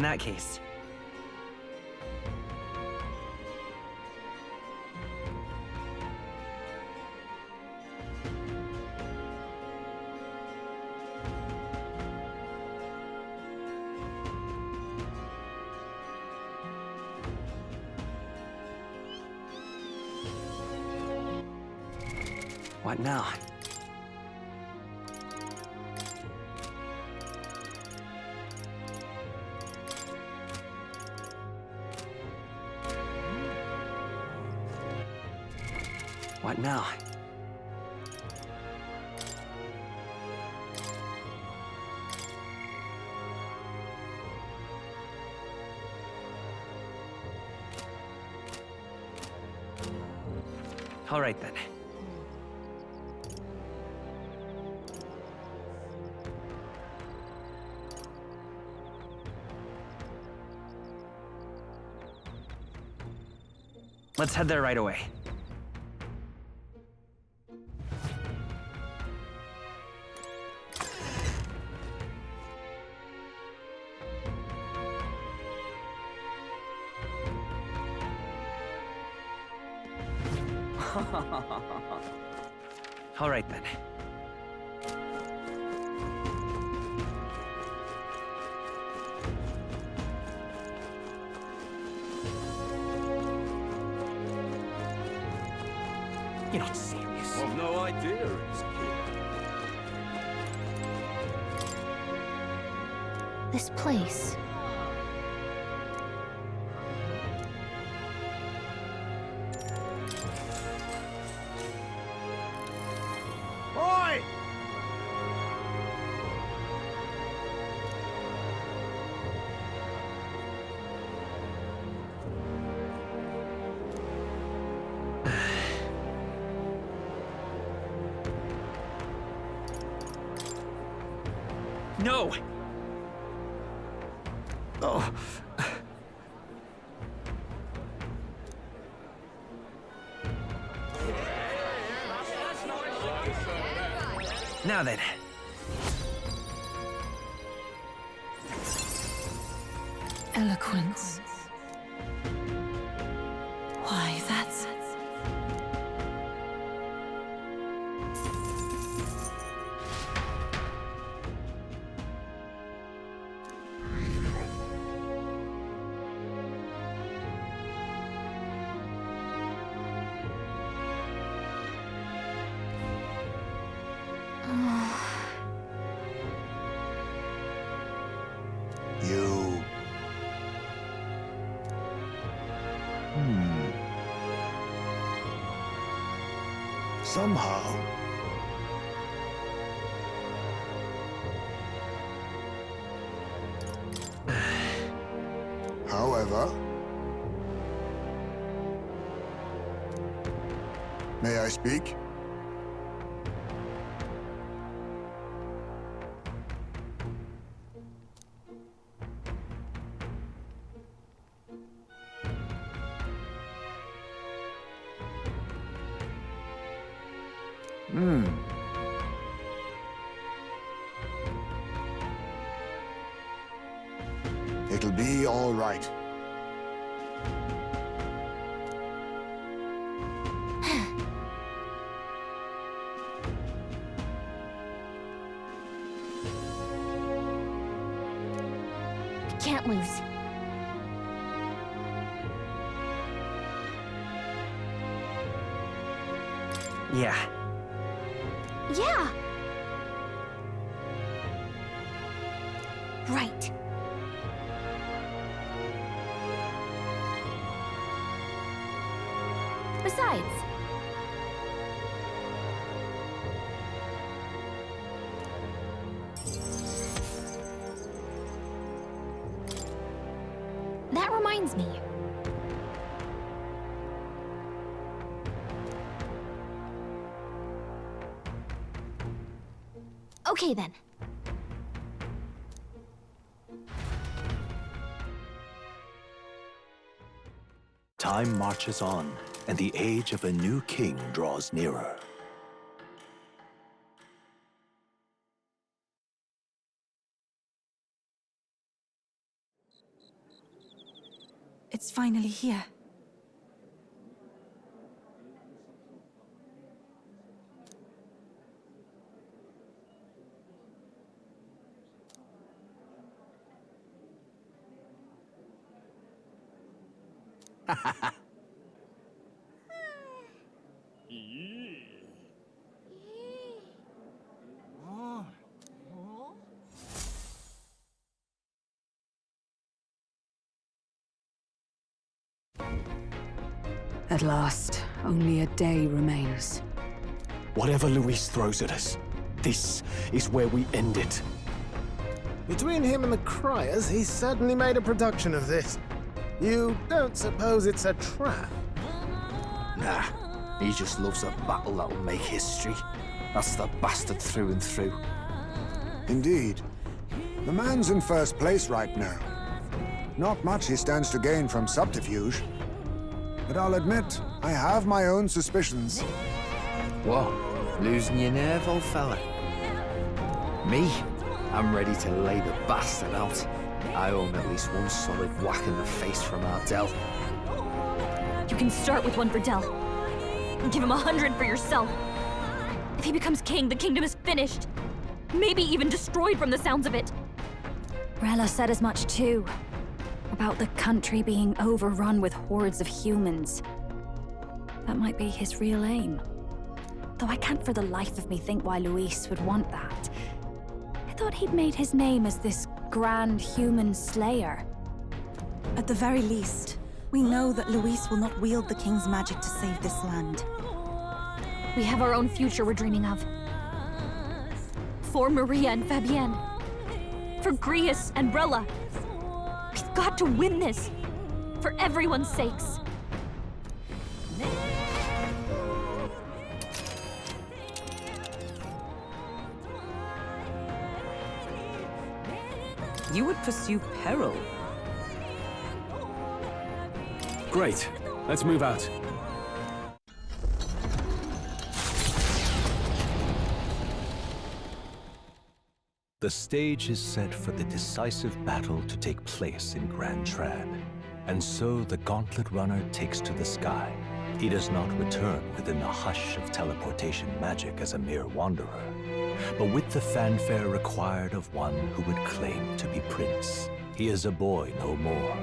in that case. What now? What now? All right then. Let's head there right away. All right then. You're not serious. I've no idea it's This place. Oi! No! Oh. Now then. Eloquence. Why, that's... You... Somehow... However... May I speak? It'll be all right. Can't lose. Yeah. Yeah! Right. Besides... That reminds me. Okay then. Time marches on, and the age of a new king draws nearer. It's finally here. At last, only a day remains. Whatever Luis throws at us, this is where we end it. Between him and the Criers, he's certainly made a production of this. You don't suppose it's a trap? Nah, he just loves a battle that'll make history. That's the bastard through and through. Indeed. The man's in first place right now. Not much he stands to gain from subterfuge. But I'll admit, I have my own suspicions. What? Losing your nerve, old fella? Me? I'm ready to lay the bastard out. I owe him at least one solid whack in the face from Ardell. You can start with one for Del. And give him 100 for yourself. If he becomes king, the kingdom is finished. Maybe even destroyed from the sounds of it. Rella said as much too. About the country being overrun with hordes of humans. That might be his real aim. Though I can't for the life of me think why Luis would want that. I thought he'd made his name as this grand human slayer. At the very least, we know that Luis will not wield the king's magic to save this land. We have our own future we're dreaming of. For Maria and Fabienne. For Grius and Rella. We've got to win this. For everyone's sakes. You would pursue peril. Great. Let's move out. The stage is set for the decisive battle to take place in Grand Trad. And so the Gauntlet Runner takes to the sky. He does not return within the hush of teleportation magic as a mere wanderer, but with the fanfare required of one who would claim to be prince. He is a boy no more.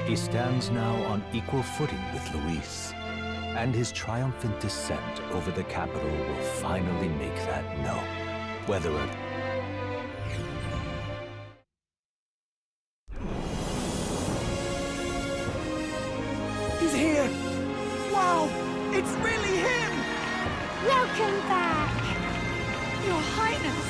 He stands now on equal footing with Luis, and his triumphant descent over the capital will finally make that known. Whether a He's here! Wow! It's really him! Welcome back! Your Highness!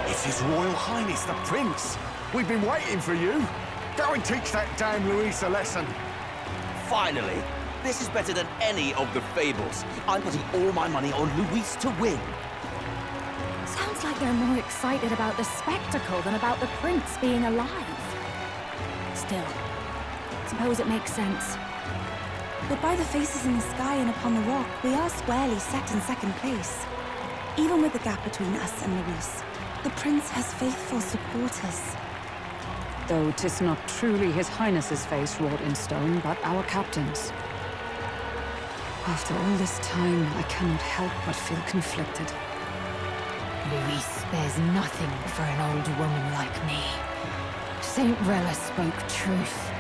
It's His Royal Highness the Prince. We've been waiting for you. Go and teach that damn Luis a lesson. Finally! This is better than any of the fables. I'm putting all my money on Luis to win. Sounds like they're more excited about the spectacle than about the prince being alive. Still, suppose it makes sense. But by the faces in the sky and upon the rock, we are squarely set in second place. Even with the gap between us and Luis, the prince has faithful supporters. Though 'tis not truly His Highness's face wrought in stone, but our captain's. After all this time, I cannot help but feel conflicted. Luis spares nothing for an old woman like me. Saint Rella spoke truth.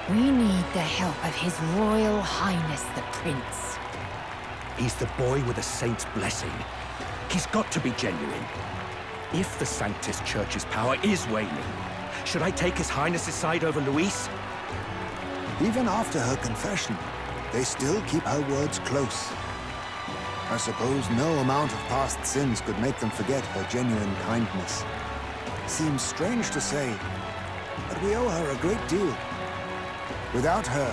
We need the help of His Royal Highness the Prince. He's the boy with a saint's blessing. He's got to be genuine. If the Sanctus Church's power is waning, should I take His Highness's side over Luis? Even after her confession, they still keep her words close. I suppose no amount of past sins could make them forget her genuine kindness. Seems strange to say, but we owe her a great deal. Without her,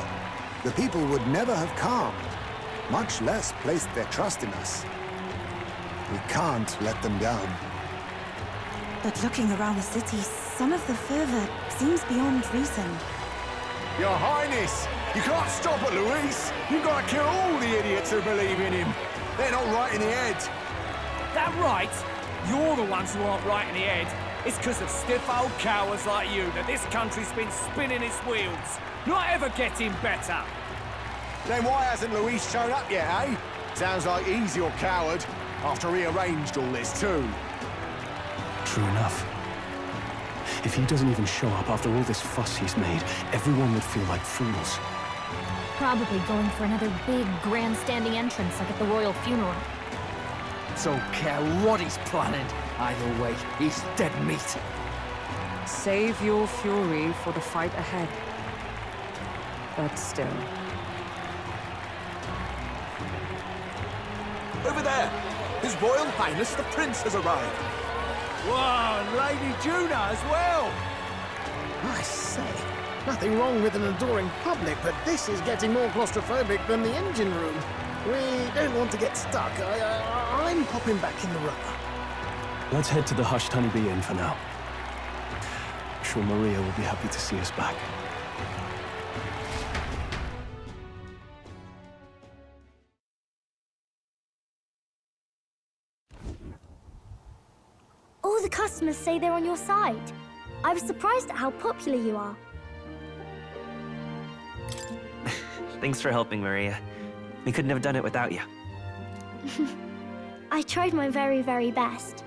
the people would never have calmed, much less placed their trust in us. We can't let them down. But looking around the city, some of the fervor seems beyond reason. Your Highness, you can't stop at Luis. You've got to kill all the idiots who believe in him. They're not right in the head. That right? You're the ones who aren't right in the head. It's because of stiff old cowards like you that this country's been spinning its wheels. Not ever getting better. Then why hasn't Luis shown up yet, eh? Sounds like he's your coward, after he arranged all this too. True enough. If he doesn't even show up after all this fuss he's made, everyone would feel like fools. Probably going for another big, grandstanding entrance like at the royal funeral. Don't care what he's planning. Either way, he's dead meat. Save your fury for the fight ahead. But still. Over there! His Royal Highness the Prince has arrived. Wow, and Lady Juna as well! I say, nothing wrong with an adoring public, but this is getting more claustrophobic than the engine room. We don't want to get stuck. I'm popping back in the rubber. Let's head to the Hushed Honeybee Inn for now. I'm sure Maria will be happy to see us back. All the customers say they're on your side. I was surprised at how popular you are. Thanks for helping, Maria. We couldn't have done it without you. I tried my very, very best.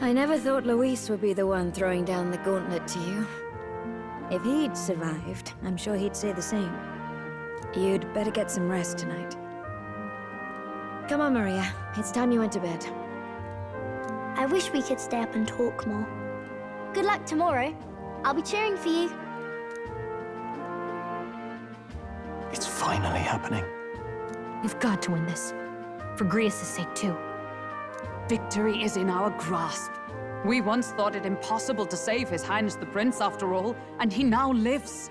I never thought Luis would be the one throwing down the gauntlet to you. If he'd survived, I'm sure he'd say the same. You'd better get some rest tonight. Come on, Maria. It's time you went to bed. I wish we could stay up and talk more. Good luck tomorrow. I'll be cheering for you. It's finally happening. We've got to win this. For Grius' sake, too. Victory is in our grasp. We once thought it impossible to save His Highness the Prince, after all, and he now lives.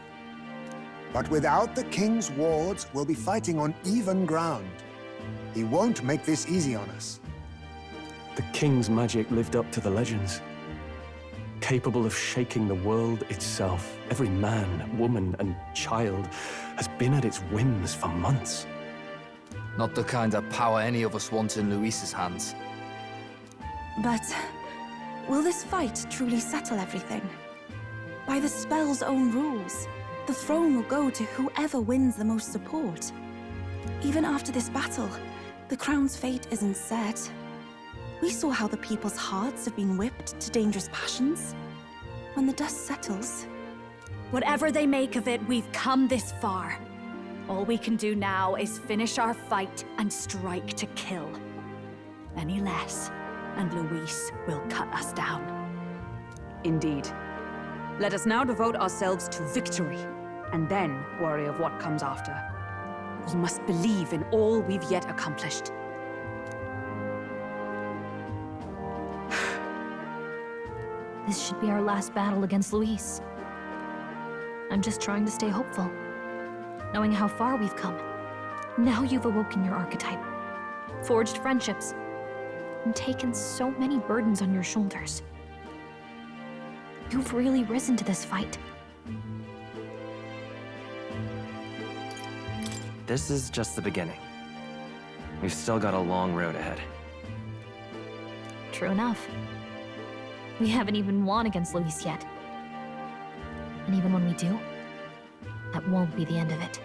But without the king's wards, we'll be fighting on even ground. He won't make this easy on us. The king's magic lived up to the legends. Capable of shaking the world itself. Every man, woman, and child has been at its whims for months. Not the kind of power any of us want in Luis's hands. But will this fight truly settle everything? By the spell's own rules, the throne will go to whoever wins the most support. Even after this battle, the crown's fate isn't set. We saw how the people's hearts have been whipped to dangerous passions. When the dust settles... Whatever they make of it, we've come this far. All we can do now is finish our fight and strike to kill. Any less, and Luis will cut us down. Indeed. Let us now devote ourselves to victory, and then worry of what comes after. We must believe in all we've yet accomplished. This should be our last battle against Luis. I'm just trying to stay hopeful, knowing how far we've come. Now you've awoken your archetype, forged friendships, and taken so many burdens on your shoulders. You've really risen to this fight. This is just the beginning. We've still got a long road ahead. True enough. We haven't even won against Luis yet. And even when we do, that won't be the end of it.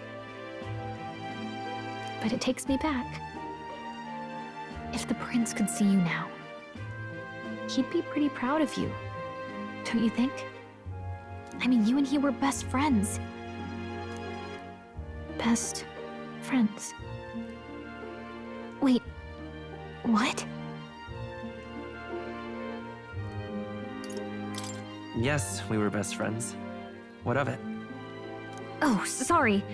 But it takes me back. If the prince could see you now, he'd be pretty proud of you, don't you think? I mean, you and he were best friends. Best friends. Wait, what? Yes, we were best friends. What of it? Oh, sorry.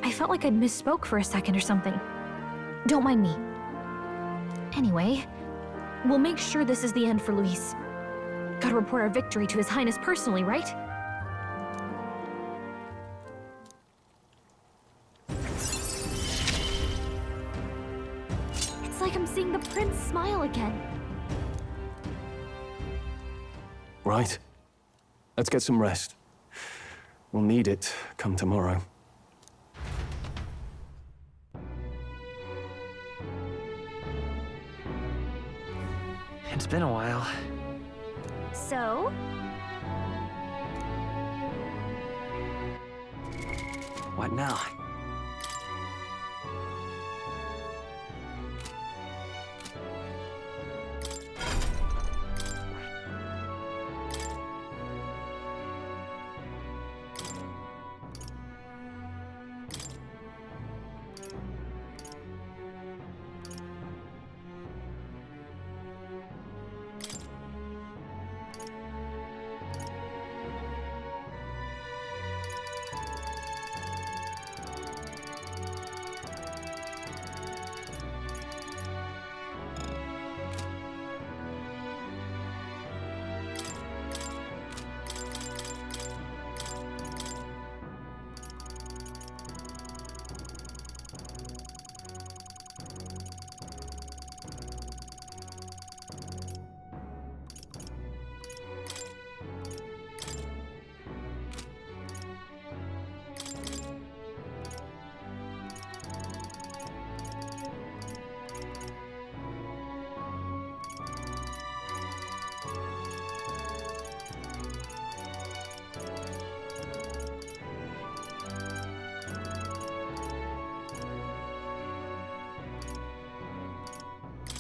I felt like I'd misspoke for a second or something. Don't mind me. Anyway, we'll make sure this is the end for Luis. Gotta report our victory to His Highness personally, right? It's like I'm seeing the prince smile again. Right. Let's get some rest. We'll need it come tomorrow. It's been a while. So? What now?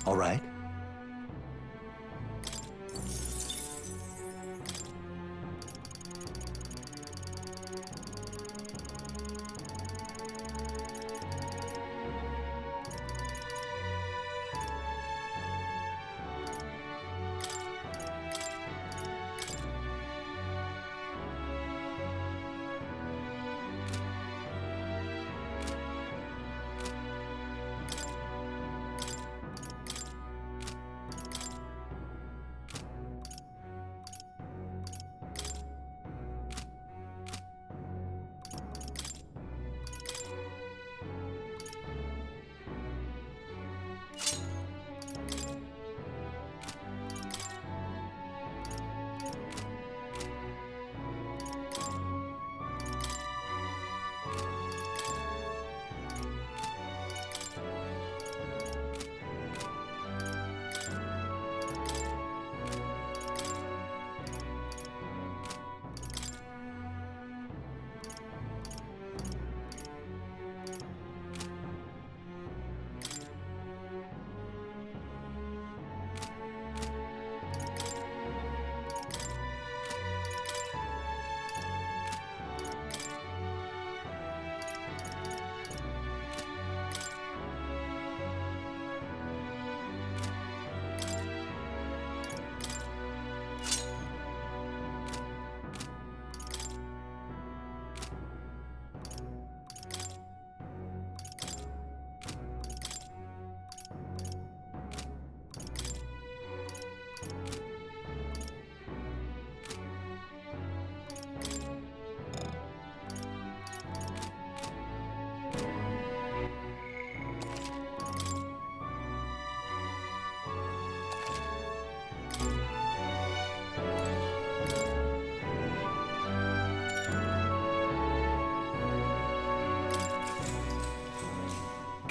All right.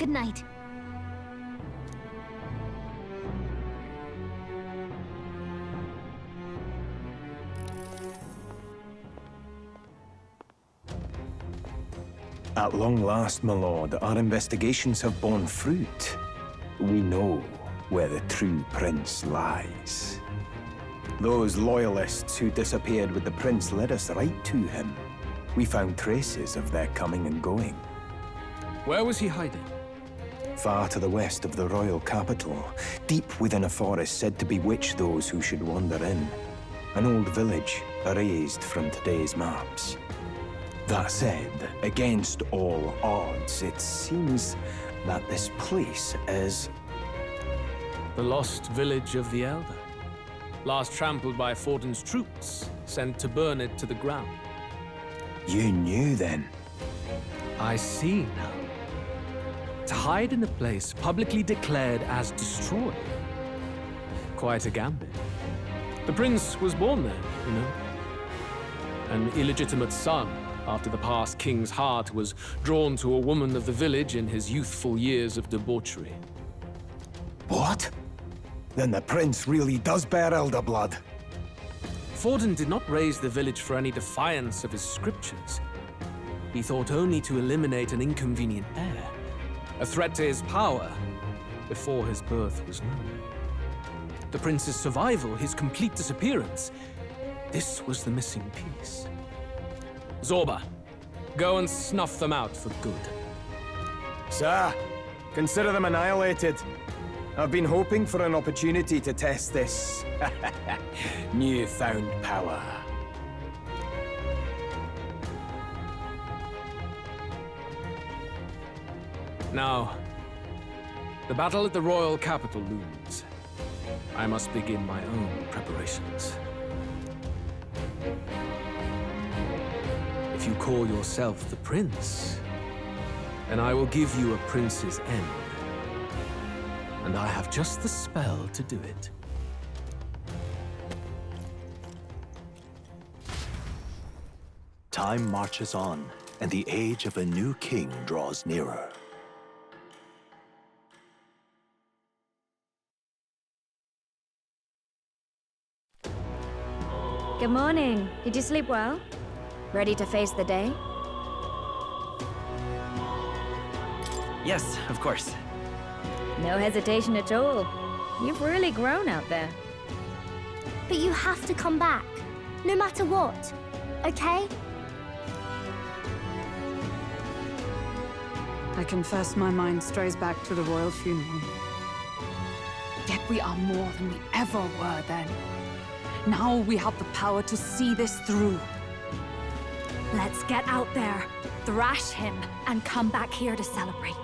Good night. At long last, my lord, our investigations have borne fruit. We know where the true prince lies. Those loyalists who disappeared with the prince led us right to him. We found traces of their coming and going. Where was he hiding? Far to the west of the royal capital, deep within a forest said to bewitch those who should wander in. An old village, erased from today's maps. That said, against all odds, it seems that this place is... The lost village of the Elder. Last trampled by Fortin's troops, sent to burn it to the ground. You knew then? I see now. To hide in a place publicly declared as destroyed. Quite a gambit. The prince was born there, you know. An illegitimate son, after the past king's heart was drawn to a woman of the village in his youthful years of debauchery. What? Then the prince really does bear elder blood. Forden did not raise the village for any defiance of his scriptures. He thought only to eliminate an inconvenient heir, a threat to his power, before his birth was known. The prince's survival, his complete disappearance, this was the missing piece. Zorba, go and snuff them out for good. Sir, consider them annihilated. I've been hoping for an opportunity to test this newfound power. Now, the battle at the royal capital looms. I must begin my own preparations. If you call yourself the prince, then I will give you a prince's end. And I have just the spell to do it. Time marches on, and the age of a new king draws nearer. Good morning. Did you sleep well? Ready to face the day? Yes, of course. No hesitation at all. You've really grown out there. But you have to come back, no matter what, okay? I confess my mind strays back to the royal funeral. Yet we are more than we ever were then. Now we have the power to see this through. Let's get out there, thrash him, and come back here to celebrate.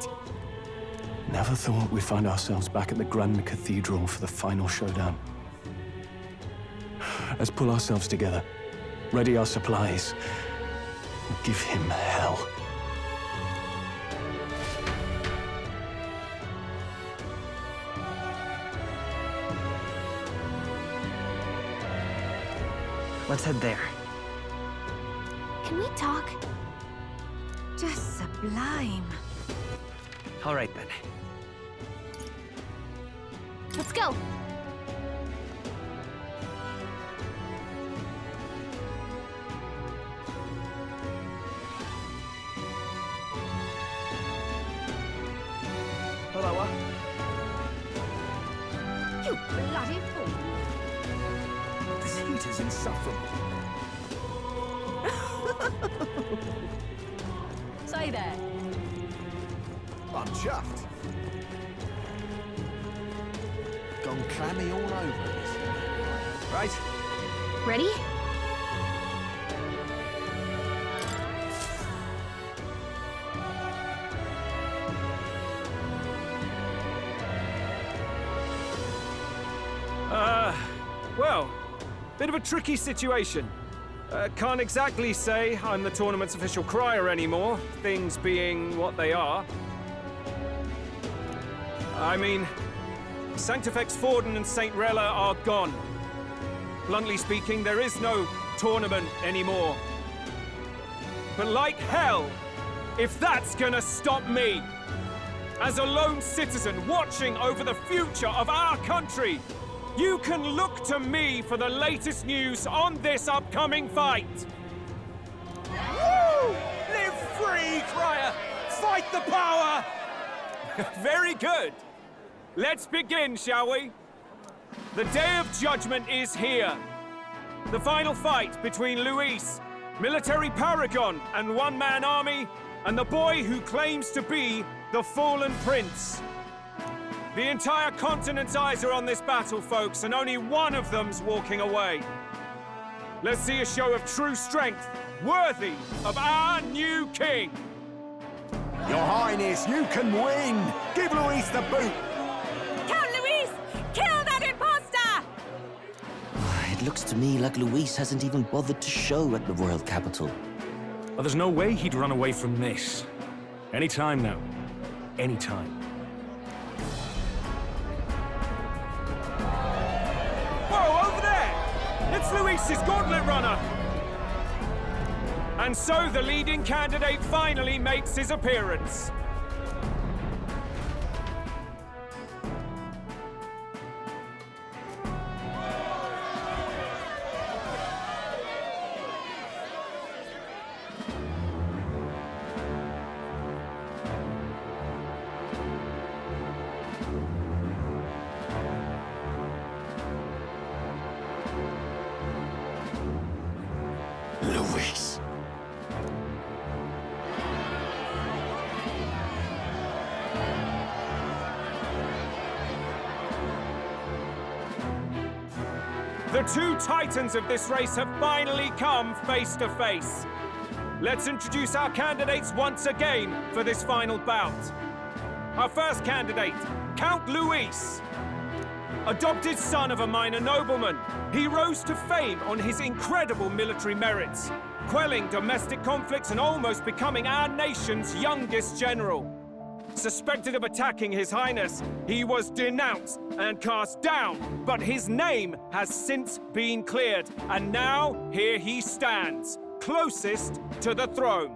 Never thought we'd find ourselves back at the Grand Cathedral for the final showdown. Let's pull ourselves together, ready our supplies, and give him hell. Let's head there. Can we talk? Just sublime. All right, then. Let's go. Hello, You bloody fool. This heat is insufferable. Say there. I'm chuffed. Gone clammy all over this. Right? Ready? Well, bit of a tricky situation. Can't exactly say I'm the tournament's official crier anymore, things being what they are. I mean, Sanctifex Forden and St. Rella are gone. Bluntly speaking, there is no tournament anymore. But like hell, if that's gonna stop me, as a lone citizen watching over the future of our country, you can look to me for the latest news on this upcoming fight. Woo! Live free, crier! Fight the power! Very good. Let's begin, shall we? The Day of Judgment is here. The final fight between Luis, military paragon and one-man army, and the boy who claims to be the fallen prince. The entire continent's eyes are on this battle, folks, and only one of them's walking away. Let's see a show of true strength, worthy of our new king. Your Highness, you can win! Give Luis the boot! Count Luis! Kill that imposter! It looks to me like Luis hasn't even bothered to show at the royal capital. Well, there's no way he'd run away from this. Anytime now. Anytime. Whoa, over there! It's Luis's Gauntlet Runner! And so the leading candidate finally makes his appearance. Luis. The two titans of this race have finally come face to face. Let's introduce our candidates once again for this final bout. Our first candidate, Count Luis. Adopted son of a minor nobleman, he rose to fame on his incredible military merits, quelling domestic conflicts and almost becoming our nation's youngest general. Suspected of attacking His Highness, he was denounced and cast down, but his name has since been cleared, and now here he stands, closest to the throne.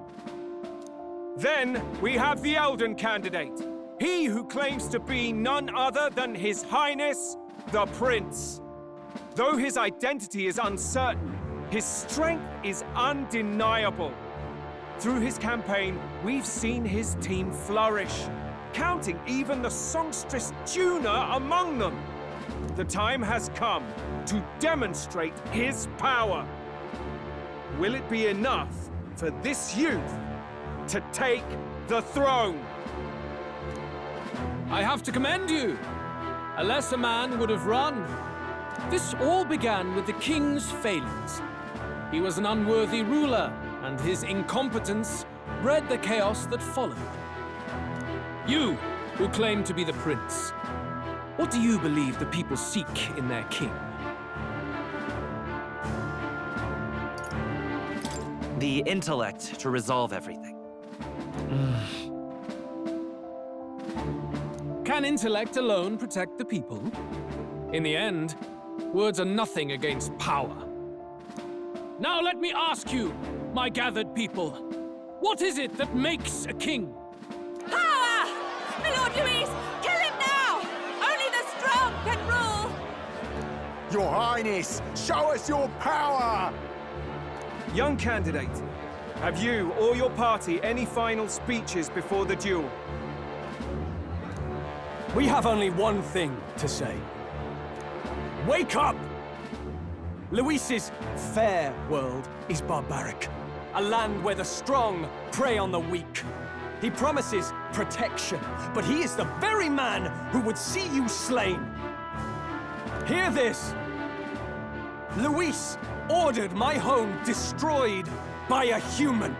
Then we have the Elden candidate, he who claims to be none other than His Highness, the Prince. Though his identity is uncertain, his strength is undeniable. Through his campaign, we've seen his team flourish, counting even the songstress Juna among them. The time has come to demonstrate his power. Will it be enough for this youth to take the throne? I have to commend you. A lesser man would have run. This all began with the king's failings. He was an unworthy ruler, and his incompetence bred the chaos that followed. You, who claim to be the prince, what do you believe the people seek in their king? The intellect to resolve everything. Can intellect alone protect the people? In the end, words are nothing against power. Now let me ask you, my gathered people, what is it that makes a king? Power! My Lord Luis, kill him now! Only the strong can rule! Your Highness, show us your power! Young candidate, have you or your party any final speeches before the duel? We have only one thing to say. Wake up! Luis's fair world is barbaric. A land where the strong prey on the weak. He promises protection, but he is the very man who would see you slain. Hear this. Luis ordered my home destroyed by a human.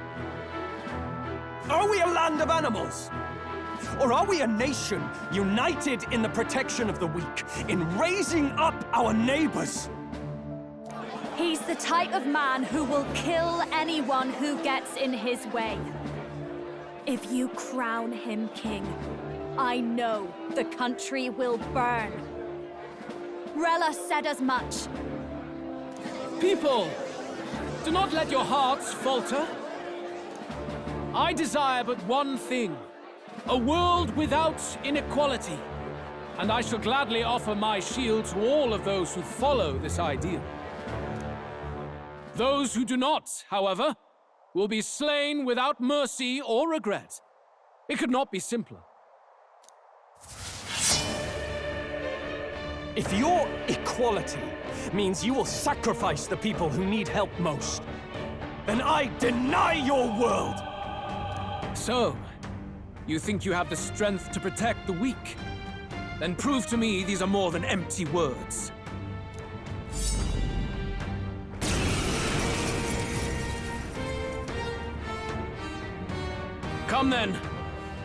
Are we a land of animals? Or are we a nation united in the protection of the weak, in raising up our neighbors? He's the type of man who will kill anyone who gets in his way. If you crown him king, I know the country will burn. Rella said as much. People, do not let your hearts falter. I desire but one thing. A world without inequality. And I shall gladly offer my shield to all of those who follow this ideal. Those who do not, however, will be slain without mercy or regret. It could not be simpler. If your equality means you will sacrifice the people who need help most, then I deny your world! So, you think you have the strength to protect the weak? Then prove to me these are more than empty words. Come then,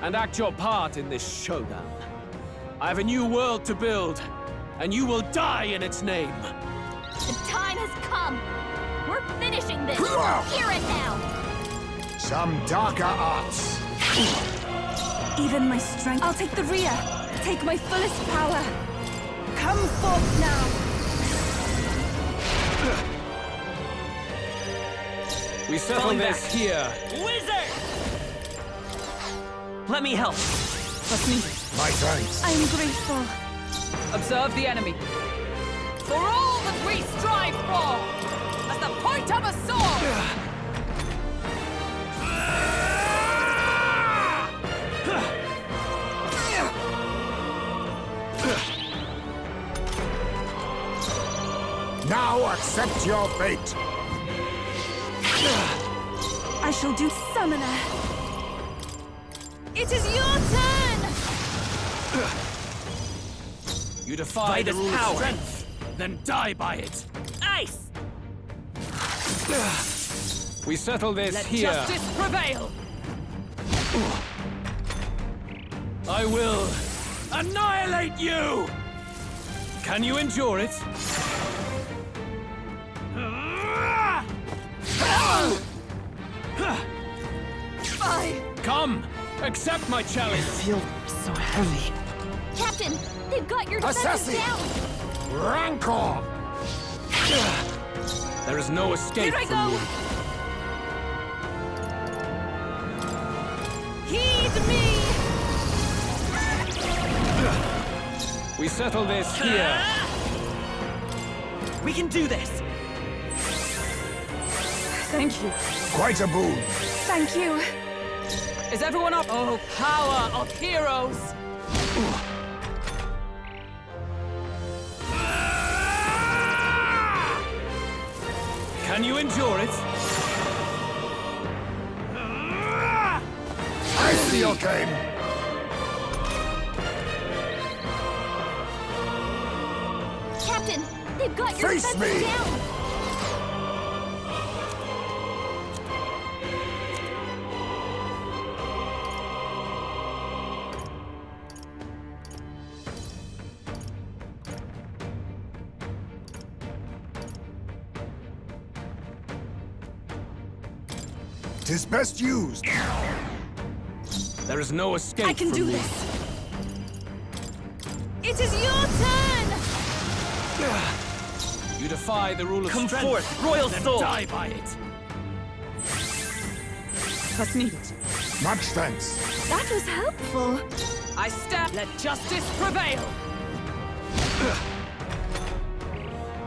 and act your part in this showdown. I have a new world to build, and you will die in its name. The time has come. We're finishing this. Hear it now. Some darker arts. Even my strength. I'll take the rear. Take my fullest power. Come forth now. We settle Falling this back. here. Wizard! Let me help. What's needed? My thanks. I'm grateful. Observe the enemy. For all that we strive for, as the point of a sword! Now accept your fate. I shall do summoner. It is your turn! You defy By the this rule power. of strength, then die by it. Ice! We settle this Let here. justice prevail! I will annihilate you! Can you endure it? Come! Accept my challenge! I feel so heavy. Captain, they've got your defenses Assassin! down! Rancor! There is no escape Here I from go. you. Heed me! We settle this here. We can do this! Thank you. Quite a boon. Thank you. Is everyone up? Oh, power of heroes! Can you endure it? I see your game. Captain, they've got your Face defenses me. down! Tis best used. There is no escape I can from do me. this. It is your turn! You defy the rule of Come strength. forth, royal then soul! die by it. What's needed? Much thanks. That was helpful. I step. Let justice prevail!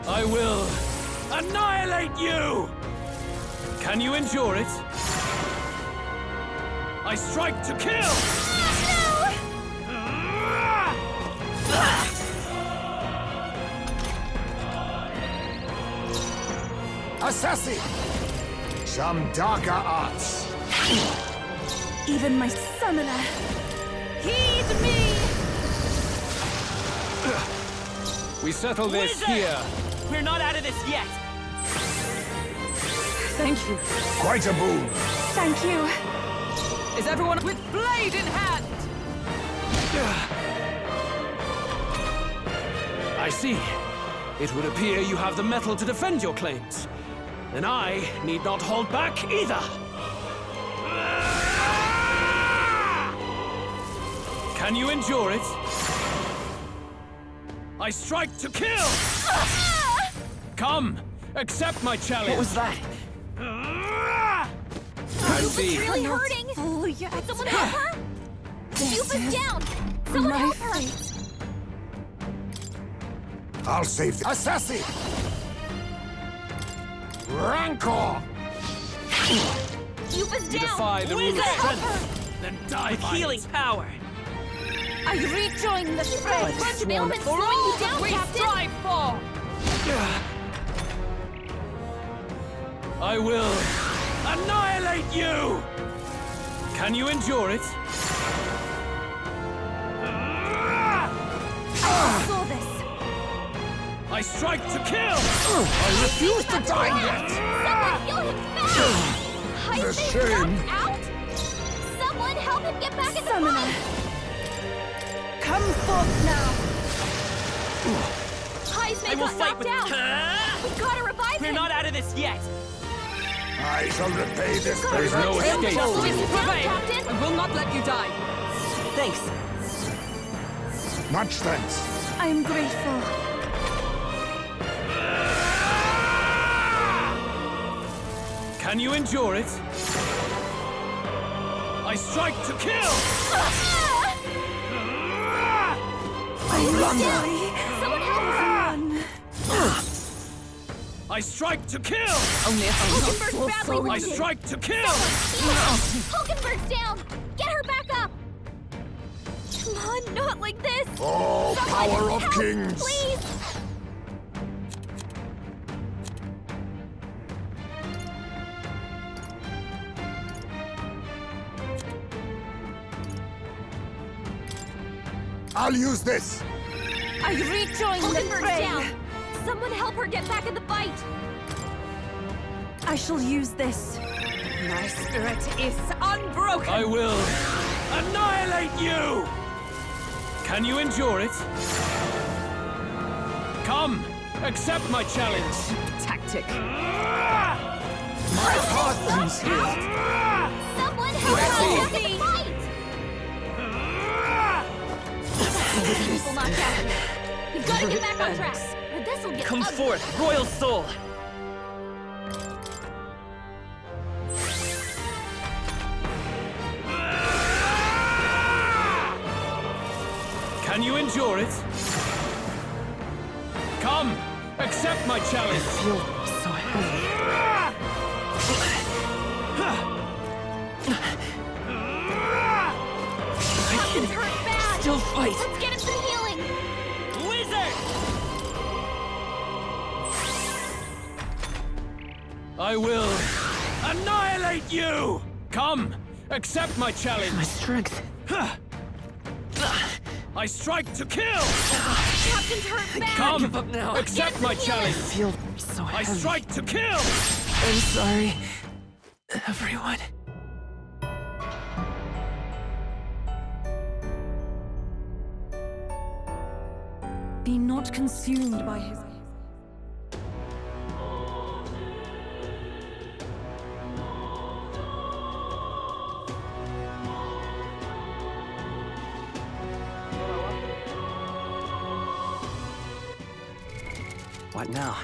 I will annihilate you! Can you endure it? I strike to kill! Assassin! Some darker arts. Even my summoner. Heed me! We settle this Wizard! here. We're not out of this yet! Thank you. Quite a boon. Thank you. Is everyone with blade in hand? I see. It would appear you have the metal to defend your claims. Then I need not hold back either. Can you endure it? I strike to kill! Come, accept my challenge. What was that? I see. It's really hurting! Someone help her! Yuba's down! Someone help her! I'll save the assassin. Rancor! Yuba's You down! defy the rule of Wizard, help her! strength. Then die by Healing it. power! I rejoin the fray! A bunch of ailments For slowing all you down, that we Captain! strive for! I will annihilate you! Can you endure it? I saw this! I strike to kill! I refuse to die yet! Someone heal him fast! The Heist is shame. knocked out? Someone help him get back in the Summoner. fight! Come forth now. Heisman I will got fight knocked with... out! We gotta revive We're him! not out of this yet! I shall repay this There is no favor. escape. Justice prevail! Captain. I will not let you die! Thanks! Much thanks. I am grateful. Can you endure it? I strike to kill! Someone help me! I strike to kill! Only if Hulkenberg's badly I wounded. strike to kill! Hulkenberg's down! Get her back up! Come on, not like this! Oh, Someone power of help, kings! Please! I'll use this! I rejoin the Hulkenberg's fray! down! Someone help her get back in the fight! I shall use this. My spirit is unbroken! I will annihilate you! Can you endure it? Come, accept my challenge. Tactic. My husband's here! Someone help her get back in the fight! People knocked out. We've got to get back on track, or this'll get Come ugly. forth, royal soul! Can you endure it? Come, accept my challenge. I feel so heavy. Captain's hurt bad. Still fight. Let's get him some healing. Wizard! I will annihilate you! Come, accept my challenge. My strength. I strike to kill! Captain's hurt bad. Come, give up now. accept my challenge. I feel so I heavy. strike to kill! I'm sorry, everyone. Be not consumed by his... What now?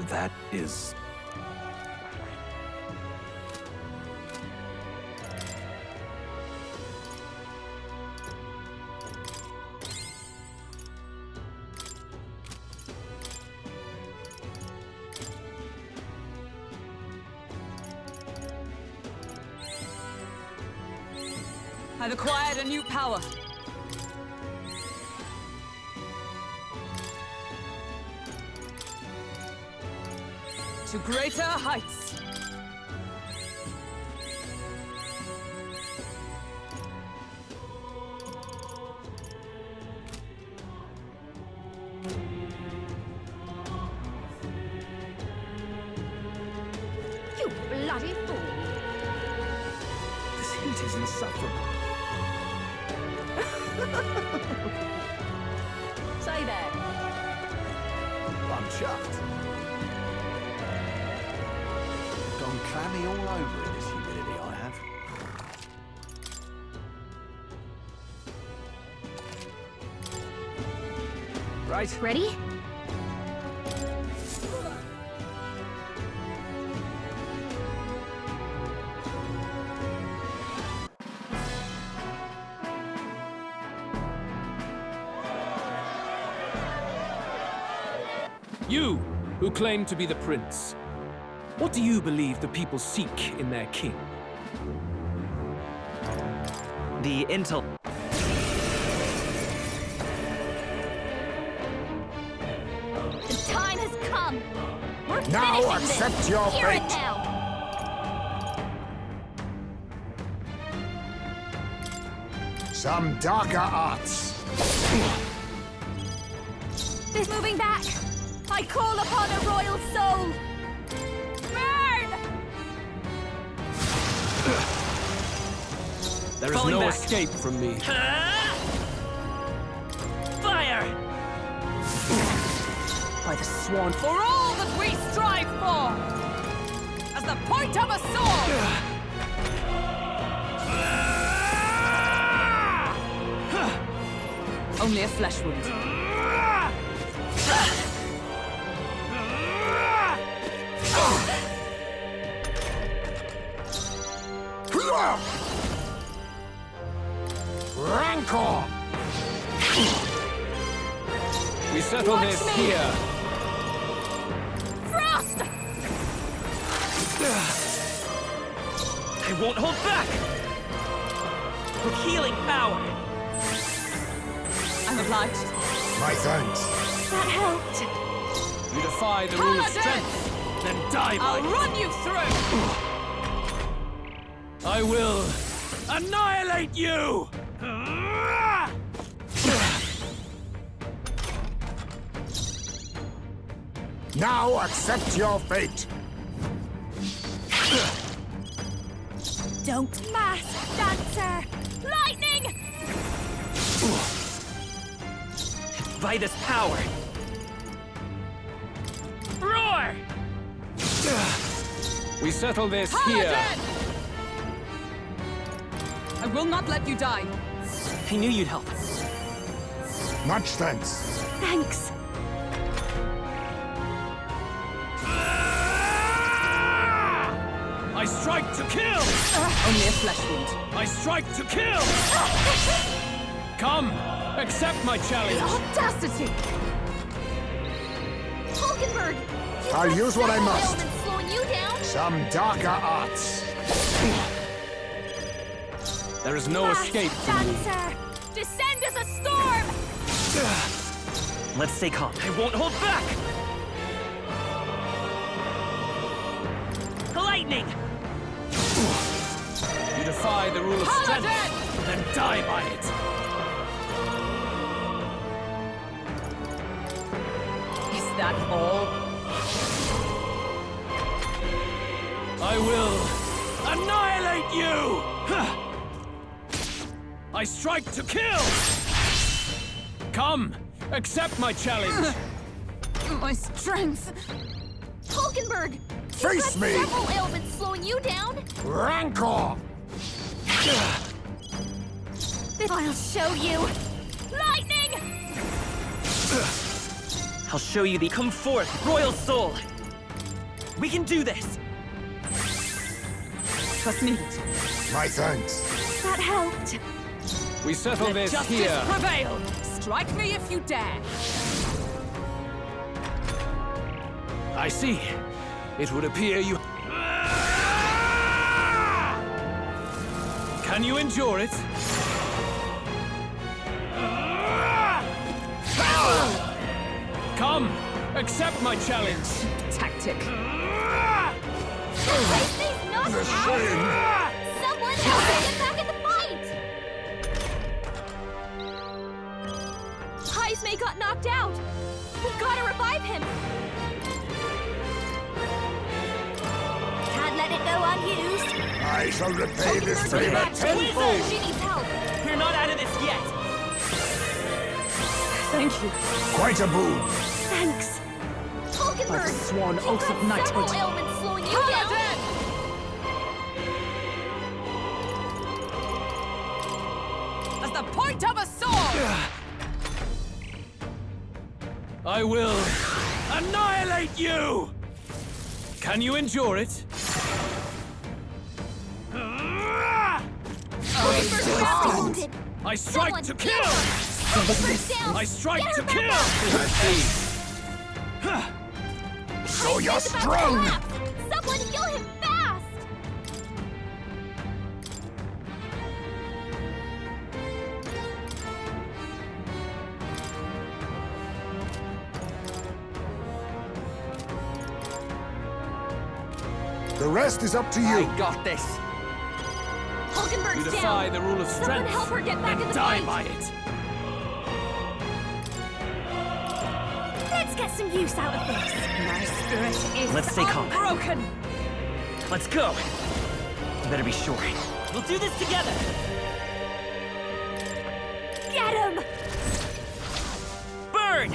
That is... I've acquired a new power. To greater heights. You bloody fool. This heat is insufferable. Say that. I'm chuffed. Gone clammy all over in this humidity I have. Right. Ready? You, who claim to be the prince, what do you believe the people seek in their king? The intel... The time has come. We're Now finishing accept this. your Hear fate. it now. Some darker arts. This moving back. I call upon a royal soul. Burn! There is Falling no back. escape from me. Fire! By the swan, for all that we strive for! As the point of a sword! Only a flesh wound. Rancor! We settle Watch this me. here. Frost! I won't hold back! With healing power! I'm obliged. My thanks. That helped. You defy the rule of Paladin! strength, then die by I'll it. run you through! I will annihilate you! Now accept your fate. Don't mask, dancer! Lightning! By this power! Roar! We settle this here. Paladin! I will not let you die. I knew you'd help. Much thanks. Thanks. I strike to kill! Only a flesh wound. I strike to kill! Come, accept my The challenge. audacity! Hulkenberg! I'll use what I must. Elements slowing you down. Some darker arts. There is no Mask, escape from me. dancer! Descend as a storm! Let's stay calm. I won't hold back! Lightning! You defy the rule of strength, Paladin! then die by it. Is that all? I will annihilate you! I strike to kill! Come, accept my challenge. My strength! Hulkenberg! Face You've me! got several ailments slowing you down. Rancor! I'll show you. Lightning! I'll show you the come forth, royal soul! We can do this! Trust needed. My thanks. That helped. We settle Let this justice here. prevail! Strike me if you dare! I see. It would appear you... Can you endure it? Come, accept my challenge. Tactic. These knocked The out. shame. Someone help me get back in the fight! Heismay got knocked out. We gotta revive him. Can't let it go unused. I shall repay this Hulkenberg's favor back. tenfold. She needs help. We're not out of this yet! Thank you. Quite a boon. Thanks. Remember, By the sworn you've oaths got of knighthood. several ailments slowing you down. As the point of a sword! I will annihilate you! Can you endure it? I strike to kill! I strike to kill! So you're strong! Someone heal him fast! The rest is up to you. I got this. Hulkenberg's You defy down. the rule of Someone strength help her get back in and the die fight. by it. Let's get some use out of this. My spirit is Let's stay calm. unbroken. Let's go! You better be sure. We'll do this together. Get him! Burn!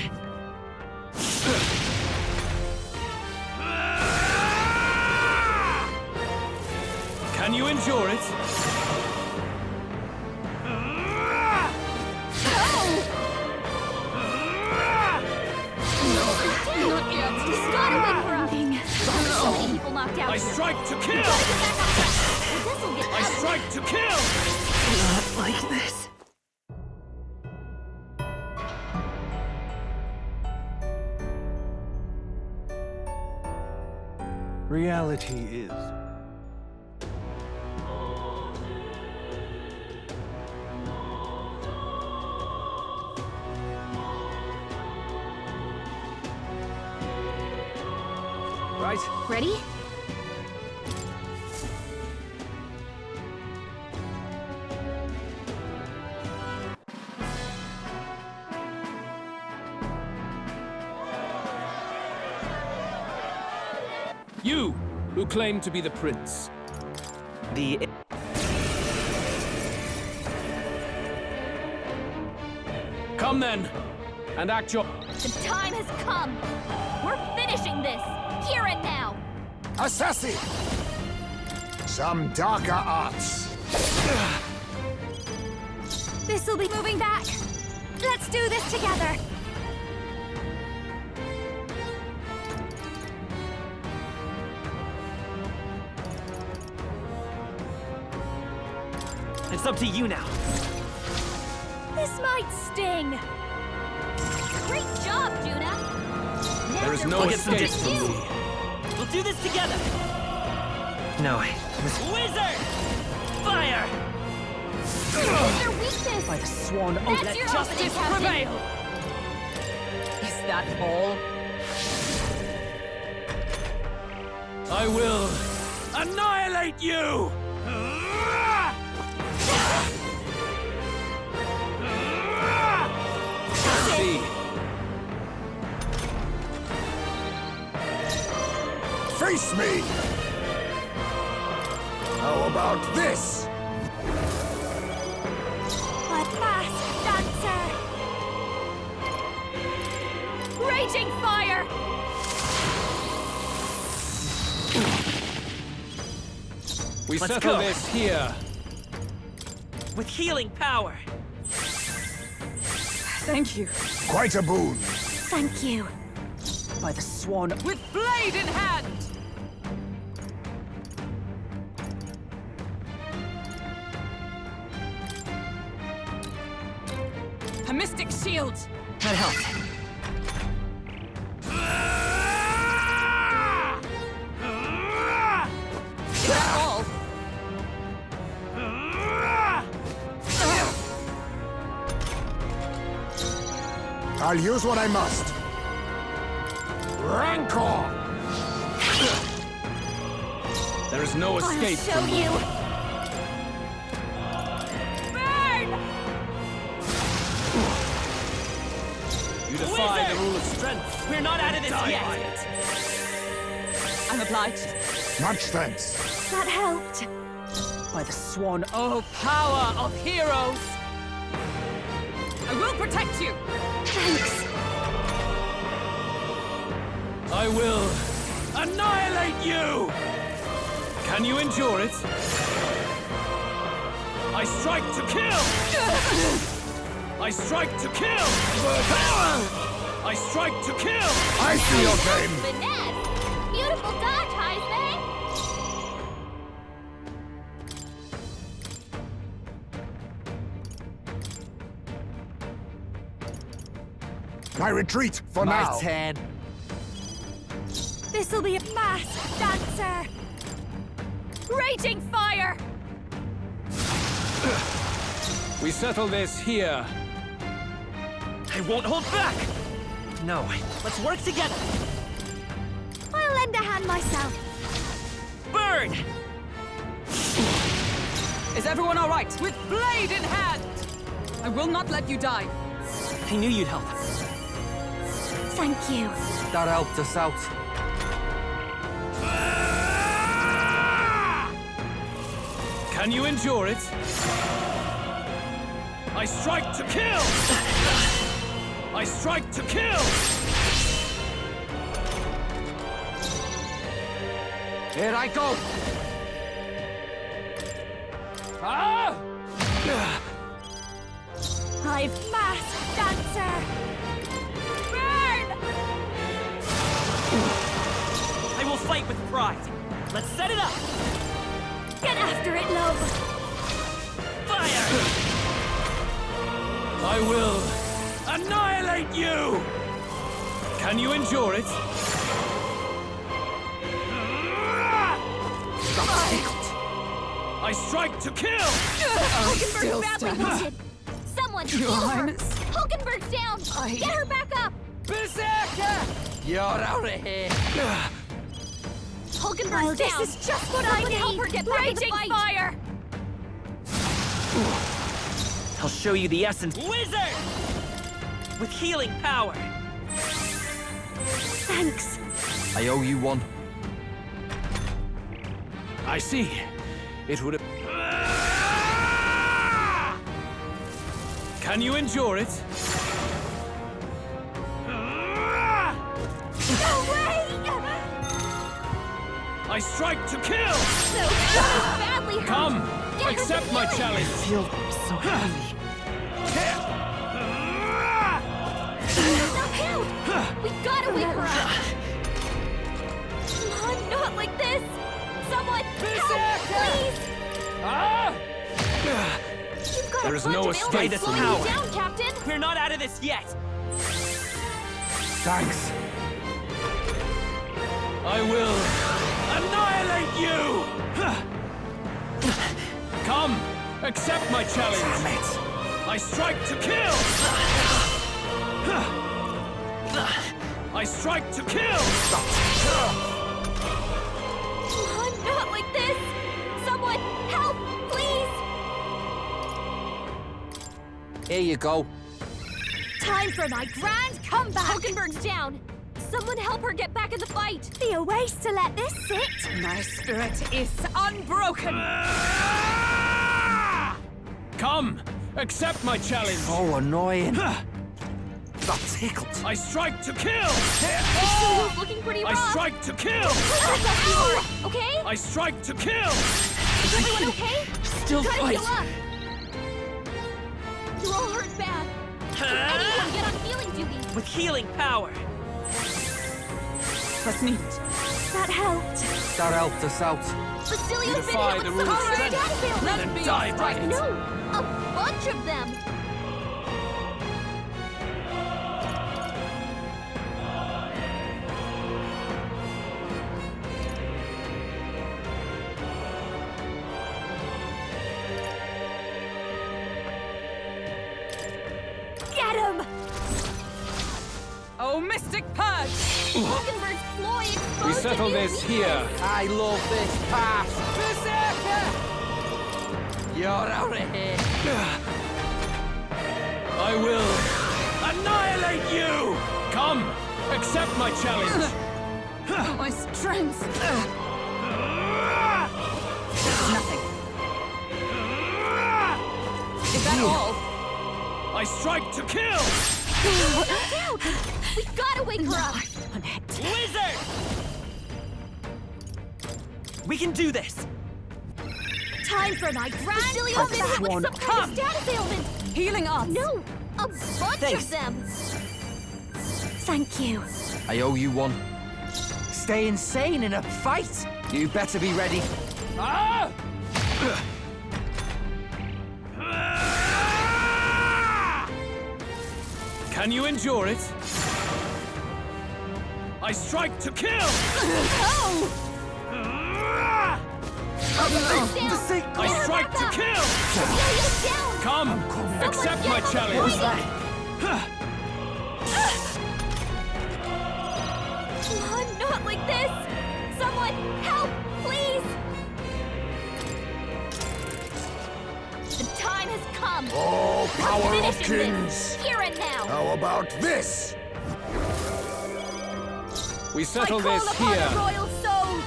Can you endure it? Not yet. He's gotta wake her up. There's so many people knocked out I here. strike to We kill! gotta get back on track. Or this'll get I ugly. strike to kill! Not like this. Reality is Right? Ready? You, who claim to be the prince. The... Come then, and act your... The time has come. We're finishing this, here and now. Assassin! Some darker arts. This'll be moving back. Let's do this together. It's up to you now. This might sting. Great job, Juna. There is no I'll get some escape distance. from me. We'll do this together. No. Wizard! Fire! Their weakness. By the sworn oath, That's let your justice opening, Captain. prevail! Is that all? I will annihilate you! See. Face me! How about this? A fast dancer. Raging fire. We Let's settle go. this here. With healing power. Thank you. Quite a boon. Thank you. By the sworn... With blade in hand! A mystic shield! That helped. Is that all? I'll use what I must. Rancor! There is no escape I'll show from me. you. Burn! You defy Wizard! the rule of strength. We're not out of this Die yet. by it. I'm obliged. Much thanks. That helped. By the sworn oath. Oh, power of heroes! I will protect you! Thanks. I will annihilate you! Can you endure it? I strike to kill! I strike to kill! I strike to kill! I see your game! Finesse! Beautiful dodge, Heisman! I retreat for My now. turn. This'll be a masked dancer! Raging fire! We settle this here. I won't hold back! No, let's work together! I'll lend a hand myself. Burn! Is everyone all right? With blade in hand! I will not let you die. I knew you'd help. Thank you. That helped us out. Can you endure it? I strike to kill! I strike to kill! Here I go! Ah! I've masked dancer! Burn! I will fight with pride. Let's set it up! Get after it, love! Fire! I will annihilate you! Can you endure it? I strike to kill! Hulkenberg's badly wounded! Someone heal her! Hulkenberg's down! Get her back up! Berserker! You're out of here! Hulkenberg's down! This is just what I need! Help her get back in the fight! Fire! I'll show you the essence. Wizard! With healing power. Thanks. I owe you one. I see. It would have... Can you endure it? No way! I strike to kill! No, that is badly hurt! Come, accept my challenge! I feel so heavy. Knock out! We gotta wake her up! Come on, not like this! Someone, help, please! Ah! You've got There a is bunch no of escape illness from slowing you power. down, Captain! We're not out of this yet. Thanks. I will annihilate you! Come, accept my challenge! Damn it! I strike to kill! I strike to kill! Come on, not like this! Someone, help, please! Here you go. Time for my grand comeback! Hulkenberg's down! Someone help her get back in the fight! Be a waste to let this sit! My spirit is unbroken! Come, accept my challenge! So annoying. That tickled. I strike to kill! Silver's looking pretty I rough! strike to kill! Okay? I strike to kill! Is everyone okay? Still Gotta fight. heal up! You're all hurt bad! Anyone get on healing duty! With healing power. Let's meet. That helped! That helped us out. Basilia's been defy hit the with rules some of red strength. anvil! Let me die by it. No! A bunch of them! Get him! Oh, Mystic Purge! Hulkenberg's ploy exposed We a settle new this weakness. here. I love this pass. Berserker! You're out of here. I will annihilate you! Come, accept my challenge! My strength! Nothing. Is that all? I strike to kill! Down! We gotta wake her up! Wizard! We can do this! Time for my grand Basilios been hit with some kind of status ailment! Healing arts! No! A bunch of them! Thank you. I owe you one. Stay insane in a fight? You better be ready. Ah! Can you endure it? I strike to kill! Oh! I strike to kill! Come, accept my challenge! Not like this! Someone, help, please! The time has come! Oh, power of Finishing kings! this, here and now! How about this? We settle I call this upon here. a royal soul!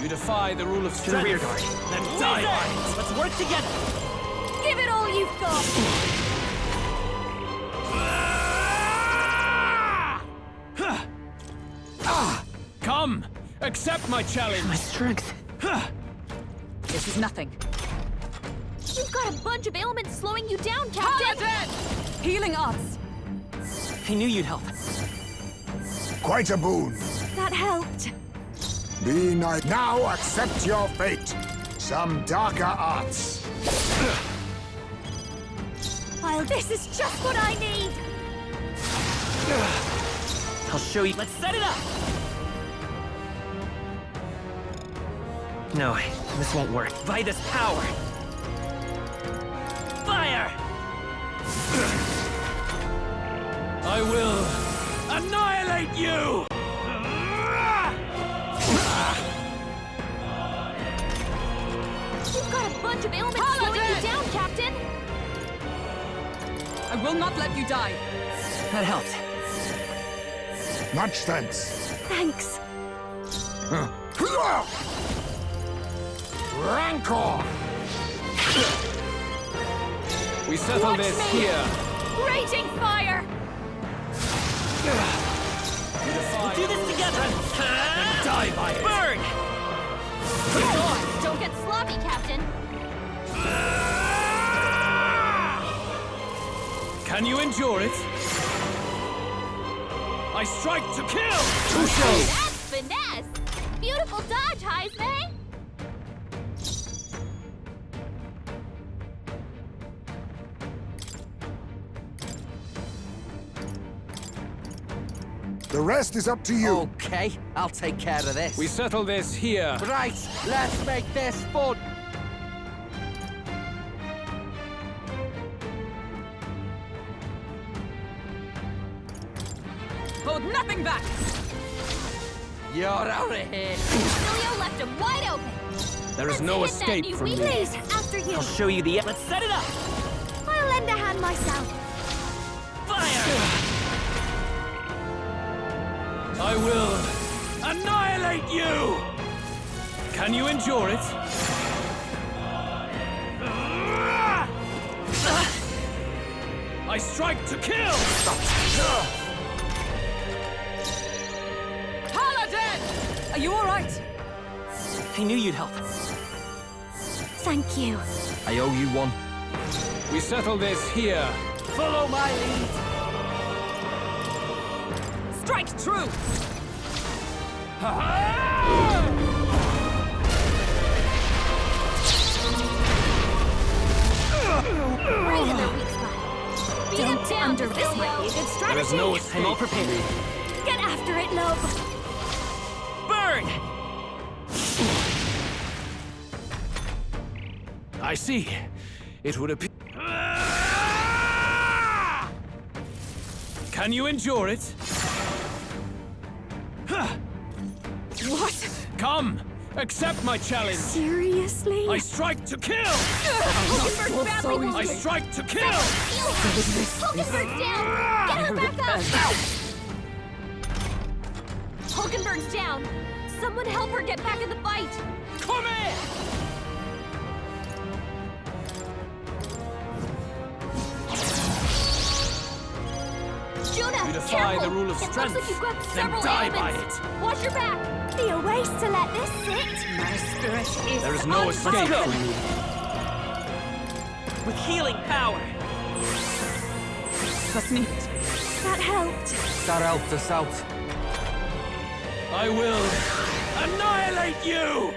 You defy the rule of To the strength. rear guard. Then die by it. Let's work together! Give it all you've got! Come, accept my challenge. My strength. This is nothing. You've got a bunch of ailments slowing you down, Captain! Paladin! Healing arts! I knew you'd help. Quite a boon. That helped. Be nice. Now accept your fate. Some darker arts. Well, this is just what I need! I'll show you. Let's set it up! No, this won't work. By this power! Fire! I will annihilate you! You've got a bunch of ailments slowing you down, Captain! I will not let you die. That helped. Much thanks. Thanks. Rancor! We settle Watch this me. here. Raging fire! We'll do this together! Then die by it. Burn! Don't get sloppy, Captain! Can you endure it? I strike to kill! That's finesse! Beautiful dodge, Heisman! The rest is up to you. Okay, I'll take care of this. We settle this here. Right, let's make this fun. Hold nothing back! You're out of here. Basilio left him wide open! There is no escape from me. Please, after you! I'll show you the... Let's set it up! I'll lend a hand myself! Fire! I will annihilate you! Can you endure it? I strike to kill! Paladin! Are you alright? I knew you'd help. Thank you. I owe you one. We settle this here. Follow my lead. Strike true! Right in their weak spot. Beat him down, this might be a good strategy. There is no escape. I'm all prepared. Get after it, Loeb. Burn! I see. It would appear... Can you endure it? What? Come! Accept my challenge! Seriously? I strike to kill! Hulkenberg's badly wounded. I strike to kill! Hulkenberg's down! Get her back up! Hulkenberg's down! Someone help her get back in the fight! Come here! Juna, You defy careful! the rule of It looks strength, like you've got then several die by ailments. it. Watch your back! Be a waste to let this sit. My spirit is There is no escape from you. with healing power. Was nicht. That helped. That helped us out. I will annihilate you!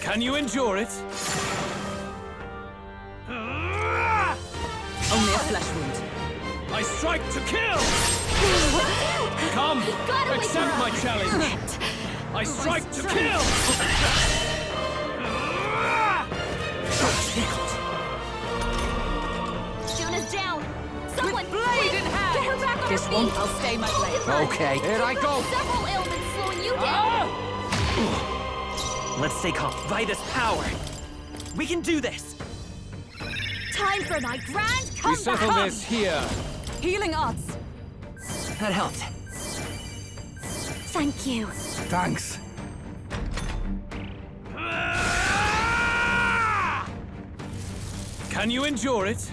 Can you endure it? Only a flesh wound. I strike to kill! Come, Gotta wake accept her my up. challenge! I strike to kill! Juna's down! Someone, blade quick, in hand. get her back on This her one, feet! I'll stay my blade. Okay, here I go. Several ailments slowing you down! Let's stay calm. By this power, we can do this. Time for my grand We comeback! settle this here. Healing arts. That helped. Thank you. Thanks. Can you endure it?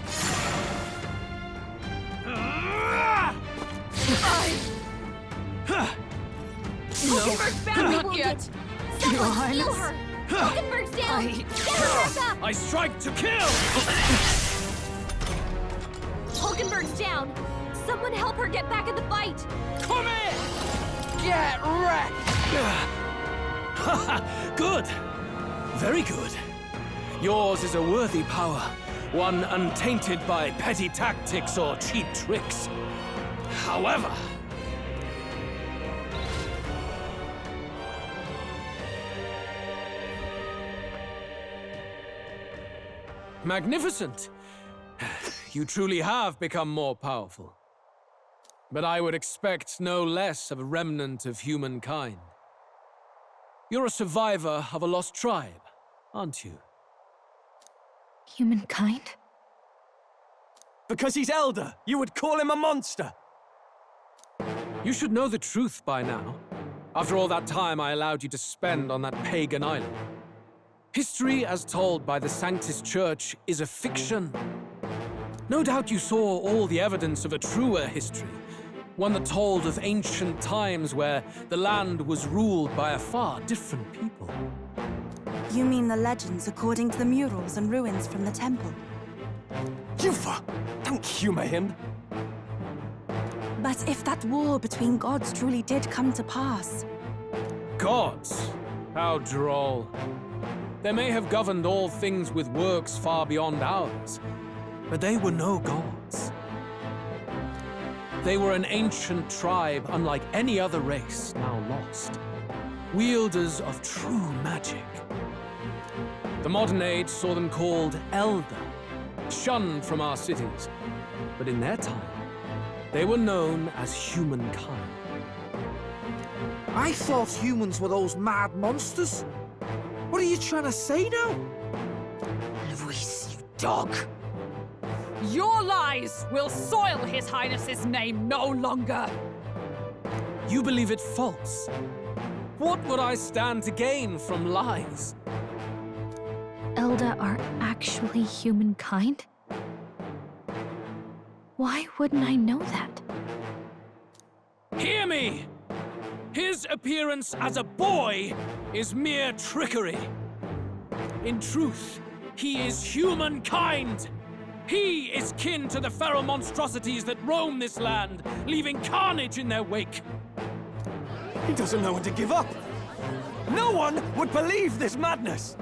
Hulkenberg's badly not wounded! yet. Someone Your heal Highness. her! Hulkenberg's down! Get her back up! I strike to kill! Hulkenberg's down! Someone help her get back in the fight! Come here! Get wrecked! Good. Very good. Yours is a worthy power, one untainted by petty tactics or cheap tricks. However, magnificent. You truly have become more powerful. But I would expect no less of a remnant of humankind. You're a survivor of a lost tribe, aren't you? Humankind? Because he's elder, you would call him a monster. You should know the truth by now. After all that time I allowed you to spend on that pagan island. History, as told by the Sanctus Church, is a fiction. No doubt you saw all the evidence of a truer history, one that told of ancient times where the land was ruled by a far different people. You mean the legends according to the murals and ruins from the temple? Yufa, don't humor him. But if that war between gods truly did come to pass... Gods? How droll. They may have governed all things with works far beyond ours, but they were no gods. They were an ancient tribe unlike any other race now lost. Wielders of true magic. The modern age saw them called Elder, shunned from our cities. But in their time, they were known as humankind. I thought humans were those mad monsters. What are you trying to say now? Luis, you dog. Your lies will soil His Highness's name no longer. You believe it false? What would I stand to gain from lies? Elda are actually humankind? Why wouldn't I know that? Hear me! His appearance as a boy is mere trickery. In truth, he is humankind. He is kin to the feral monstrosities that roam this land, leaving carnage in their wake. He doesn't know when to give up. No one would believe this madness.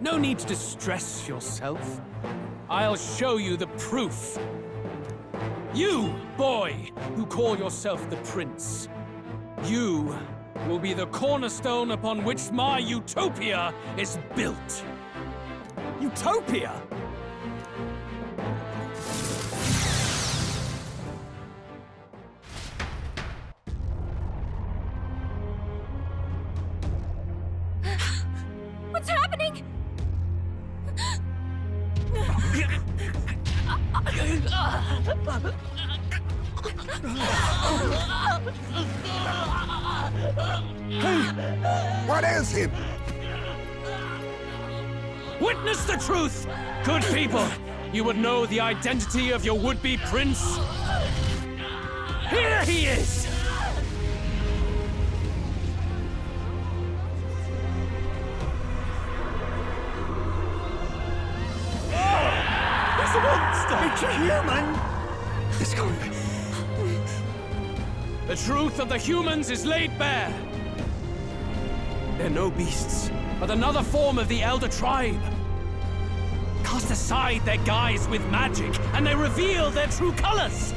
No need to distress yourself. I'll show you the proof. You, boy, who call yourself the prince. You will be the cornerstone upon which my utopia is built. Utopia? What's happening? Hey! What ails him? Witness the truth! Good people, you would know the identity of your would-be prince. Here he is! It's a monster! It's a human! It's gone. The truth of the humans is laid bare. They're no beasts, but another form of the Elder Tribe. Cast aside their guise with magic, and they reveal their true colors.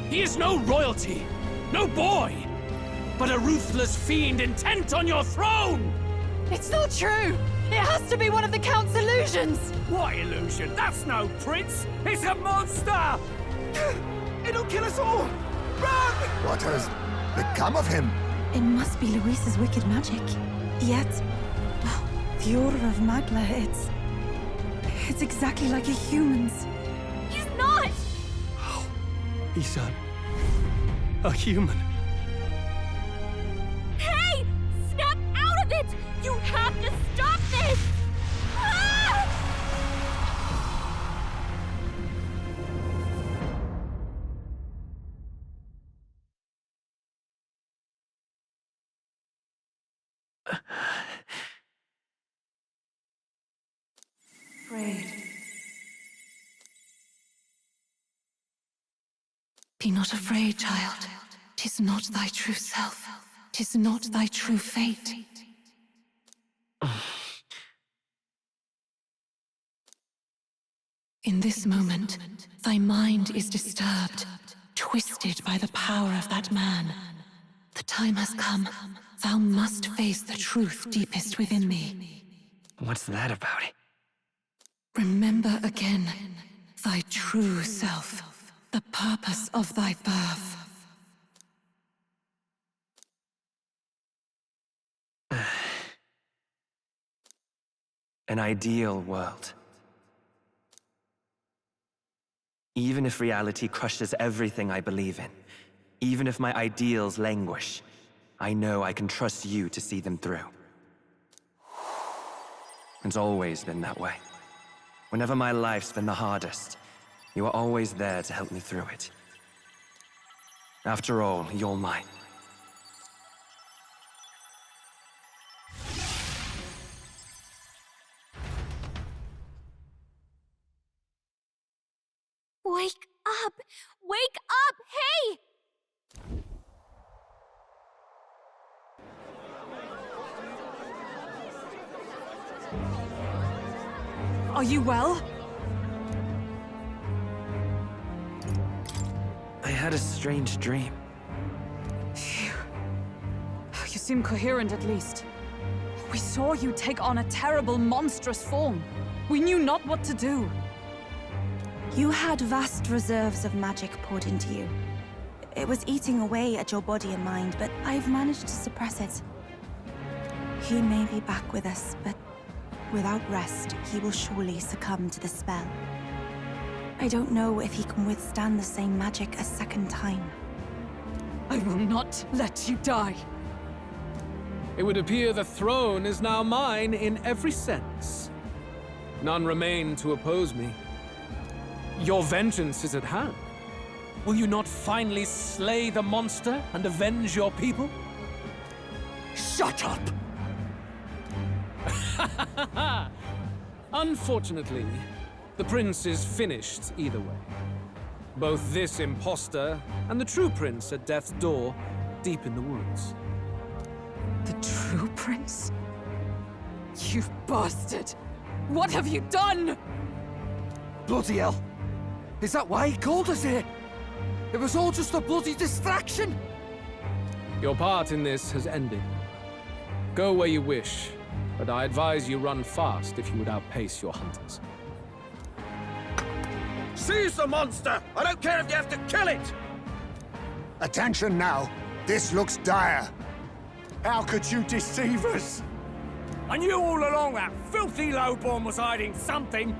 He is no royalty, no boy, but a ruthless fiend intent on your throne! It's not true! It has to be one of the Count's illusions! What illusion? That's no prince! It's a monster! It'll kill us all! Run! What has become of him? It must be Luis's wicked magic. Yet, the aura of Magla, it's exactly like a human's. He's not! He's a human. Hey! Snap out of it! You have to stop this! Ah! Afraid. Be not afraid, child. 'Tis not thy true self. 'Tis not thy true fate. In this moment, thy mind is disturbed, twisted by the power of that man. The time has come. Thou must face the truth deepest within thee. What's that about? Remember again thy true self, the purpose of thy birth. An ideal world. Even if reality crushes everything I believe in, even if my ideals languish, I know I can trust you to see them through. It's always been that way. Whenever my life's been the hardest, you are always there to help me through it. After all, you're mine. Wake up! Wake up! Hey! Are you well? I had a strange dream. Phew. You seem coherent at least. We saw you take on a terrible, monstrous form. We knew not what to do. You had vast reserves of magic poured into you. It was eating away at your body and mind, but I've managed to suppress it. He may be back with us, but without rest, he will surely succumb to the spell. I don't know if he can withstand the same magic a second time. I will not let you die. It would appear the throne is now mine in every sense. None remain to oppose me. Your vengeance is at hand. Will you not finally slay the monster and avenge your people? Shut up! Unfortunately, the prince is finished either way. Both this imposter and the true prince at death's door, deep in the woods. The true prince? You bastard! What have you done? Bloody hell! Is that why he called us here? It was all just a bloody distraction! Your part in this has ended. Go where you wish, but I advise you run fast if you would outpace your hunters. Seize the monster! I don't care if you have to kill it! Attention now. This looks dire. How could you deceive us? I knew all along that filthy lowborn was hiding something!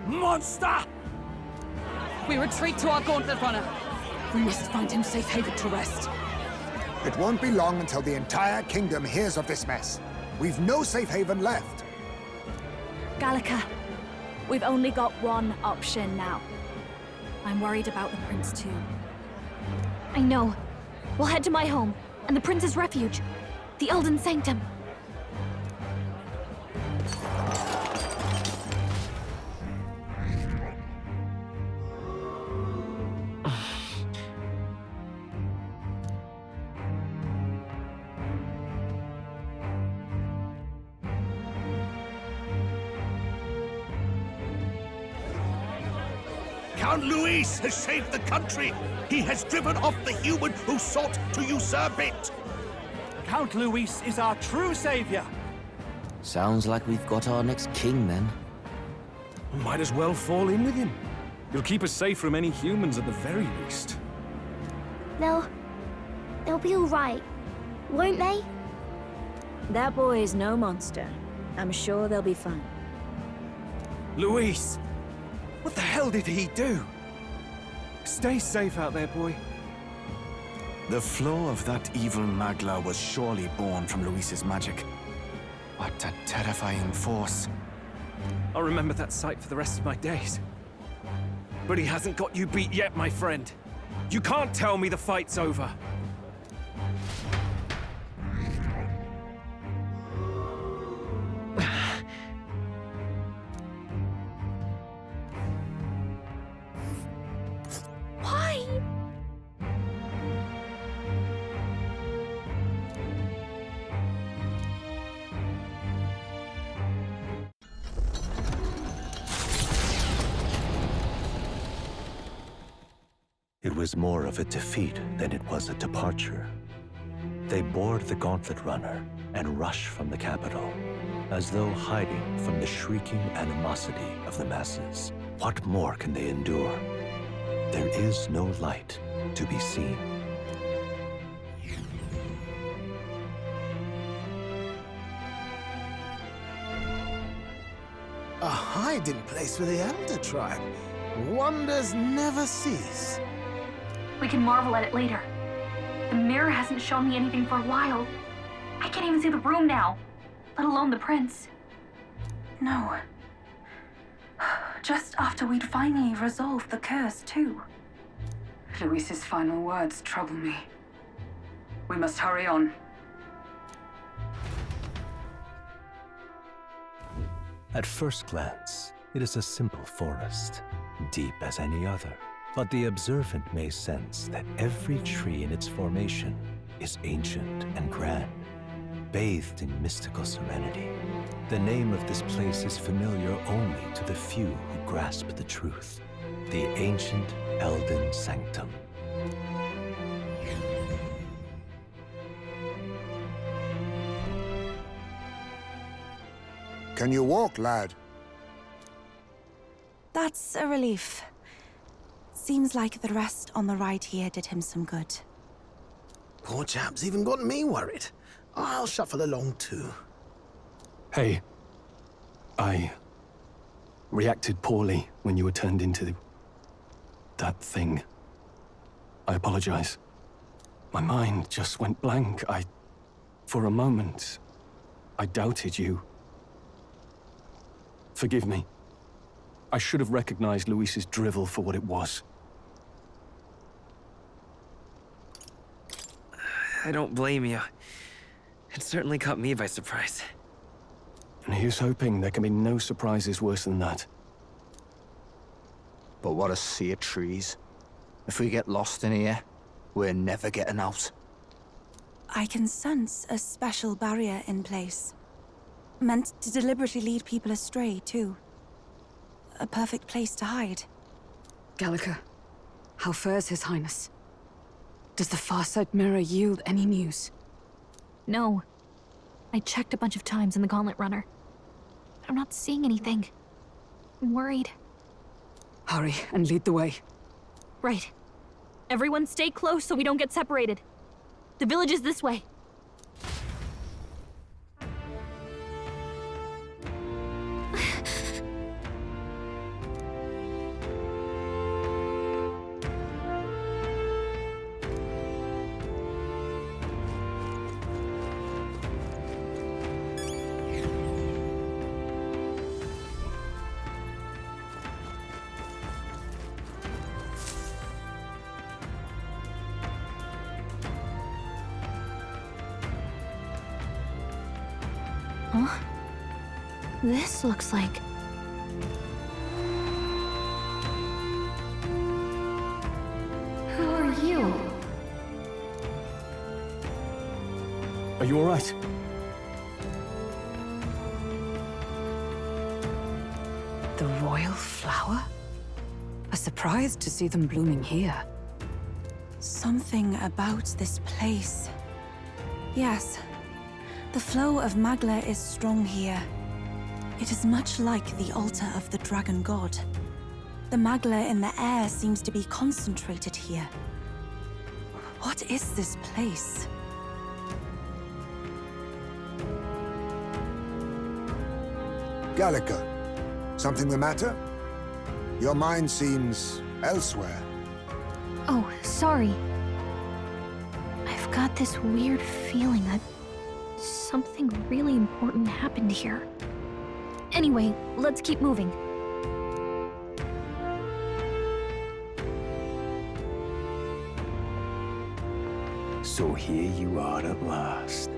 Monster! We retreat to our gauntlet runner. We must find him safe haven to rest. It won't be long until the entire kingdom hears of this mess. We've no safe haven left. Gallica, we've only got one option now. I'm worried about the prince too. I know. We'll head to my home, and the prince's refuge, the Elden Sanctum. Count Luis has saved the country. He has driven off the human who sought to usurp it. Count Luis is our true savior. Sounds like we've got our next king, then. We might as well fall in with him. He'll keep us safe from any humans at the very least. They'll be all right, won't they? That boy is no monster. I'm sure they'll be fine. Luis! What the hell did he do? Stay safe out there, boy. The flow of that evil Magla was surely born from Luis's magic. What a terrifying force. I'll remember that sight for the rest of my days. But he hasn't got you beat yet, my friend. You can't tell me the fight's over. Why? It was more of a defeat than it was a departure. They board the Gauntlet Runner and rush from the capital, as though hiding from the shrieking animosity of the masses. What more can they endure? There is no light to be seen. A hiding place for the Elder Tribe. Wonders never cease. We can marvel at it later. The mirror hasn't shown me anything for a while. I can't even see the room now, let alone the prince. No. Just after we'd finally resolved the curse, too. Luis's final words trouble me. We must hurry on. At first glance, it is a simple forest, deep as any other. But the observant may sense that every tree in its formation is ancient and grand, bathed in mystical serenity. The name of this place is familiar only to the few who grasp the truth. The ancient Elden Sanctum. Can you walk, lad? That's a relief. Seems like the rest on the ride here did him some good. Poor chap's even got me worried. I'll shuffle along too. Hey, I reacted poorly when you were turned into that thing. I apologize. My mind just went blank. For a moment, I doubted you. Forgive me. I should have recognized Luis's drivel for what it was. I don't blame you. It certainly caught me by surprise. And here's hoping there can be no surprises worse than that. But what a sea of trees. If we get lost in here, we're never getting out. I can sense a special barrier in place. Meant to deliberately lead people astray, too. A perfect place to hide. Gallica, how fares His Highness? Does the Farsight mirror yield any news? No. I checked a bunch of times in the Gauntlet Runner. I'm not seeing anything. I'm worried. Hurry and lead the way. Right. Everyone stay close so we don't get separated. The village is this way. Huh? This looks like... Who are you? Are you all right? The royal flower? A surprise to see them blooming here. Something about this place. Yes. The flow of Magla is strong here. It is much like the altar of the dragon god. The Magla in the air seems to be concentrated here. What is this place? Gallica, something the matter? Your mind seems elsewhere. Oh, sorry. I've got this weird feeling that something really important happened here. Anyway, let's keep moving. So here you are at last.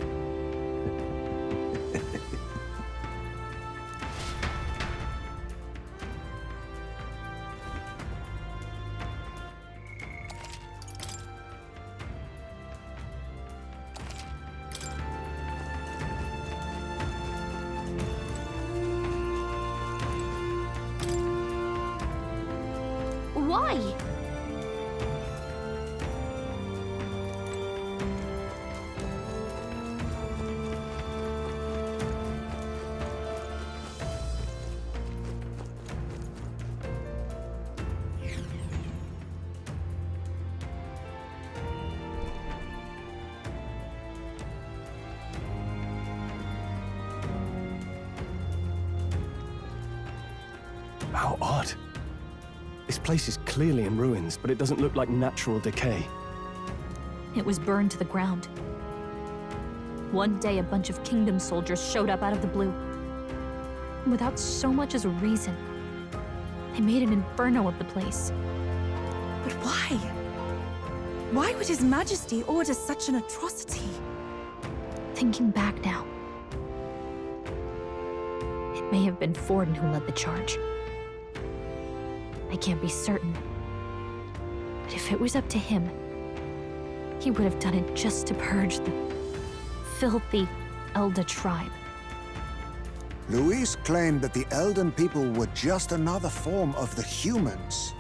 Why? How odd. This place is clearly in ruins, but it doesn't look like natural decay. It was burned to the ground. One day, a bunch of kingdom soldiers showed up out of the blue. Without so much as a reason. They made an inferno of the place. But why? Why would His Majesty order such an atrocity? Thinking back now, it may have been Forden who led the charge. I can't be certain. But if it was up to him, he would have done it just to purge the filthy Elda tribe. Luis claimed that the Elden people were just another form of the humans.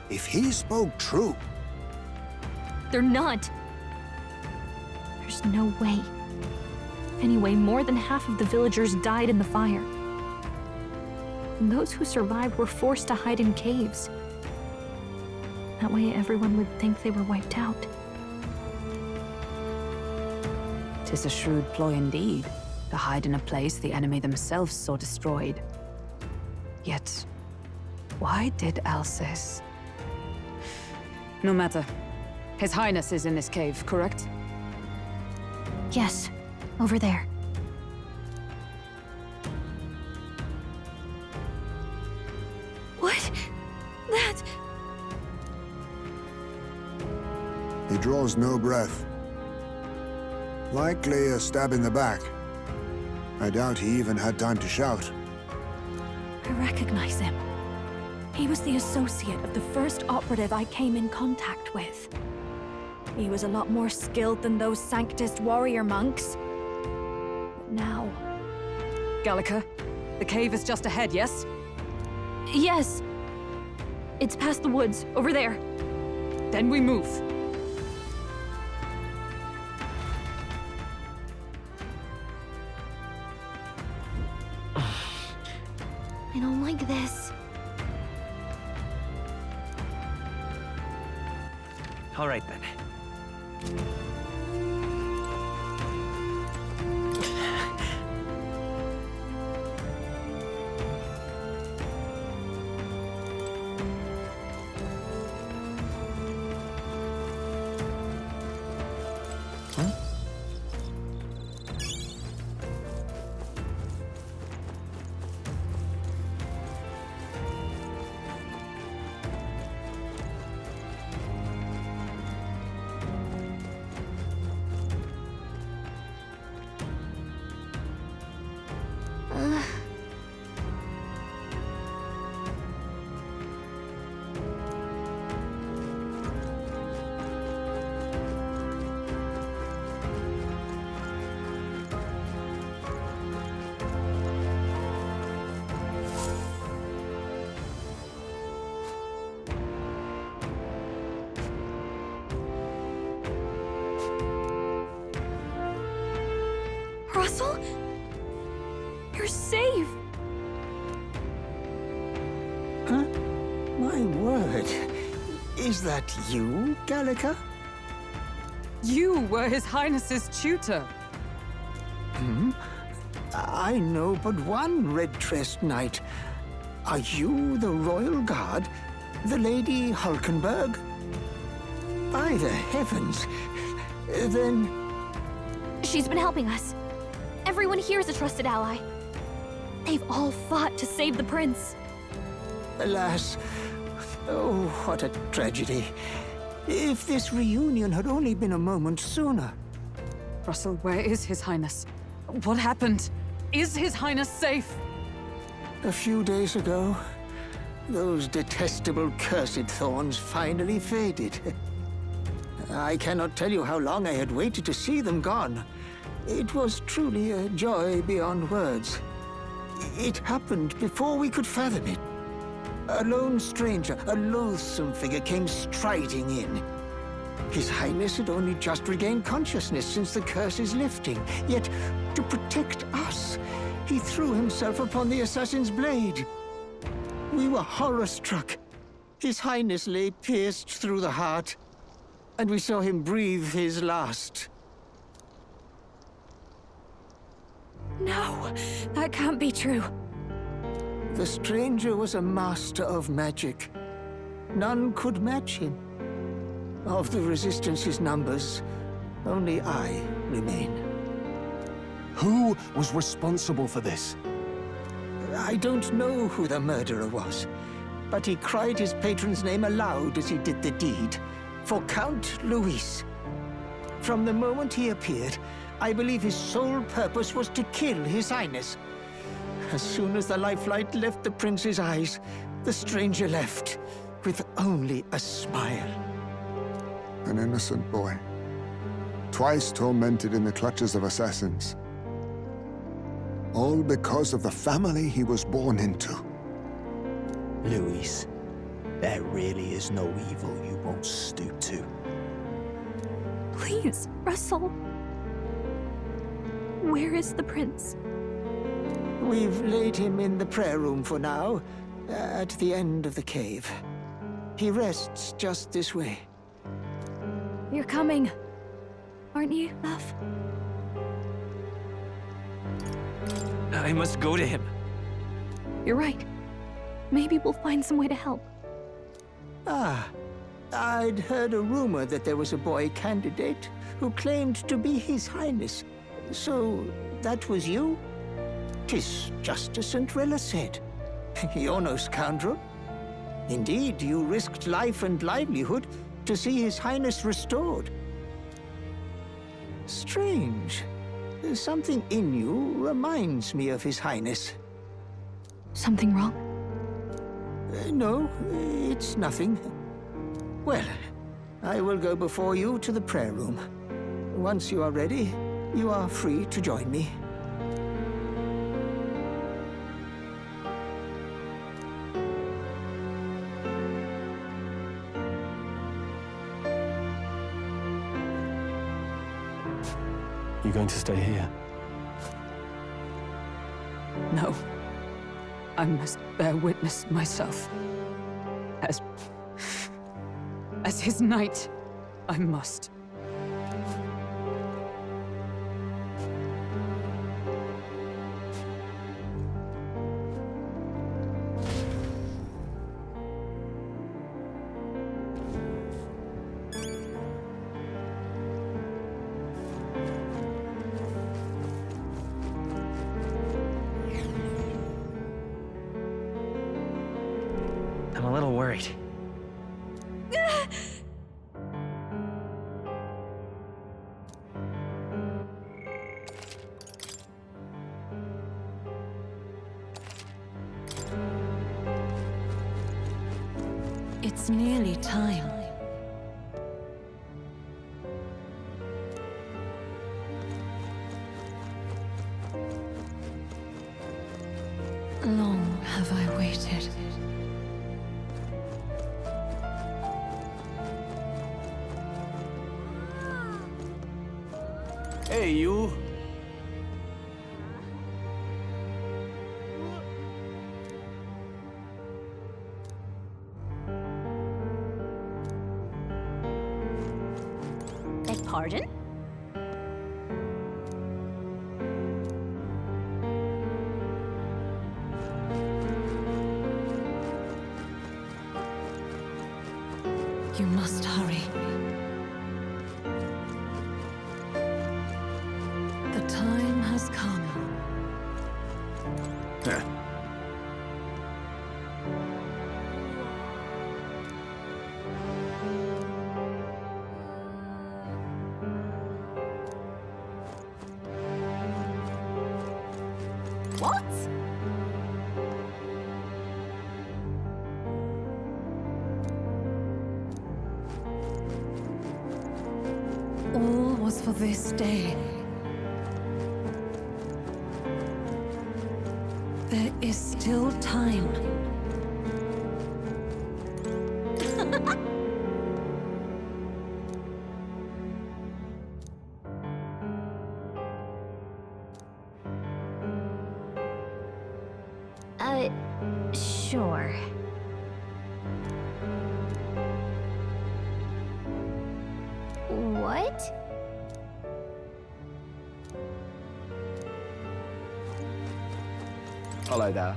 If he spoke true... They're not. There's no way. Anyway, more than half of the villagers died in the fire. And those who survived were forced to hide in caves. That way everyone would think they were wiped out. 'Tis a shrewd ploy indeed, to hide in a place the enemy themselves saw destroyed. Yet, why did Alcest? No matter. His Highness is in this cave, correct? Yes, over there. What? That... He draws no breath. Likely a stab in the back. I doubt he even had time to shout. I recognize him. He was the associate of the first operative I came in contact with. He was a lot more skilled than those Sanctist warrior monks. But now... Gallica, the cave is just ahead, yes? Yes. It's past the woods, over there. Then we move. I don't like this. All right then. Russell? You're safe! Huh? My word. Is that you, Gallica? You were His Highness's tutor. Hmm? I know but one red-dressed knight. Are you the royal guard? The Lady Hulkenberg? By the heavens! Then... She's been helping us. Everyone here is a trusted ally. They've all fought to save the prince. Alas, oh, what a tragedy. If this reunion had only been a moment sooner. Russell, where is His Highness? What happened? Is His Highness safe? A few days ago, those detestable cursed thorns finally faded. I cannot tell you how long I had waited to see them gone. It was truly a joy beyond words. It happened before we could fathom it. A lone stranger, a loathsome figure, came striding in. His Highness had only just regained consciousness since the curse's lifting. Yet, to protect us, he threw himself upon the assassin's blade. We were horror-struck. His Highness lay pierced through the heart, and we saw him breathe his last. No, that can't be true. The stranger was a master of magic. None could match him. Of the Resistance's numbers, only I remain. Who was responsible for this? I don't know who the murderer was, but he cried his patron's name aloud as he did the deed. For Count Luis. From the moment he appeared, I believe his sole purpose was to kill His Highness. As soon as the lifelight left the prince's eyes, the stranger left, with only a smile. An innocent boy. Twice tormented in the clutches of assassins. All because of the family he was born into. Luis, there really is no evil you won't stoop to. Please, Russell. Where is the prince? We've laid him in the prayer room for now, at the end of the cave. He rests just this way. You're coming, aren't you, love? I must go to him. You're right. Maybe we'll find some way to help. Ah, I'd heard a rumor that there was a boy candidate who claimed to be His Highness. So, that was you? 'Tis just as St. Rilla said. You're no scoundrel. Indeed, you risked life and livelihood to see His Highness restored. Strange. Something in you reminds me of His Highness. Something wrong? No, it's nothing. Well, I will go before you to the prayer room. Once you are ready, you are free to join me. You going to stay here? No. I must bear witness myself. As his knight, I must. I'm a little worried. It's nearly time. Long have I waited. Hey, you. Pardon? You must hurry. The time has come. What? All was for this day. There is still time. Sure. What? Hello there.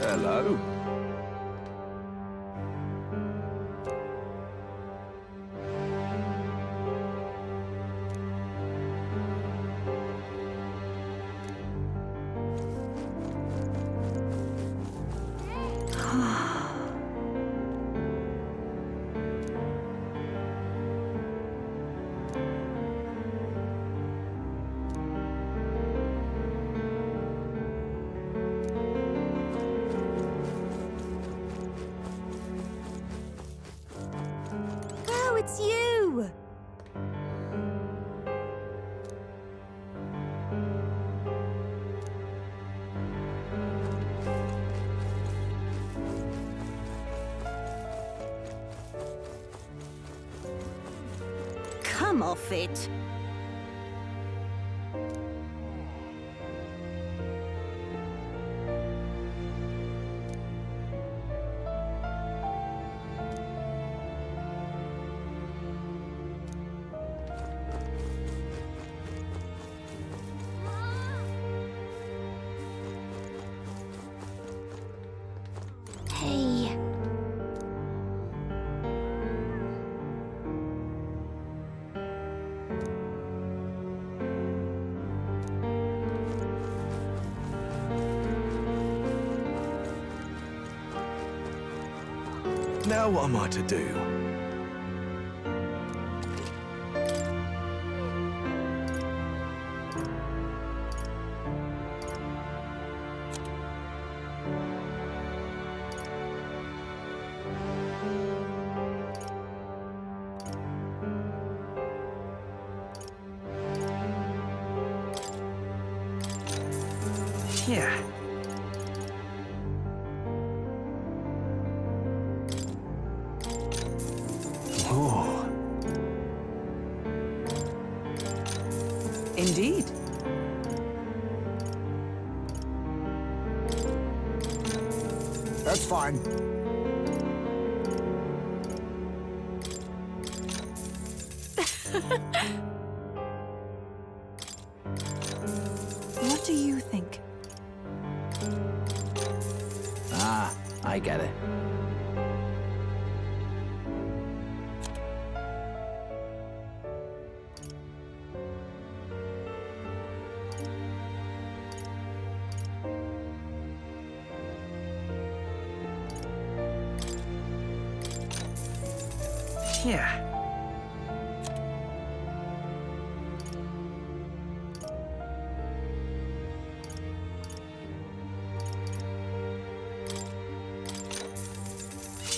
Hello. Oh, it's you! Come off it. Hey. Now what am I to do? Yeah. Oh. Indeed. That's fine. What do you think? Ah, I get it. Yeah.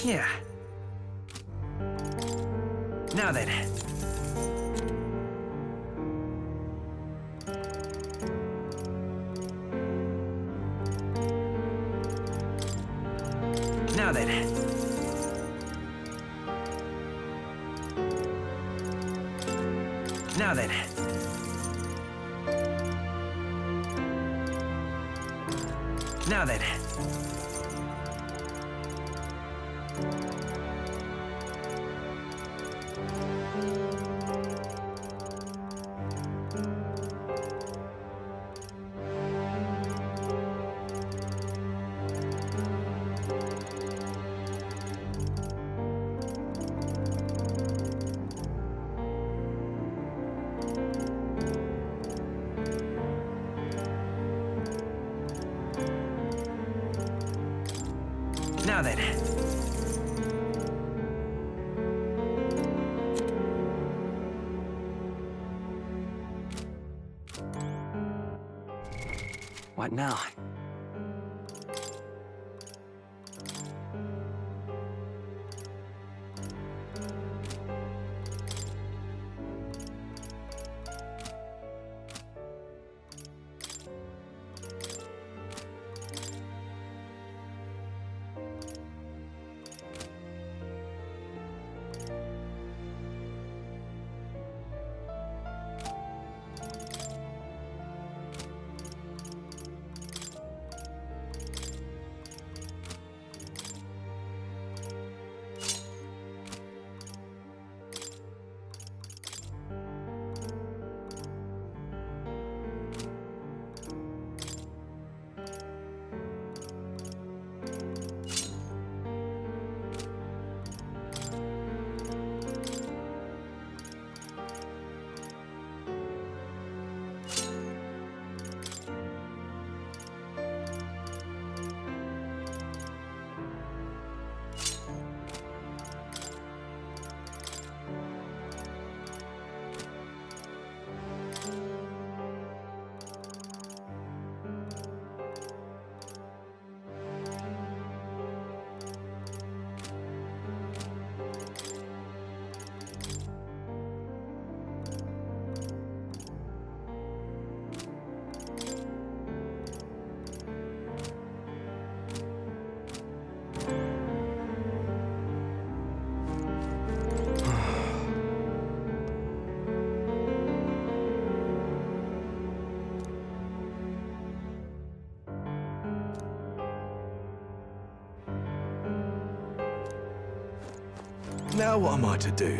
Yeah. Now then. Now then. Now then. Now then. Now then. What now? Now what am I to do?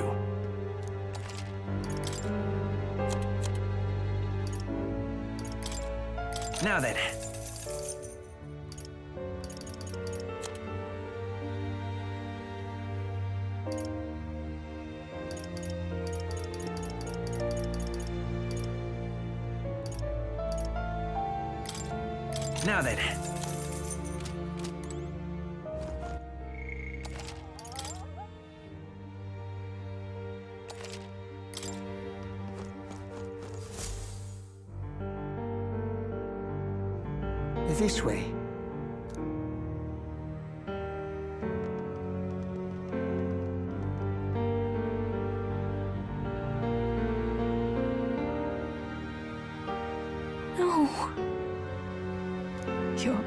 Now then. Now then. This way. No. Your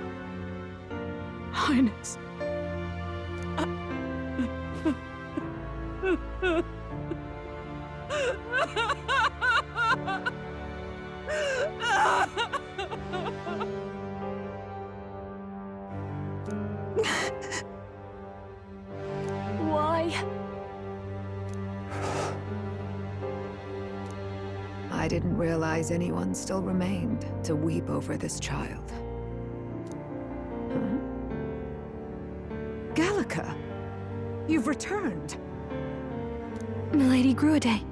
Highness. Why? I didn't realize anyone still remained to weep over this child. Huh? Gallica, you've returned. Milady Gruade.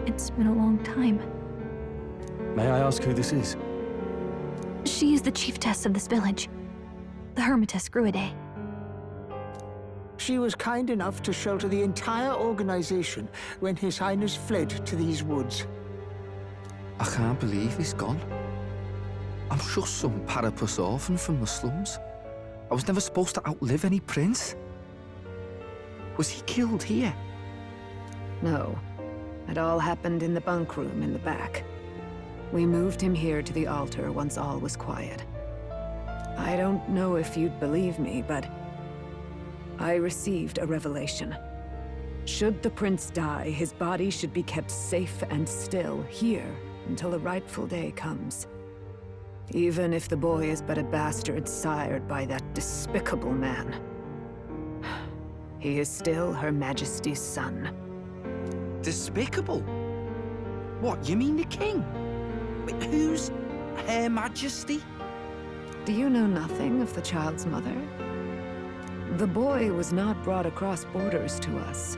It's been a long time. May I ask who this is? She is the chiefess of this village. The Hermitess Gruade. She was kind enough to shelter the entire organization when His Highness fled to these woods. I can't believe he's gone. I'm just some parapus orphan from the slums. I was never supposed to outlive any prince. Was he killed here? No. It all happened in the bunk room in the back. We moved him here to the altar once all was quiet. I don't know if you'd believe me, but I received a revelation. Should the prince die, his body should be kept safe and still here until the rightful day comes. Even if the boy is but a bastard sired by that despicable man. He is still Her Majesty's son. Despicable? What, you mean the king? Wait, who's Her Majesty? Do you know nothing of the child's mother? The boy was not brought across borders to us.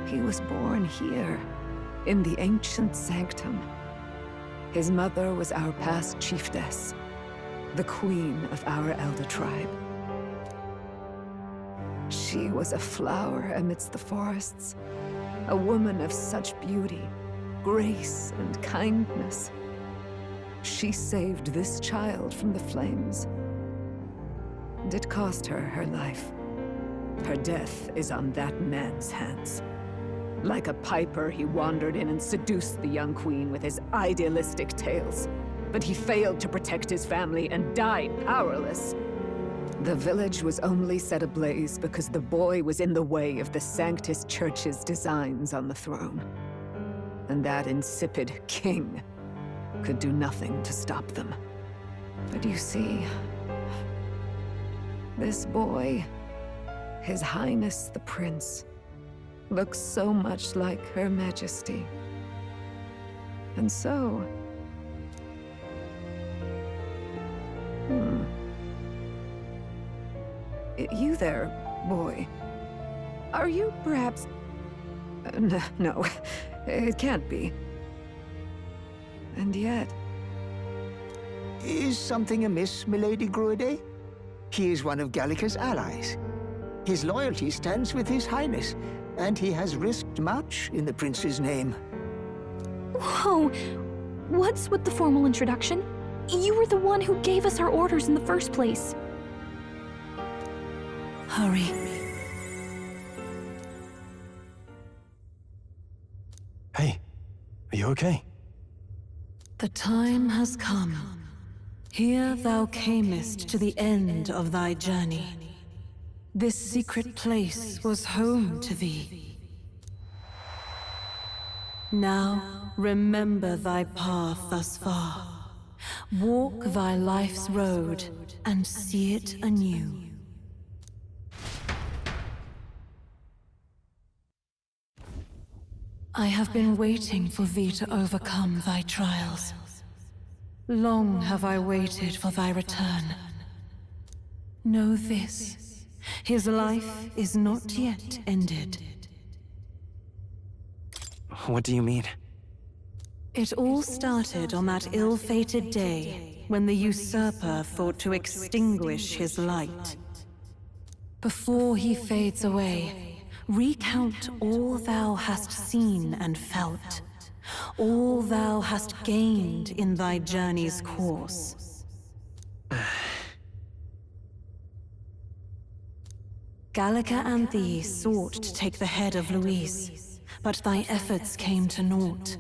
He was born here, in the ancient sanctum. His mother was our past chiefess, the queen of our elder tribe. She was a flower amidst the forests, a woman of such beauty, grace, and kindness. She saved this child from the flames. And it cost her her life. Her death is on that man's hands. Like a piper, he wandered in and seduced the young queen with his idealistic tales. But he failed to protect his family and died powerless. The village was only set ablaze because the boy was in the way of the Sanctus Church's designs on the throne. And that insipid king could do nothing to stop them. But you see, this boy, His Highness the Prince, looks so much like Her Majesty. And so... You there, boy. Are you perhaps... No, it can't be. And yet... Is something amiss, Milady Gruide? He is one of Gallica's allies. His loyalty stands with His Highness, and he has risked much in the prince's name. Whoa! What's with the formal introduction? You were the one who gave us our orders in the first place. Hurry. Hey, are you okay? The time has come. Here thou camest to the end of thy journey. This secret place was home to thee. Now remember thy path thus far. Walk thy life's road and see it anew. I have been waiting for thee to overcome thy trials. Long have I waited for thy return. Know this, his life is not yet ended. What do you mean? It all started on that ill-fated day when the usurper thought to extinguish his light. Before he fades away, recount all thou hast seen and felt, all thou hast gained in thy journey's course. Gallica and thee sought to take the head of Louise, but thy efforts came to naught.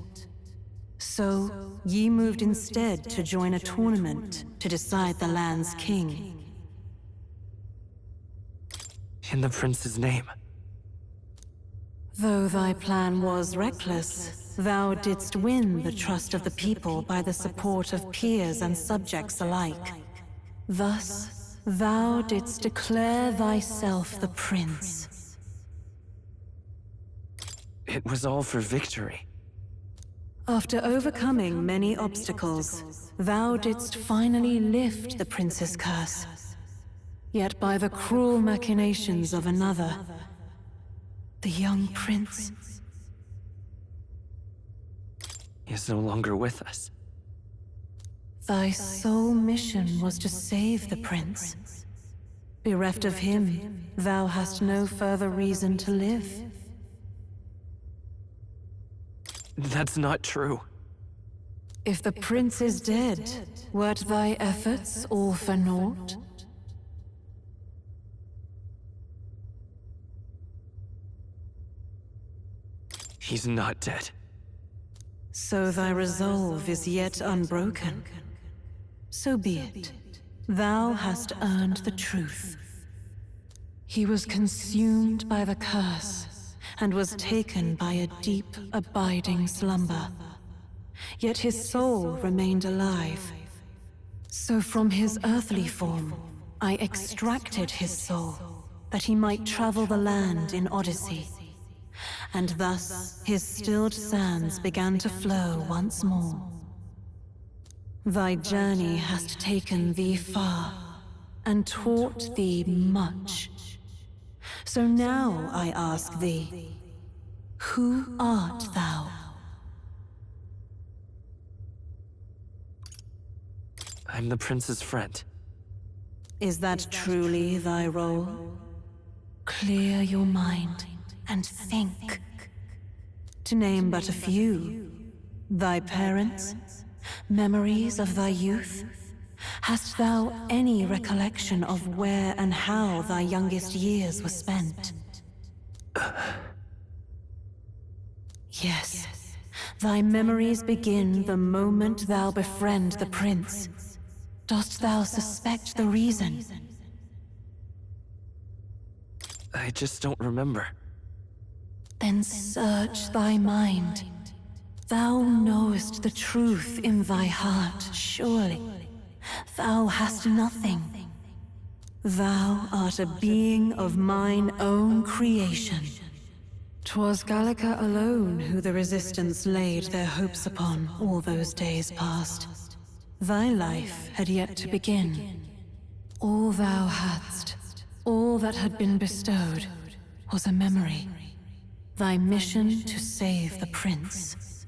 So, ye moved instead to join a tournament to decide the land's king. In the prince's name. Though thy plan was reckless, thou didst win the trust of the people by the support of peers and subjects alike. Thus, thou didst declare thyself the prince. It was all for victory. After overcoming many obstacles, thou didst finally lift the prince's curse. Yet by the cruel machinations of another, the young prince is no longer with us. Thy sole mission was to save the prince. Bereft of him, thou hast no further reason to live. That's not true. If the prince is dead, wert thy efforts all for naught? He's not dead. So thy resolve is yet unbroken. So be it. Thou hast earned the truth. He was consumed by the curse, and was taken by a deep, abiding slumber. Yet his soul remained alive. So from his earthly form, I extracted his soul, that he might travel the land in Odyssey. And thus his stilled sands began to flow once more. Thy journey hast taken thee far, and taught thee much. So now I ask thee, who art thou? I'm the prince's friend. Is that truly thy role? Clear your mind and think. To name but a few, thy parents, memories of thy youth? Hast thou any recollection of where and how thy youngest years were spent? Yes, thy memories begin the moment thou befriend the prince. Dost thou suspect the reason? I just don't remember. Then search thy mind. Thou knowest the truth in thy heart, surely. Thou hast nothing. Thou art a being of mine own creation. 'Twas Gallica alone who the Resistance laid their hopes upon all those days past. Thy life had yet to begin. All thou hadst, all that had been bestowed, was a memory. Thy mission to save the prince.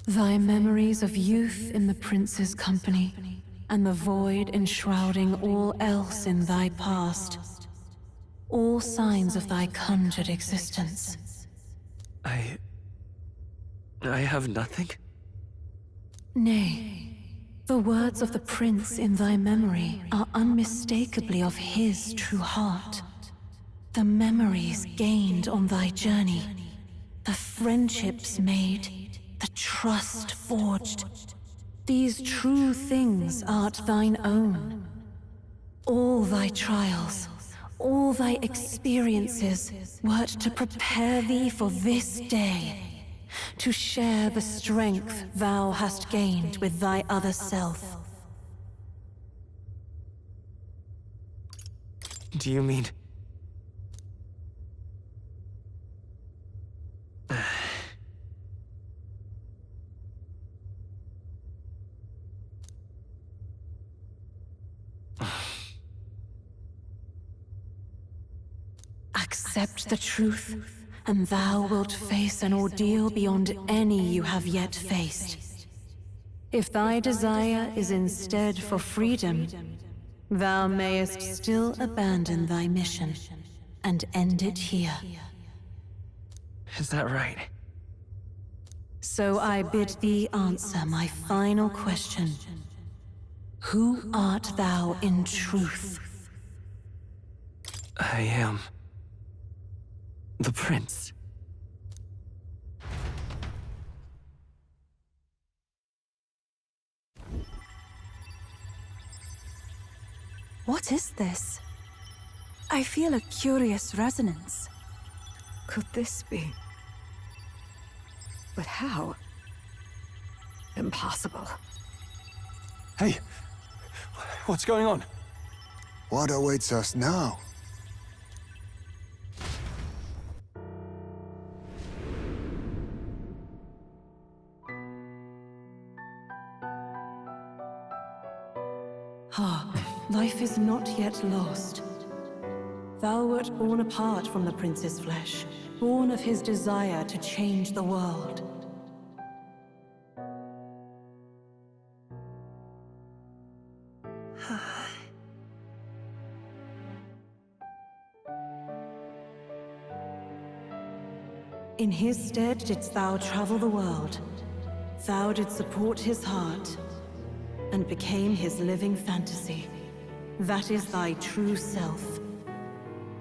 Thy memories of youth in the prince's company, and the void enshrouding all else in thy past. All signs of thy conjured existence. I have nothing? Nay, the words of the prince in thy memory are unmistakably of his true heart. The memories gained on thy journey, the friendships made, the trust forged. These true things art thine own. All thy trials, all thy experiences wert to prepare thee for this day, to share the strength thou hast gained with thy other self. Do you mean... Accept the truth, and thou wilt face an ordeal beyond any you have yet faced. If thy desire is instead for freedom, thou mayest still abandon thy mission and end it here. Is that right? So I bid thee answer my final question. Who art thou in truth? I am... the prince. What is this? I feel a curious resonance. Could this be? But how? Impossible. Hey! What's going on? What awaits us now? Hark, life is not yet lost. Thou wert born apart from the prince's flesh, born of his desire to change the world. In his stead didst thou travel the world. Thou didst support his heart, and became his living fantasy. That is thy true self.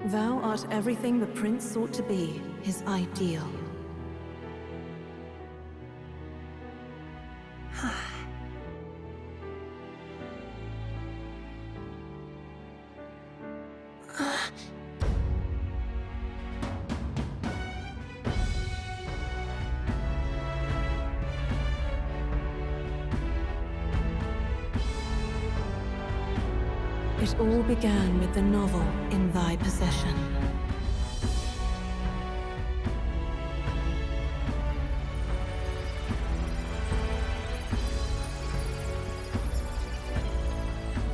Thou art everything the prince sought to be, his ideal. It all began with the novel in thy possession.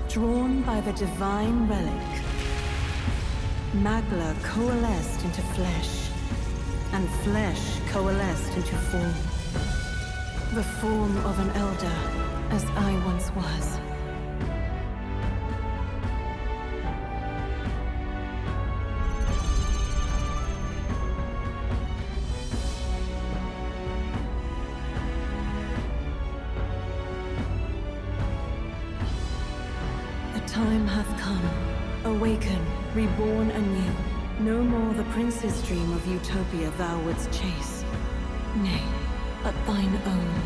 Drawn by the divine relic, Magla coalesced into flesh, and flesh coalesced into form. The form of an elder, as I once was. Time hath come. Awaken, reborn anew. No more the prince's dream of utopia thou wouldst chase. Nay, but thine own.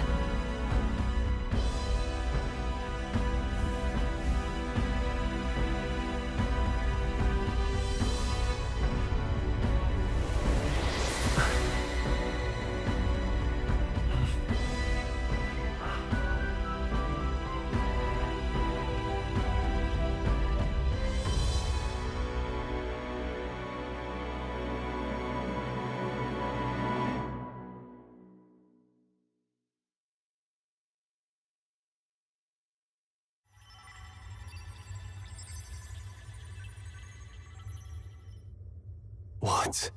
What?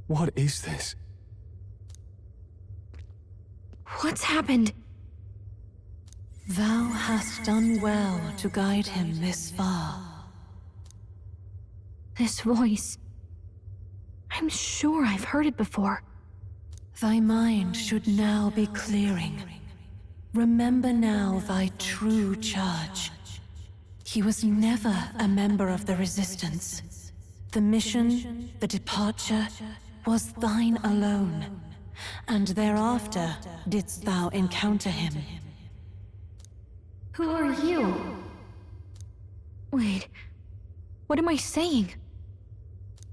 What is this? What's happened? Thou hast done well to guide him this far. This voice. I'm sure I've heard it before. Thy mind should now be clearing. Remember now thy true charge. He was never a member of the Resistance. The mission, the departure, was thine alone, and thereafter didst thou encounter him. Who are you? Wait, what am I saying?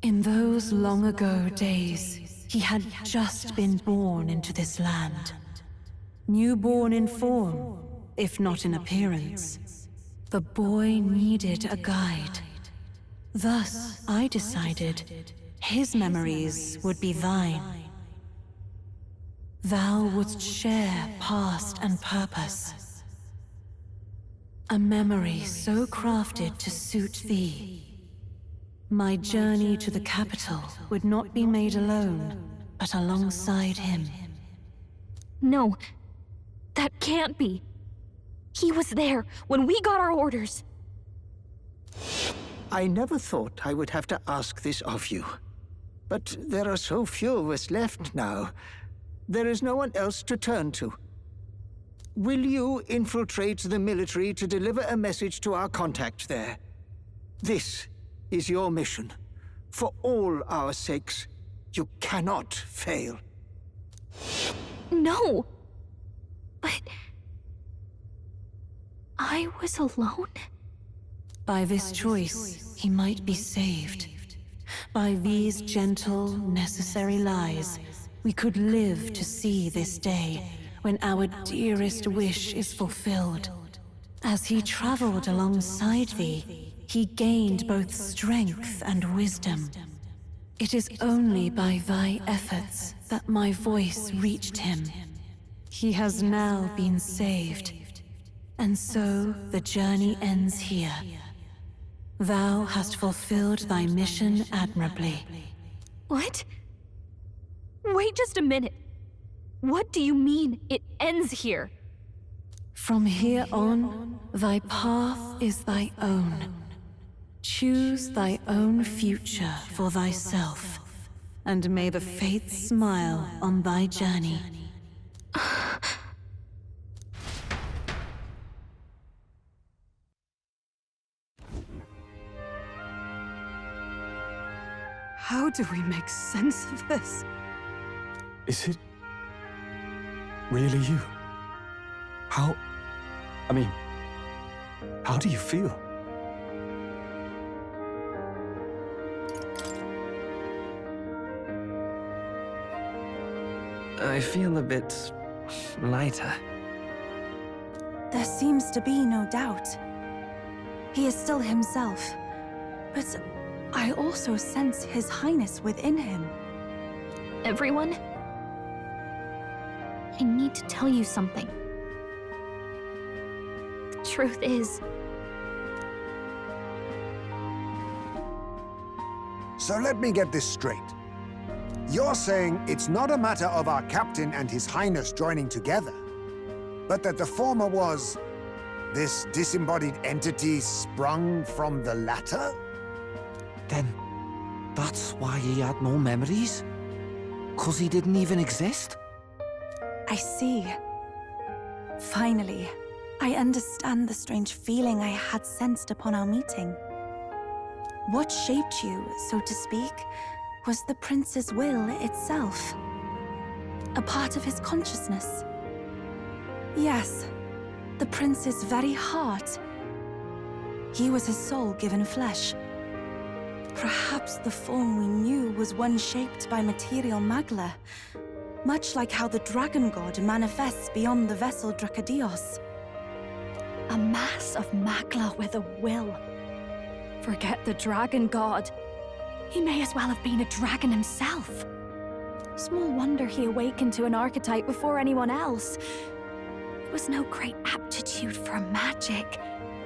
In those long ago days, he had just been born into this land. Newborn in form, if not in appearance. The boy needed a guide. Thus, I decided his memories would be thine. Thou wouldst share past and purpose. A memory so crafted to suit thee. My journey to the capital would not be made alone, but alongside him. No, that can't be. He was there when we got our orders. I never thought I would have to ask this of you. But there are so few of us left now. There is no one else to turn to. Will you infiltrate the military to deliver a message to our contact there? This is your mission. For all our sakes, you cannot fail. No! But... I was alone? By this choice, he might be saved. By these gentle, necessary lies, we could live to see this day when our dearest wish is fulfilled. As he traveled alongside thee, he gained both strength and wisdom. It is only by thy efforts that my voice reached him. He has now been saved, and so the journey ends here. Thou hast fulfilled thy mission admirably. What? Wait just a minute. What do you mean, it ends here? From here on, thy path is thy own. Choose thy own future for thyself. and may the fates smile on thy journey. How do we make sense of this? Is it really you? How do you feel? I feel a bit lighter. There seems to be no doubt. He is still himself, but I also sense His Highness within him. Everyone, I need to tell you something. The truth is, So let me get this straight. You're saying it's not a matter of our captain and His Highness joining together, but that the former was this disembodied entity sprung from the latter? Then, that's why he had no memories? 'Cause he didn't even exist? I see. Finally, I understand the strange feeling I had sensed upon our meeting. What shaped you, so to speak, was the prince's will itself. A part of his consciousness. Yes, the prince's very heart. He was his soul given flesh. Perhaps the form we knew was one shaped by material magla, much like how the dragon god manifests beyond the vessel Drakadios. A mass of magla with a will. Forget the dragon god. He may as well have been a dragon himself. Small wonder he awakened to an archetype before anyone else. It was no great aptitude for magic.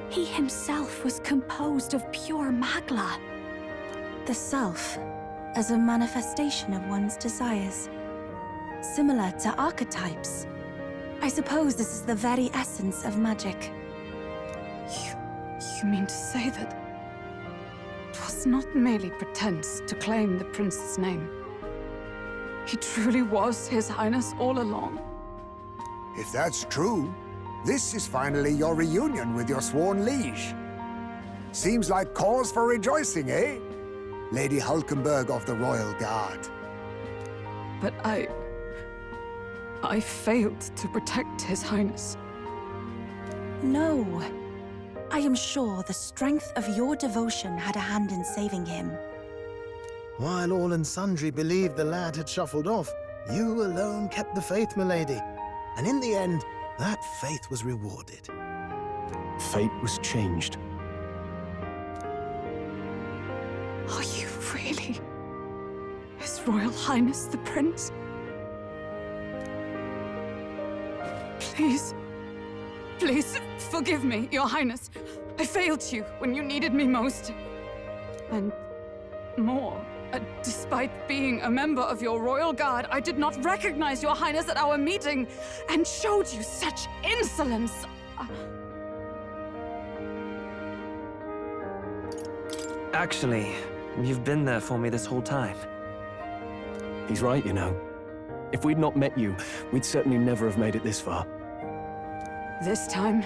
He himself was composed of pure magla. The self, as a manifestation of one's desires. Similar to archetypes. I suppose this is the very essence of magic. You mean to say that it was not merely pretense to claim the prince's name? He truly was His Highness all along. If that's true, this is finally your reunion with your sworn liege. Seems like cause for rejoicing, eh? Lady Hulkenberg of the Royal Guard. But I failed to protect His Highness. No. I am sure the strength of your devotion had a hand in saving him. While all and sundry believed the lad had shuffled off, you alone kept the faith, milady. And in the end, that faith was rewarded. Fate was changed. Are you really His Royal Highness the Prince? Please, forgive me, Your Highness. I failed you when you needed me most. And more, despite being a member of your Royal Guard, I did not recognize Your Highness at our meeting and showed you such insolence. Actually, you've been there for me this whole time. He's right, you know. If we'd not met you, we'd certainly never have made it this far. This time,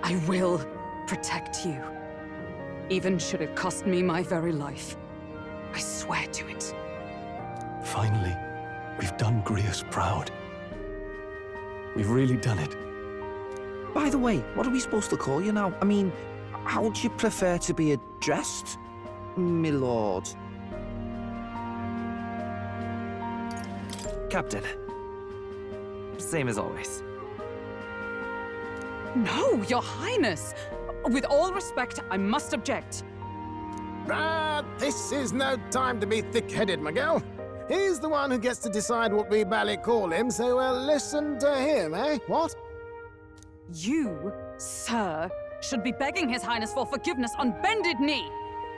I will protect you. Even should it cost me my very life. I swear to it. Finally, we've done Grius proud. We've really done it. By the way, what are we supposed to call you now? I mean, how would you prefer to be addressed, my lord? Captain. Same as always. No, Your Highness! With all respect, I must object. This is no time to be thick-headed, Miguel. He's the one who gets to decide what we bally call him, so we'll listen to him, eh? What? You, sir, should be begging His Highness for forgiveness on bended knee.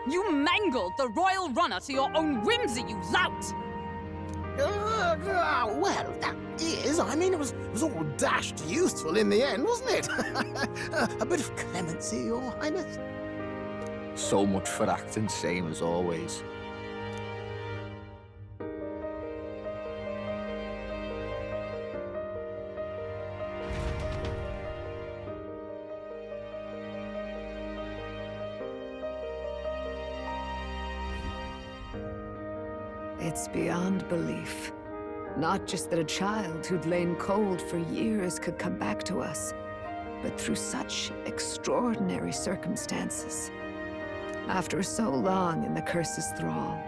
You mangled the royal runner to your own whimsy, you lout! Well, that is, I mean, it was all dashed useful in the end, wasn't it? A bit of clemency, Your Highness. So much for acting same as always. It's beyond belief. Not just that a child who'd lain cold for years could come back to us, but through such extraordinary circumstances. After so long in the curse's thrall,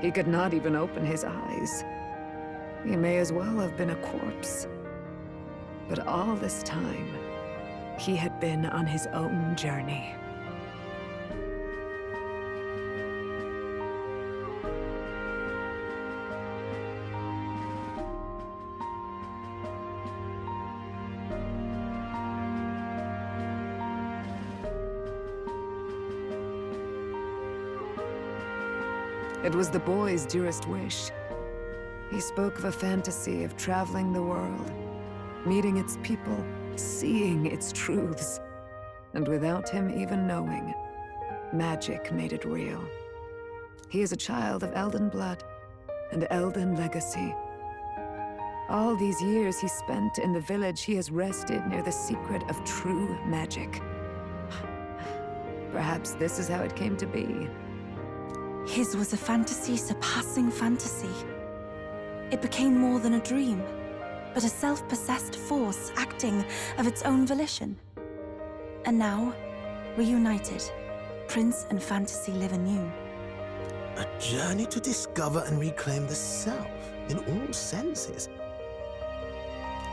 he could not even open his eyes. He may as well have been a corpse. But all this time, he had been on his own journey. It was the boy's dearest wish. He spoke of a fantasy of traveling the world, meeting its people, seeing its truths. And without him even knowing, magic made it real. He is a child of Elden blood and Elden legacy. All these years he spent in the village, he has rested near the secret of true magic. Perhaps this is how it came to be. His was a fantasy surpassing fantasy. It became more than a dream, but a self-possessed force acting of its own volition. And now, reunited, Prince and fantasy live anew. A journey to discover and reclaim the self, in all senses.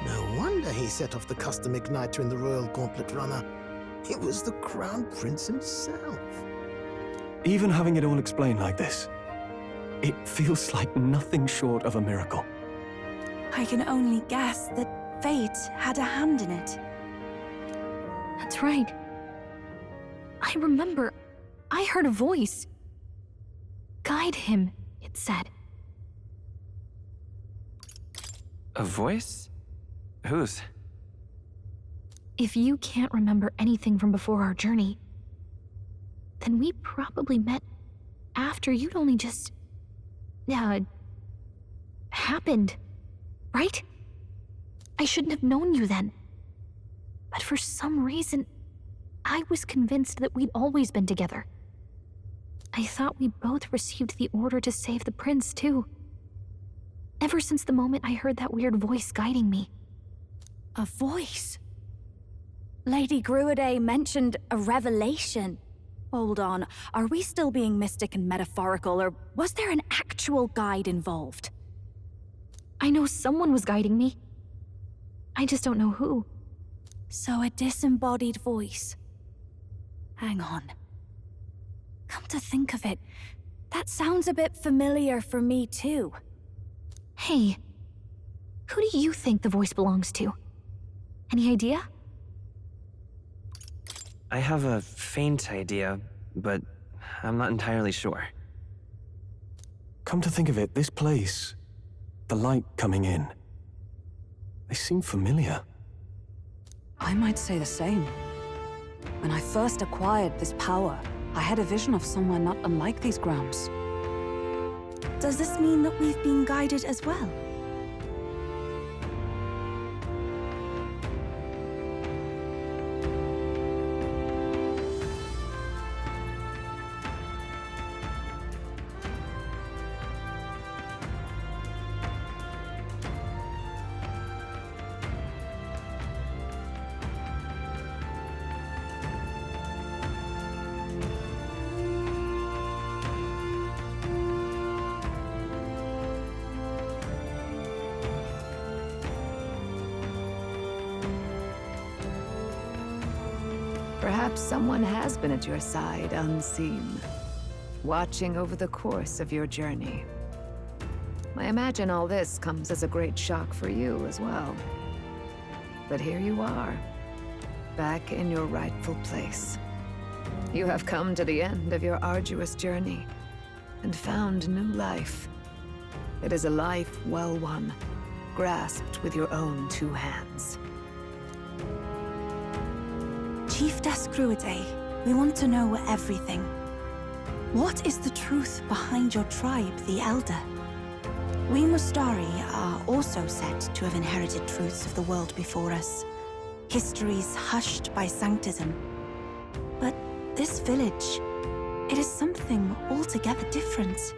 No wonder he set off the custom igniter in the Royal Gauntlet Runner. It was the Crown Prince himself. Even having it all explained like this, it feels like nothing short of a miracle. I can only guess that fate had a hand in it. That's right. I remember, I heard a voice. Guide him, it said. A voice? Whose? If you can't remember anything from before our journey, then we probably met after you'd only just... happened, right? I shouldn't have known you then. But for some reason, I was convinced that we'd always been together. I thought we both received the order to save the prince, too. Ever since the moment I heard that weird voice guiding me. A voice? Lady Gruidae mentioned a revelation. Hold on, are we still being mystic and metaphorical, or was there an actual guide involved? I know someone was guiding me. I just don't know who. So a disembodied voice. Hang on. Come to think of it, that sounds a bit familiar for me too. Hey, who do you think the voice belongs to? Any idea? I have a faint idea, but I'm not entirely sure. Come to think of it, this place, the light coming in, they seem familiar. I might say the same. When I first acquired this power, I had a vision of somewhere not unlike these grounds. Does this mean that we've been guided as well? Perhaps someone has been at your side unseen, watching over the course of your journey. I imagine all this comes as a great shock for you as well. But here you are, back in your rightful place. You have come to the end of your arduous journey and found new life. It is a life well won, grasped with your own two hands. Chiefess Gruidae, we want to know everything. What is the truth behind your tribe, the Elder? We Mustari are also said to have inherited truths of the world before us. Histories hushed by sanctism. But this village, it is something altogether different.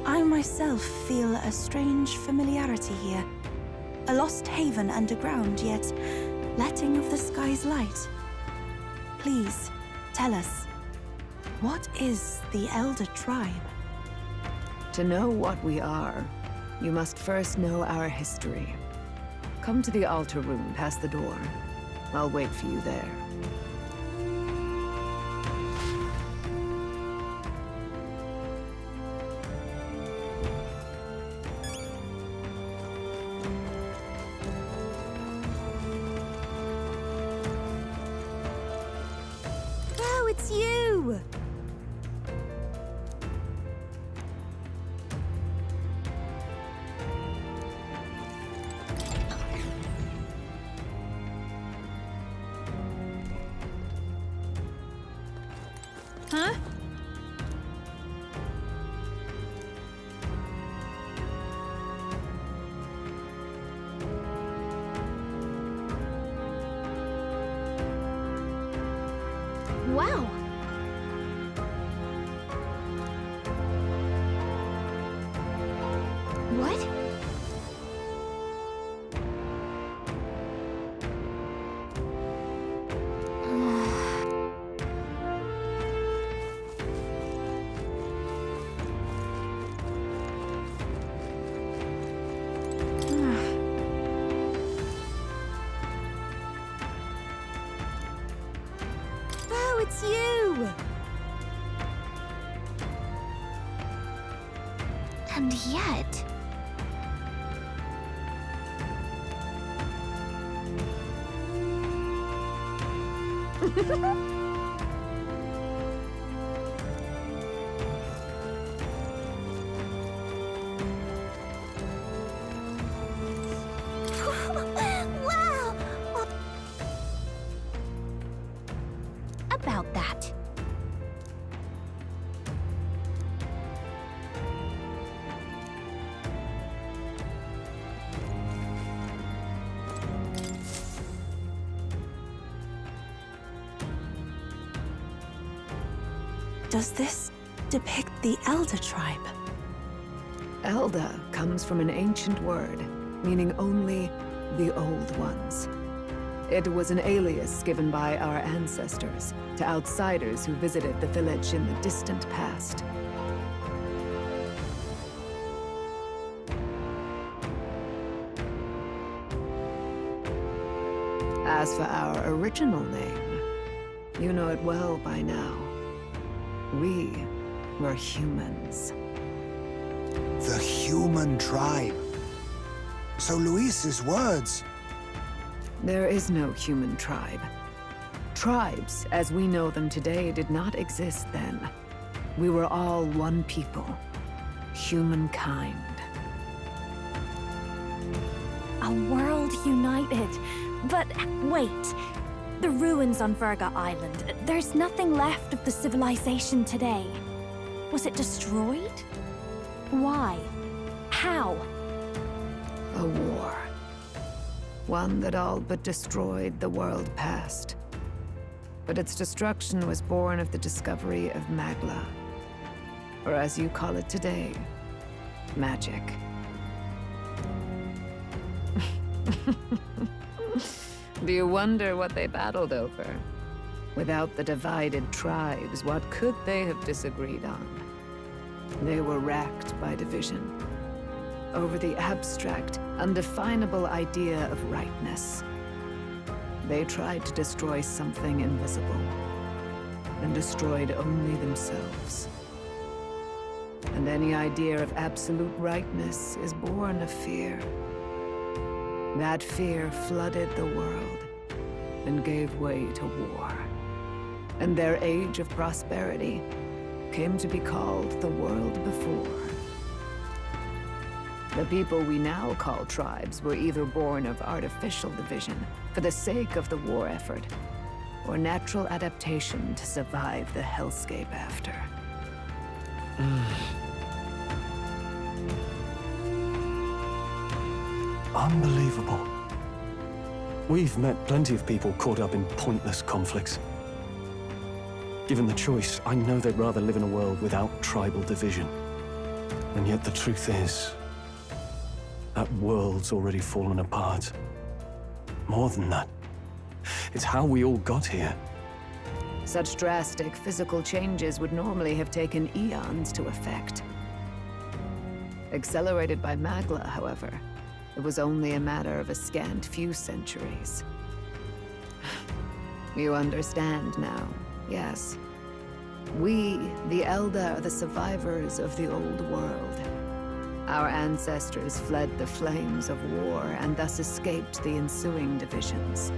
I'm myself feel a strange familiarity here. A lost haven underground, yet letting of the sky's light. Please, tell us, what is the Elder Tribe? To know what we are, you must first know our history. Come to the altar room past the door. I'll wait for you there. Oh, it's you! Huh? Wow. What? Oh, it's you! And yet... Wow! About that. Does this depict the Elder Tribe? Elder comes from an ancient word, meaning only the Old Ones. It was an alias given by our ancestors to outsiders who visited the village in the distant past. As for our original name, you know it well by now. We were humans. The human tribe. So Luis's words... There is no human tribe. Tribes, as we know them today, did not exist then. We were all one people. Humankind. A world united. But wait. The ruins on Virga Island. There's nothing left of the civilization today. Was it destroyed? Why? How? A war. One that all but destroyed the world past. But its destruction was born of the discovery of Magla. Or as you call it today, magic. Do you wonder what they battled over? Without the divided tribes, what could they have disagreed on? They were racked by division. Over the abstract, undefinable idea of rightness. They tried to destroy something invisible, and destroyed only themselves. And any idea of absolute rightness is born of fear. That fear flooded the world, and gave way to war. And their age of prosperity came to be called the world before. The people we now call tribes were either born of artificial division for the sake of the war effort, or natural adaptation to survive the hellscape after. Unbelievable. We've met plenty of people caught up in pointless conflicts. Given the choice, I know they'd rather live in a world without tribal division. And yet the truth is, that world's already fallen apart. More than that, it's how we all got here. Such drastic physical changes would normally have taken eons to effect. Accelerated by Magla, however, it was only a matter of a scant few centuries. You understand now, yes. We, the Elder, are the survivors of the old world. Our ancestors fled the flames of war and thus escaped the ensuing divisions.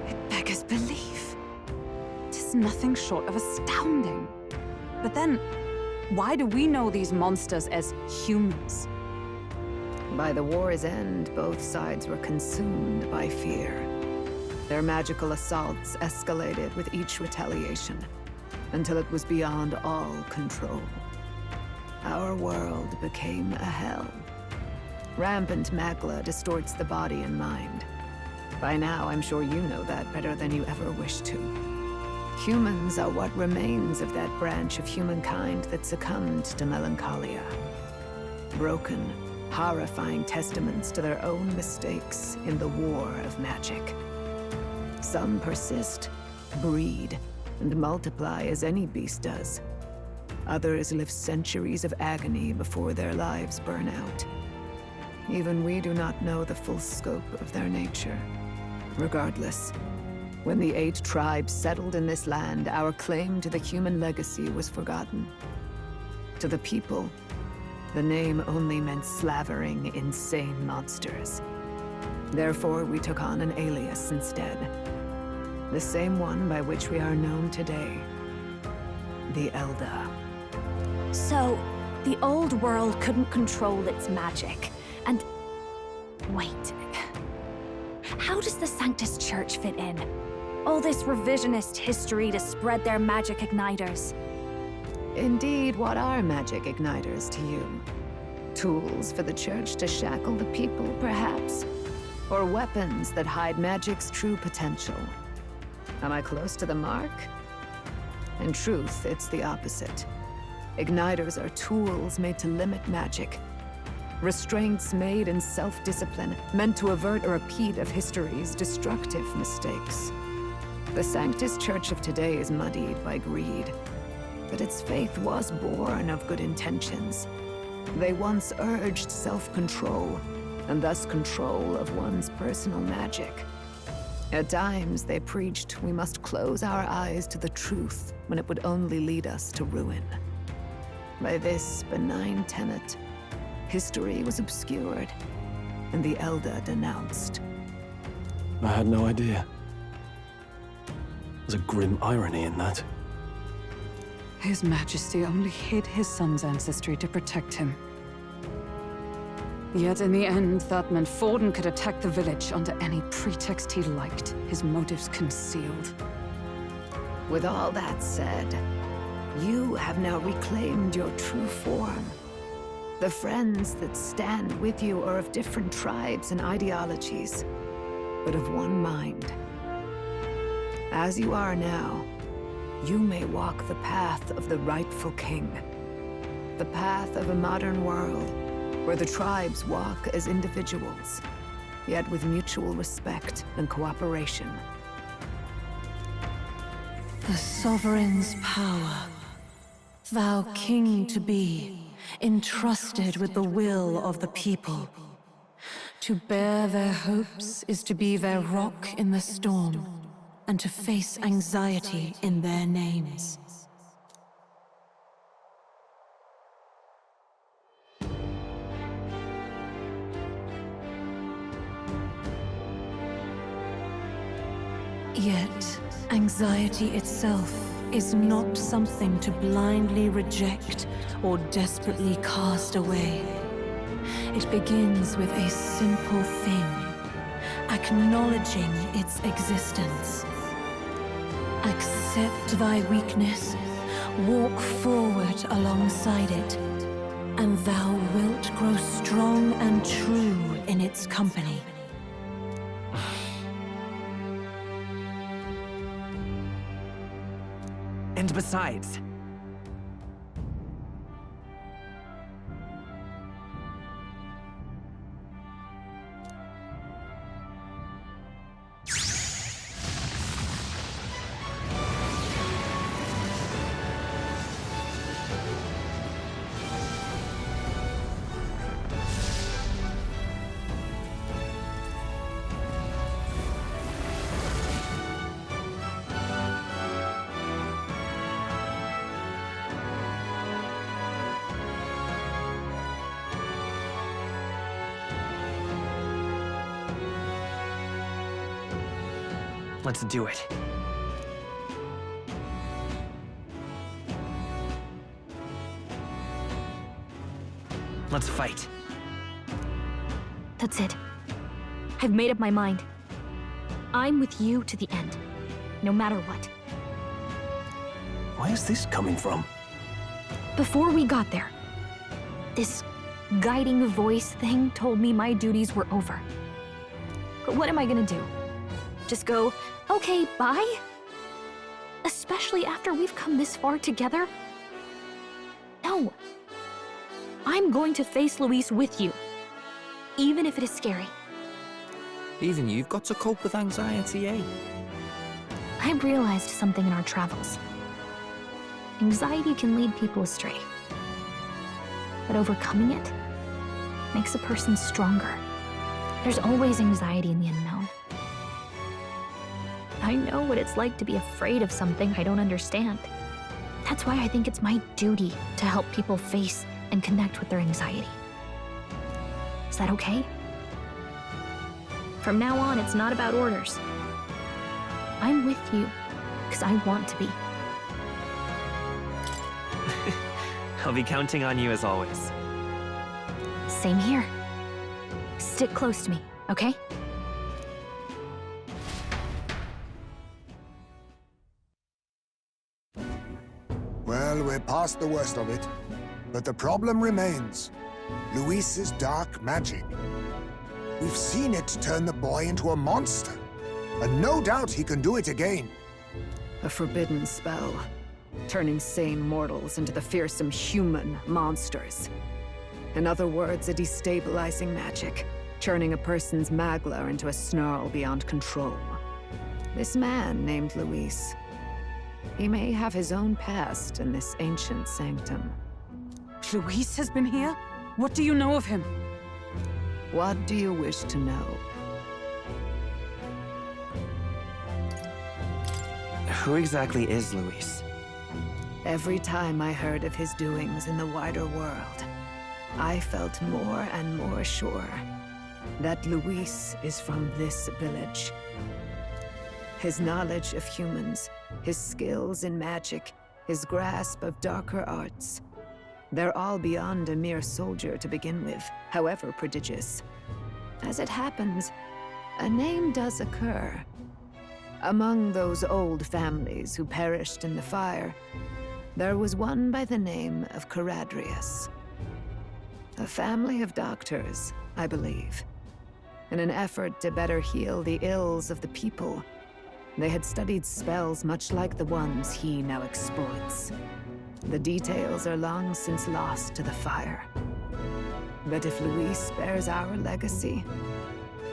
It beggars belief. 'Tis nothing short of astounding. But then, why do we know these monsters as humans? By the war's end, both sides were consumed by fear. Their magical assaults escalated with each retaliation, until it was beyond all control. Our world became a hell. Rampant Magla distorts the body and mind. By now, I'm sure you know that better than you ever wished to. Humans are what remains of that branch of humankind that succumbed to melancholia. Broken, horrifying testaments to their own mistakes in the war of magic. Some persist, breed, and multiply as any beast does. Others live centuries of agony before their lives burn out. Even we do not know the full scope of their nature. Regardless, when the 8 tribes settled in this land, our claim to the human legacy was forgotten. To the people, the name only meant slavering, insane monsters. Therefore, we took on an alias instead. The same one by which we are known today. The Elder. So, the old world couldn't control its magic, and... Wait. How does the Sanctus Church fit in? All this revisionist history to spread their magic igniters. Indeed, what are magic igniters to you? Tools for the Church to shackle the people, perhaps? Or weapons that hide magic's true potential? Am I close to the mark? In truth, it's the opposite. Igniters are tools made to limit magic. Restraints made in self-discipline, meant to avert a repeat of history's destructive mistakes. The Sanctus Church of today is muddied by greed, but its faith was born of good intentions. They once urged self-control, and thus control of one's personal magic. At times, they preached we must close our eyes to the truth when it would only lead us to ruin. By this benign tenet, history was obscured, and the Elder denounced. I had no idea. There's a grim irony in that. His Majesty only hid his son's ancestry to protect him. Yet in the end, that meant Forden could attack the village under any pretext he liked, his motives concealed. With all that said, you have now reclaimed your true form. The friends that stand with you are of different tribes and ideologies, but of one mind. As you are now, you may walk the path of the rightful king. The path of a modern world, where the tribes walk as individuals, yet with mutual respect and cooperation. The sovereign's power, thou king to be, entrusted with the will of the people. To bear their hopes is to be their rock in the storm, and to face anxiety in their names. Yet, anxiety itself is not something to blindly reject or desperately cast away. It begins with a simple thing, acknowledging its existence. Accept thy weakness, walk forward alongside it, and thou wilt grow strong and true in its company. And besides, let's do it. Let's fight. That's it. I've made up my mind. I'm with you to the end, no matter what. Where's this coming from? Before we got there, this guiding voice thing told me my duties were over. But what am I gonna do? Just go, okay, bye? Especially after we've come this far together? No. I'm going to face Luis with you, even if it is scary. Even you've got to cope with anxiety, eh? I realized something in our travels. Anxiety can lead people astray. But overcoming it makes a person stronger. There's always anxiety in the unknown. I know what it's like to be afraid of something I don't understand. That's why I think it's my duty to help people face and connect with their anxiety. Is that okay? From now on, it's not about orders. I'm with you because I want to be. I'll be counting on you as always. Same here. Stick close to me, okay? Well, we're past the worst of it. But the problem remains. Luis's dark magic. We've seen it turn the boy into a monster. And no doubt he can do it again. A forbidden spell, turning sane mortals into the fearsome human monsters. In other words, a destabilizing magic, turning a person's magla into a snarl beyond control. This man named Luis, he may have his own past in this ancient sanctum. Luis has been here? What do you know of him? What do you wish to know? Who exactly is Luis? Every time I heard of his doings in the wider world, I felt more and more sure that Luis is from this village. His knowledge of humans, his skills in magic, his grasp of darker arts, they're all beyond a mere soldier to begin with, however prodigious. As it happens, a name does occur. Among those old families who perished in the fire, there was one by the name of Caradrius. A family of doctors, I believe. In an effort to better heal the ills of the people, they had studied spells much like the ones he now exploits. The details are long since lost to the fire. But if Luis bears our legacy,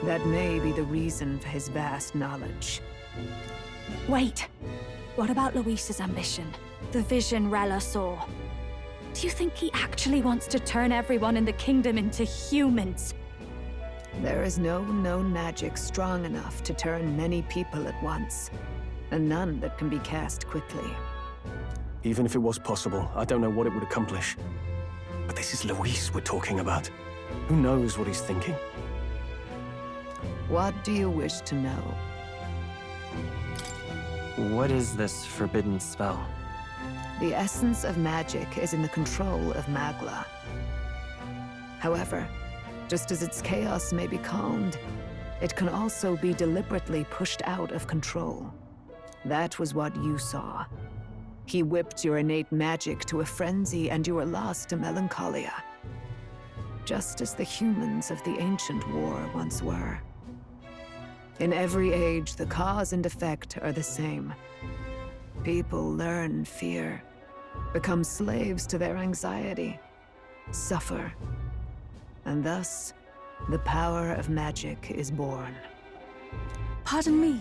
that may be the reason for his vast knowledge. Wait. What about Luis's ambition? The vision Rella saw? Do you think he actually wants to turn everyone in the kingdom into humans? There is no known magic strong enough to turn many people at once, and none that can be cast quickly. Even if it was possible, I don't know what it would accomplish. But this is Luis we're talking about. Who knows what he's thinking? What do you wish to know? What is this forbidden spell? The essence of magic is in the control of Magla. However, just as its chaos may be calmed, it can also be deliberately pushed out of control. That was what you saw. He whipped your innate magic to a frenzy and you were lost to melancholia. Just as the humans of the ancient war once were. In every age, the cause and effect are the same. People learn fear, become slaves to their anxiety, suffer, and thus, the power of magic is born. Pardon me.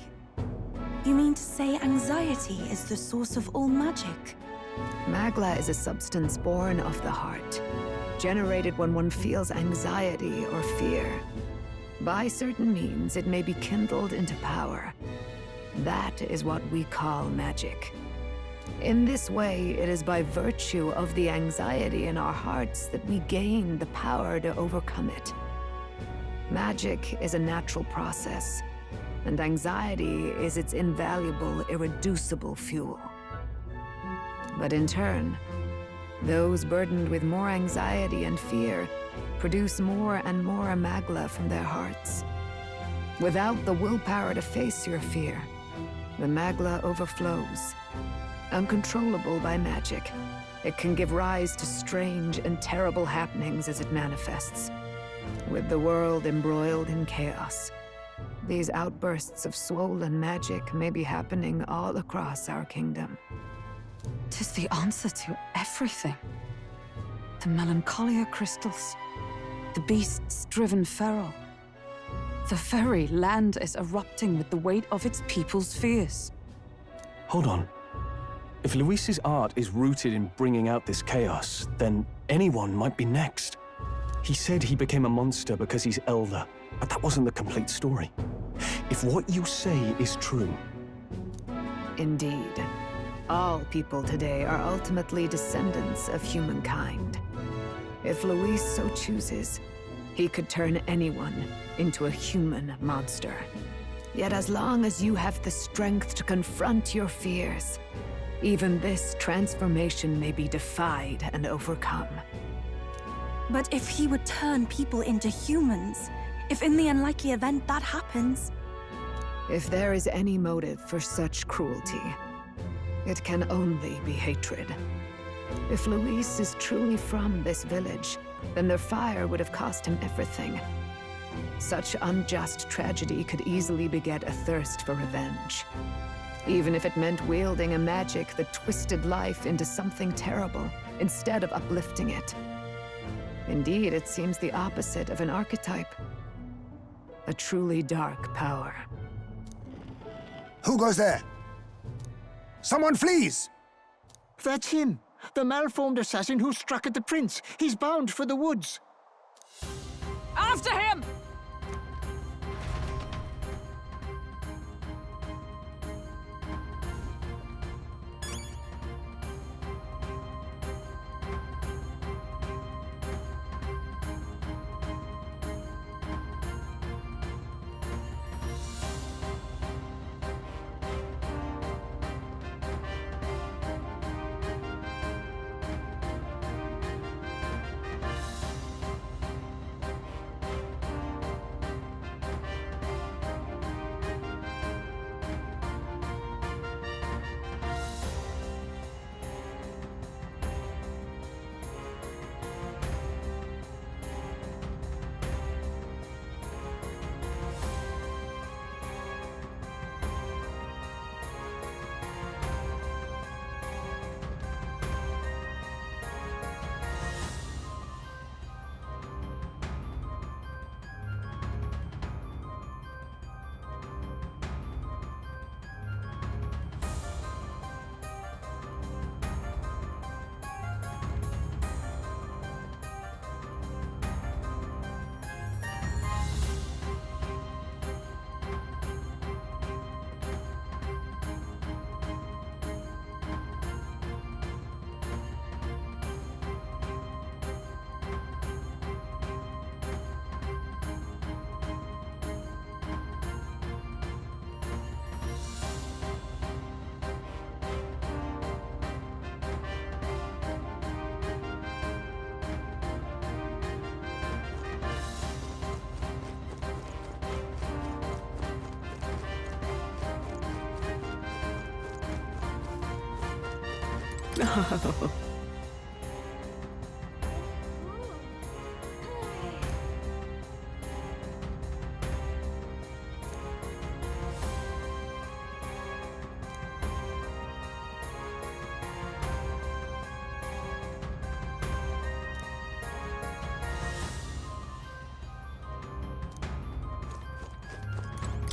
You mean to say anxiety is the source of all magic? Magla is a substance born of the heart, generated when one feels anxiety or fear. By certain means, it may be kindled into power. That is what we call magic. In this way, it is by virtue of the anxiety in our hearts that we gain the power to overcome it. Magic is a natural process, and anxiety is its invaluable, irreducible fuel. But in turn, those burdened with more anxiety and fear produce more and more magla from their hearts. Without the willpower to face your fear, the magla overflows. Uncontrollable by magic, it can give rise to strange and terrible happenings as it manifests. With the world embroiled in chaos, these outbursts of swollen magic may be happening all across our kingdom. 'Tis the answer to everything. The melancholia crystals, the beasts driven feral. The very land is erupting with the weight of its people's fears. Hold on. If Luis's art is rooted in bringing out this chaos, then anyone might be next. He said he became a monster because he's elder, but that wasn't the complete story. If what you say is true... Indeed. All people today are ultimately descendants of humankind. If Luis so chooses, he could turn anyone into a human monster. Yet as long as you have the strength to confront your fears, even this transformation may be defied and overcome. But if he would turn people into humans, if in the unlikely event that happens... If there is any motive for such cruelty, it can only be hatred. If Luis is truly from this village, then their fire would have cost him everything. Such unjust tragedy could easily beget a thirst for revenge. Even if it meant wielding a magic that twisted life into something terrible, instead of uplifting it. Indeed, it seems the opposite of an archetype. A truly dark power. Who goes there? Someone flees! That's him, the malformed assassin who struck at the prince. He's bound for the woods. After him!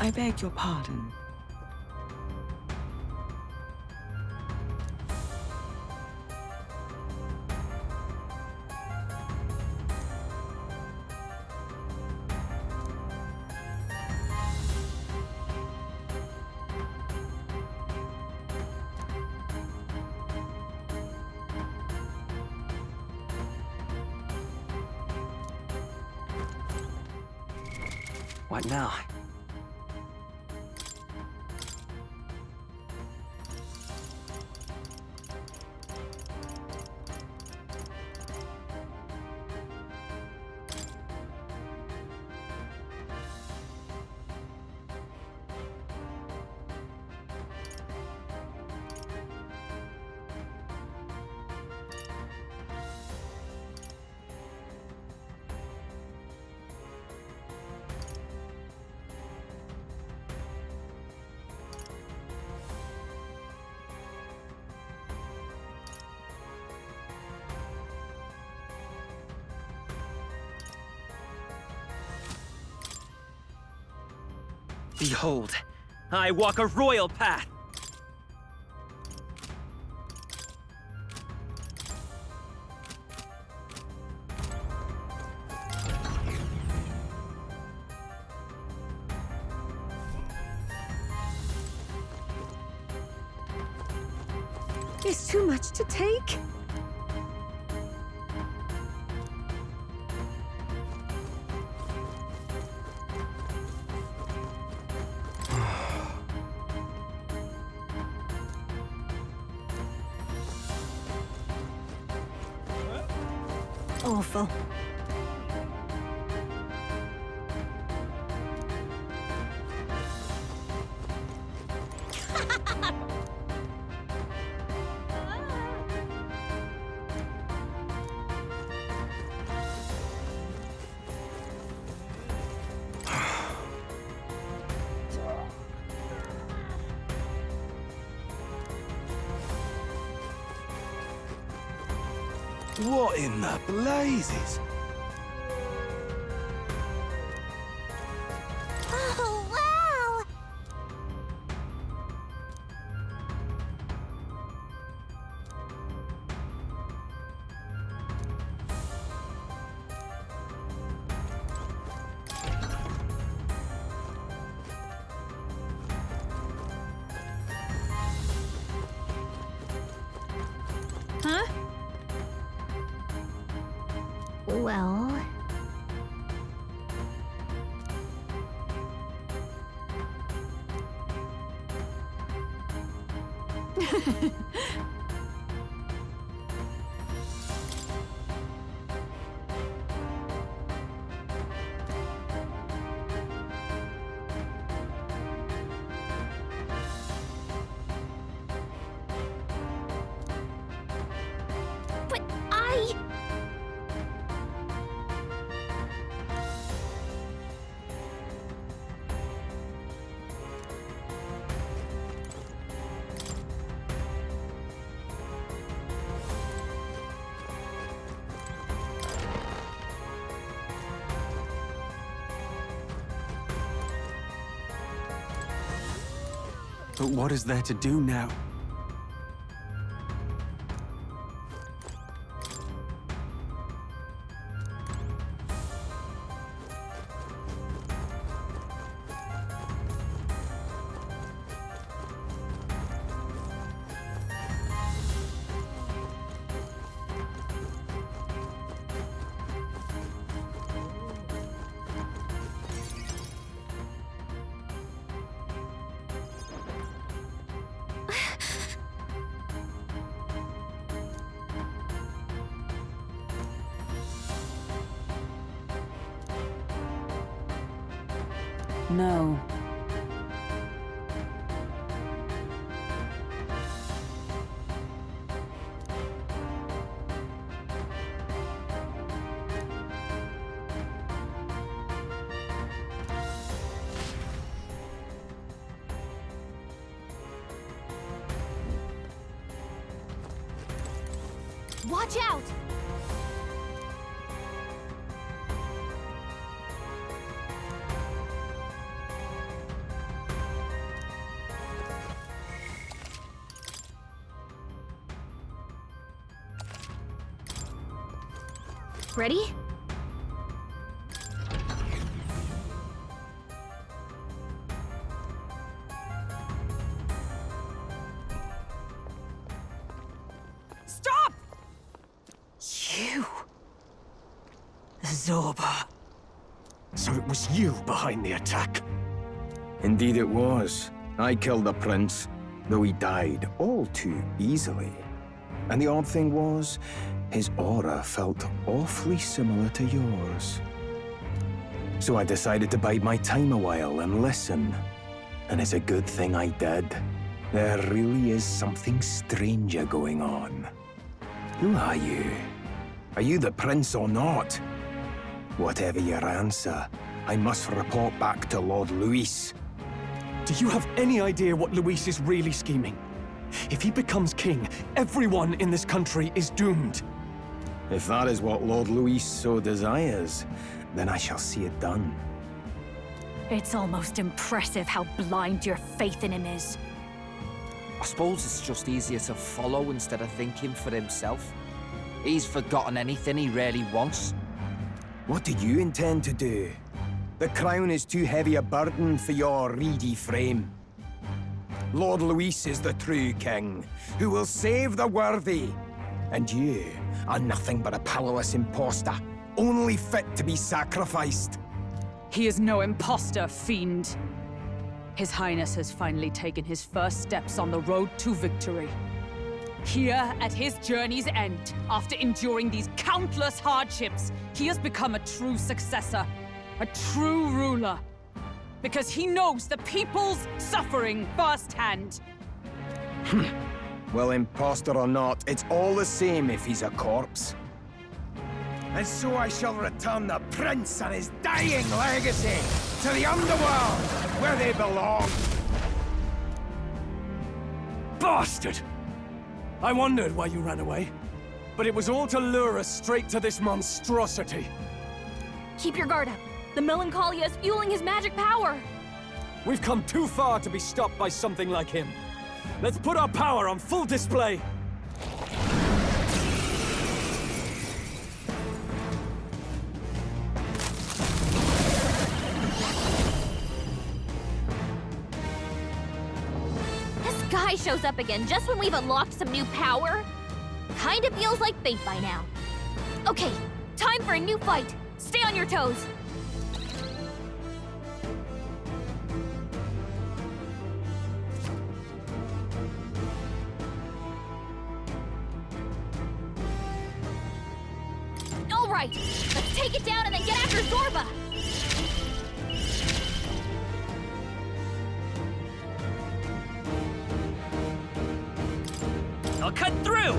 I beg your pardon. What now? Behold, I walk a royal path! It's too much to take. Awful. What in the blazes? Oh, wow! Huh? Well... But I... But what is there to do now? No. Watch out! Ready? Stop! You... Zorba. So it was you behind the attack? Indeed it was. I killed the prince, though he died all too easily. And the odd thing was, his aura felt awfully similar to yours. So I decided to bide my time a while and listen. And it's a good thing I did. There really is something stranger going on. Who are you? Are you the prince or not? Whatever your answer, I must report back to Lord Luis. Do you have any idea what Luis is really scheming? If he becomes king, everyone in this country is doomed. If that is what Lord Luis so desires, then I shall see it done. It's almost impressive how blind your faith in him is. I suppose it's just easier to follow instead of thinking for himself. He's forgotten anything he really wants. What do you intend to do? The crown is too heavy a burden for your reedy frame. Lord Luis is the true king, who will save the worthy. And you are nothing but a powerless imposter, only fit to be sacrificed. He is no imposter, fiend. His Highness has finally taken his first steps on the road to victory. Here, at his journey's end, after enduring these countless hardships, he has become a true successor, a true ruler. Because he knows the people's suffering firsthand. Well, imposter or not, it's all the same if he's a corpse. And so I shall return the prince and his dying legacy to the underworld, where they belong. Bastard! I wondered why you ran away, but it was all to lure us straight to this monstrosity. Keep your guard up. The Melancholia is fueling his magic power. We've come too far to be stopped by something like him. Let's put our power on full display. This guy shows up again just when we've unlocked some new power. Kinda feels like fate by now. Okay, time for a new fight. Stay on your toes. All right, let's take it down and then get after Zorba. I'll cut through!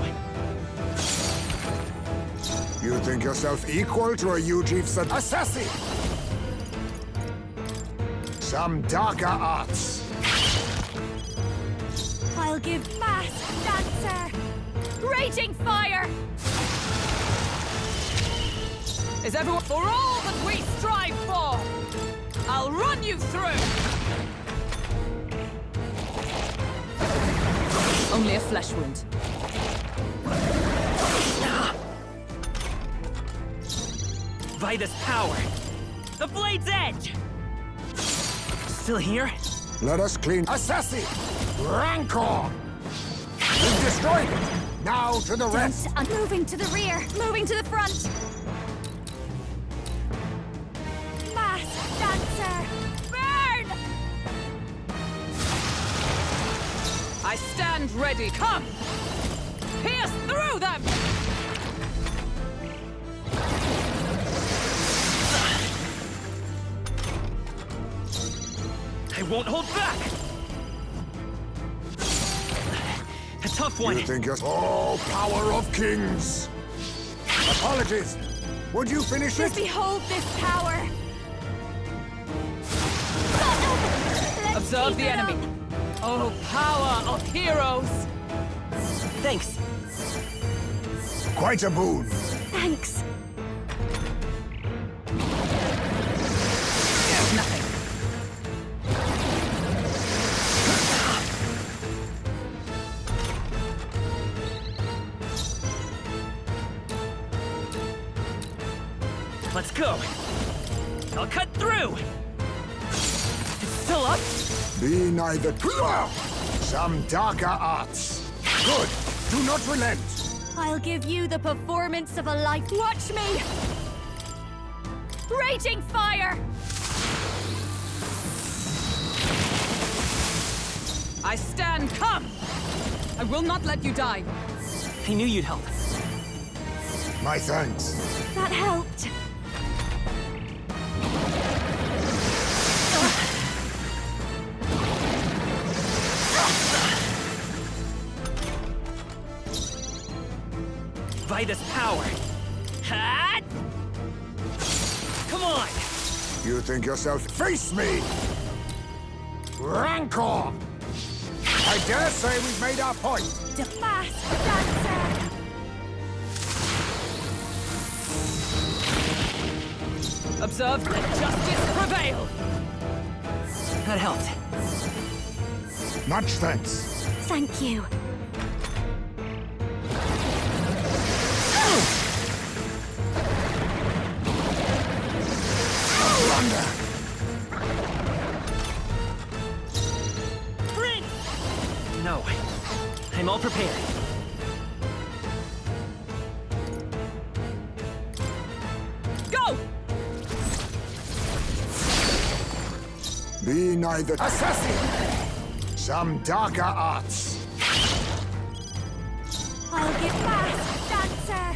You think yourself equal to a Ujif's assassin? Some darker arts. I'll give Mass Dancer Raging Fire! Is everyone for all that we strive for? I'll run you through! Only a flesh wound. By this power, the blade's edge! Still here? Let us clean assassin! Rancor! We've destroyed it! Now to the rest! Moving to the rear, moving to the front! Mass Dancer! Burn! I stand ready. Come! Pierce through them! I won't hold back! A tough one. You think you're all power of kings? Apologies. Would you finish it? Behold this power! Observe the enemy. Oh, power of heroes! Thanks. Quite a boon. Thanks. Nothing. Let's go. I'll cut through. It's still up? Be neither some darker arts. Good. Do not relent. I'll give you the performance of a life. Watch me! Raging fire! I stand. Come! I will not let you die. I knew you'd help. My thanks. That helped. Vitus power. Ha! Come on! You think yourself... Face me! Rancor! I dare say we've made our point. The fast dancer! Observe, let justice prevail! That helped. Much thanks. Thank you. No. I'm all prepared. Go! Be neither... Assassin! Some darker arts. I'll get fast, dancer!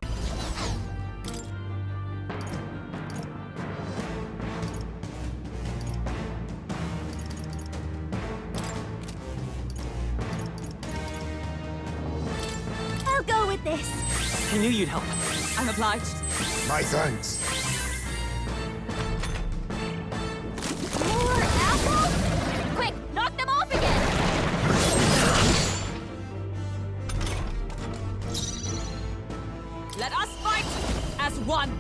I'll go with this. I knew you'd help. I'm obliged. My thanks. More apples? Quick, knock them off again! Let us fight as one.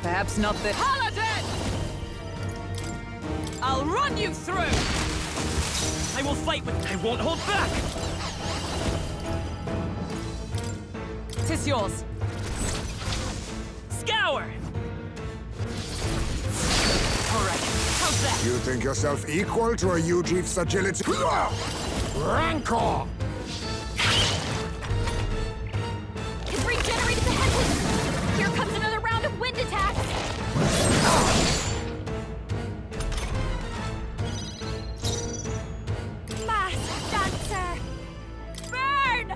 Perhaps not the Paladin! I'll run you through! I will fight with... I won't hold back! 'Tis yours. Scour! All right, how's that? You think yourself equal to a Ujief's agility? Rancor! It's regenerated the headwind! Here comes another round of wind attacks! Mask dancer! Burn!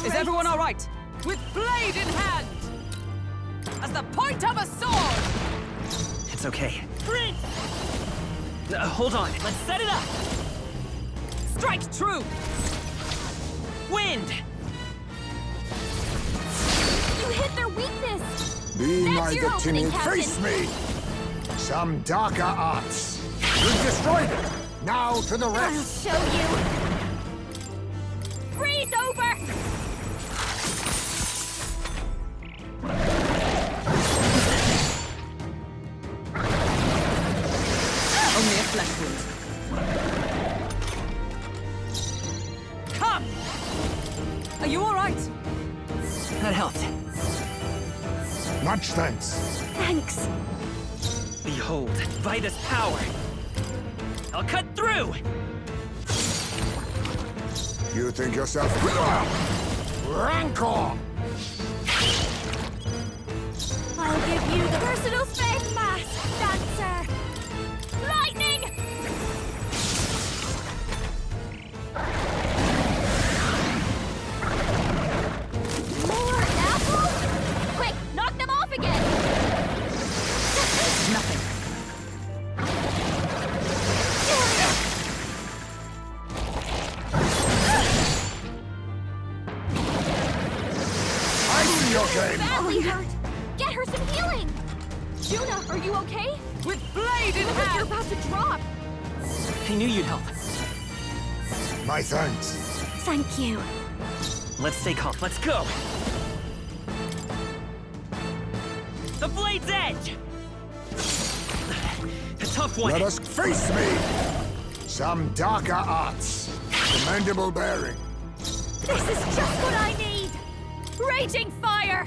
Is everyone all right? With blade in hand! As the point of a sword! It's okay. Hold on. Let's set it up. Strike true! Wind! You hit their weakness! Be That's your neither opening, timid. Captain. Face me! Some darker arts. We've destroyed it. Now to the rest. I'll show you! Freeze over! Only a flesh wound. Come! Are you all right? That helped. Much thanks. Thanks. Behold, Vitus power. I'll cut through! You think yourself... Rancor! I'll give you the personal space mask, dancer! Lightning! More apples? Quick, knock them off again! Nothing. I see your game. Badly hurt! Get her some healing! Juna, are you okay? With blade in Look like hand! you're about to drop! I knew you'd help. My thanks. Thank you. Let's stay calm. Let's go! The blade's edge! A tough one. Let us face me! Some darker arts. Commendable bearing. This is just what I need! Raging fire!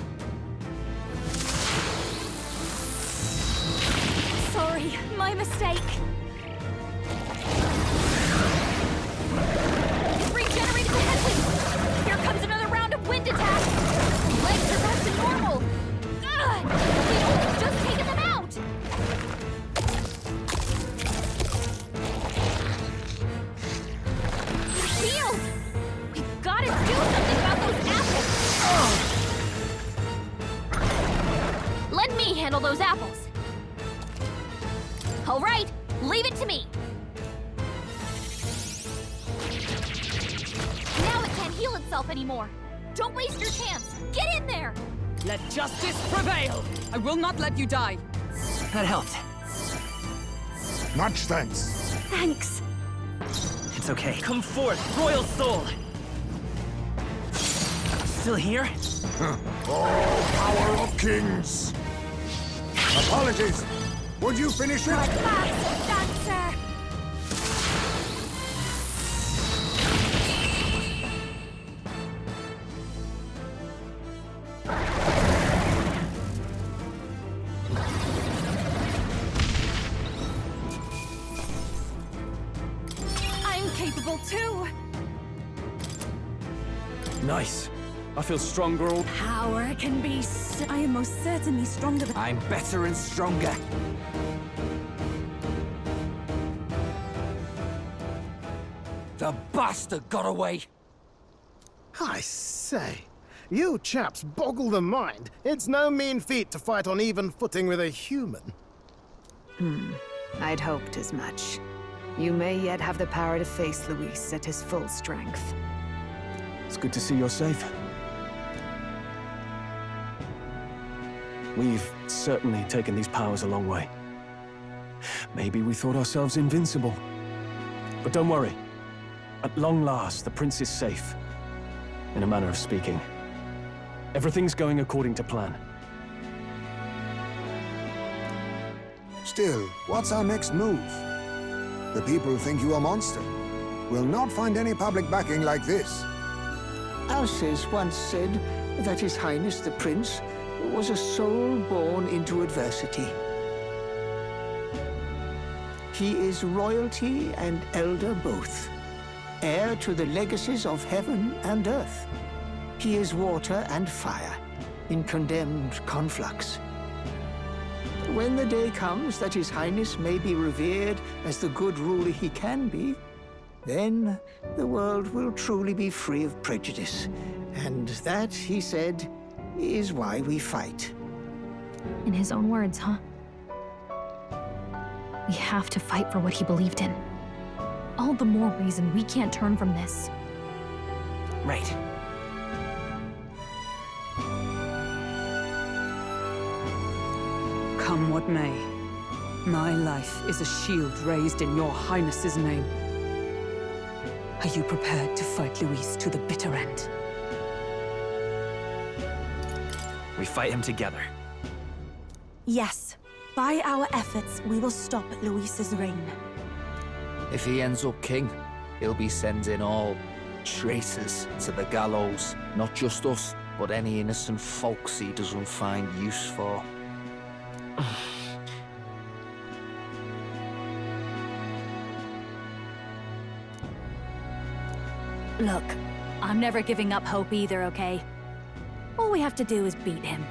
Sorry, my mistake. It's regenerated the headwind! Here comes another round of wind attacks! Legs are back to normal! Ugh! We've only just taken them out! Shield! We've gotta do something about those apples! Let me handle those apples! All right, leave it to me. Now it can't heal itself anymore. Don't waste your chance. Get in there. Let justice prevail! I will not let you die. That helped. Much thanks. Thanks. It's okay. Come forth, Royal Soul! Still here? All power of kings. Apologies. Would you finish it? Dancer. I'm capable too. Nice. I feel stronger all... Power can be I am most certainly stronger than... I'm better and stronger. The bastard got away! I say, you chaps boggle the mind. It's no mean feat to fight on even footing with a human. I'd hoped as much. You may yet have the power to face Luis at his full strength. It's good to see you're safe. We've certainly taken these powers a long way. Maybe we thought ourselves invincible. But don't worry. At long last, the prince is safe. In a manner of speaking. Everything's going according to plan. Still, what's our next move? The people think you a monster. We'll not find any public backing like this. Alces once said that His Highness the Prince was a soul born into adversity. He is royalty and elder both, heir to the legacies of heaven and earth. He is water and fire, in condemned conflux. When the day comes that His Highness may be revered as the good ruler he can be, then the world will truly be free of prejudice. And that, he said, is why we fight. In his own words, huh? We have to fight for what he believed in. All the more reason we can't turn from this. Right. Come what may, my life is a shield raised in your highness's name. Are you prepared to fight Luis to the bitter end? We fight him together. Yes. By our efforts, we will stop Luis's reign. If he ends up king, he'll be sending all traitors to the gallows. Not just us, but any innocent folks he doesn't find use for. Look, I'm never giving up hope either, okay? All we have to do is beat him,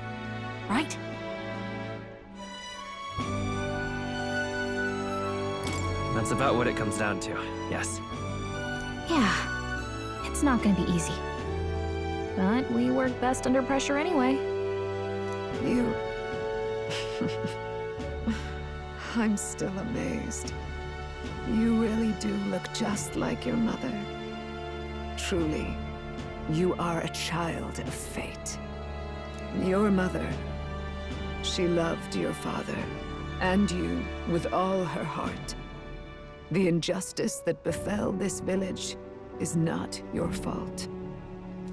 right? That's about what it comes down to, yes. Yeah, it's not gonna be easy. But we work best under pressure anyway. You... I'm still amazed. You really do look just like your mother. Truly, you are a child of fate. Your mother, she loved your father, and you with all her heart. The injustice that befell this village is not your fault.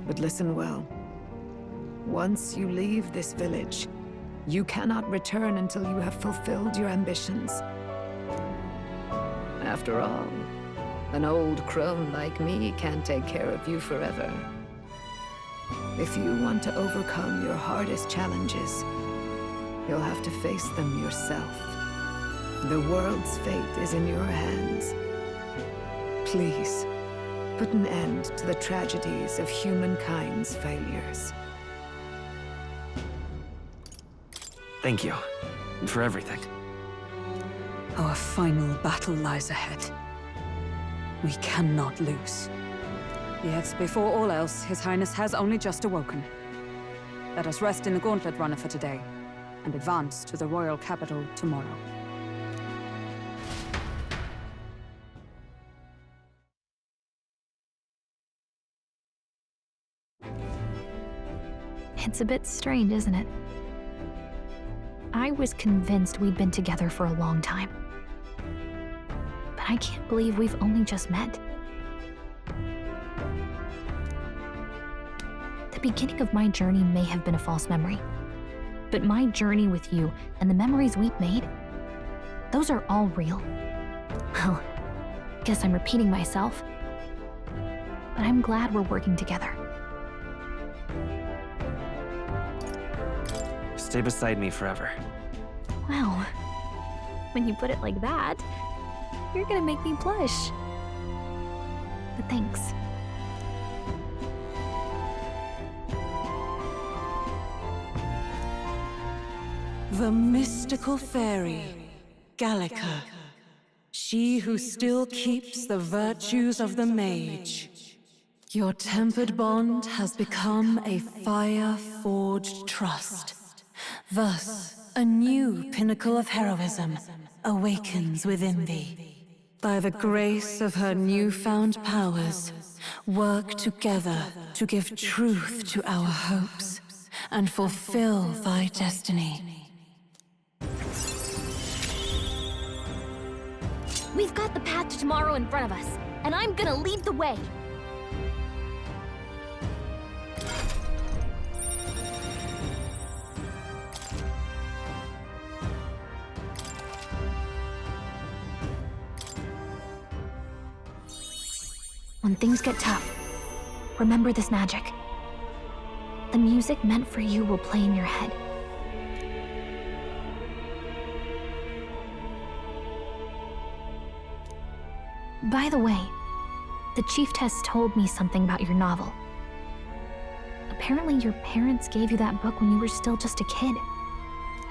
But listen well. Once you leave this village, you cannot return until you have fulfilled your ambitions After all, an old crone like me can't take care of you forever. If you want to overcome your hardest challenges, you'll have to face them yourself. The world's fate is in your hands. Please, put an end to the tragedies of humankind's failures. Thank you for everything. Our final battle lies ahead. We cannot lose. Yet, before all else, His Highness has only just awoken. Let us rest in the Gauntlet Runner for today, and advance to the royal capital tomorrow. It's a bit strange, isn't it? I was convinced we'd been together for a long time. But I can't believe we've only just met. The beginning of my journey may have been a false memory. But my journey with you and the memories we've made, those are all real. Well, guess I'm repeating myself. But I'm glad we're working together. Stay beside me forever. Wow. When you put it like that, you're gonna make me blush. But thanks. The mystical fairy, Gallica. She who still keeps the virtues of the mage. Your tempered bond has become a fire-forged trust. Thus, a new pinnacle of heroism awakens within thee. By the grace of her newfound powers, work together to give truth to our hopes and fulfill thy destiny. We've got the path to tomorrow in front of us, and I'm gonna lead the way. When things get tough, remember this magic. The music meant for you will play in your head. By the way, the chiefess told me something about your novel. Apparently your parents gave you that book when you were still just a kid.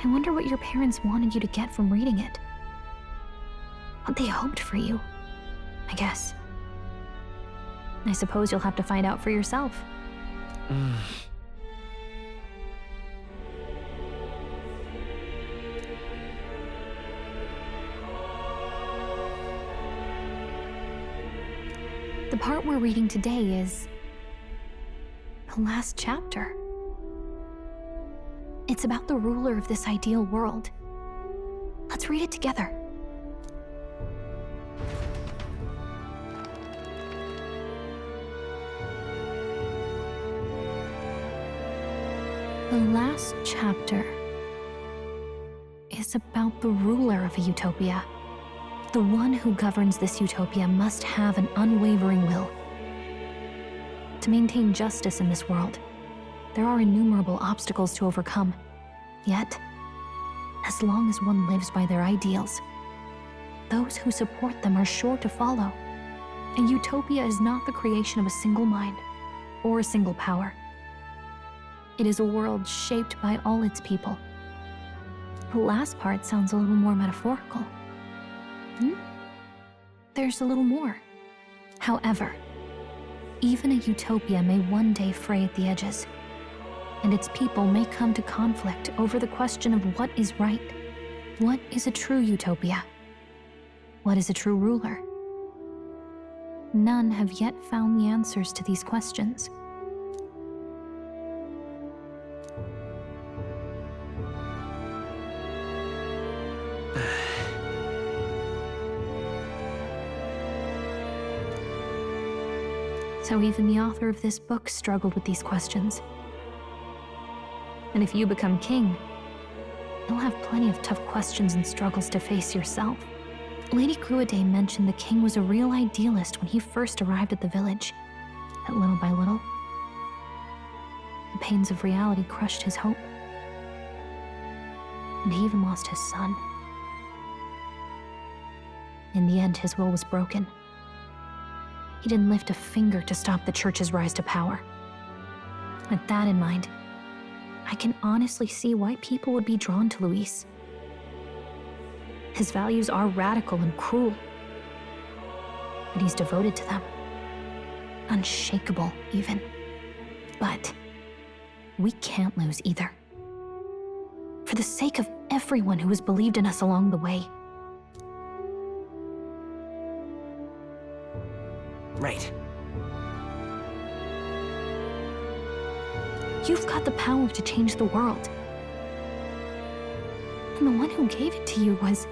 I wonder what your parents wanted you to get from reading it. What they hoped for you, I guess. I suppose you'll have to find out for yourself. The part we're reading today is the last chapter. It's about the ruler of this ideal world. Let's read it together. The last chapter is about the ruler of a utopia. The one who governs this utopia must have an unwavering will. To maintain justice in this world, there are innumerable obstacles to overcome. Yet, as long as one lives by their ideals, those who support them are sure to follow. A utopia is not the creation of a single mind or a single power. It is a world shaped by all its people. The last part sounds a little more metaphorical. There's a little more. However, even a utopia may one day fray at the edges, and its people may come to conflict over the question of what is right. What is a true utopia? What is a true ruler? None have yet found the answers to these questions. So even the author of this book struggled with these questions. And if you become king, you'll have plenty of tough questions and struggles to face yourself. Lady Cruiday mentioned the king was a real idealist when he first arrived at the village. That little by little, the pains of reality crushed his hope. And he even lost his son. In the end, his will was broken. He didn't lift a finger to stop the church's rise to power. With that in mind, I can honestly see why people would be drawn to Luis. His values are radical and cruel, but he's devoted to them. Unshakable, even. But we can't lose either. For the sake of everyone who has believed in us along the way. Right. You've got the power to change the world. And the one who gave it to you was,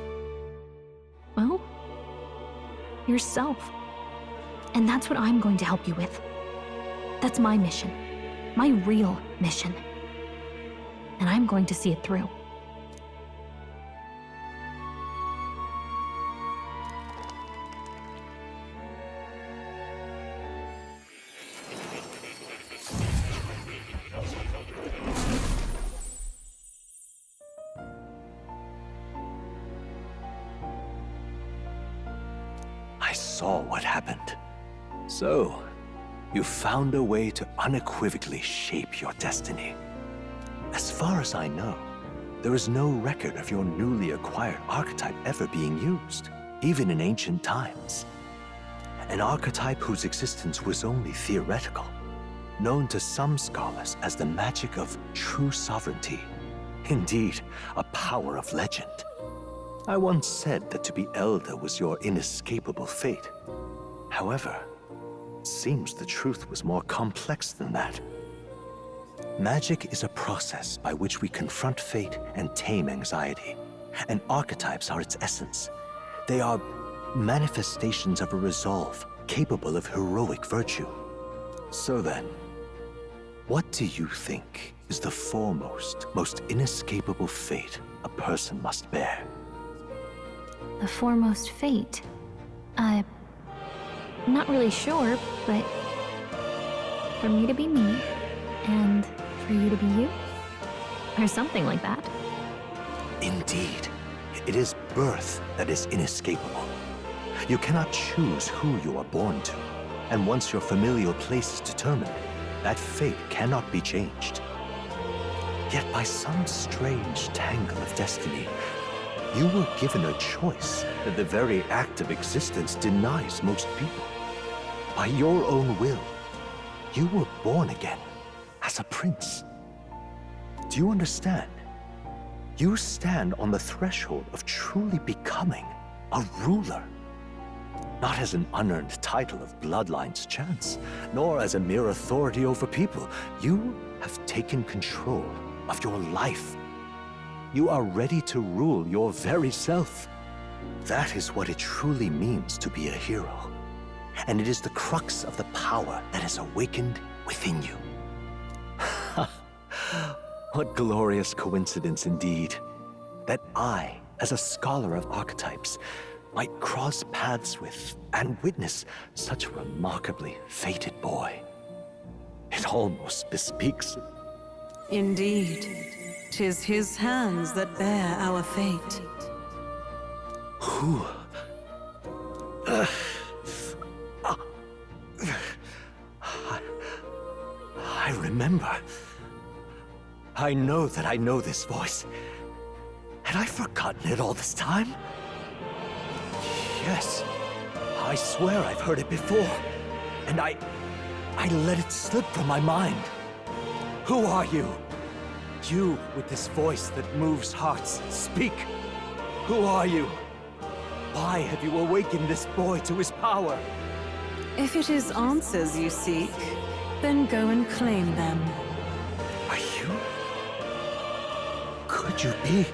well, yourself. And that's what I'm going to help you with. That's my mission. My real mission. And I'm going to see it through. I saw what happened. So, you found a way to unequivocally shape your destiny. As far as I know, there is no record of your newly acquired archetype ever being used, even in ancient times. An archetype whose existence was only theoretical, known to some scholars as the magic of true sovereignty. Indeed, a power of legend. I once said that to be elder was your inescapable fate. However, it seems the truth was more complex than that. Magic is a process by which we confront fate and tame anxiety, and archetypes are its essence. They are manifestations of a resolve capable of heroic virtue. So then, what do you think is the foremost, most inescapable fate a person must bear? The foremost fate? I'm not really sure, but for me to be me, and for you to be you? Or something like that. Indeed. It is birth that is inescapable. You cannot choose who you are born to, and once your familial place is determined, that fate cannot be changed. Yet by some strange tangle of destiny, you were given a choice that the very act of existence denies most people. By your own will, you were born again as a prince. Do you understand? You stand on the threshold of truly becoming a ruler. Not as an unearned title of bloodline's chance, nor as a mere authority over people. You have taken control of your life. You are ready to rule your very self. That is what it truly means to be a hero. And it is the crux of the power that is awakened within you. What glorious coincidence indeed, that I, as a scholar of archetypes, might cross paths with and witness such a remarkably fated boy. It almost bespeaks. Indeed, 'tis his hands that bear our fate. Who? I remember. I know that I know this voice. Had I forgotten it all this time? Yes. I swear I've heard it before. And I let it slip from my mind. Who are you? You with this voice that moves hearts. Speak. Who are you? Why have you awakened this boy to his power? If it is answers you seek, then go and claim them. Are you? Could you be?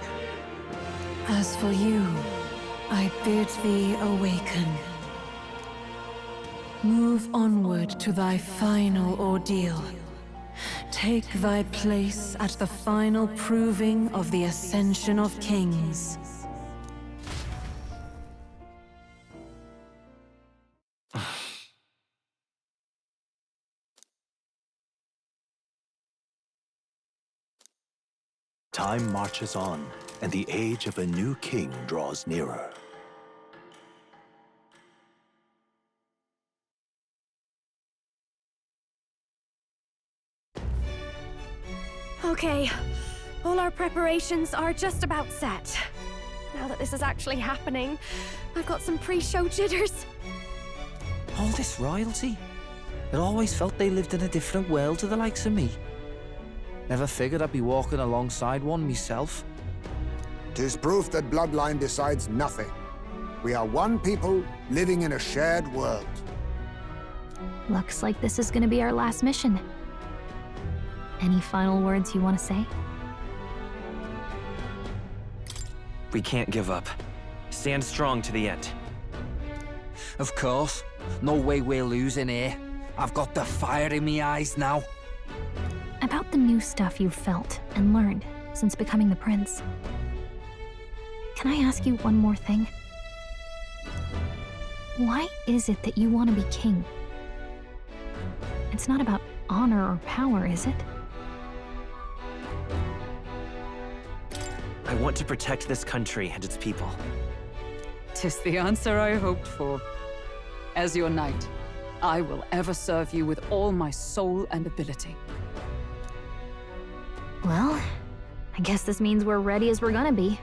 As for you, I bid thee awaken. Move onward to thy final ordeal. Take thy place at the final proving of the Ascension of Kings. Time marches on, and the age of a new king draws nearer. Okay, all our preparations are just about set. Now that this is actually happening, I've got some pre-show jitters. All this royalty? It always felt they lived in a different world to the likes of me. Never figured I'd be walking alongside one myself. 'Tis proof that bloodline decides nothing. We are one people living in a shared world. Looks like this is gonna be our last mission. Any final words you want to say? We can't give up. Stand strong to the end. Of course. No way we're losing here. I've got the fire in me eyes now. About the new stuff you've felt and learned since becoming the prince. Can I ask you one more thing? Why is it that you want to be king? It's not about honor or power, is it? I want to protect this country and its people. 'Tis the answer I hoped for. As your knight, I will ever serve you with all my soul and ability. Well, I guess this means we're ready as we're gonna be.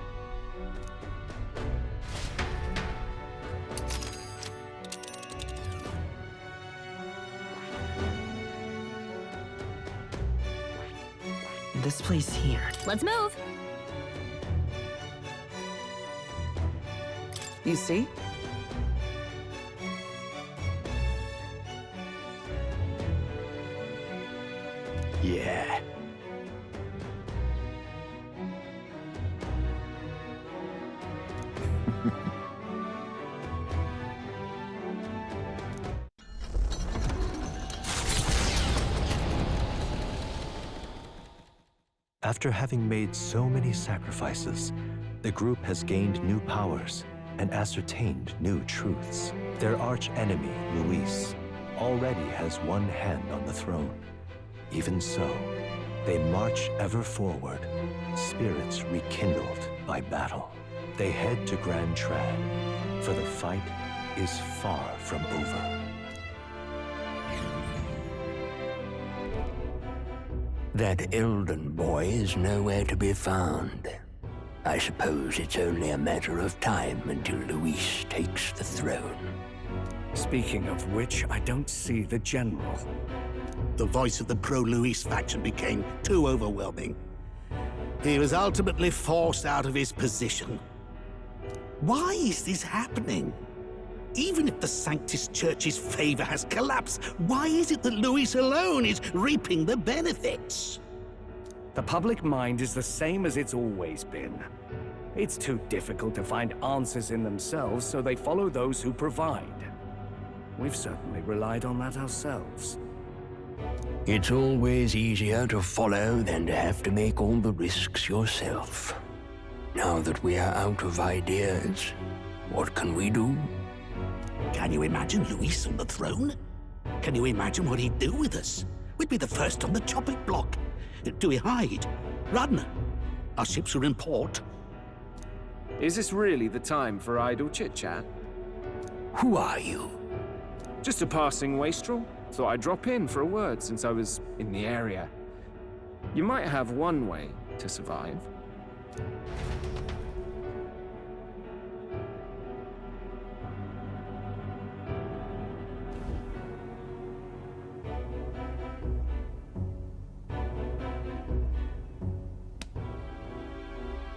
This place here. Let's move! You see? Yeah. After having made so many sacrifices, the group has gained new powers and ascertained new truths. Their arch-enemy, Luis, already has one hand on the throne. Even so, they march ever forward, spirits rekindled by battle. They head to Grand Trad, for the fight is far from over. That Elden boy is nowhere to be found. I suppose it's only a matter of time until Luis takes the throne. Speaking of which, I don't see the general. The voice of the pro-Luis faction became too overwhelming. He was ultimately forced out of his position. Why is this happening? Even if the Sanctus Church's favor has collapsed, why is it that Luis alone is reaping the benefits? The public mind is the same as it's always been. It's too difficult to find answers in themselves, so they follow those who provide. We've certainly relied on that ourselves. It's always easier to follow than to have to make all the risks yourself. Now that we are out of ideas, what can we do? Can you imagine Luis on the throne? Can you imagine what he'd do with us? We'd be the first on the chopping block. Do we hide? Run? Our ships are in port. Is this really the time for idle chit-chat? Who are you? Just a passing wastrel. Thought I'd drop in for a word since I was in the area. You might have one way to survive.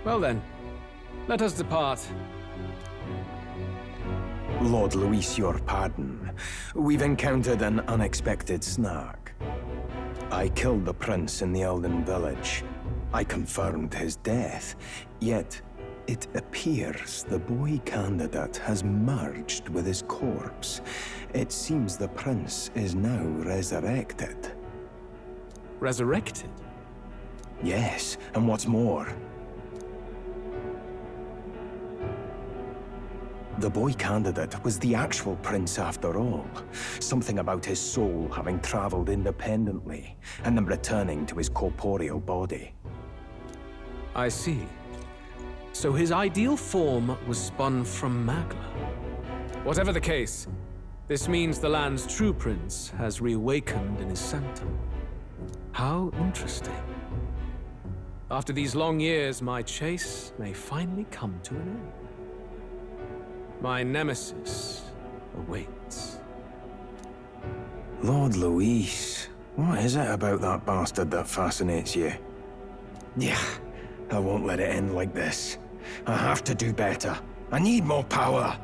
Well then, let us depart. Lord Luis, your pardon. We've encountered an unexpected snag. I killed the prince in the Elden village. I confirmed his death, yet it appears the boy candidate has merged with his corpse. It seems the prince is now resurrected. Resurrected? Yes, and what's more, the boy candidate was the actual prince after all. Something about his soul having traveled independently, and then returning to his corporeal body. I see. So his ideal form was spun from Magla. Whatever the case, this means the land's true prince has reawakened in his sanctum. How interesting. After these long years, my chase may finally come to an end. My nemesis awaits. Lord Luis, what is it about that bastard that fascinates you? Yeah, I won't let it end like this. I have to do better. I need more power.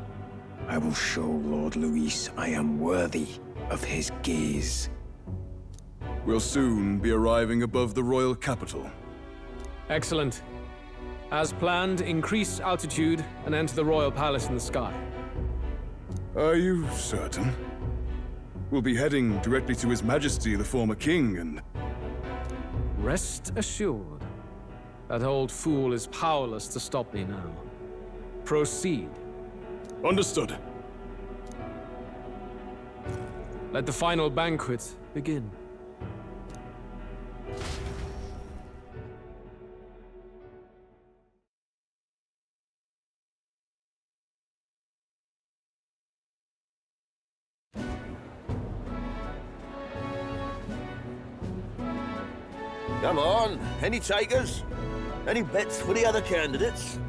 I will show Lord Luis I am worthy of his gaze. We'll soon be arriving above the royal capital. Excellent. As planned, increase altitude and enter the royal palace in the sky. Are you certain? We'll be heading directly to His Majesty the former king and... Rest assured, that old fool is powerless to stop me now. Proceed. Understood. Let the final banquet begin. Come on, any takers? Any bets for the other candidates?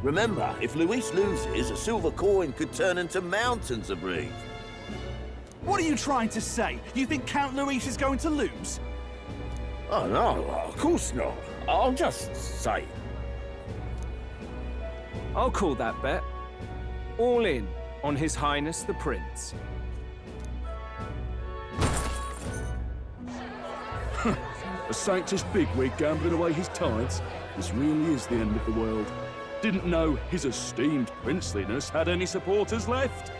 Remember, if Luis loses, a silver coin could turn into mountains of breathe. What are you trying to say? You think Count Luis is going to lose? Oh, no, of course not. I'll just say. I'll call that bet. All in on His Highness the Prince. A sanctus bigwig gambling away his tithes? This really is the end of the world. Didn't know his esteemed princeliness had any supporters left.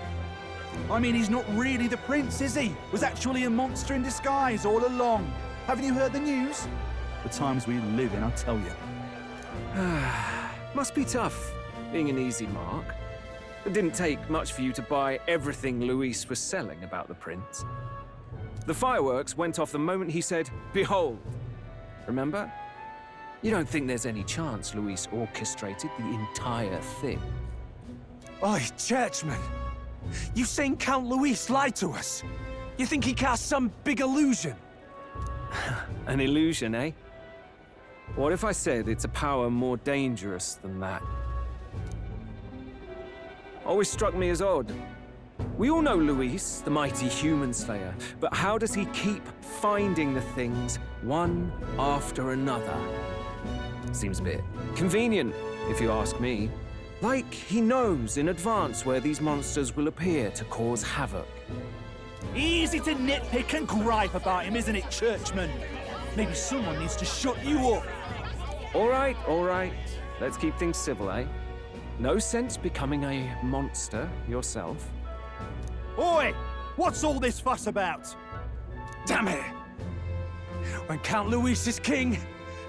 I mean, he's not really the prince, is he? Was actually a monster in disguise all along. Haven't you heard the news? The times we live in, I tell you. Must be tough, being an easy mark. It didn't take much for you to buy everything Luis was selling about the prince. The fireworks went off the moment he said, "Behold." Remember? You don't think there's any chance Luis orchestrated the entire thing? Oi, churchman! You've seen Count Luis lie to us? You think he cast some big illusion? An illusion, eh? What if I said it's a power more dangerous than that? Always struck me as odd. We all know Luis, the mighty human slayer, but how does he keep finding the things one after another? Seems a bit convenient, if you ask me. Like he knows in advance where these monsters will appear to cause havoc. Easy to nitpick and gripe about him, isn't it, churchman? Maybe someone needs to shut you up. All right, all right. Let's keep things civil, eh? No sense becoming a monster yourself. Oi! What's all this fuss about? Damn it! When Count Luis is king,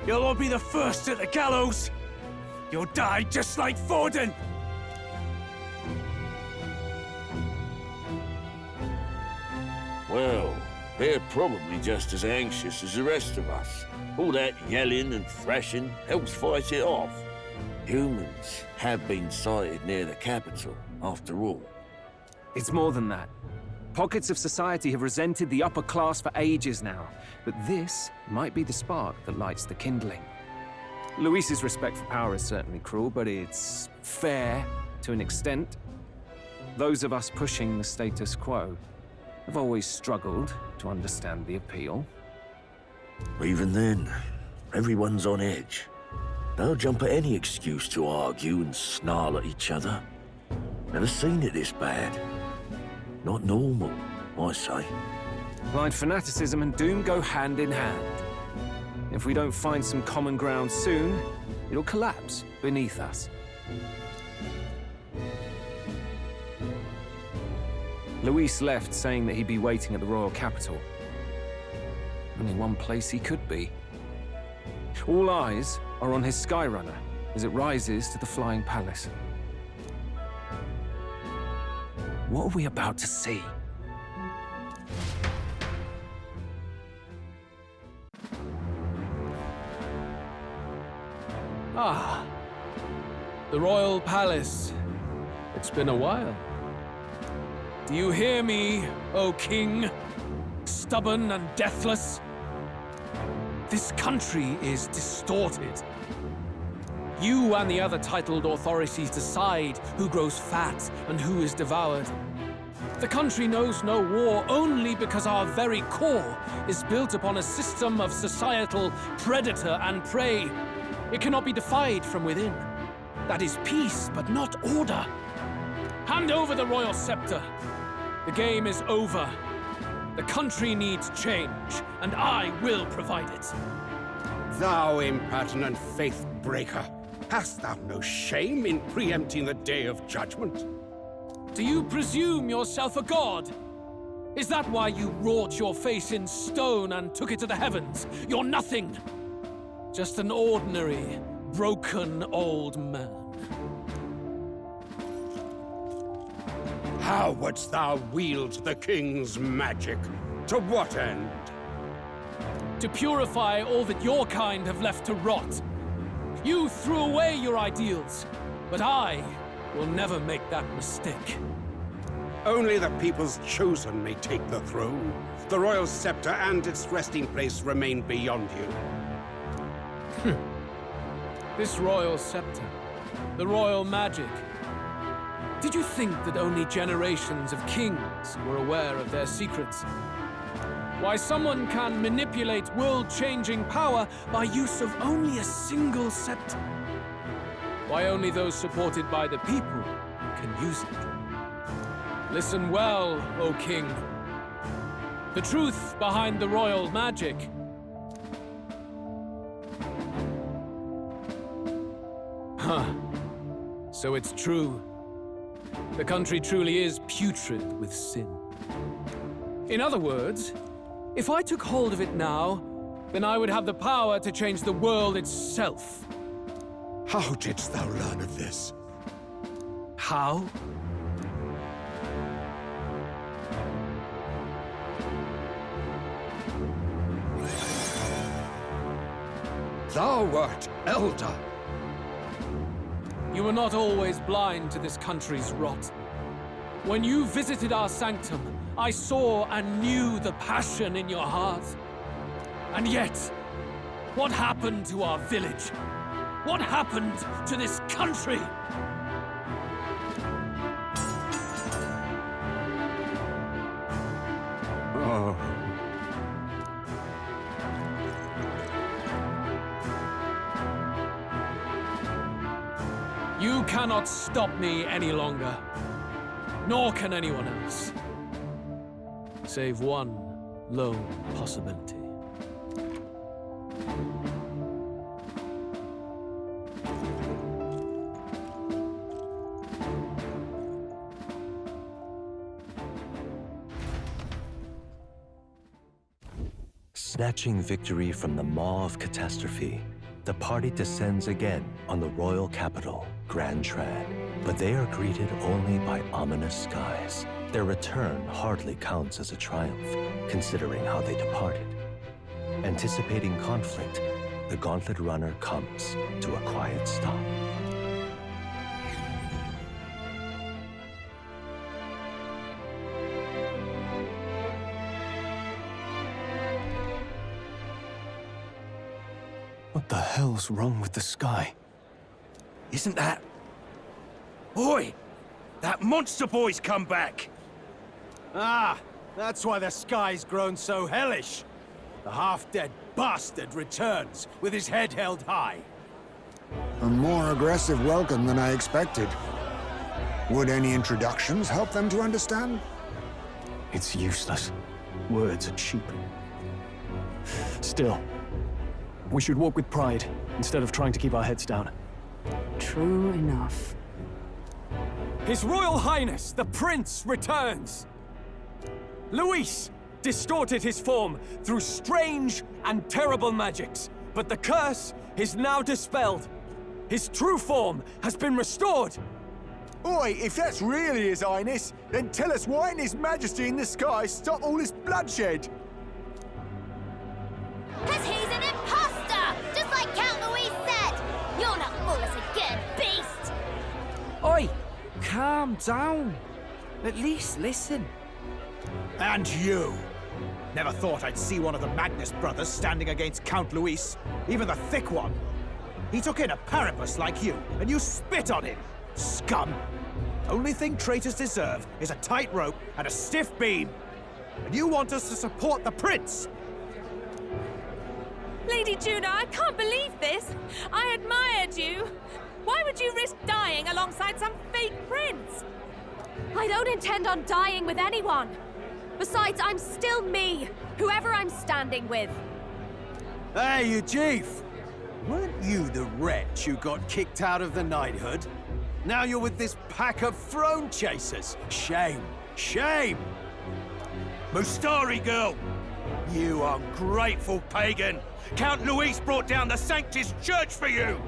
you'll all be the first at the gallows. You'll die just like Forden. Well, they're probably just as anxious as the rest of us. All that yelling and thrashing helps fight it off. Humans have been sighted near the capital, after all. It's more than that. Pockets of society have resented the upper class for ages now, but this might be the spark that lights the kindling. Luis's respect for power is certainly cruel, but it's fair to an extent. Those of us pushing the status quo have always struggled to understand the appeal. Even then, everyone's on edge. They'll jump at any excuse to argue and snarl at each other. Never seen it this bad. Not normal, I say. Blind fanaticism and doom go hand in hand. If we don't find some common ground soon, it'll collapse beneath us. Luis left saying that he'd be waiting at the royal capital. Only one place he could be. All eyes are on his Skyrunner as it rises to the flying palace. What are we about to see? Ah, the royal palace. It's been a while. Do you hear me, O king? Stubborn and deathless? This country is distorted. You and the other titled authorities decide who grows fat and who is devoured. The country knows no war only because our very core is built upon a system of societal predator and prey. It cannot be defied from within. That is peace, but not order. Hand over the royal scepter. The game is over. The country needs change, and I will provide it. Thou impertinent faith breaker, hast thou no shame in preempting the day of judgment? Do you presume yourself a god? Is that why you wrought your face in stone and took it to the heavens? You're nothing. Just an ordinary, broken old man. How wouldst thou wield the king's magic? To what end? To purify all that your kind have left to rot. You threw away your ideals, but I will never make that mistake. Only the people's chosen may take the throne. The royal scepter and its resting place remain beyond you. This royal scepter, the royal magic. Did you think that only generations of kings were aware of their secrets? Why someone can manipulate world-changing power by use of only a single scepter? Why only those supported by the people can use it? Listen well, O king. The truth behind the royal magic. Huh. So it's true. The country truly is putrid with sin. In other words, if I took hold of it now, then I would have the power to change the world itself. How didst thou learn of this? How? Thou wert elder. You were not always blind to this country's rot. When you visited our sanctum, I saw and knew the passion in your heart. And yet, what happened to our village? What happened to this country? Oh. You cannot stop me any longer. Nor can anyone else. Save one lone possibility. Snatching victory from the maw of catastrophe, the party descends again on the royal capital, Grand Trad. But they are greeted only by ominous skies. Their return hardly counts as a triumph, considering how they departed. Anticipating conflict, the Gauntlet Runner comes to a quiet stop. What the hell's wrong with the sky? Isn't that... Oi! That monster boy's come back! Ah, that's why the sky's grown so hellish. The half-dead bastard returns with his head held high. A more aggressive welcome than I expected. Would any introductions help them to understand? It's useless. Words are cheap. Still, we should walk with pride instead of trying to keep our heads down. True enough. His Royal Highness, the Prince, returns! Luis distorted his form through strange and terrible magics, but the curse is now dispelled. His true form has been restored! Oi, if that's really His Highness, then tell us why didn't His Majesty in the sky stop all this bloodshed? 'Cause he's an imposter! Just like Count Luis said! You're not Oi! Calm down. At least listen. And you! Never thought I'd see one of the Magnus brothers standing against Count Luis, even the thick one. He took in a Paribus like you, and you spit on him! Scum! Only thing traitors deserve is a tight rope and a stiff beam. And you want us to support the prince! Lady Juno, I can't believe this! I admired you! Why would you risk dying alongside some fake prince? I don't intend on dying with anyone. Besides, I'm still me, whoever I'm standing with. Hey, you chief! Weren't you the wretch who got kicked out of the knighthood? Now you're with this pack of throne chasers. Shame! Shame! Mustari girl! You ungrateful pagan! Count Luis brought down the Sanctus Church for you!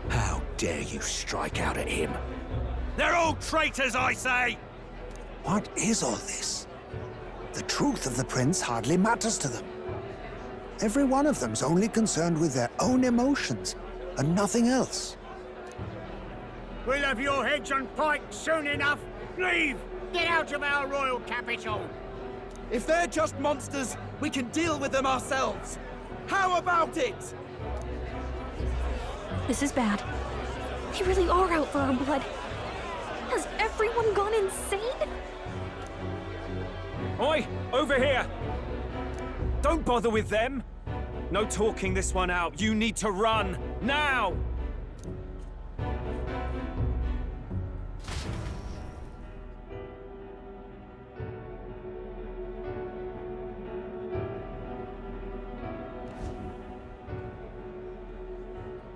How dare you strike out at him? They're all traitors, I say! What is all this? The truth of the prince hardly matters to them. Every one of them's only concerned with their own emotions, and nothing else. We'll have your heads on pike soon enough. Leave! Get out of our royal capital! If they're just monsters, we can deal with them ourselves. How about it? This is bad. They really are out for our blood. Has everyone gone insane? Oi! Over here! Don't bother with them! No talking this one out. You need to run! Now!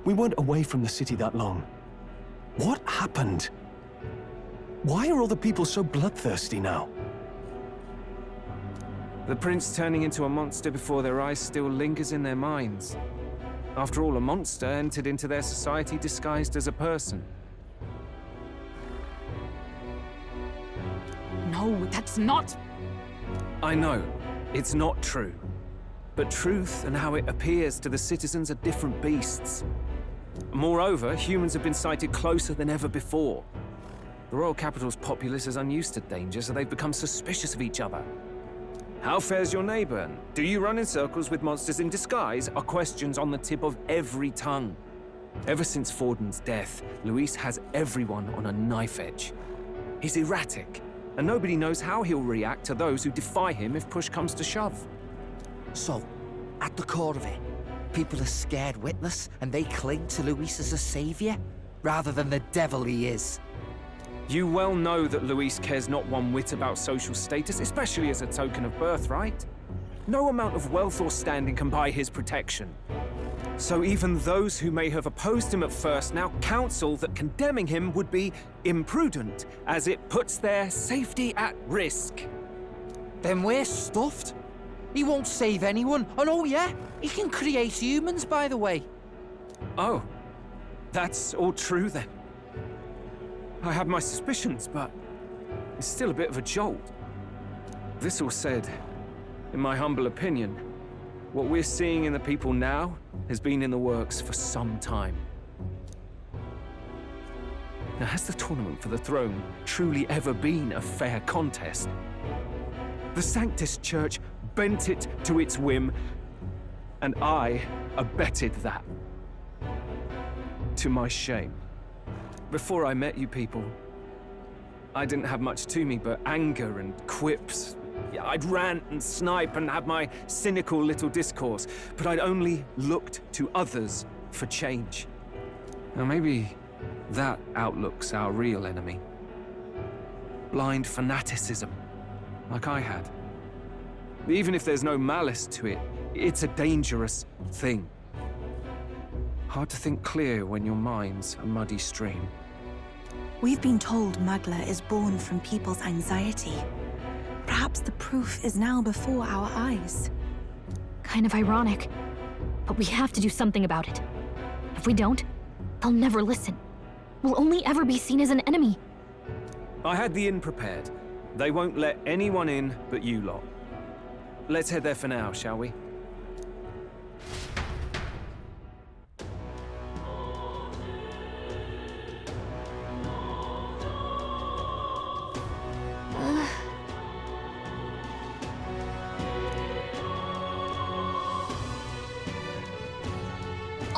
We weren't away from the city that long. What happened? Why are all the people so bloodthirsty now? The prince turning into a monster before their eyes still lingers in their minds. After all, a monster entered into their society disguised as a person. No, that's not... I know, it's not true. But truth and how it appears to the citizens are different beasts. Moreover, humans have been sighted closer than ever before. The royal capital's populace is unused to danger, so they've become suspicious of each other. How fares your neighbor? Do you run in circles with monsters in disguise? Are questions on the tip of every tongue. Ever since Forden's death, Luis has everyone on a knife edge. He's erratic, and nobody knows how he'll react to those who defy him if push comes to shove. So, at the core of it, people are scared witless and they cling to Luis as a savior, rather than the devil he is. You well know that Luis cares not one whit about social status, especially as a token of birthright. No amount of wealth or standing can buy his protection. So even those who may have opposed him at first now counsel that condemning him would be imprudent, as it puts their safety at risk. Then we're stuffed. He won't save anyone, and oh yeah, he can create humans, by the way. Oh, that's all true then. I had my suspicions, but it's still a bit of a jolt. This all said, in my humble opinion, what we're seeing in the people now has been in the works for some time. Now, has the tournament for the throne truly ever been a fair contest? The Sanctus Church bent it to its whim, and I abetted that. To my shame. Before I met you people, I didn't have much to me but anger and quips. Yeah, I'd rant and snipe and have my cynical little discourse, but I'd only looked to others for change. Now maybe that outlook's our real enemy. Blind fanaticism, like I had. Even if there's no malice to it, it's a dangerous thing. Hard to think clear when your mind's a muddy stream. We've been told Magla is born from people's anxiety. Perhaps the proof is now before our eyes. Kind of ironic, but we have to do something about it. If we don't, they'll never listen. We'll only ever be seen as an enemy. I had the inn prepared. They won't let anyone in but you lot. Let's head there for now, shall we?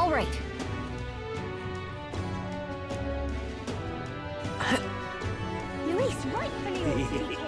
All right. Luis, rightfully ought to be here.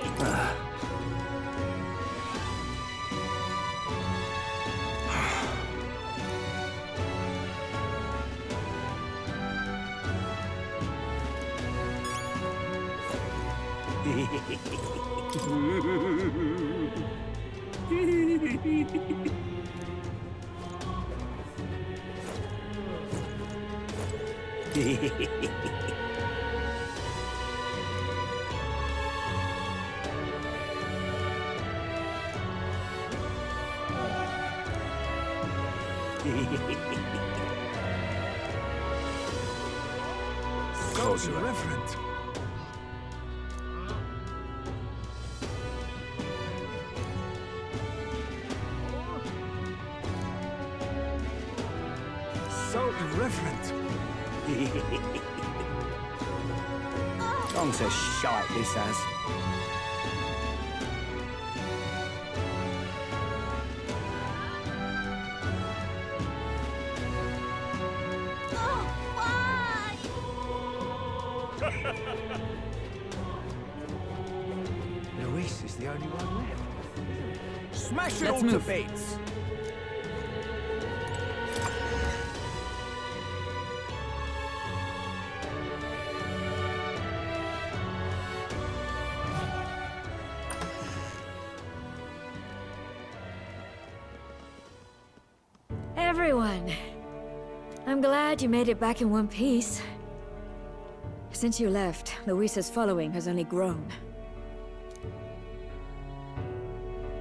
So irreverent. So irreverent. Gone to shite, this has. Luis is the only one left. Smash it Let's all to move. bits! Everyone, I'm glad you made it back in one piece. Since you left, Luis's following has only grown.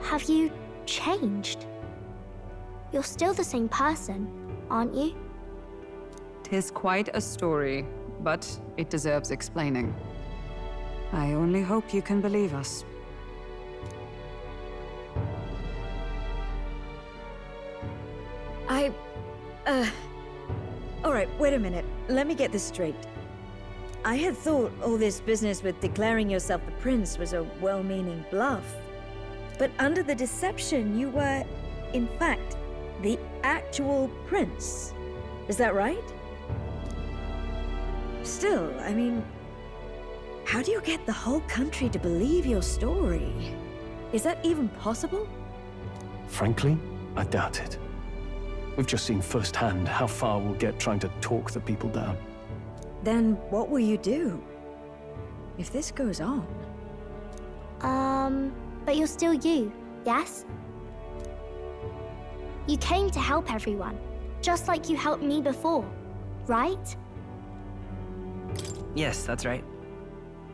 Have you changed? You're still the same person, aren't you? 'Tis quite a story, but it deserves explaining. I only hope you can believe us. Alright, wait a minute. Let me get this straight. I had thought all this business with declaring yourself the prince was a well-meaning bluff. But under the deception, you were, in fact, the actual prince. Is that right? Still, I mean, how do you get the whole country to believe your story? Is that even possible? Frankly, I doubt it. We've just seen firsthand how far we'll get trying to talk the people down. Then what will you do? If this goes on? But you're still you, yes? You came to help everyone, just like you helped me before, right? Yes, that's right.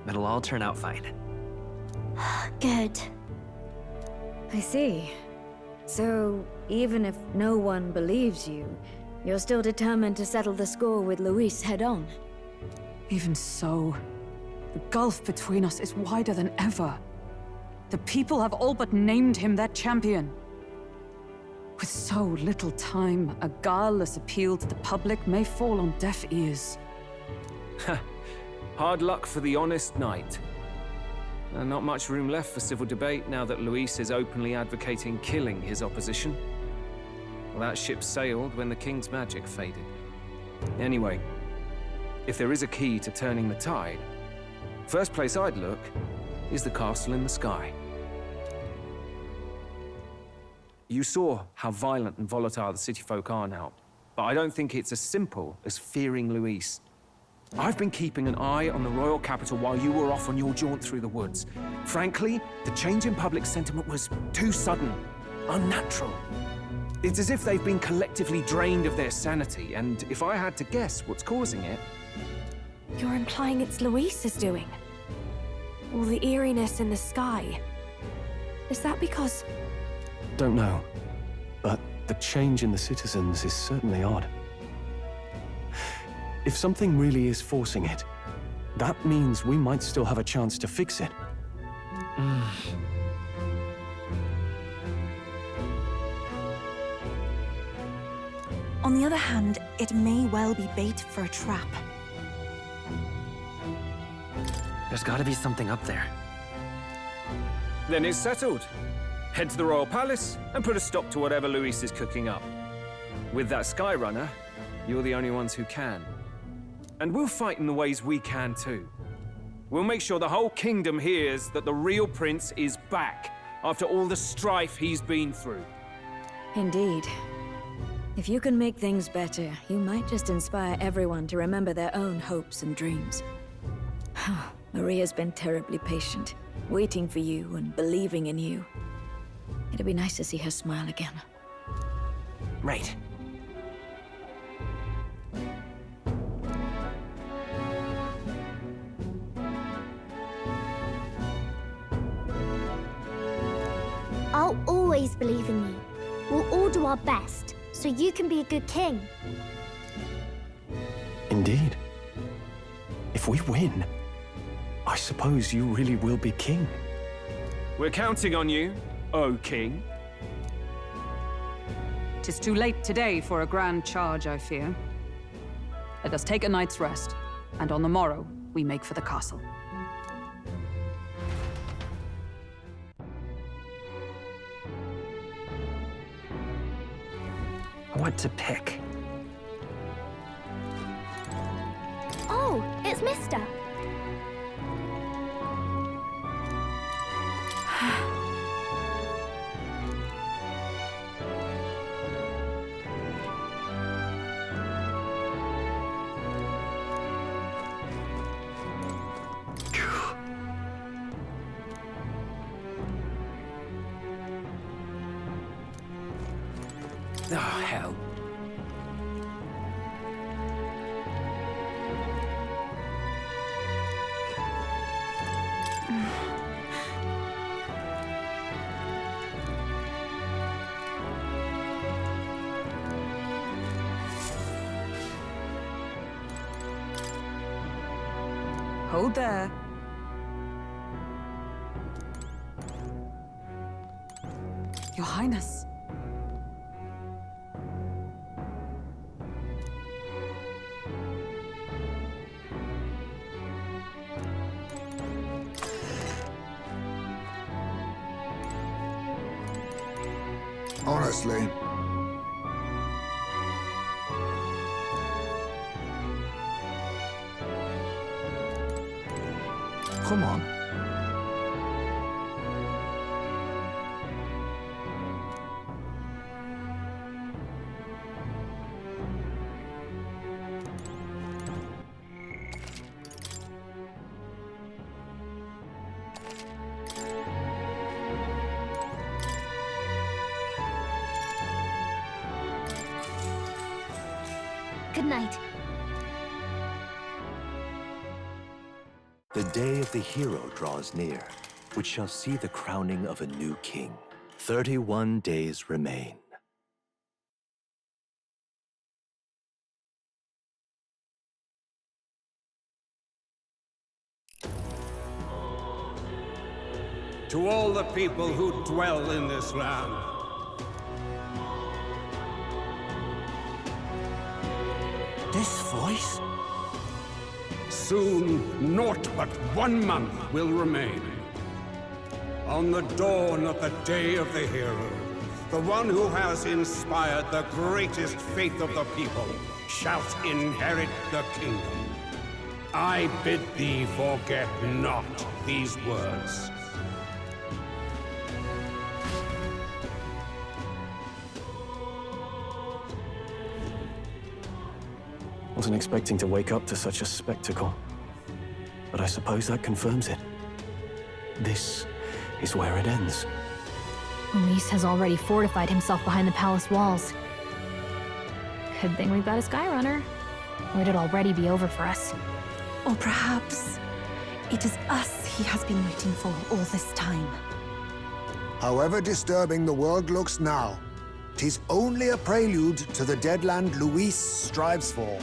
It'll all turn out fine. Good. I see. So, even if no one believes you, you're still determined to settle the score with Luis head-on? Even so, the gulf between us is wider than ever. The people have all but named him their champion. With so little time, a guileless appeal to the public may fall on deaf ears. Hard luck for the honest knight. Not much room left for civil debate now that Luis is openly advocating killing his opposition. Well, that ship sailed when the king's magic faded. Anyway, if there is a key to turning the tide, first place I'd look is the castle in the sky. You saw how violent and volatile the city folk are now, but I don't think it's as simple as fearing Luis. I've been keeping an eye on the royal capital while you were off on your jaunt through the woods. Frankly, the change in public sentiment was too sudden, unnatural. It's as if they've been collectively drained of their sanity, and if I had to guess what's causing it... You're implying it's Luis's doing? All the eeriness in the sky. Is that because... Don't know, but the change in the citizens is certainly odd. If something really is forcing it, that means we might still have a chance to fix it. On the other hand, it may well be bait for a trap. There's gotta be something up there. Then it's settled. Head to the royal palace and put a stop to whatever Luis is cooking up. With that Skyrunner, you're the only ones who can. And we'll fight in the ways we can too. We'll make sure the whole kingdom hears that the real prince is back after all the strife he's been through. Indeed. If you can make things better, you might just inspire everyone to remember their own hopes and dreams. Maria's been terribly patient, waiting for you and believing in you. It'd be nice to see her smile again. Right. I'll always believe in you. We'll all do our best, so you can be a good king. Indeed. If we win, I suppose you really will be king. We're counting on you, O king. 'Tis too late today for a grand charge, I fear. Let us take a night's rest, and on the morrow, we make for the castle. What to pick? Oh, it's Mister. Oh, hell. Hold there. Your Highness. Honestly. Come on. Good night. The day of the hero draws near, which shall see the crowning of a new king. 31 days remain. To all the people who dwell in this land, this voice? soon naught but 1 month will remain. On the dawn of the day of the hero, the one who has inspired the greatest faith of the people shall inherit the kingdom. I bid thee forget not these words. Wasn't expecting to wake up to such a spectacle, but I suppose that confirms it. This is where it ends. Luis has already fortified himself behind the palace walls. Good thing we've got a Skyrunner, or it'd already be over for us. Or perhaps it is us he has been waiting for all this time. However disturbing the world looks now, 'tis only a prelude to the deadland Luis strives for.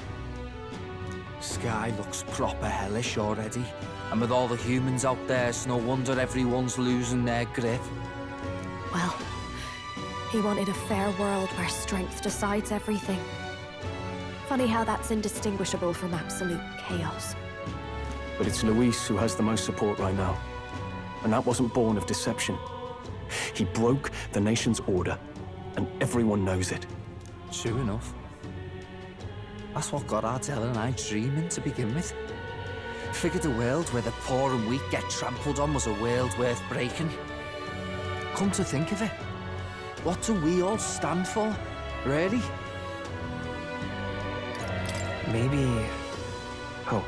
Sky looks proper hellish already. And with all the humans out there, it's no wonder everyone's losing their grip. Well, he wanted a fair world where strength decides everything. Funny how that's indistinguishable from absolute chaos. But it's Luis who has the most support right now. And that wasn't born of deception. He broke the nation's order, and everyone knows it. True enough. That's what got Ardell and I dreaming to begin with. Figured a world where the poor and weak get trampled on was a world worth breaking. Come to think of it, what do we all stand for, really? Maybe hope.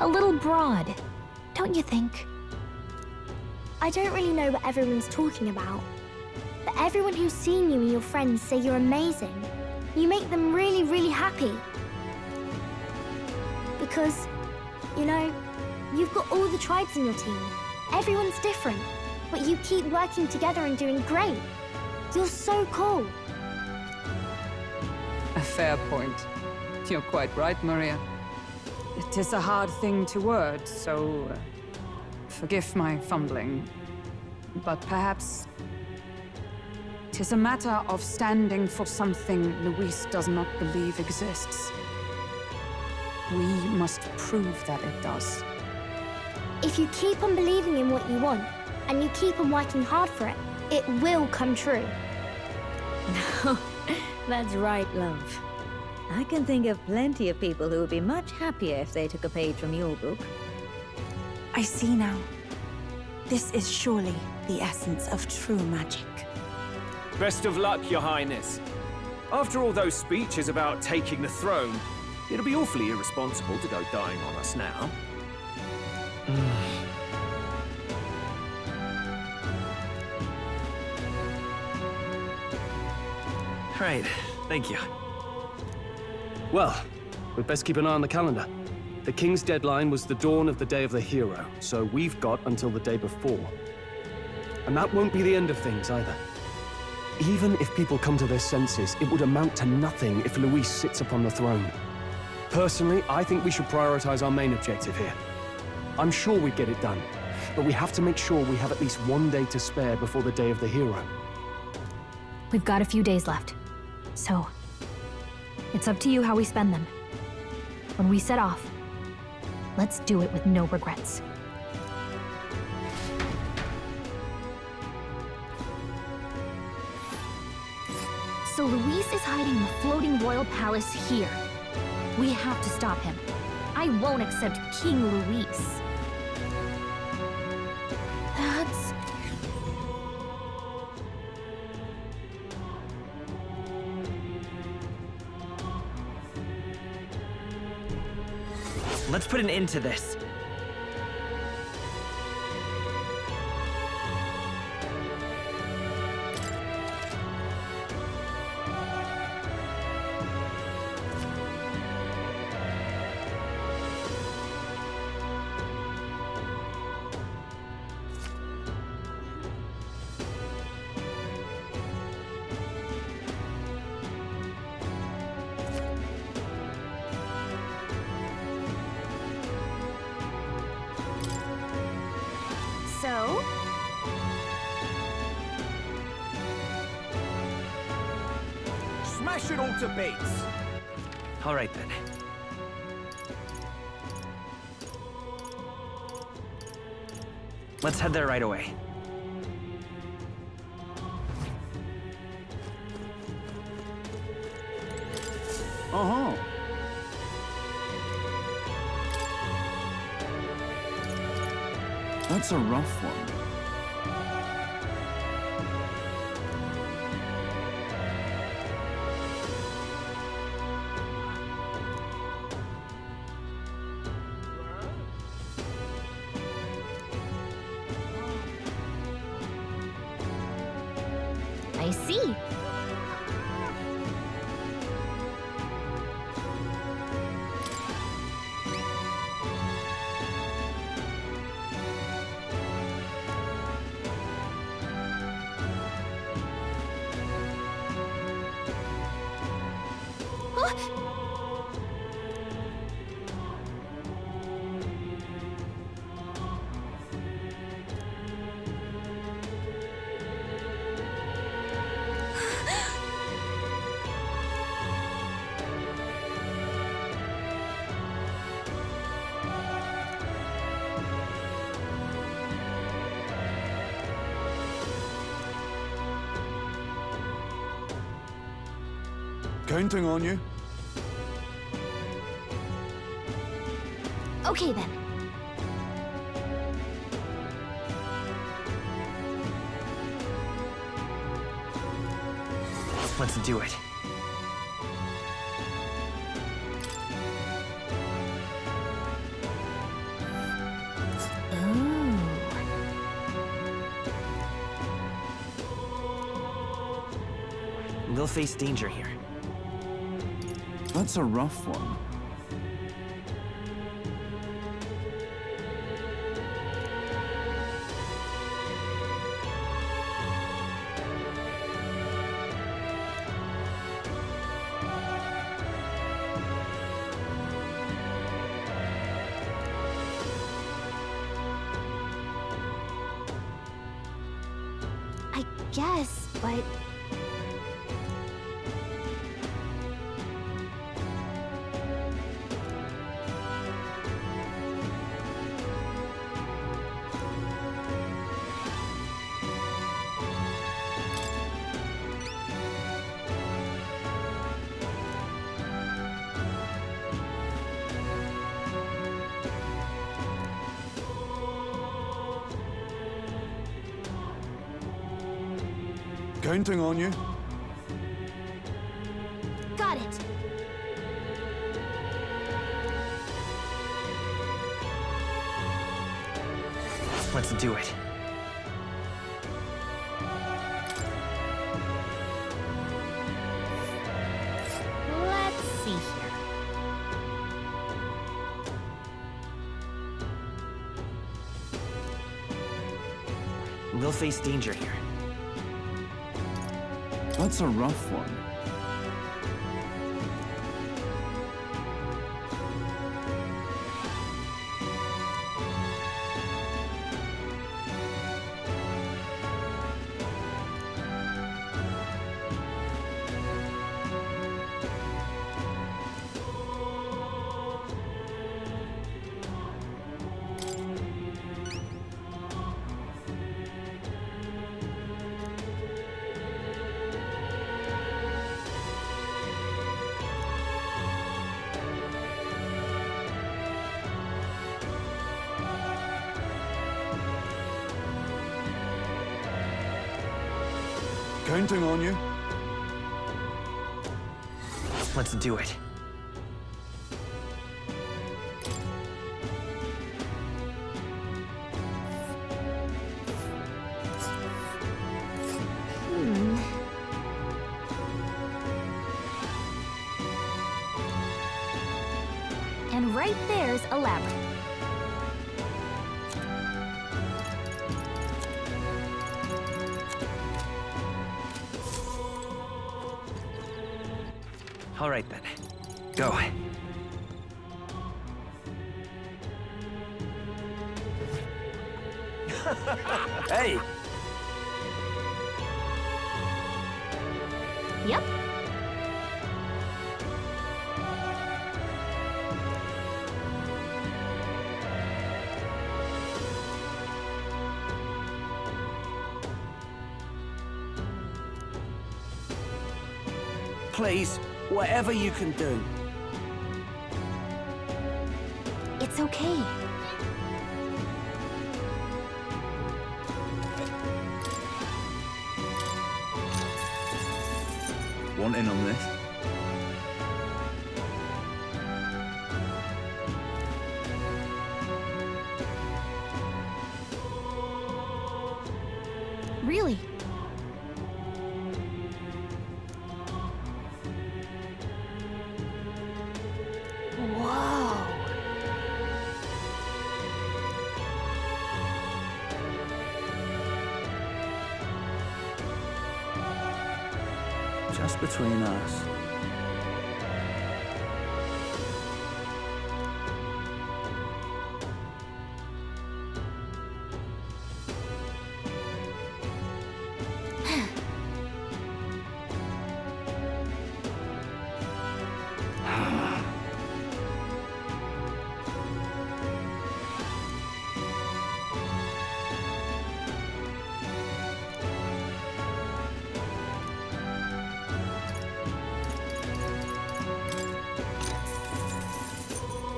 A little broad, don't you think? I don't really know what everyone's talking about, but everyone who's seen you and your friends say you're amazing. You make them really, really happy. Because, you know, you've got all the tribes in your team. Everyone's different, but you keep working together and doing great. You're so cool. A fair point. You're quite right, Maria. It is a hard thing to word, so forgive my fumbling. But perhaps 'tis a matter of standing for something Luis does not believe exists. We must prove that it does. If you keep on believing in what you want, and you keep on working hard for it, it will come true. That's right, love. I can think of plenty of people who would be much happier if they took a page from your book. I see now. This is surely the essence of true magic. Best of luck, Your Highness. After all those speeches about taking the throne, it'll be awfully irresponsible to go dying on us now. Right, thank you. Well, we'd best keep an eye on the calendar. The King's deadline was the dawn of the Day of the Hero, so we've got until the day before. And that won't be the end of things, either. Even if people come to their senses, it would amount to nothing if Luis sits upon the throne. Personally, I think we should prioritize our main objective here. I'm sure we'd get it done, but we have to make sure we have at least one day to spare before the Day of the Hero. We've got a few days left, so it's up to you how we spend them. When we set off, let's do it with no regrets. So Luis is hiding in the floating royal palace here. We have to stop him. I won't accept King Luis. That's... Let's put an end to this. So? Smash it all to bits! All right, then. Let's head there right away. Uh-huh. That's a rough one. I see. Counting on you. Okay then. Let's do it. We'll face danger here. That's a rough one. I guess, but... Counting on you. Got it. Let's do it. Let's see here. We'll face danger here. That's a rough one. Counting on you. Let's do it. And right there's a labyrinth. All right then. Go. Hey! Yep. Please, whatever you can do. It's okay. Want in on this? Really? Whoa. Just between us.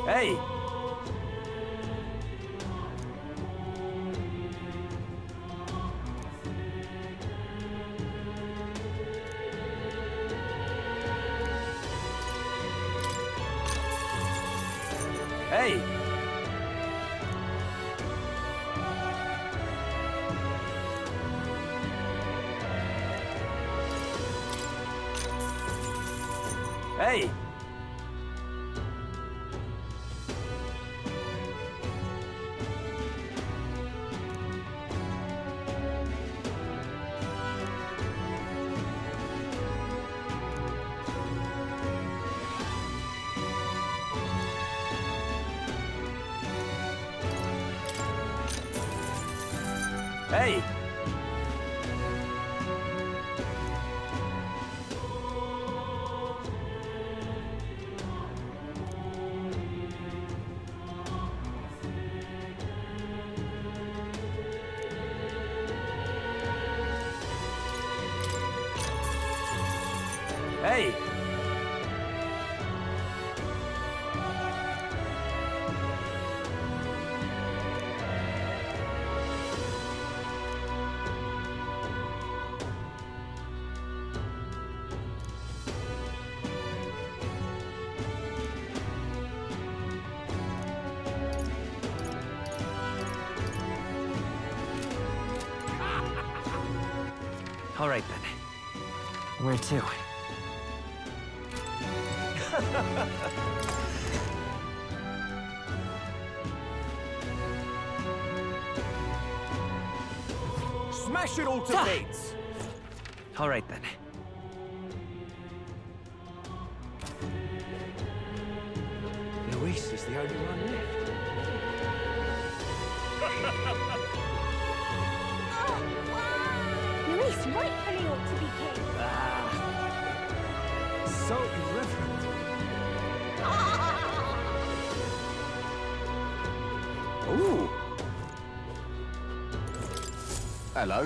Hey! Hey! Hey! All right, then. Where to? Smash it all to bits! All right, then. Luis is the only one left. Luis rightfully ought to be king. So irreverent. Ooh. Hello.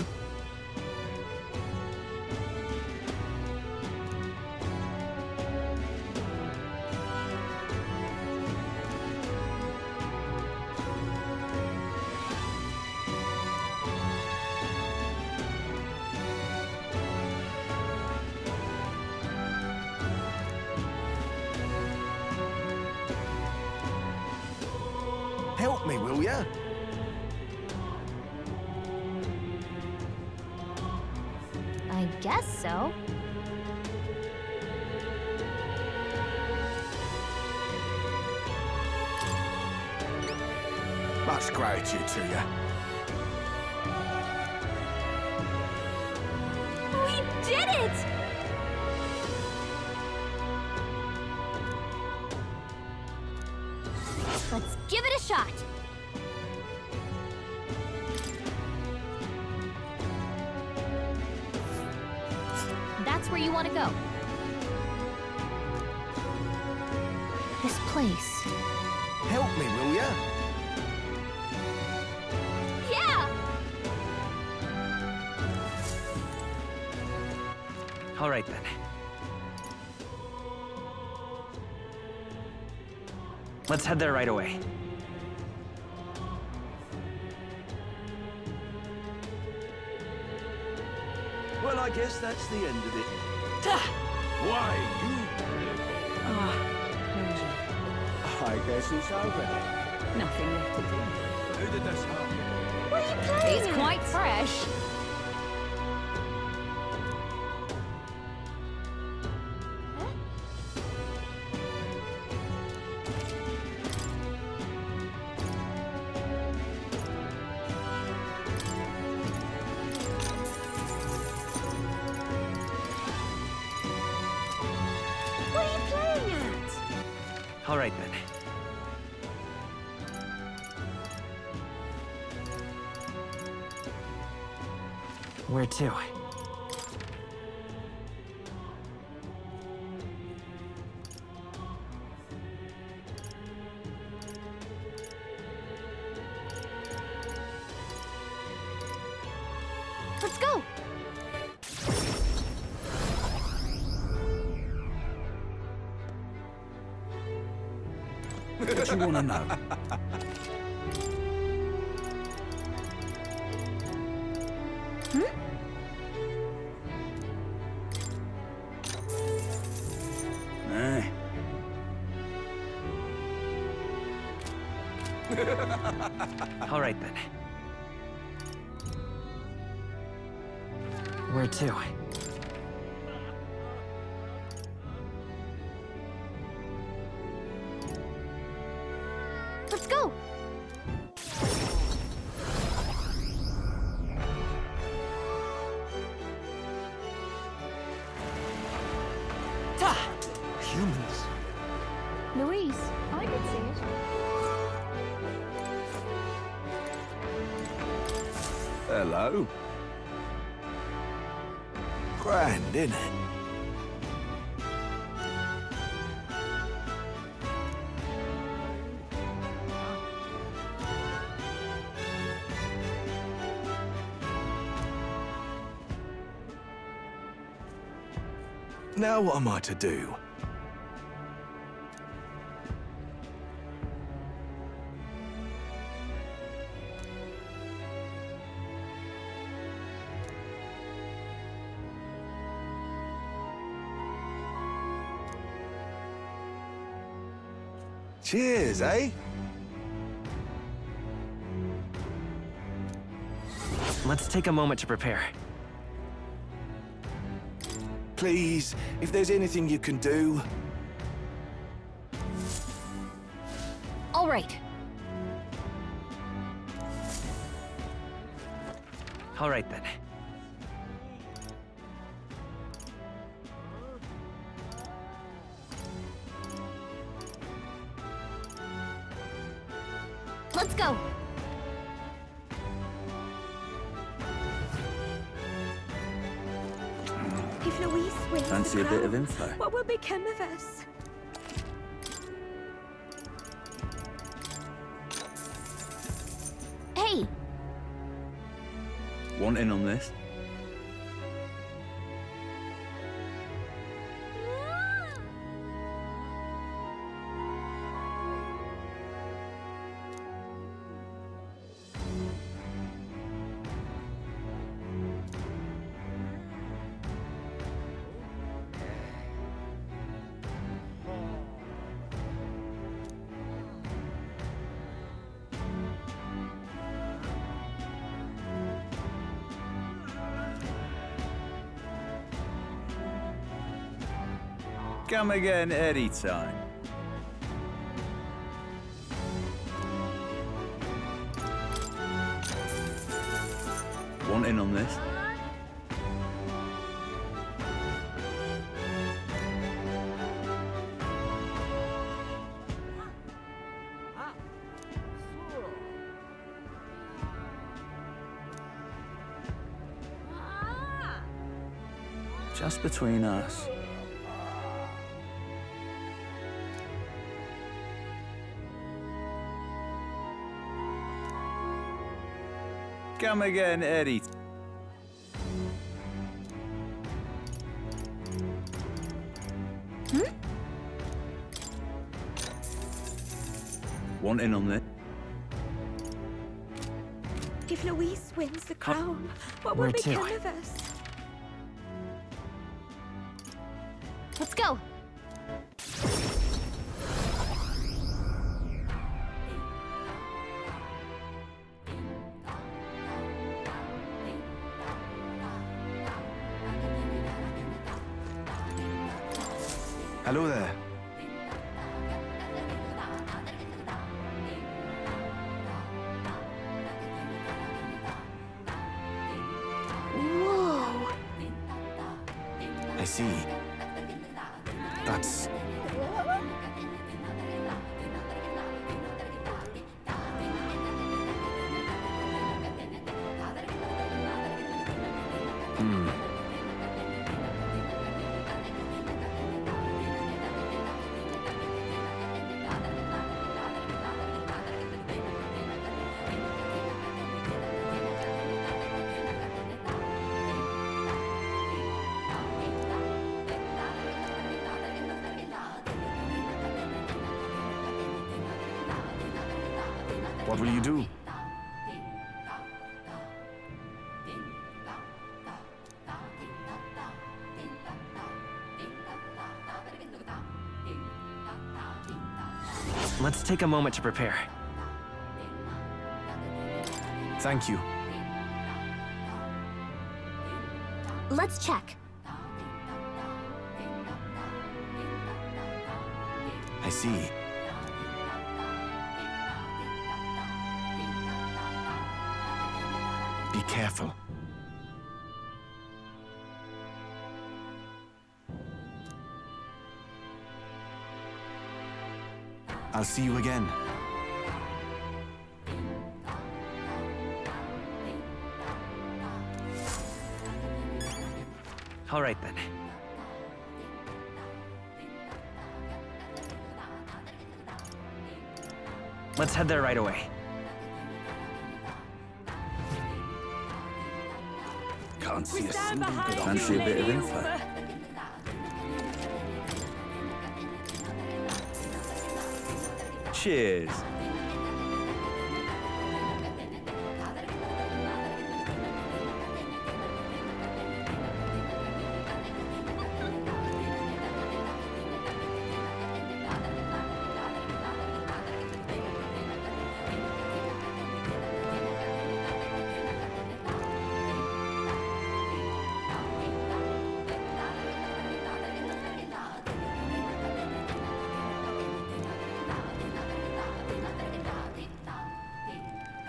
Help me, will ya? I guess so. Much gratitude to you. We did it! Let's give it a shot. That's where you want to go. This place. Help me, will ya? Yeah! All right, then. Let's head there right away. Well, I guess that's the end of it. Why, you I guess it's over then. Nothing left to do. Who did this happen? What are you playing It's at? quite fresh. What are you playing at? All right, then. Where to? Let's go. What you want to know? Eh. All right, then. Where to? Let's go. Humans. Luis, I could see it. Hello. Grand, innit? Now what am I to do? Cheers, eh? Let's take a moment to prepare. Please, if there's anything you can do. All right. All right, then. Let's go. If Louise wins Fancy the a bit of crown, info? what will become of us? Hey, Want in on this? Come again anytime. Want in on this? Just between us. Come again, Eddie. Want in on this? If Louise wins the crown, what will Where to? become of us? let's go. Hello there. Whoa! I see. That's... What will you do? Let's take a moment to prepare. Thank you. Let's check. I see. Be careful. I'll see you again. All right then. Let's head there right away. Can't see a single good option. Fancy a bit of info. Cheers.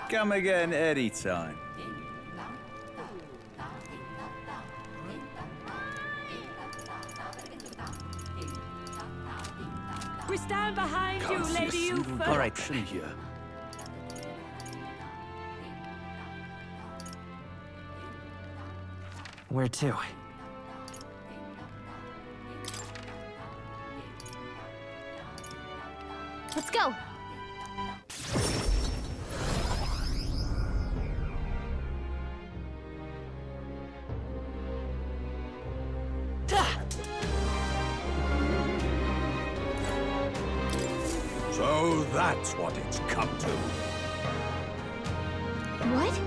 Come again anytime. We stand behind you, Lady Ufa. All right. Here. Where to? Let's go. So that's what it's come to. What?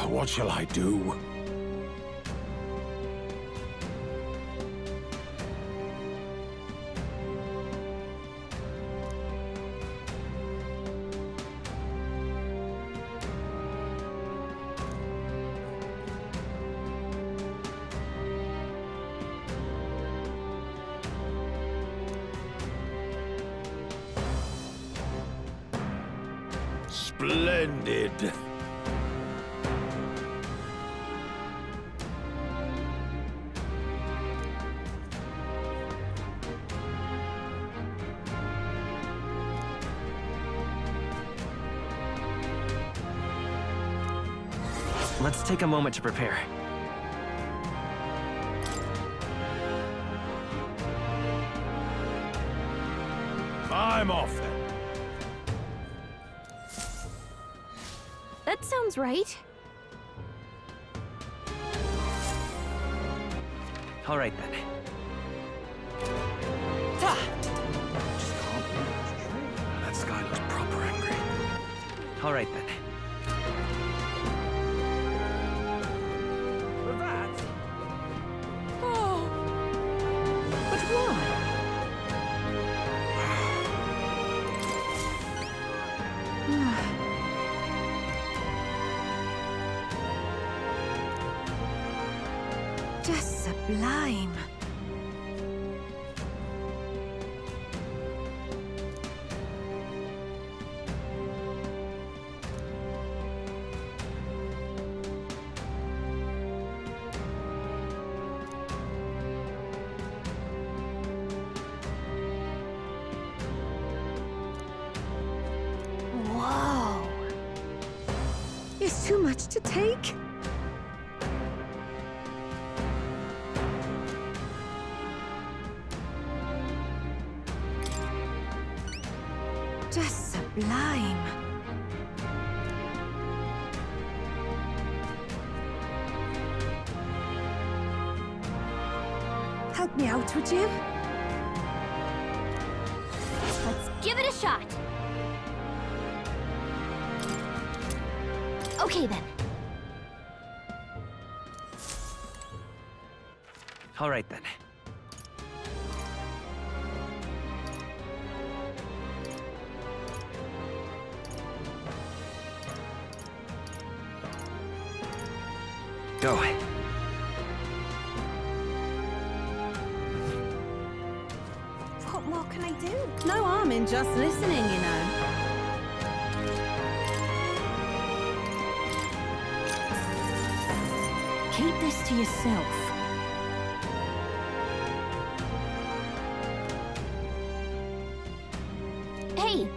What shall I do? Splendid. Let's take a moment to prepare. I'm off then. That sounds right. All right then. That sky looks proper angry. All right then. Oh, but why? Just sublime. Whoa. It's too much to take. Just sublime. Help me out, would you? Let's give it a shot. Okay then. All right then. Go. What more can I do? No harm in just listening, you know. this to yourself. Hey!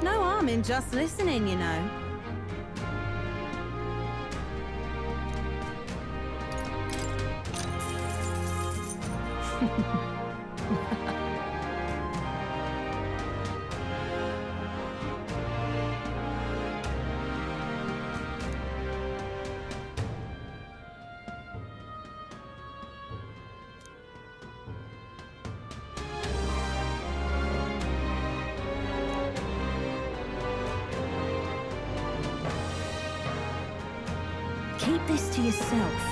No harm in just listening, you know. Keep this to yourself.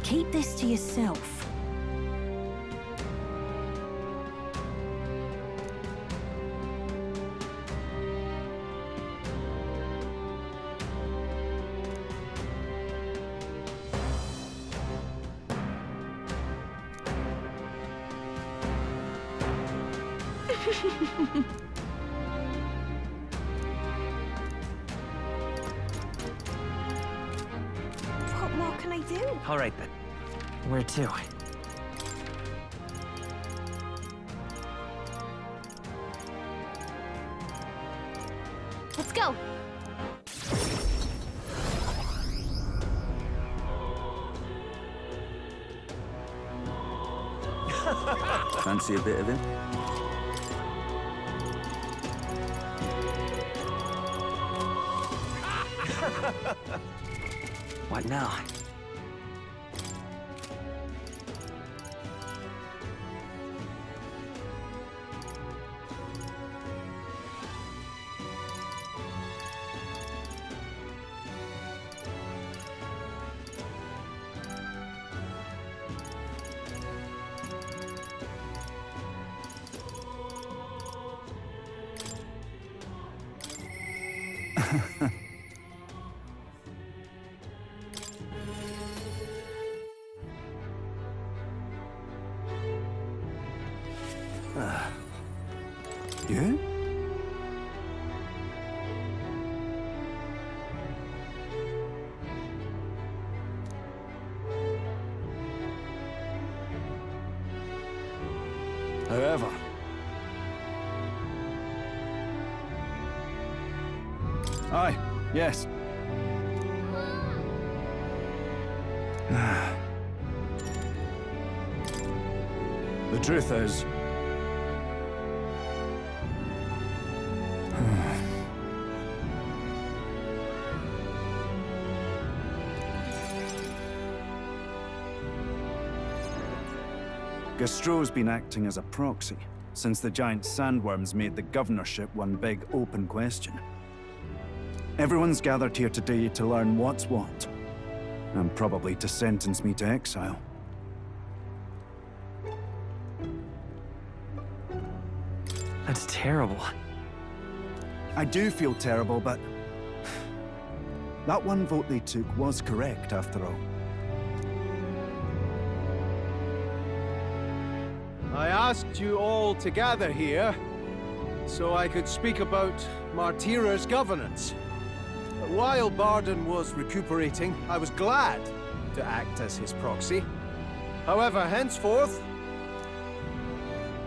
Keep this to yourself. What more can I do? All right then. Where to? Let's go! Fancy a bit of him? What now? You? However, aye, yes. The truth is, Gastro's been acting as a proxy since the giant sandworms made the governorship one big open question. Everyone's gathered here today to learn what's what, and probably to sentence me to exile. That's terrible. I do feel terrible, but that one vote they took was correct after all. I asked you all to gather here so I could speak about Martira's governance. While Barden was recuperating, I was glad to act as his proxy. However, henceforth,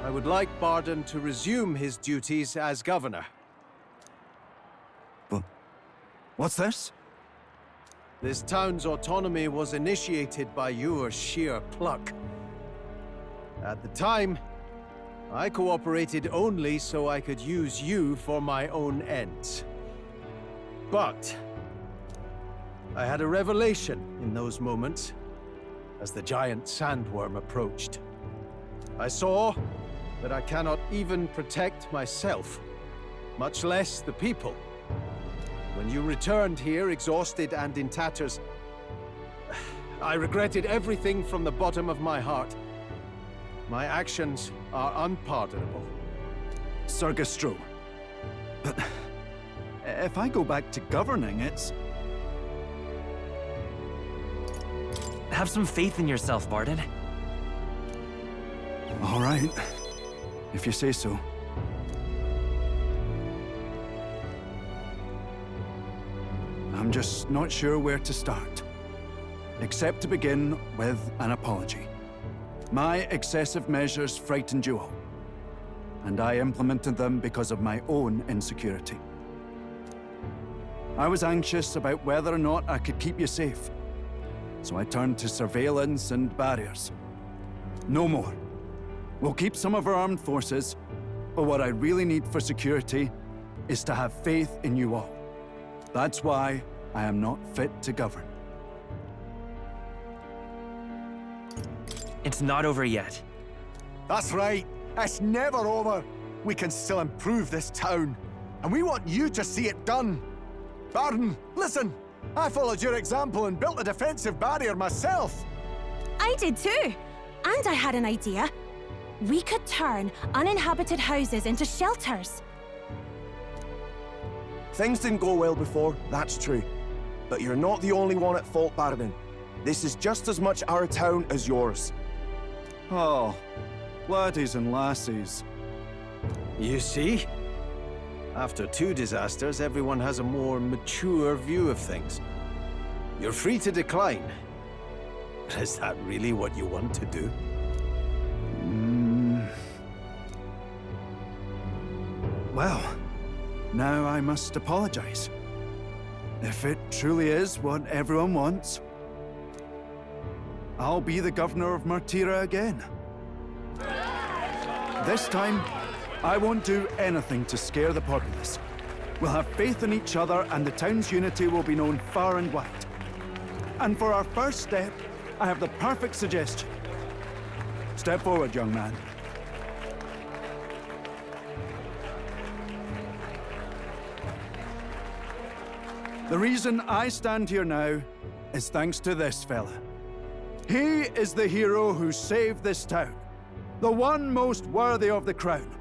I would like Barden to resume his duties as governor. What's this? This town's autonomy was initiated by your sheer pluck. At the time, I cooperated only so I could use you for my own ends. But I had a revelation in those moments as the giant sandworm approached. I saw that I cannot even protect myself, much less the people. When you returned here, exhausted and in tatters, I regretted everything from the bottom of my heart. My actions are unpardonable. Sir Gastro, but if I go back to governing, it's... Have some faith in yourself, Barden. All right, if you say so. I'm just not sure where to start. Except to begin with an apology. My excessive measures frightened you all, and I implemented them because of my own insecurity. I was anxious about whether or not I could keep you safe, so I turned to surveillance and barriers. No more. We'll keep some of our armed forces, but what I really need for security is to have faith in you all. That's why I am not fit to govern. It's not over yet. That's right. It's never over. We can still improve this town, and we want you to see it done. Barden, listen. I followed your example and built a defensive barrier myself. I did too. And I had an idea. We could turn uninhabited houses into shelters. Things didn't go well before, that's true. But you're not the only one at fault, Barden. This is just as much our town as yours. Oh, laddies and lassies. You see? After 2 disasters, everyone has a more mature view of things. You're free to decline. But is that really what you want to do? Well, now I must apologize. If it truly is what everyone wants, I'll be the governor of Martira again. This time, I won't do anything to scare the populace. We'll have faith in each other and the town's unity will be known far and wide. And for our first step, I have the perfect suggestion. Step forward, young man. The reason I stand here now is thanks to this fella. He is the hero who saved this town, the one most worthy of the crown.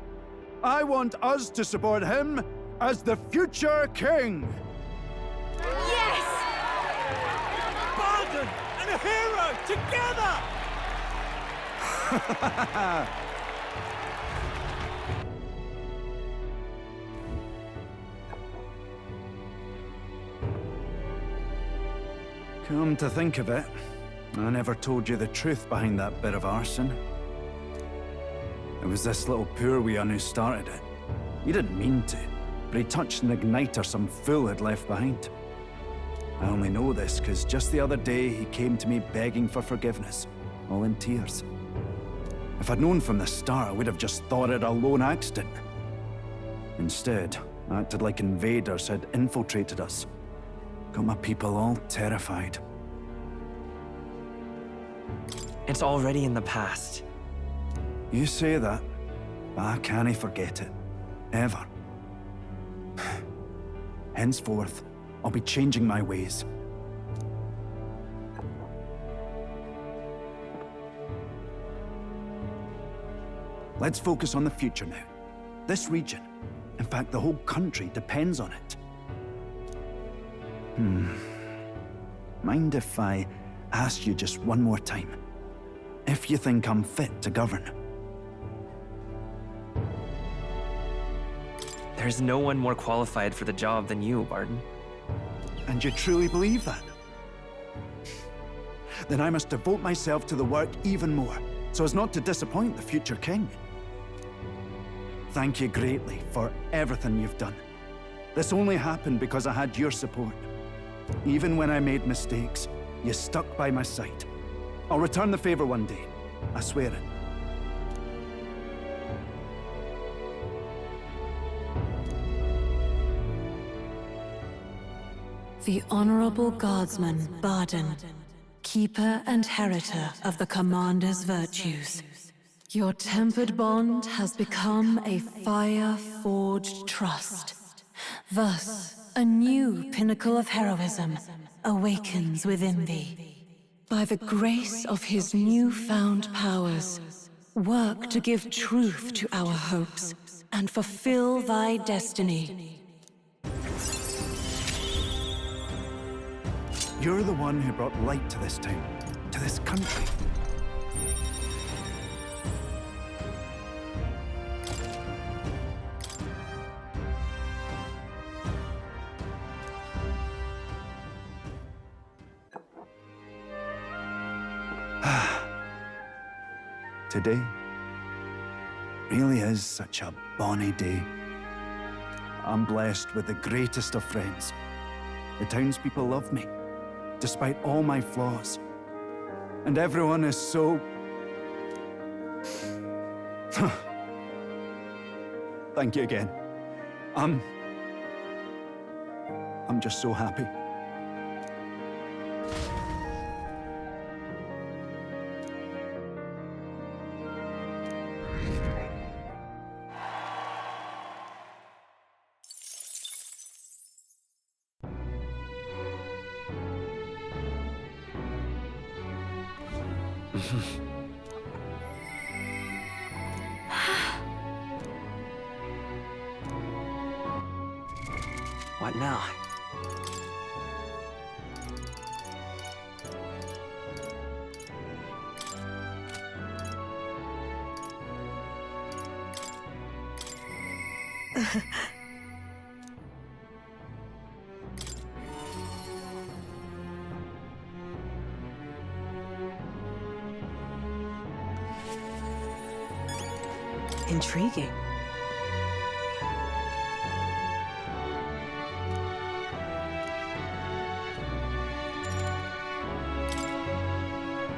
I want us to support him as the future king. Yes! Barden and a hero together! Come to think of it, I never told you the truth behind that bit of arson. It was this little poor wee who started it. He didn't mean to, but he touched an igniter some fool had left behind. I only know this because just the other day he came to me begging for forgiveness, all in tears. If I'd known from the start, I would have just thought it a lone accident. Instead, I acted like invaders had infiltrated us. Got my people all terrified. It's already in the past. You say that, but I can't forget it. Ever. Henceforth, I'll be changing my ways. Let's focus on the future now. This region, in fact, the whole country depends on it. Mind if I ask you just one more time? If you think I'm fit to govern? There's no one more qualified for the job than you, Barden. And you truly believe that? Then I must devote myself to the work even more, so as not to disappoint the future king. Thank you greatly for everything you've done. This only happened because I had your support. Even when I made mistakes, you stuck by my side. I'll return the favor one day. I swear it. The Honorable Guardsman, Barden, keeper and heriter of the Commander's virtues. Your tempered bond has become a fire-forged trust. Thus, a new pinnacle of heroism awakens within thee. By the grace of his newfound powers, work to give truth to our hopes and fulfill thy destiny. You're the one who brought light to this town, to this country. Today really is such a bonny day. I'm blessed with the greatest of friends. The townspeople love me, despite all my flaws. And everyone is so... Thank you again. I'm just so happy. What now? Intriguing.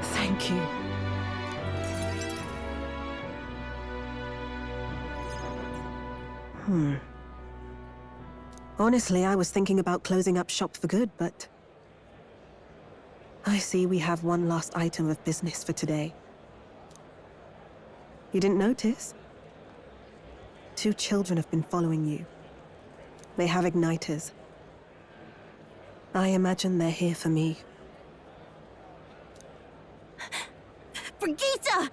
Thank you. Honestly, I was thinking about closing up shop for good, but... I see we have one last item of business for today. You didn't notice? 2 children have been following you. They have igniters. I imagine they're here for me. Brigitte!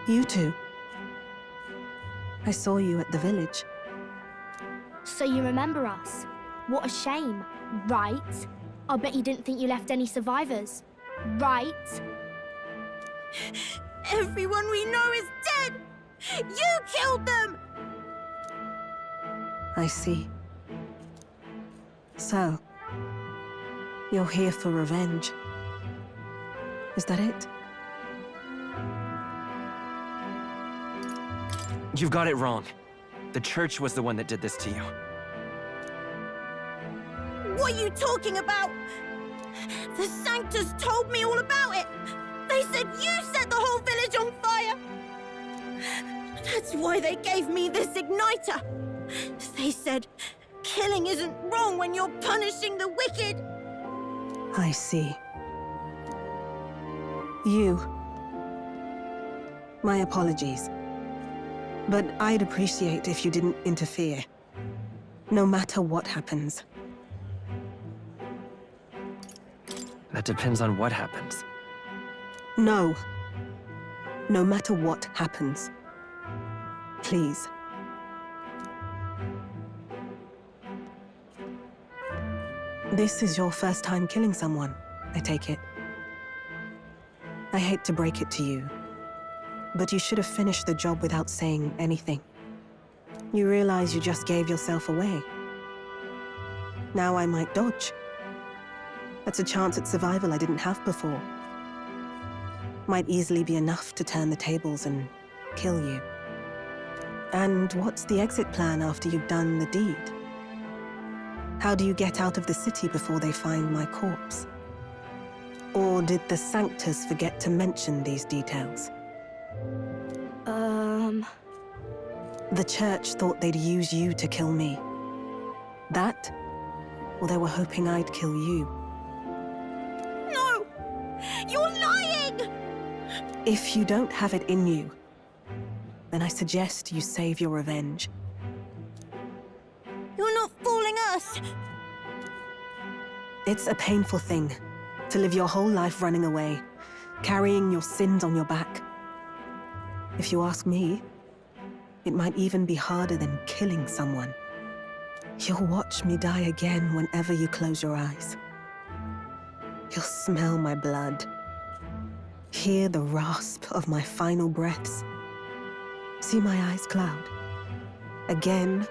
You two. I saw you at the village. So you remember us? What a shame, right? I'll bet you didn't think you left any survivors, right? Everyone we know is dead! You killed them! I see. So, you're here for revenge. Is that it? You've got it wrong. The church was the one that did this to you. What are you talking about? The Sanctus told me all about it! They said you set the whole village on fire! That's why they gave me this igniter! They said, killing isn't wrong when you're punishing the wicked! I see. You. My apologies. But I'd appreciate if you didn't interfere. No matter what happens. That depends on what happens. No. No matter what happens. Please. This is your first time killing someone, I take it. I hate to break it to you, but you should have finished the job without saying anything. You realize you just gave yourself away. Now I might dodge. That's a chance at survival I didn't have before. Might easily be enough to turn the tables and kill you. And what's the exit plan after you've done the deed? How do you get out of the city before they find my corpse? Or did the Sanctors forget to mention these details? The Church thought they'd use you to kill me. That? Or they were hoping I'd kill you. No! You're lying! If you don't have it in you, then I suggest you save your revenge. You're not fooling us! It's a painful thing to live your whole life running away, carrying your sins on your back. If you ask me, it might even be harder than killing someone. You'll watch me die again whenever you close your eyes. You'll smell my blood, hear the rasp of my final breaths, see my eyes cloud, again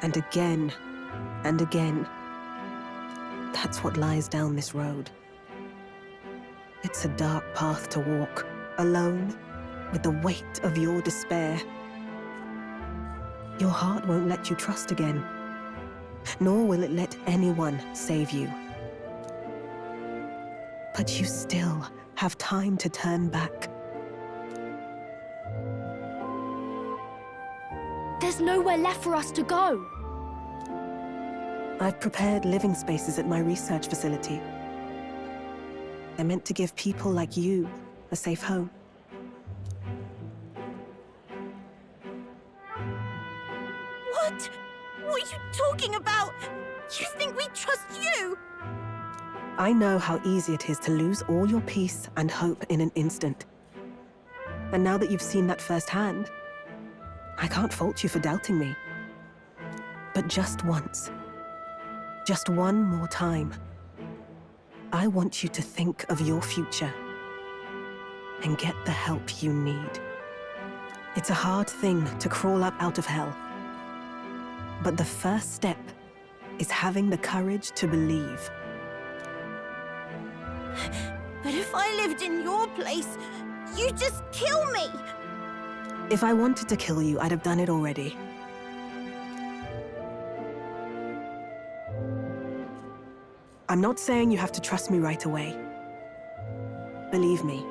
and again and again. That's what lies down this road. It's a dark path to walk, alone, with the weight of your despair. Your heart won't let you trust again, nor will it let anyone save you. But you still have time to turn back. There's nowhere left for us to go. I've prepared living spaces at my research facility. They're meant to give people like you a safe home. What? What are you talking about? You think we trust you? I know how easy it is to lose all your peace and hope in an instant. And now that you've seen that firsthand, I can't fault you for doubting me. But just once, just one more time, I want you to think of your future and get the help you need. It's a hard thing to crawl up out of hell. But the first step is having the courage to believe. But if I lived in your place, you'd just kill me! If I wanted to kill you, I'd have done it already. I'm not saying you have to trust me right away. Believe me,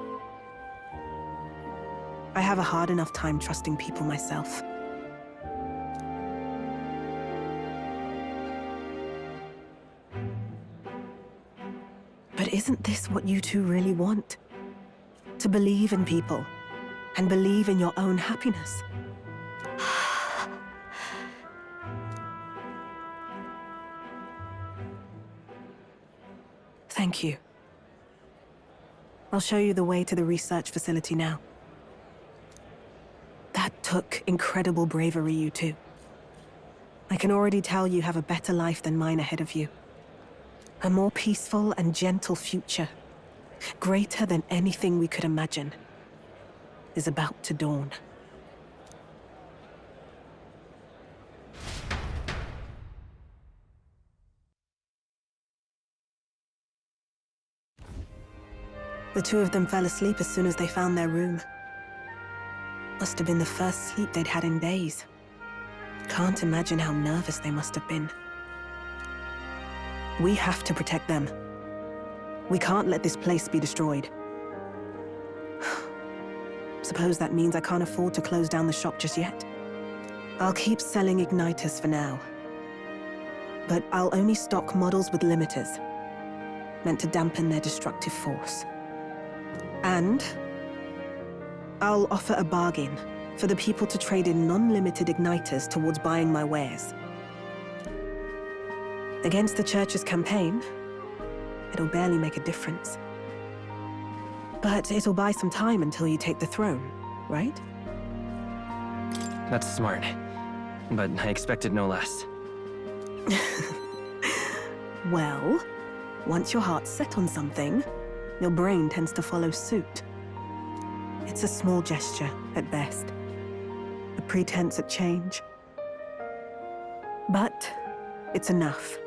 I have a hard enough time trusting people myself. But isn't this what you two really want? To believe in people, and believe in your own happiness. Thank you. I'll show you the way to the research facility now. That took incredible bravery, you two. I can already tell you have a better life than mine ahead of you. A more peaceful and gentle future, greater than anything we could imagine, is about to dawn. The two of them fell asleep as soon as they found their room. Must have been the first sleep they'd had in days. Can't imagine how nervous they must have been. We have to protect them. We can't let this place be destroyed. Suppose that means I can't afford to close down the shop just yet. I'll keep selling igniters for now. But I'll only stock models with limiters, meant to dampen their destructive force. And I'll offer a bargain for the people to trade in non-limited igniters towards buying my wares. Against the Church's campaign, it'll barely make a difference. But it'll buy some time until you take the throne, right? That's smart. But I expected no less. Well, once your heart's set on something, your brain tends to follow suit. It's a small gesture, at best. A pretense at change. But it's enough.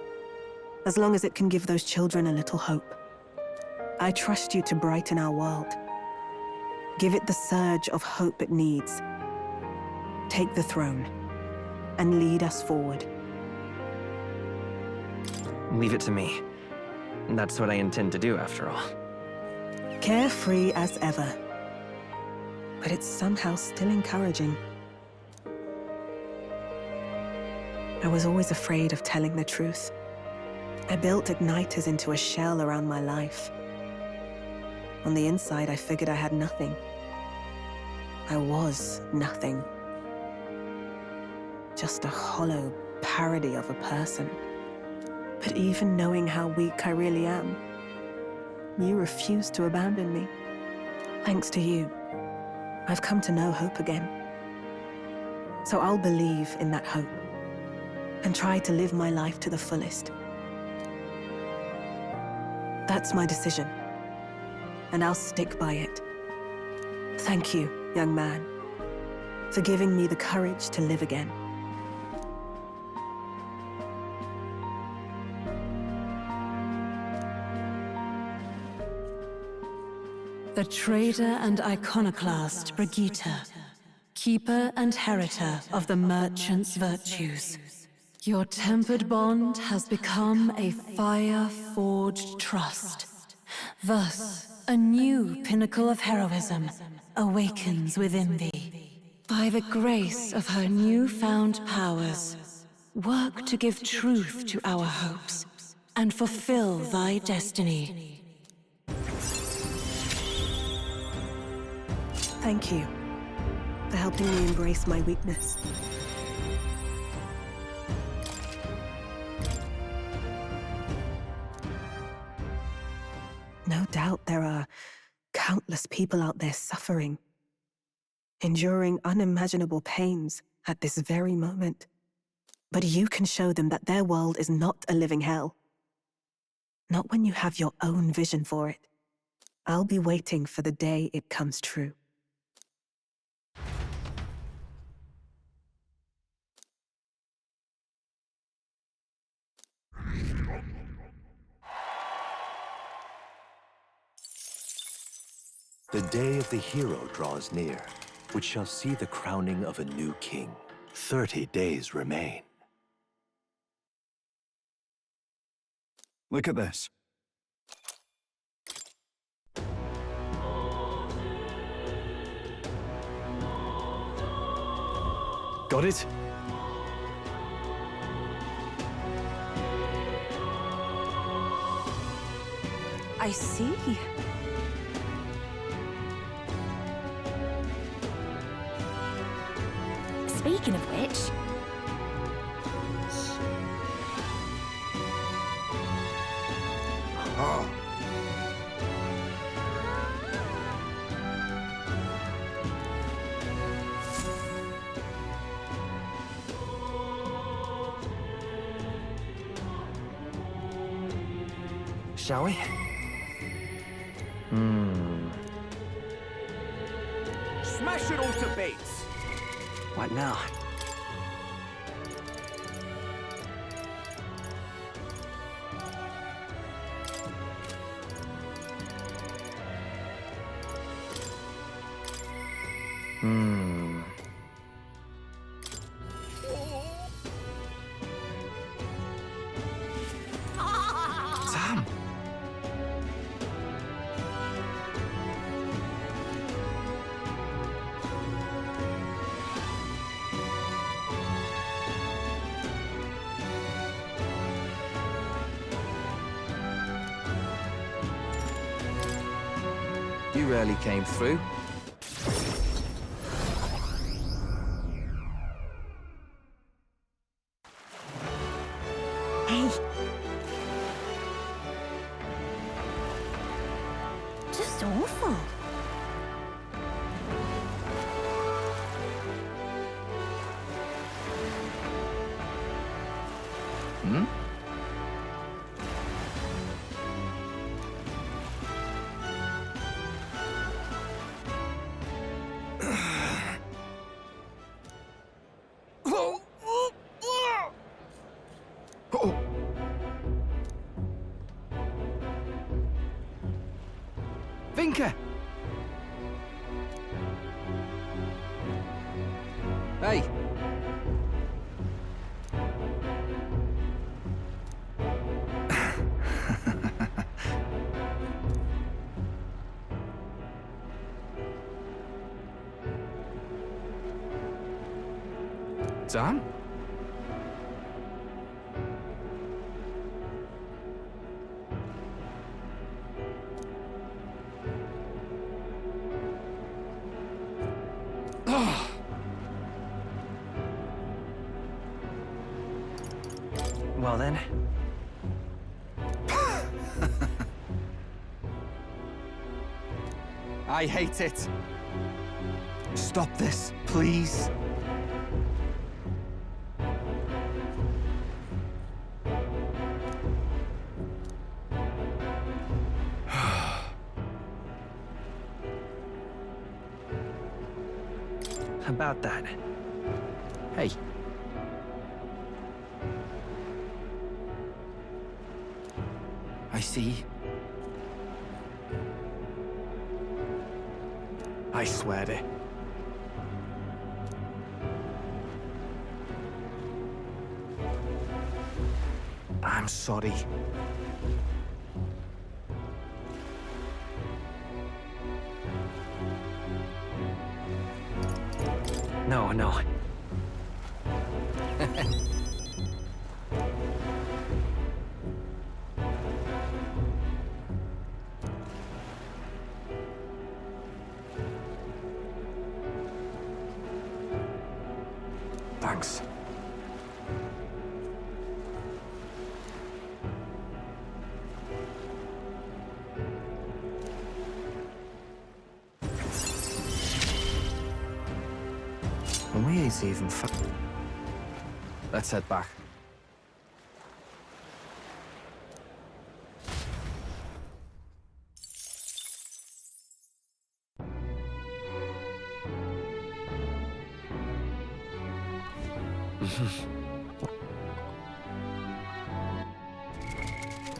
As long as it can give those children a little hope. I trust you to brighten our world. Give it the surge of hope it needs. Take the throne, and lead us forward. Leave it to me. That's what I intend to do, after all. Carefree as ever. But it's somehow still encouraging. I was always afraid of telling the truth. I built igniters into a shell around my life. On the inside, I figured I had nothing. I was nothing. Just a hollow parody of a person. But even knowing how weak I really am, you refused to abandon me. Thanks to you, I've come to know hope again. So I'll believe in that hope and try to live my life to the fullest. That's my decision, and I'll stick by it. Thank you, young man, for giving me the courage to live again. The trader and iconoclast Brigitte, keeper and heriter of the merchant's virtues. Your tempered bond has become a fire-forged trust. Thus, a new pinnacle of heroism awakens within thee. By the grace of her newfound powers, work to give truth to our hopes and fulfill thy destiny. Thank you for helping me embrace my weakness. No doubt there are countless people out there suffering, enduring unimaginable pains at this very moment. But you can show them that their world is not a living hell. Not when you have your own vision for it. I'll be waiting for the day it comes true. The day of the hero draws near, which shall see the crowning of a new king. 30 days remain. Look at this. Got it? I see. Speaking of which... Oh. Shall we? Smash it all to bits! What now? Sam! You rarely came through. Hey. Just awful. Hmm? Vinka! Hey! Done? Well then. I hate it. Stop this, please. About that. Hey. I see. I swear it. I'm sorry. No, no. Thanks. And we ain't even Let's head back.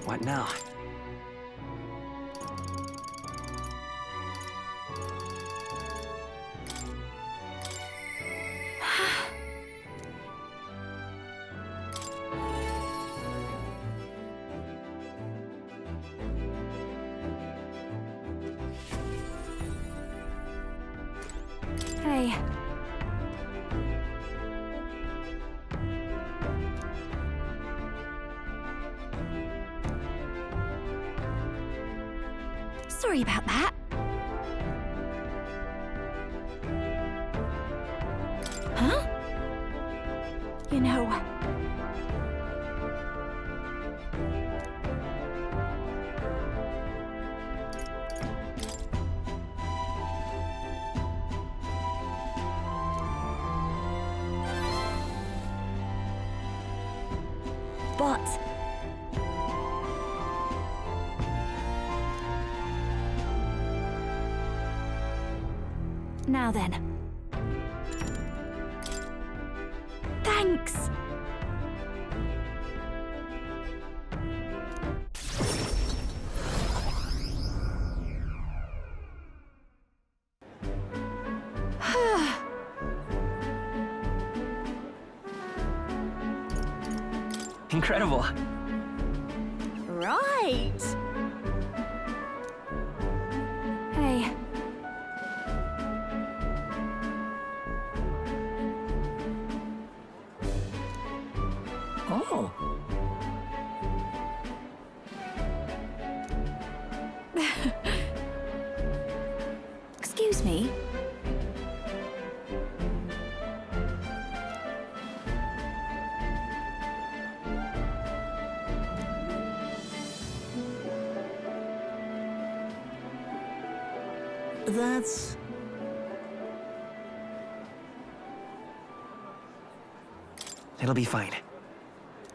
What now? Hey. Sorry about that. Huh? You know... But... Now then. Thanks! Incredible. Right. Hey. Oh. Excuse me? That's... It'll be fine.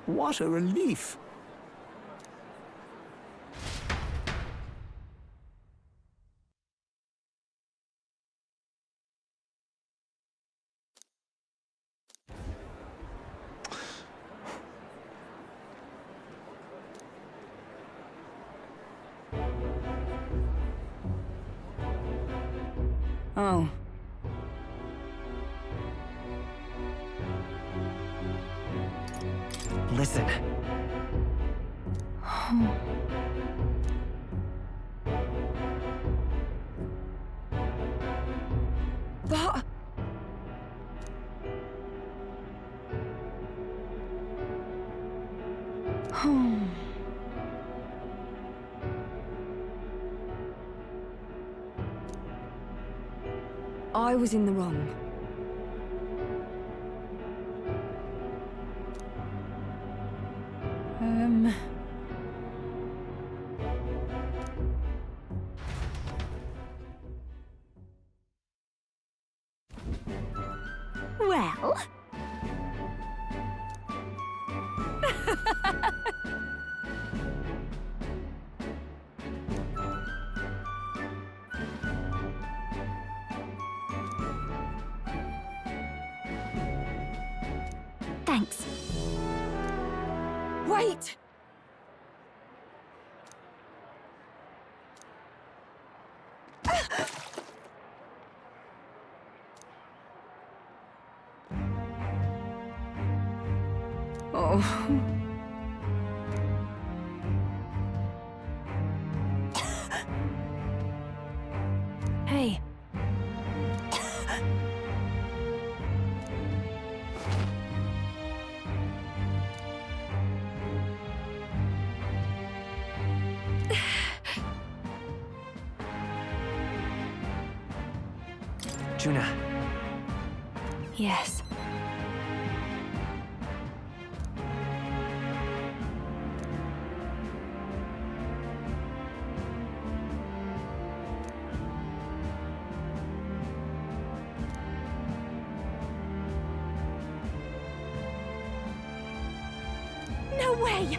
What a relief. Oh. Listen. But... I was in the wrong. Well... Thanks. Wait! Oh. Hey. Juna. Yes. No way!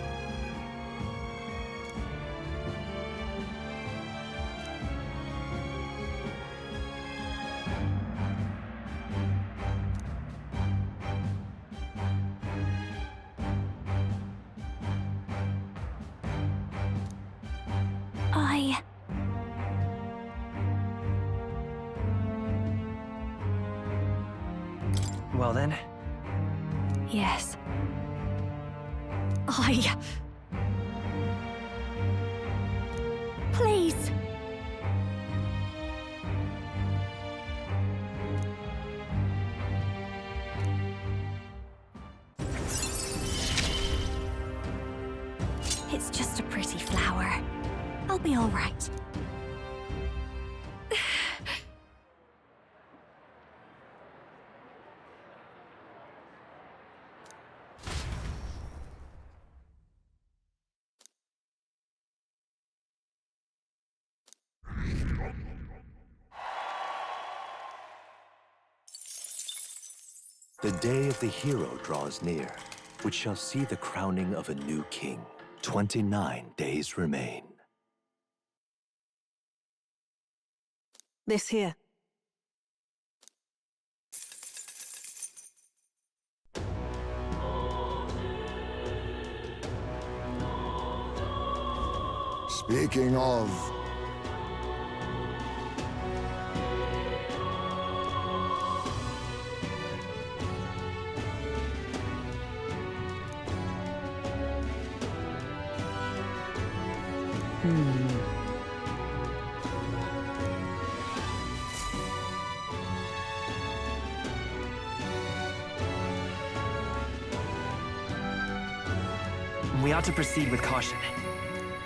Well then. Yes. Please! It's just a pretty flower. I'll be all right. The day of the hero draws near, which shall see the crowning of a new king. 29 days remain. This here. Speaking of... We ought to proceed with caution.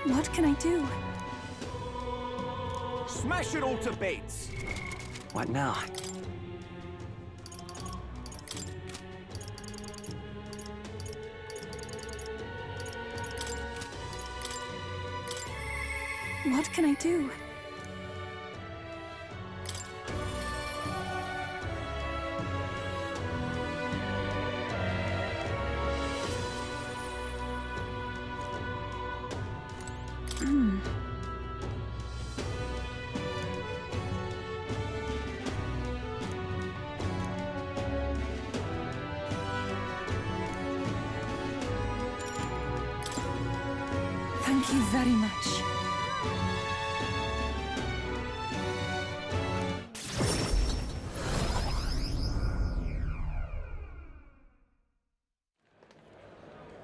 What can I do? Smash it all to bits! What now? What can I do? Thank you very much.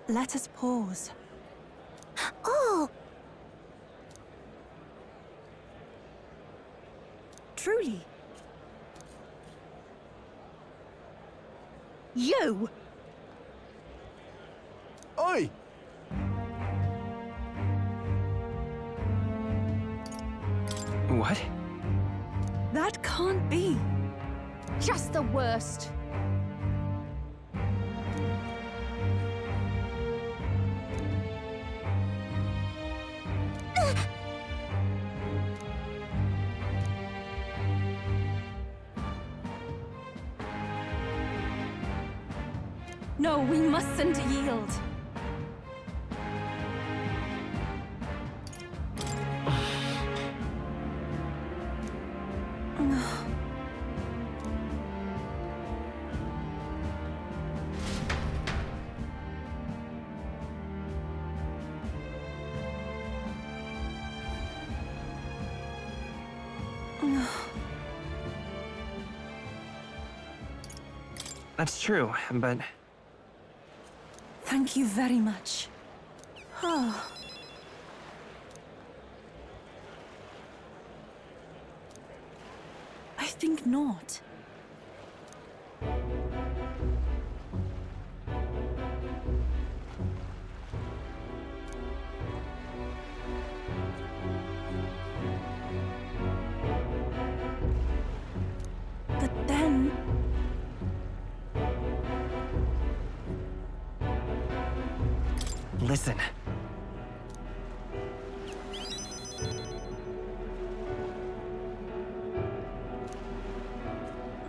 Let us pause. Oh! Truly. You! Oi! What? That can't be. Just the worst. No, we mustn't yield. That's true, but... Thank you very much. Oh. I think not. But then... Listen.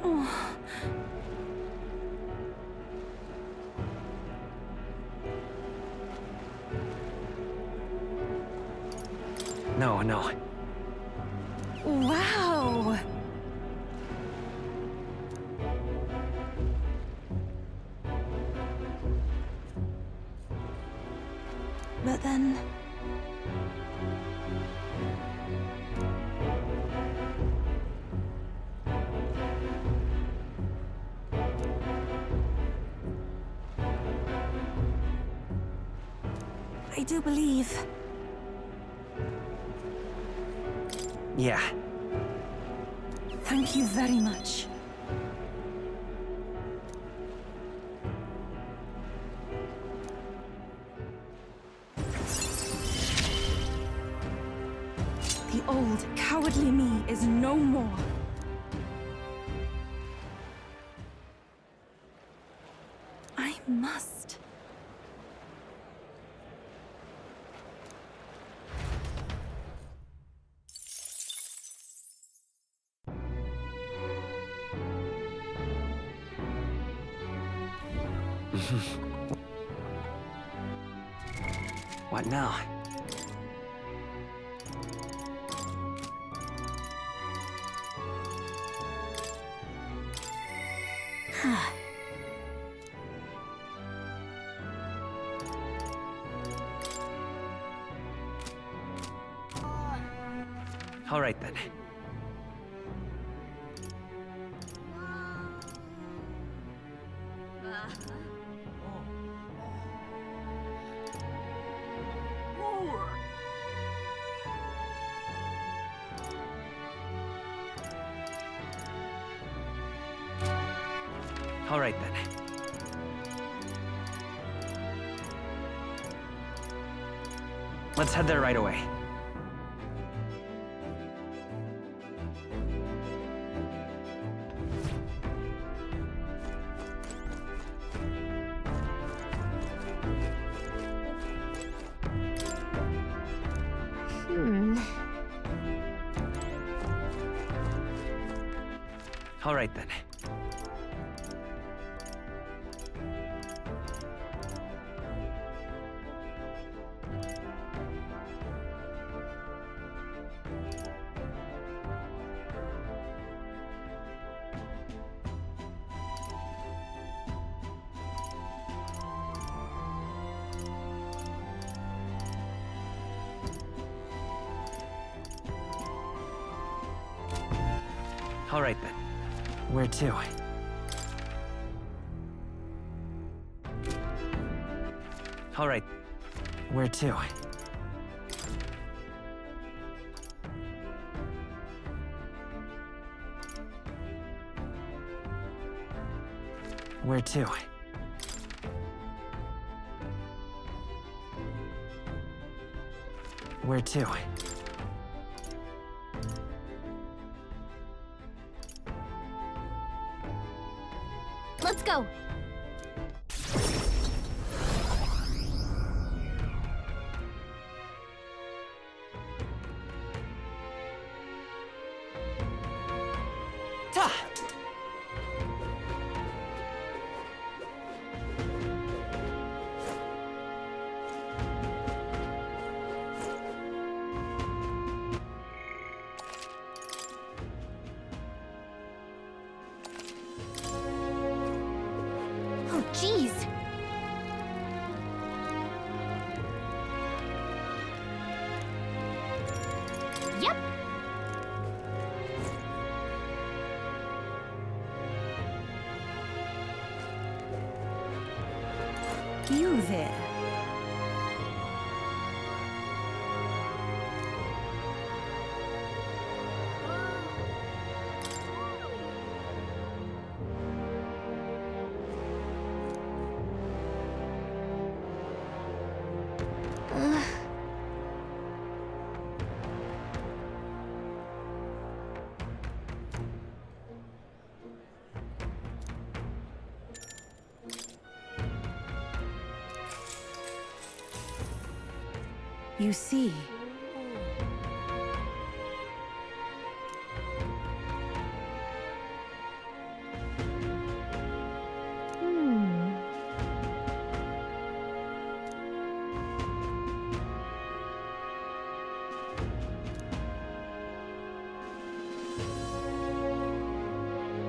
Oh. No, no. Wow! But then... I do believe... Yeah. Thank you very much. The old, cowardly me is no more. I must. What now? All right then. All right then. Let's head there right away. All right then. All right then. Where to? All right. Where to? Where to? Where to? Let's go. Ta! Oh, jeez. Yep. You there. You see.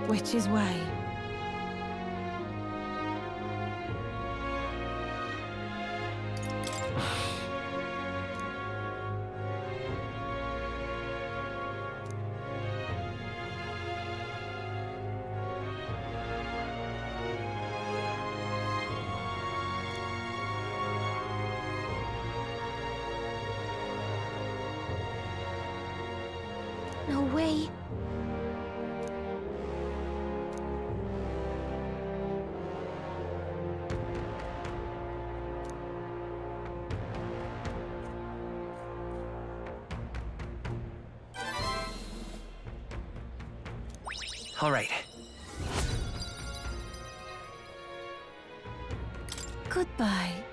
Which is way? No way. All right. Goodbye.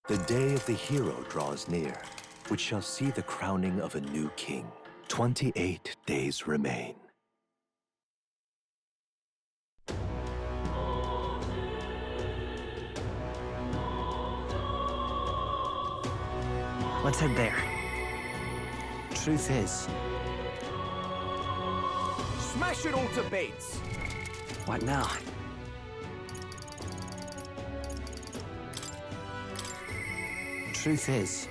The day of the hero draws near, which shall see the crowning of a new king. 28 days remain. Let's head there. Truth is, Smash it all to bits! What now? truth is,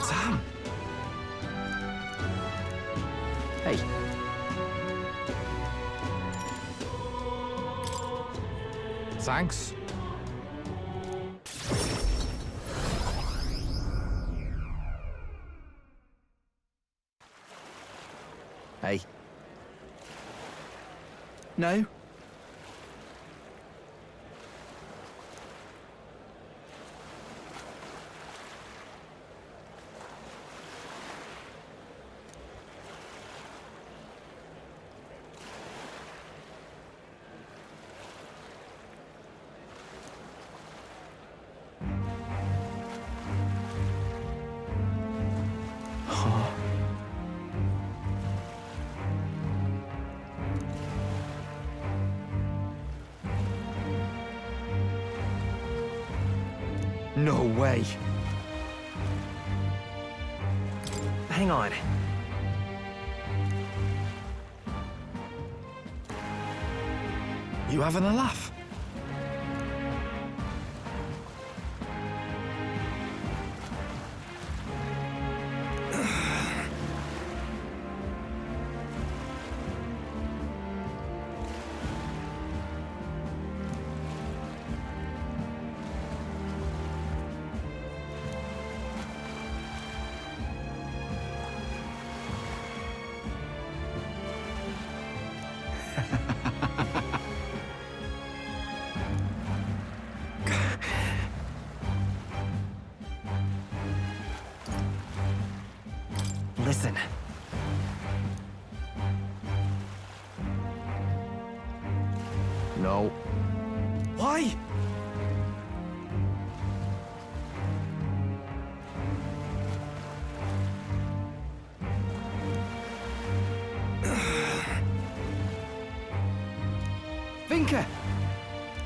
Sam! Hey. Thanks. Hey. No? no way. Hang on. You having a laugh? Listen. No. Why? Vinka!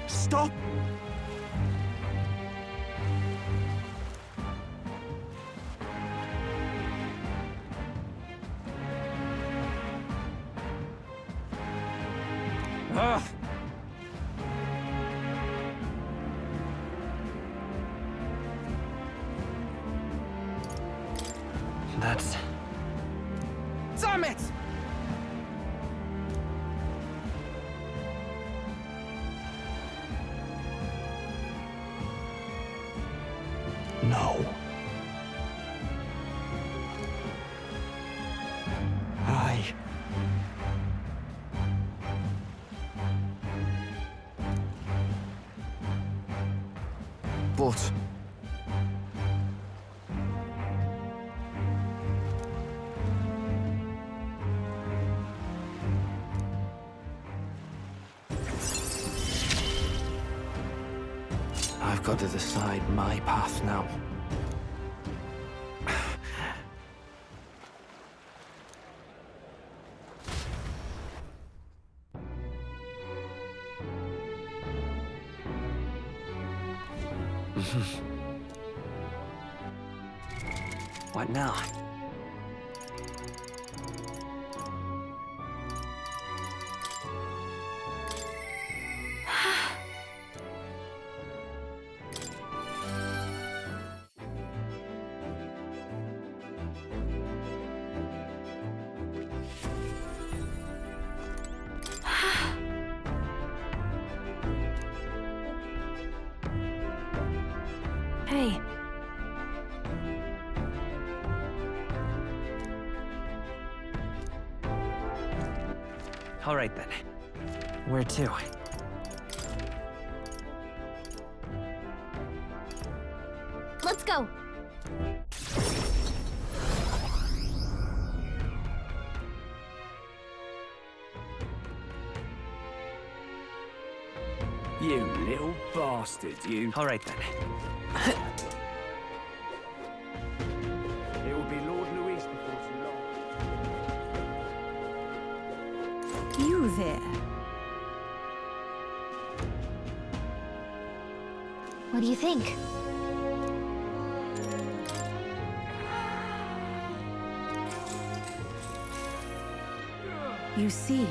Stop! Ugh. That's... Damn it! No. But... I've got to decide my path now. What now? Hey. All right then. Where to? Let's go. You little bastard, you. All right then. It will be Lord Louis before too long. You there? What do you think? You see,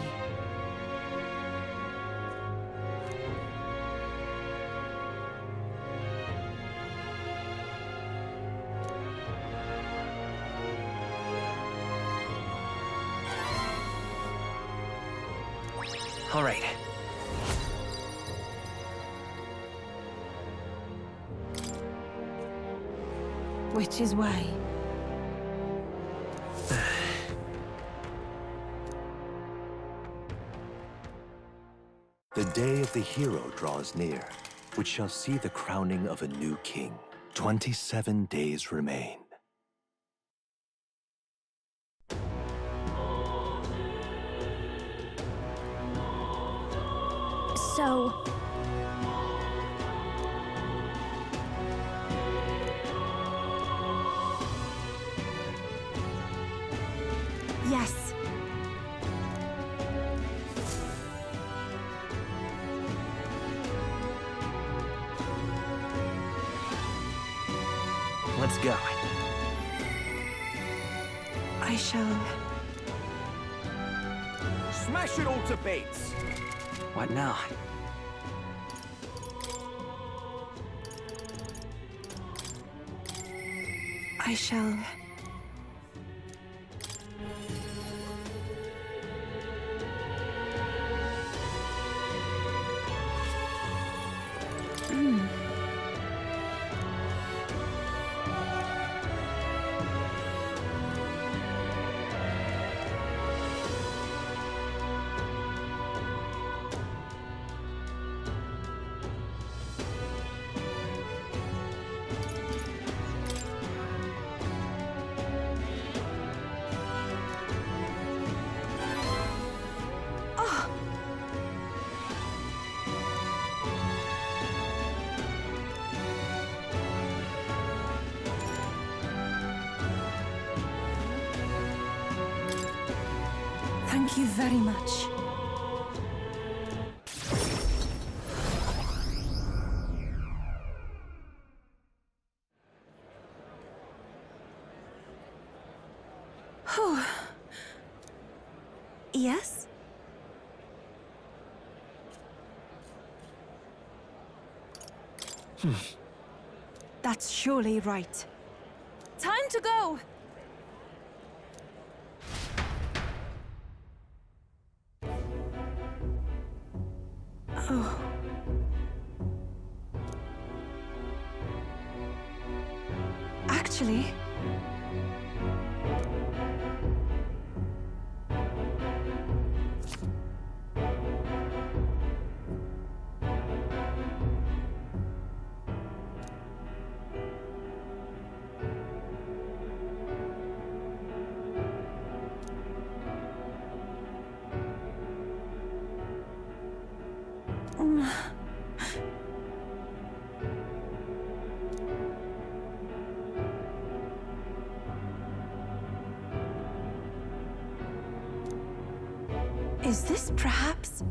All right. which is way? The day of the hero draws near, which shall see the crowning of a new king. 27 days remain. So... Yes. Let's go. I shall... Smash it all to bits! What now? I shall... Thank you very much. Whew. Yes? That's surely right. Time to go! Oh. Actually... Is this perhaps...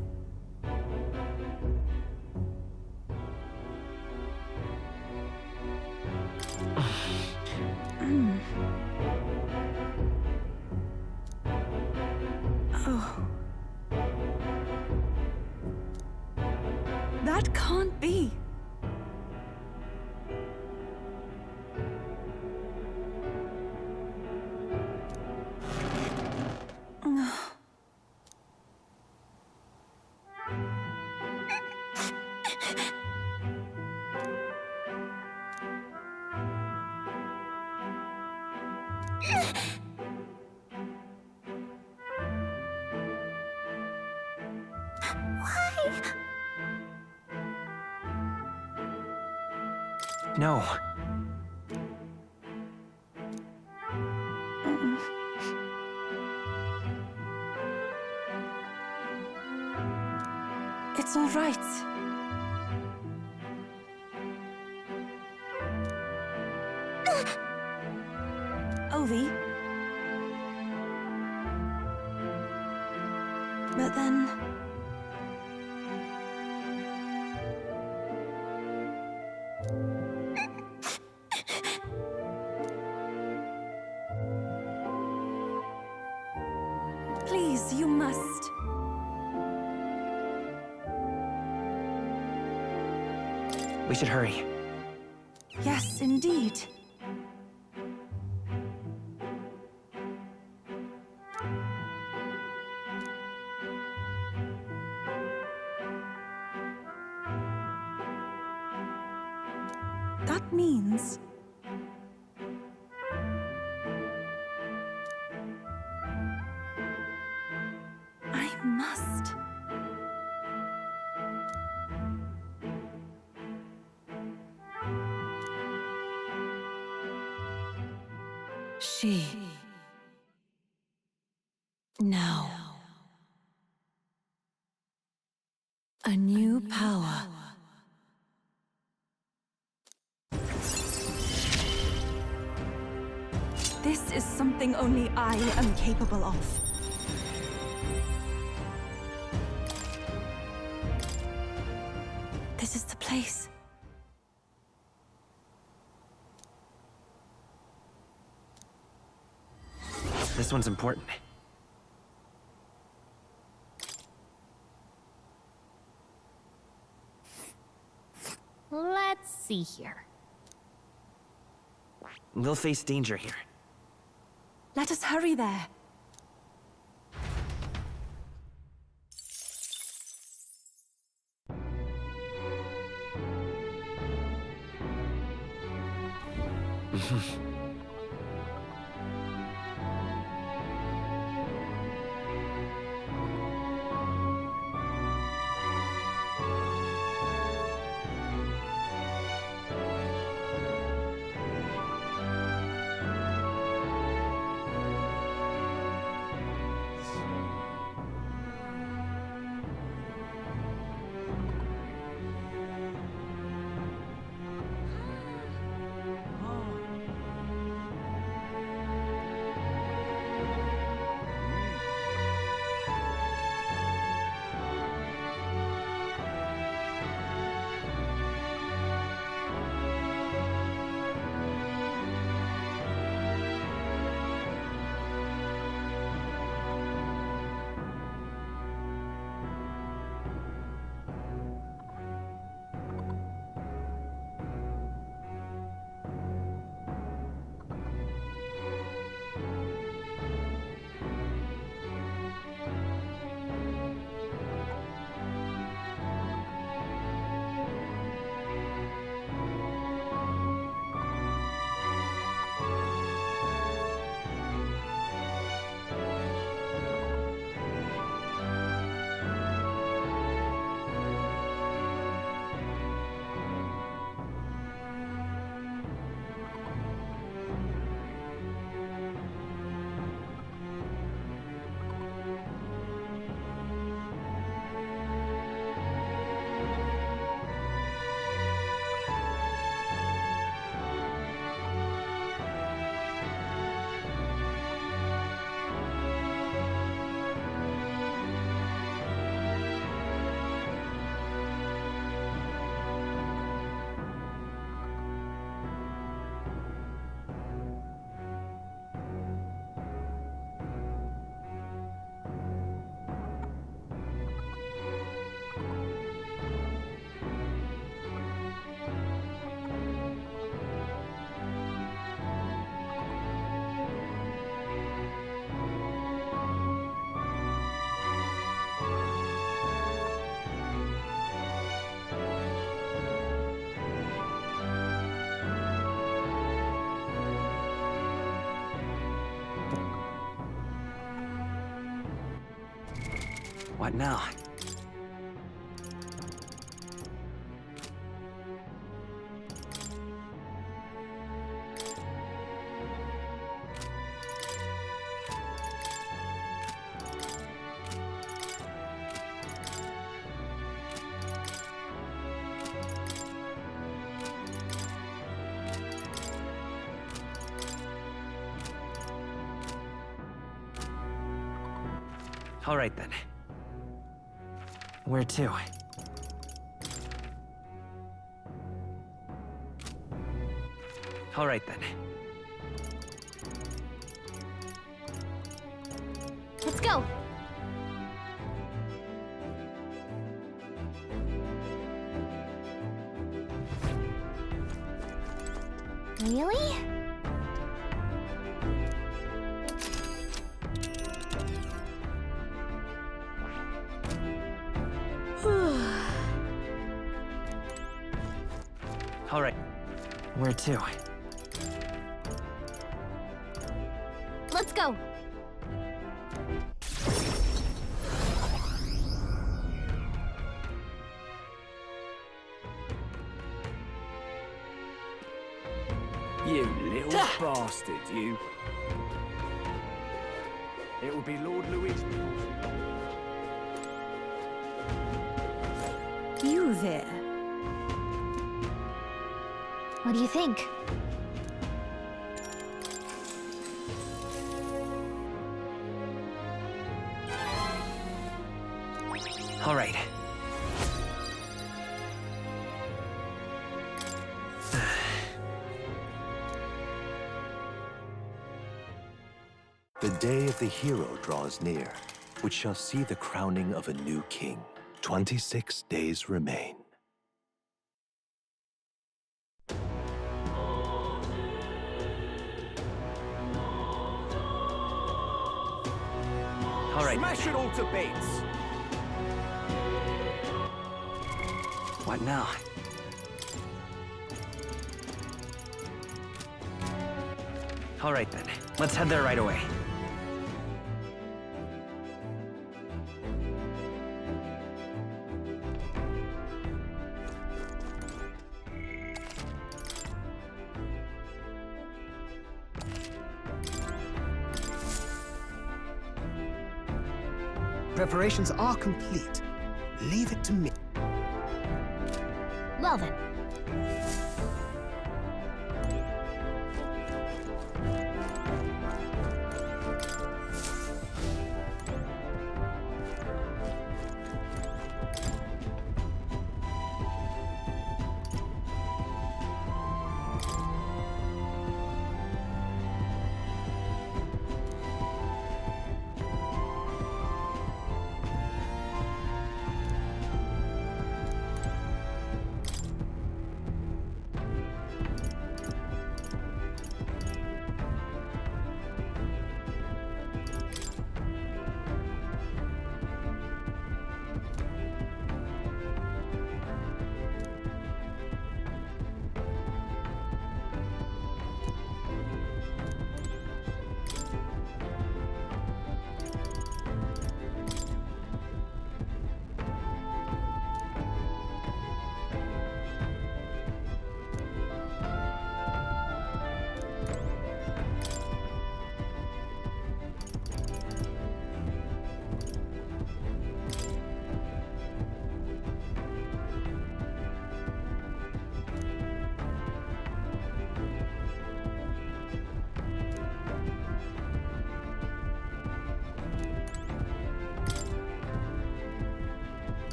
Oh. That can't be. No. It's all right. Ovi. But then... Please, you must. We should hurry. Yes, indeed. That means... I must. She. Now. A new power. This is something only I am capable of. This is the place. This one's important. Let's see here. We'll face danger here. Let us hurry there. What now? All right, then. Where to? All right, then. Let's go! Really? All right. Where to? Let's go! You little bastard, you. It will be Lord Louis before You there? What do you think? All right. The day of the hero draws near, which shall see the crowning of a new king. 26 days remain. All right. Smash it all to bits! What now? All right, then. Let's head there right away. Preparations are complete. Leave it to me. Well then.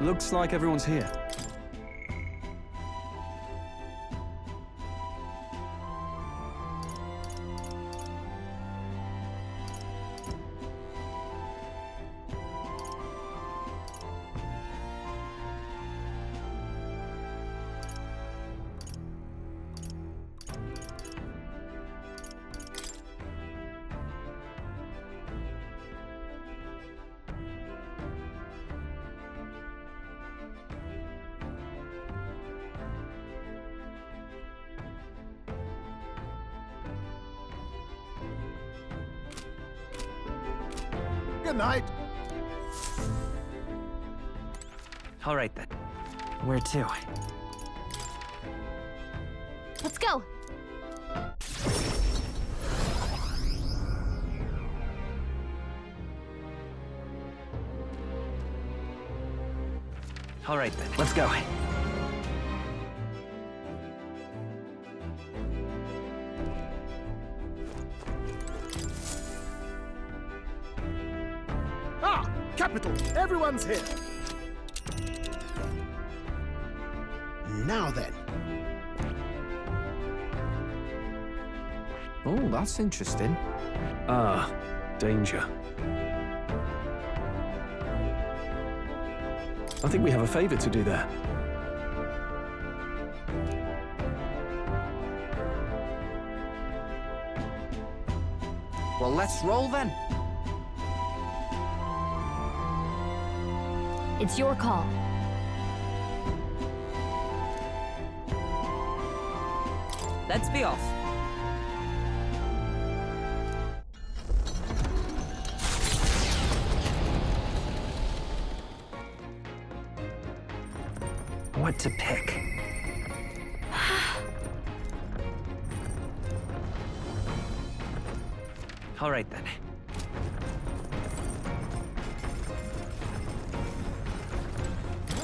Looks like everyone's here. Good night. All right then. Where to? Let's go. All right then. Let's go. Ah, capital. Everyone's here. Now then. Oh, that's interesting. Ah, danger. I think we have a favor to do there. Well, let's roll then. It's your call. Let's be off. What to pick? All right then.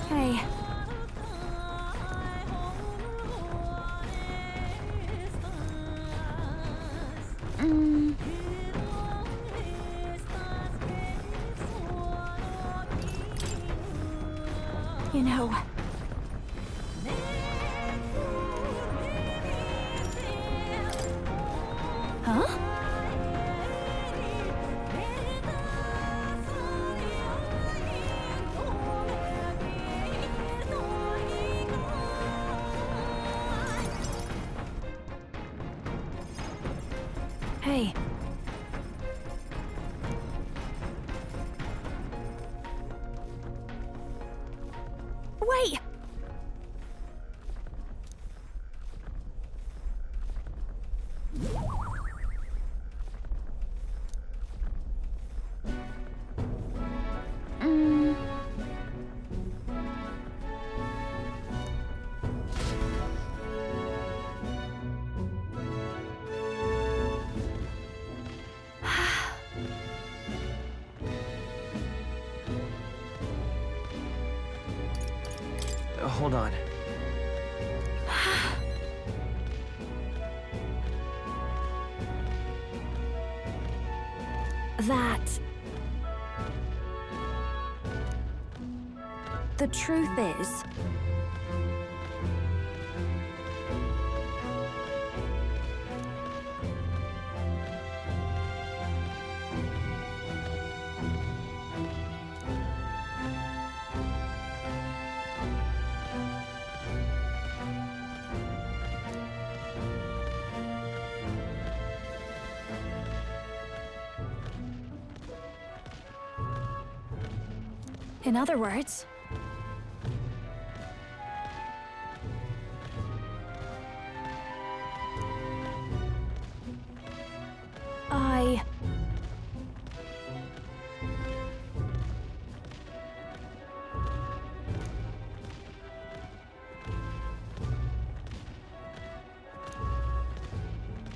Hey. You know... Huh? Hey. Wait! Hold on. That... The truth is... In other words...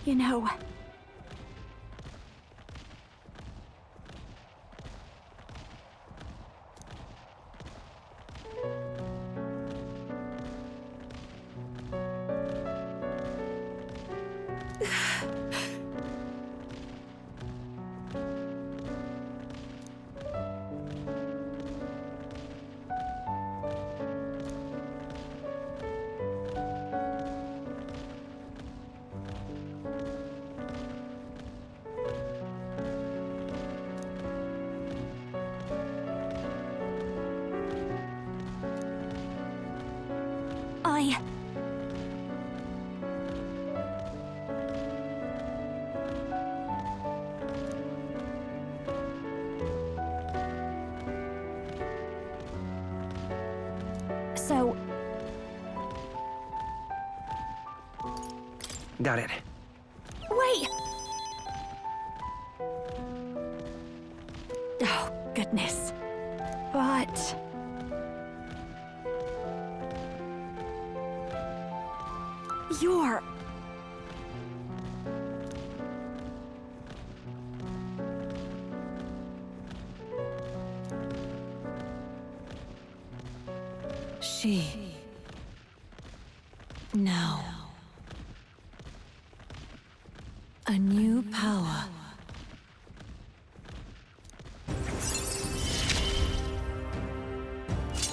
You know... So... Got it. Wait! Oh, goodness. But... You're... She... Now... A new power.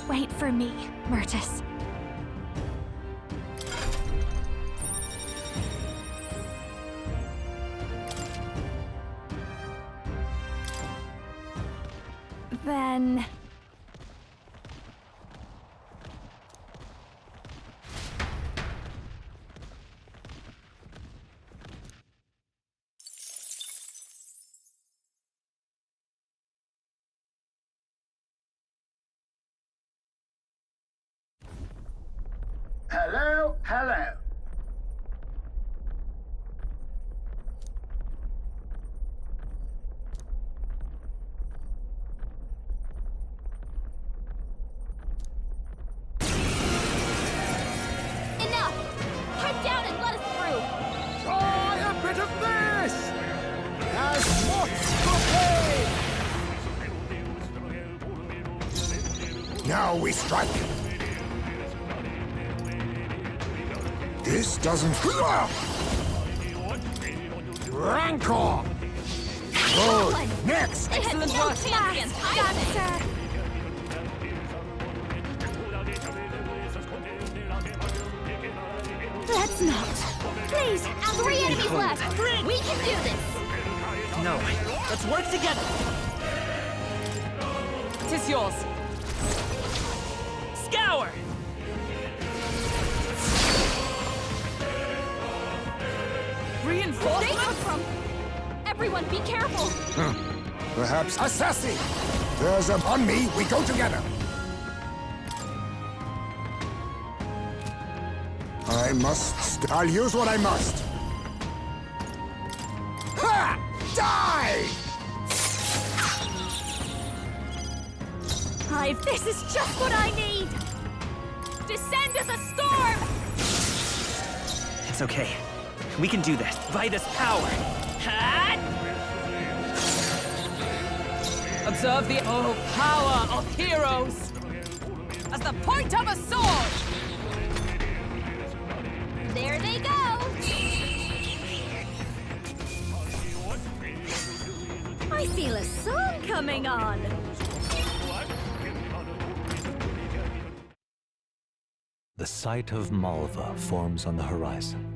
Wait for me, Myrtis. Then... Hello, hello. Enough! Head down and let us through! Try a bit of this! As what's the pay? Now we strike. This doesn't... Rancor! Good! Next! Excellent work! Let's not. Please, 3 enemies left. We can do this. No, let's work together. Tis yours. Scour! Where they come from? Everyone, be careful. Perhaps assassin! There's a... On me, we go together! I must... I'll use what I must. Ha! Die! Hive, this is just what I need. Descend as a storm! It's okay. We can do this by this power. Observe the power of heroes as the point of a sword. There they go. I feel a song coming on. The site of Malva forms on the horizon,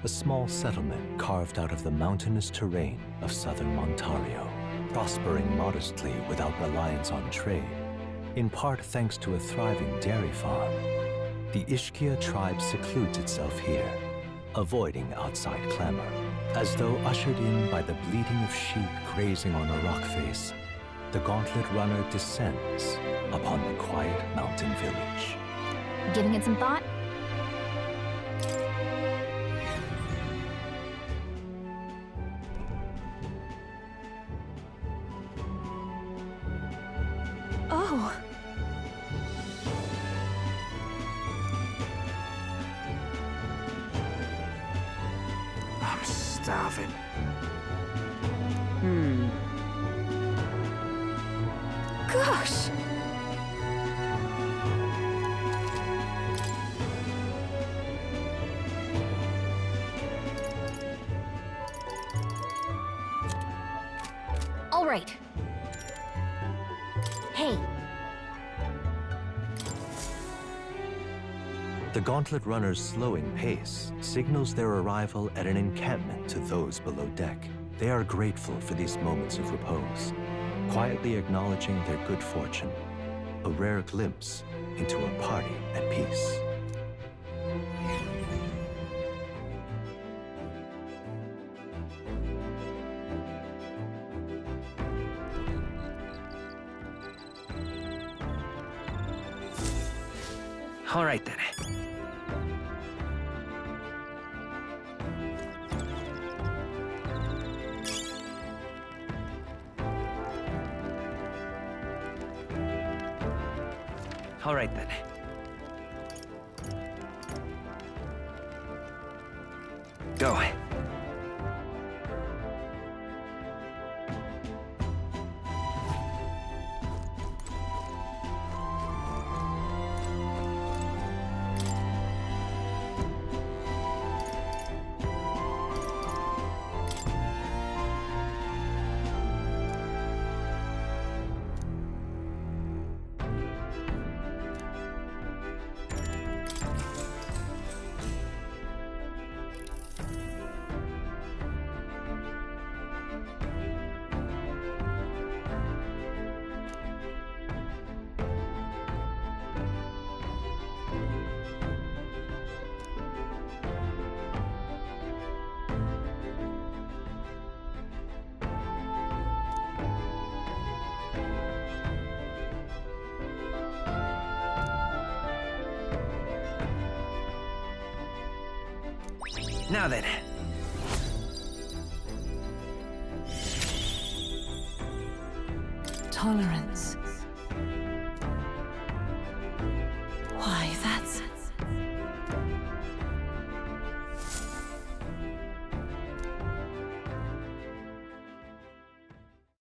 a small settlement carved out of the mountainous terrain of southern Montario, prospering modestly without reliance on trade, in part thanks to a thriving dairy farm. The Ishkia tribe secludes itself here, avoiding outside clamor, as though ushered in by the bleating of sheep grazing on a rock face. The gauntlet runner descends upon the quiet mountain village. Giving it some thought? Oh. I'm starving. Gosh! All right. Hey. The gauntlet runner's slowing pace signals their arrival at an encampment to those below deck. They are grateful for these moments of repose, quietly acknowledging their good fortune, a rare glimpse into a party at peace. All right then. All right, then. Go. Now then. Tolerance. Why, that's...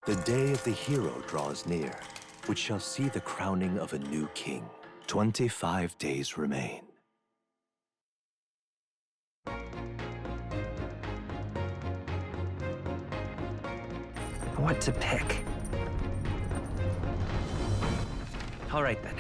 The day of the hero draws near, which shall see the crowning of a new king. 25 days remain. What to pick? All right, then.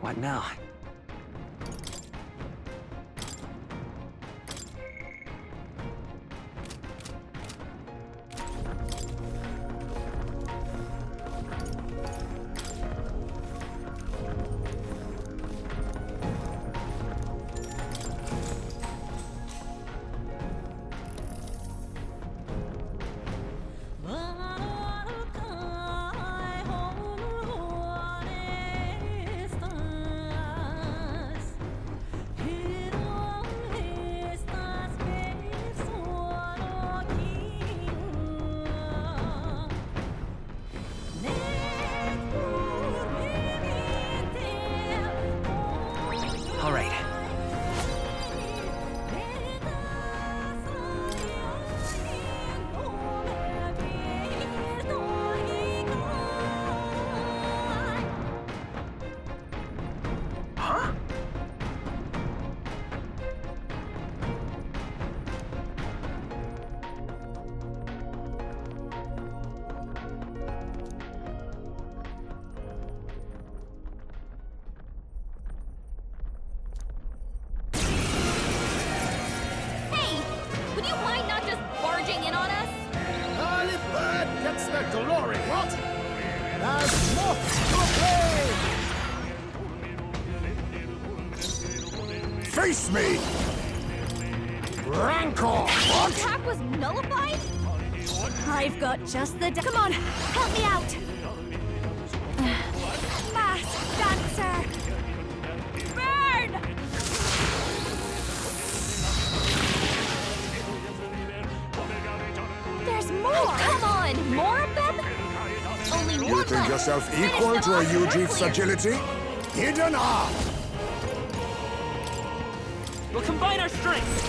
What now? All right. Huh? Would you mind not just barging in on us? Early bird gets the glory, what? There's moth to play! Face me! Rancor, The attack was nullified? I've got just the... Come on, help me out! Masked dancer! Burn! There's more! Oh, come on! More of them? Only You one think left. yourself Finish equal them to a off and we're Eugif's clear. agility? Hidden art! We'll combine our strength.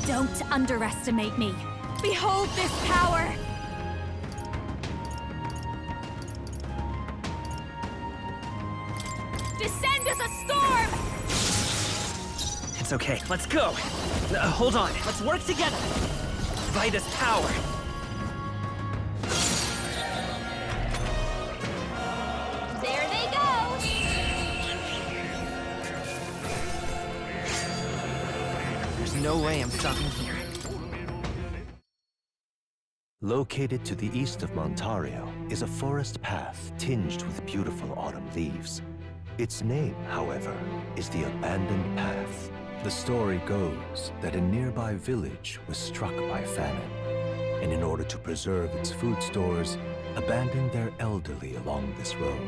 Don't underestimate me. Behold this power! Descend as a storm! It's okay. Let's go. Hold on. Let's work together. Vitus power. no way I'm stopping here. Located to the east of Montario is a forest path tinged with beautiful autumn leaves. Its name, however, is the Abandoned Path. The story goes that a nearby village was struck by famine, and in order to preserve its food stores, abandoned their elderly along this road.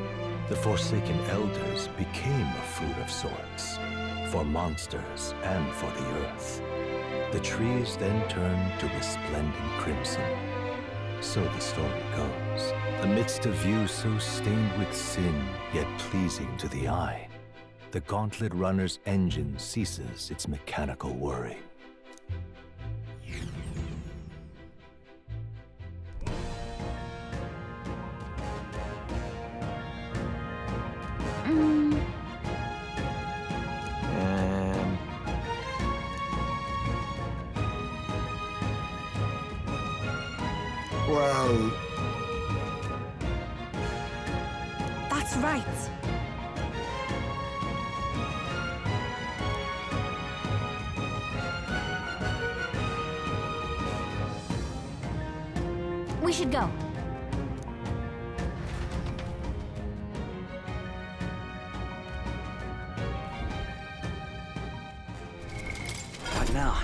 The forsaken elders became a food of sorts, for monsters and for the earth. The trees then turned to resplendent crimson. So the story goes. Amidst a view so stained with sin, yet pleasing to the eye, the Gauntlet Runner's engine ceases its mechanical whirring. Well... That's right. We should go. What now?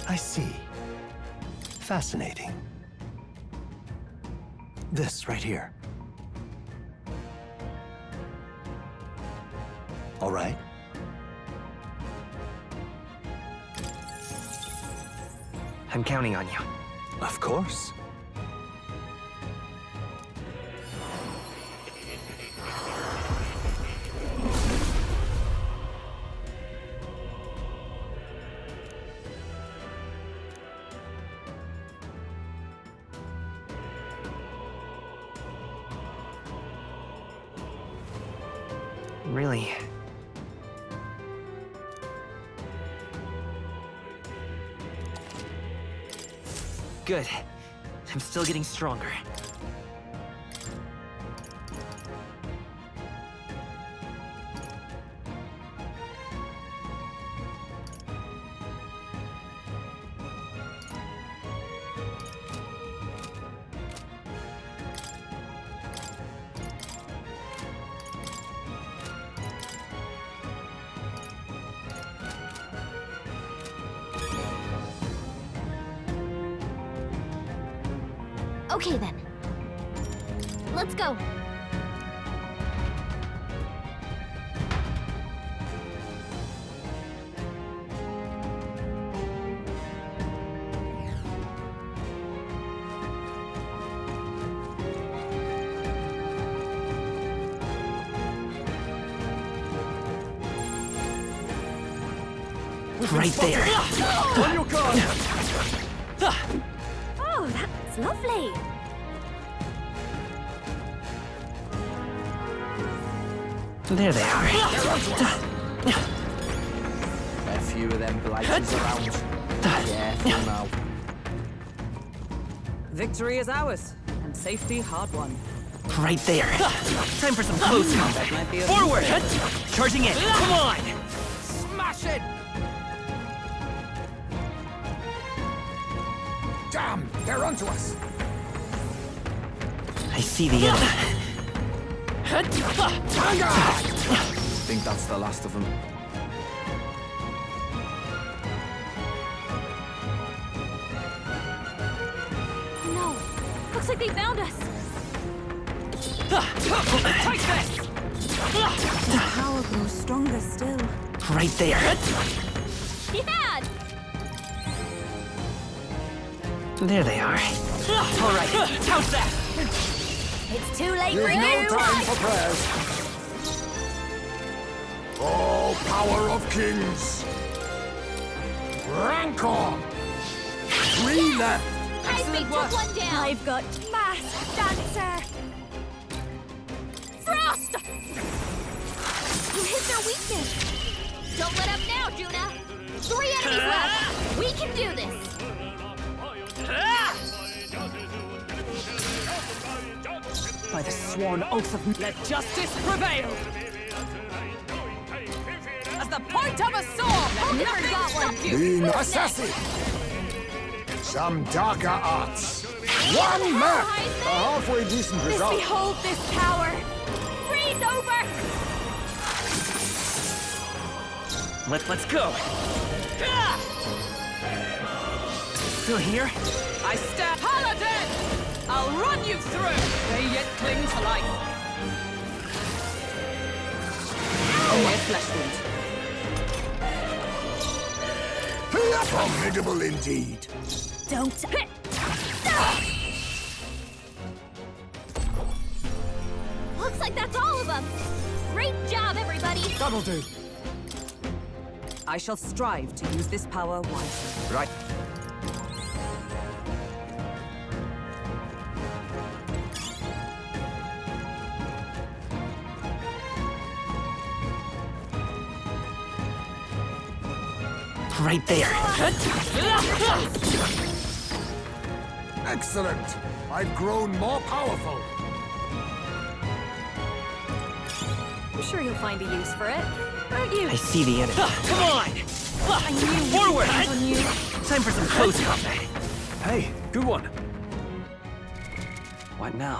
I see. Fascinating. This right here. All right. I'm counting on you. Of course. Really? Good. I'm still getting stronger. Okay then. Let's go. Right there. On your guard! Oh, that's lovely. There they are. A few of them blighters around. Careful now. Victory is ours, and safety hard won. Right there. Time for some close combat. Forward! Charging in. Come on! Smash it! Damn! They're onto us! I see the end. Think that's the last of them. No. Looks like they found us. Take this! The power grows stronger still. Right there. Yeah! There they are. All right, how's that? It's too late You've for you. no time for prayers. Oh, power of kings! Rancor! 3 left! Excellent work. One down. I've got Masked Dancer! Frost! You hit their weakness. Don't let up now, Juna. 3 enemies left. We can do this. By the sworn oath of... Let justice prevail! As the point of a sword! Never got one. Being assassin! Some darker arts! 1 map! A halfway decent result. Behold this power! Freeze over! Let's go. Still here? I stab Paladin! I'll run you through! They yet cling to life. Only a flesh wound. Formidable indeed. Don't... Looks like that's all of them. Great job, everybody. That'll do. I shall strive to use this power wisely. Right. Right there. Excellent. I've grown more powerful. I'm sure you'll find a use for it, won't you? I see the enemy. Come on! I knew we'd Forward! count on you. Time for some close combat. Hey, good one. What now?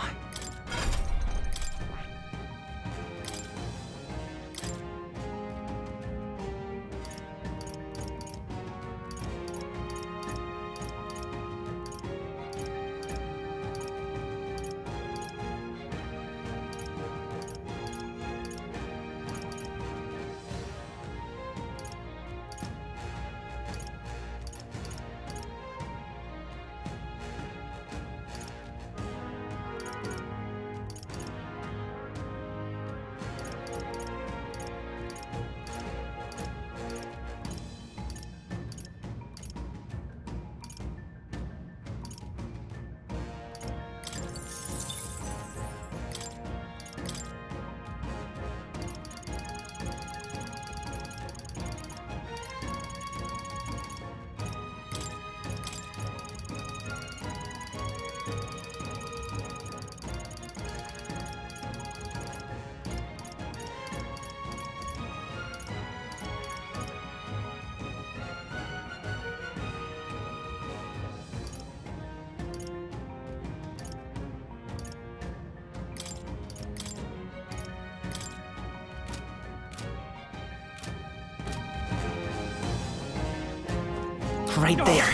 Right there.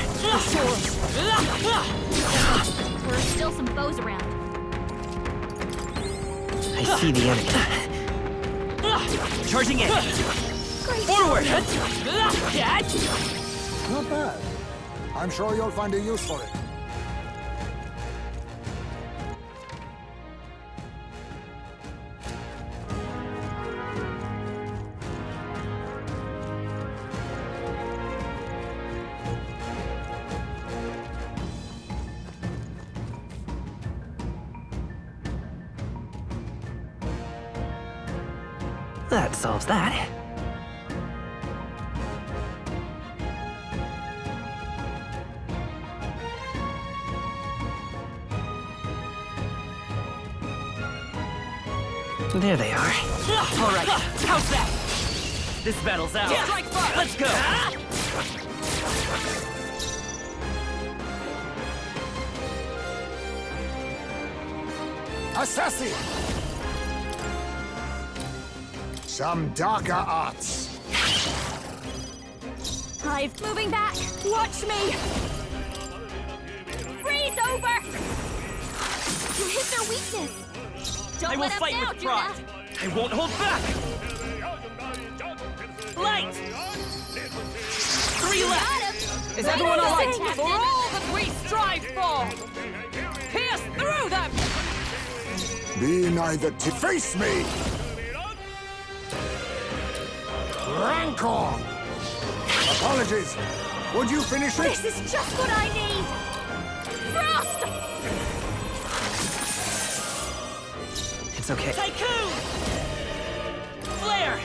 There's still some foes around. I see the enemy. Charging in. Forward! Not bad. I'm sure you'll find a use for it. That solves that. There they are. All right, how's that? This battle's out. Strike first. Let's go. Assassin! Some darker arts. Hive moving back. Watch me. Freeze over. You hit their weakness. Don't I will let up fight now, with pride. I won't hold back. Light. 3 left. Is everyone alight for all that we strive for? Pierce through them. Be neither to face me. Rancor! Apologies. Would you finish it? This is just what I need! Frost! It's okay. Tycoon! Flare!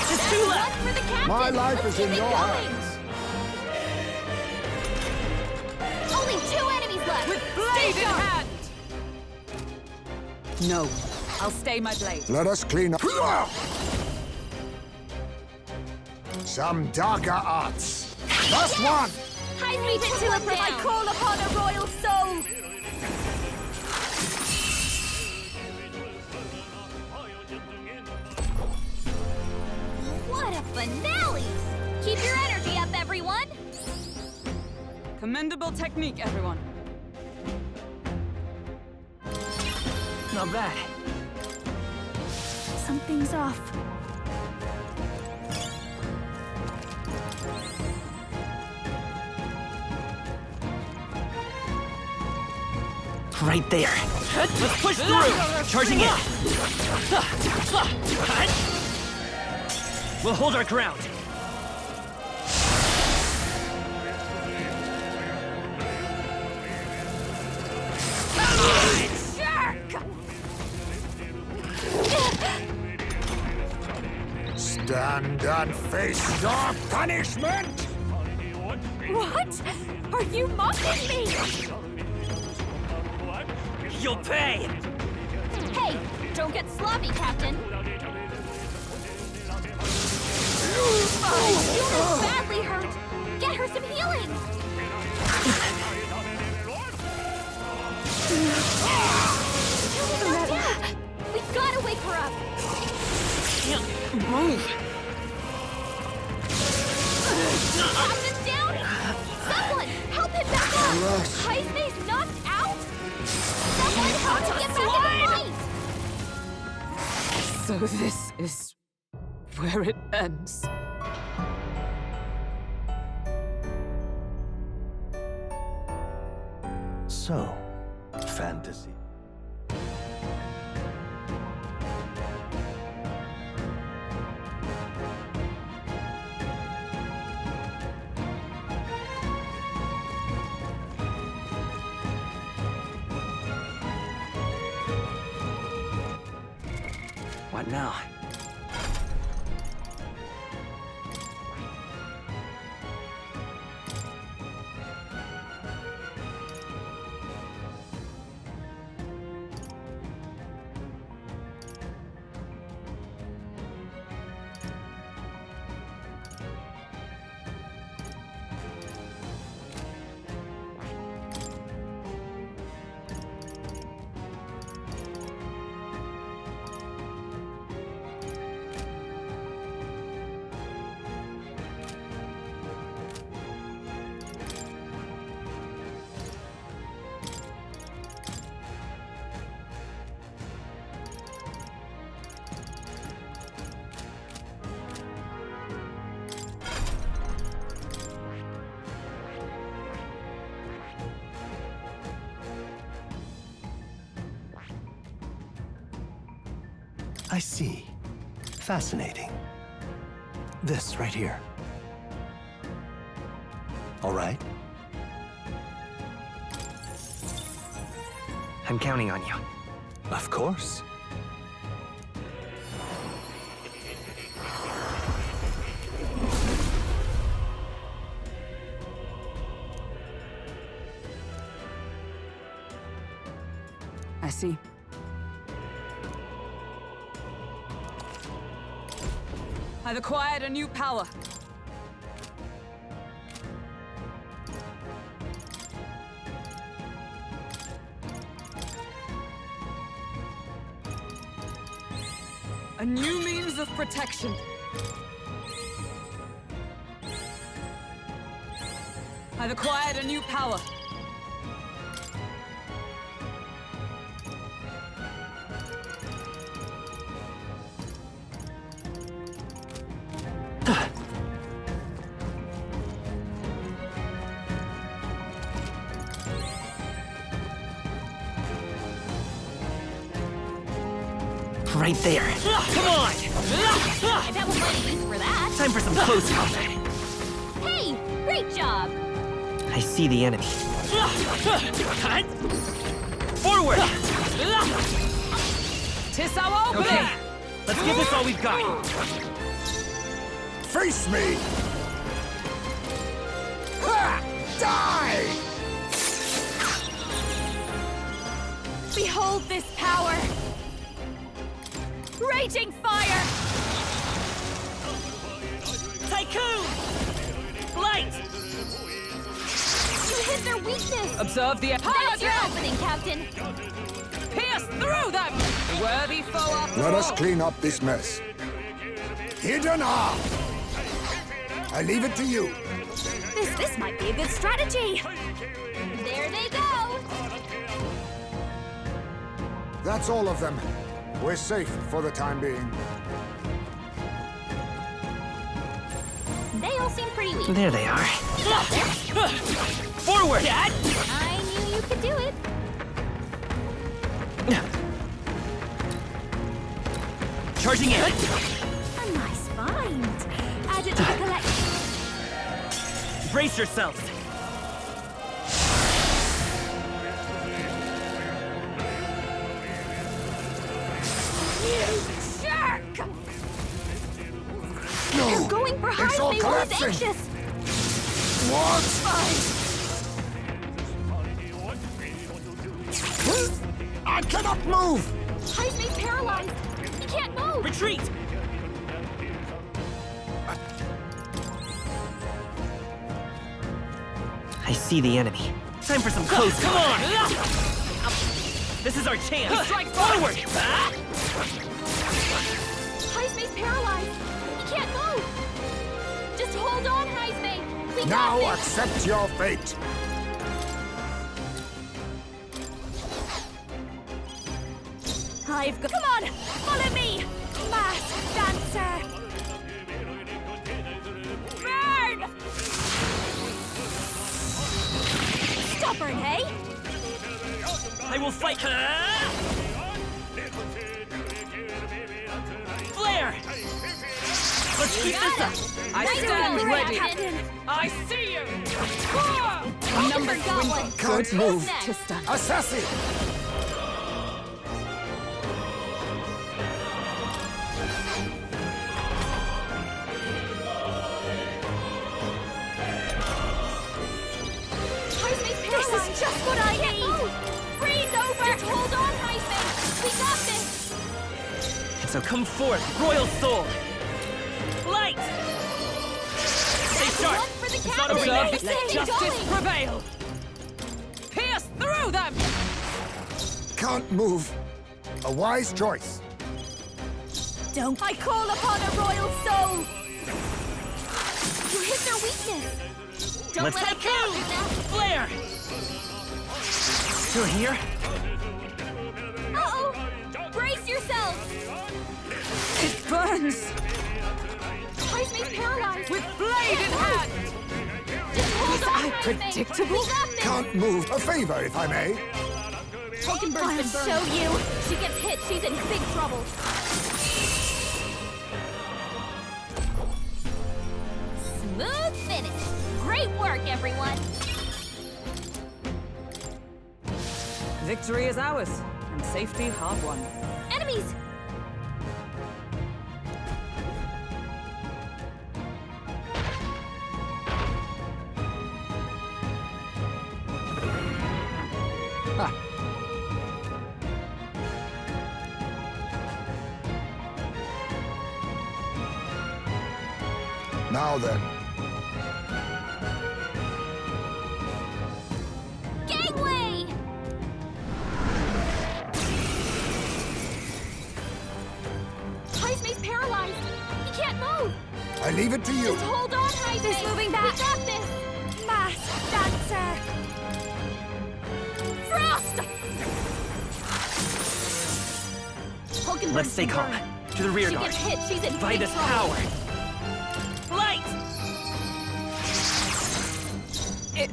Just two left! For the captain. My life is in your hands. Only 2 enemies left! With blade in hand! No, I'll stay my blade. Let us clean up. Some darker arts. First one! Leave it to him now! I call upon a royal soul! What a finale! Keep your energy up, everyone! Commendable technique, everyone. Not bad. Something's off. Right there. Let's push through! Charging in! We'll hold our ground. Stand and face your punishment! What? Are you mocking me? You'll pay! Hey, don't get sloppy, Captain. Oh, Yuna's badly hurt. Get her some healing. She's knocked out. We gotta wake her up. Can't move. Captain's down. Someone help him back up. Heisney's knocked out. Someone help him get back in the fight. So this is where it ends. So, fantasy. What now? I see. Fascinating. This right here. All right? I'm counting on you. Of course. I see. I've acquired a new power. A new means of protection. I've acquired a new power. Right there. Come on! I bet we'll find a use for that. Time for some close combat. Hey! Great job! I see the enemy. Forward! Tis our opening! Okay, let's give this all we've got. Face me! Ha! Die! Behold this power! Raging fire! Tycoon! Light! You hit their weakness! Observe the That's your opening, Captain! Pierce through them! Worthy foe after Let us all. clean up this mess. Hidden arm! I leave it to you. This might be a good strategy! There they go! That's all of them. We're safe for the time being. They all seem pretty weak. There they are. You got this! Forward! I knew you could do it. Charging in! A nice find. Add it to the collection. Brace yourselves! You jerk! No! They're going for It's all Jaime while he's collapsing. anxious. What? I cannot move! Jaime's paralyzed. He can't move. Retreat! I see the enemy. Time for some close. Come on! This is our chance. Strike forward! Jaime's paralyzed. He can't move. Just hold on, Jaime. We Now got this. accept your fate. I've got. Come on, follow me, masked dancer. Burn! Stubborn, hey? I will fight. Flare! Let's keep this up. I Nice stand going, ready. Captain. I see you! Number got one. Can't move. Next. Assassin! This is just what I need. Freeze over. Just hold on, Jaime. We got this. So come forth, royal soul. Light! Stay sharp. One for the It's not captain. over yet. Let's Let get justice going. prevail! Pierce through them! Can't move. A wise choice. Don't. I call upon a royal soul. You hit their weakness. Don't Let's let it go. go. Flare! Still here? Uh-oh. Brace yourselves. It burns! Jaime's paralyzed. With blade in hand! Just hold on, Jaime. predictable? We got this. Can't move. A favor, if I may. I'll show you. She gets hit. She's in big trouble. Smooth finish. Great work, everyone. Victory is ours, and safety hard won. Enemies! Now then. Gangway! Jaime's paralyzed. He can't move. I leave it to you. Just hold on, Jaime. Who's moving back? We got this. Masked dancer! Frost! Let's stay calm. To the rear She guard. gets hit. She's in By big this trouble. power. Light! It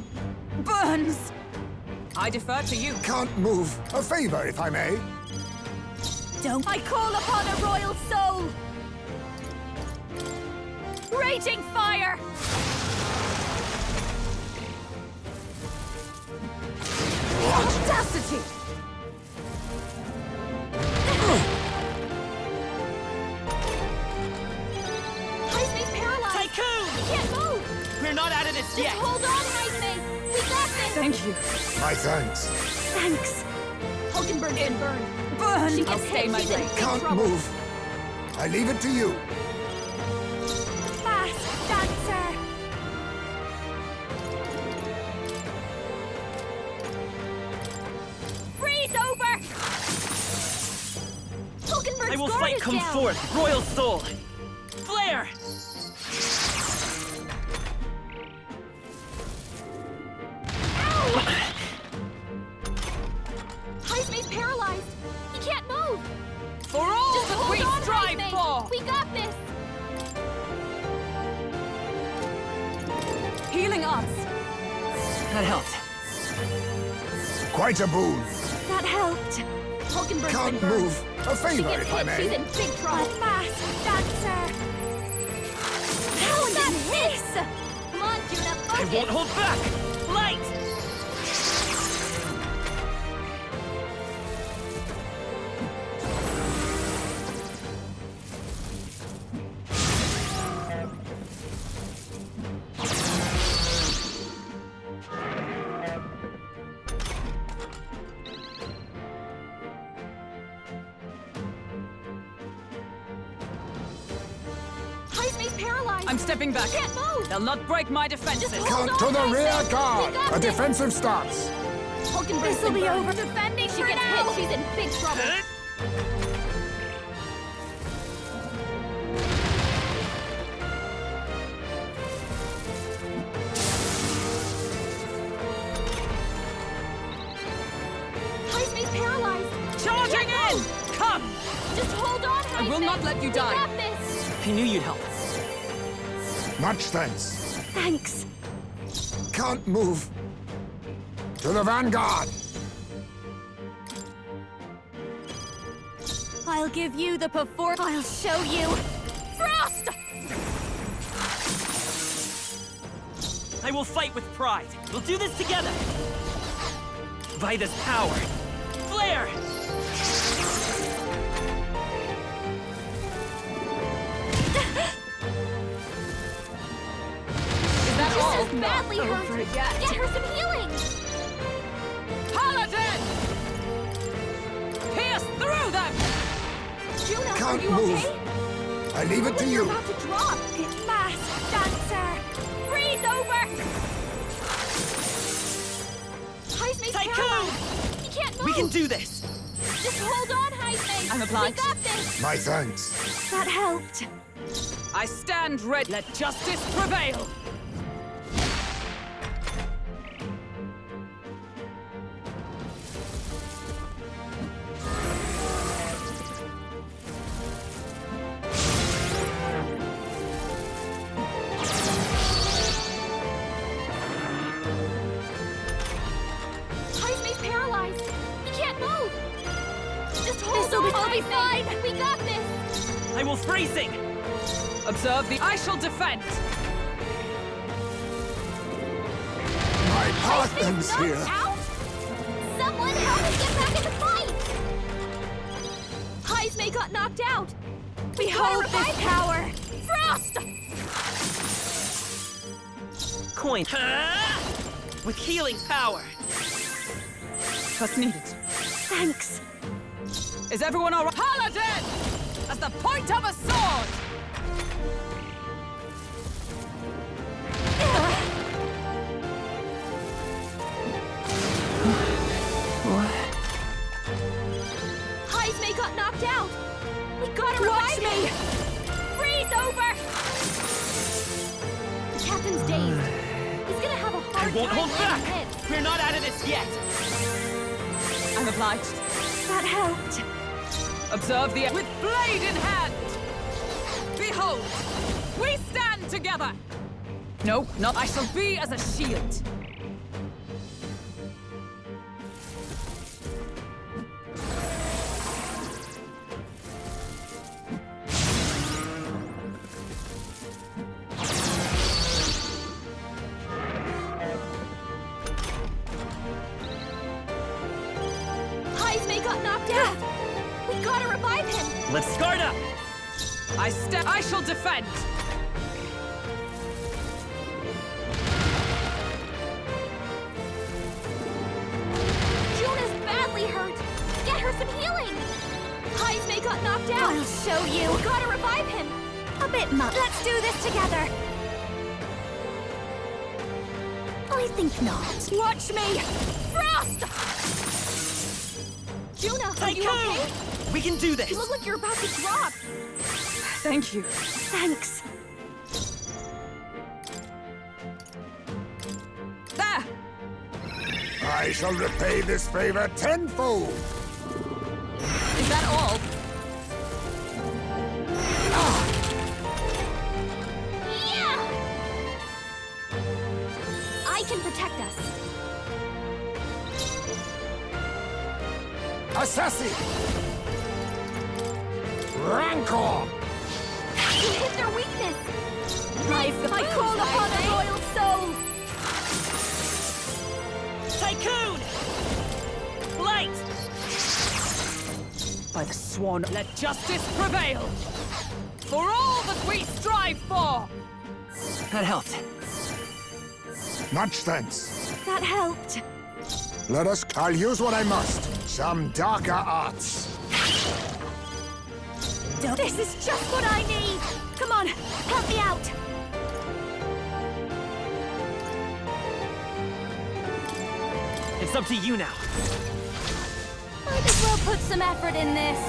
burns! I defer to you. Can't move. A favor, if I may. Don't. I call upon a royal soul. Raging fire! Thank you. My thanks. Thanks. Hulkenberg's been burned. Burn! She I'll gets stay hit, my she's in blade. big Can't trouble. move. I leave it to you. Fast dancer. Freeze over! Hulkenberg's I will guard fight is come down. forth, royal soul. Flare! Heismay's paralyzed. He can't move. For all Just that hold we on, strive Heismay. for! We got this. Healing us. That helped. Quite a boon. That helped. Hulkenberg's Can't been burned. move. A She favor, gets if I hit, may. she's in big trouble. Fast dancer. How is this? Come on, Juna, I focus. won't hold back! Light! Heismay's paralyzed. I'm stepping back. Can't move. They'll not break my defenses. Just hold Count to on, the Heismay. rear We guard. got A this. defensive stance. Hulkenberg's This'll been be burned. over. Defending She for gets now. hit, she's in big trouble. Heismay's paralyzed. Charging in! Come! Just hold on, I will Heismay. not let you We die. got this. I knew you'd help. Much thanks. Thanks. Can't move. To the vanguard. I'll give you the perform. I'll show you. Frost! I will fight with pride. We'll do this together. By this power. Flare! Is that all? She's badly Not hurt. over yet. Get her some healing. Paladin! Pierce through them! Juna, are Can't you move. okay? I leave it to You're you. about to drop. Fast dancer. Freeze over. Heismay's Tycoon! paralyzed. He can't move. We can do this! Just hold on, Heismay. I'm obliged. We got this. My thanks. That helped. I stand ready. Let justice prevail! Heismay's paralyzed. He can't move. Just hold on, I'll be fine. We got this. I will freezing! Observe the... I shall defend! My Heismay's Paladin's knocked here. out? Someone help us get back in the fight. Heismay got knocked out. Behold this power. Frost! Coin. With healing power. Trust needed. Thanks. Is everyone all right? Paladin! As the point of a sword! Heismay got knocked out. We gotta revive me. Freeze over. The captain's dazed. He's gonna have a I hard won't time hold back! landing hits. We're not out of this yet! I'm obliged. That helped. Observe the... With blade in hand! Behold! We stand together! No, not... I shall be as a shield. Heismay got knocked out. We gotta revive him. Let's guard up! I shall defend! knocked out! I'll show you! We gotta revive him! A bit much. Let's do this together! I think not. Watch me! Frost! Juna, are you okay? We can do this! You look like you're about to drop! Thank you. Thanks. There! I shall repay this favor tenfold! Is that all? Yeah! I can protect us. Assassin! Rancor! You hit their weakness! I call upon the royal soul! Tycoon! Light! By the swan, let justice prevail! For all that we strive for! That helped. Much thanks. That helped. I'll use what I must. Some darker arts. This is just what I need! Come on, help me out! It's up to you now. Might as well put some effort in this.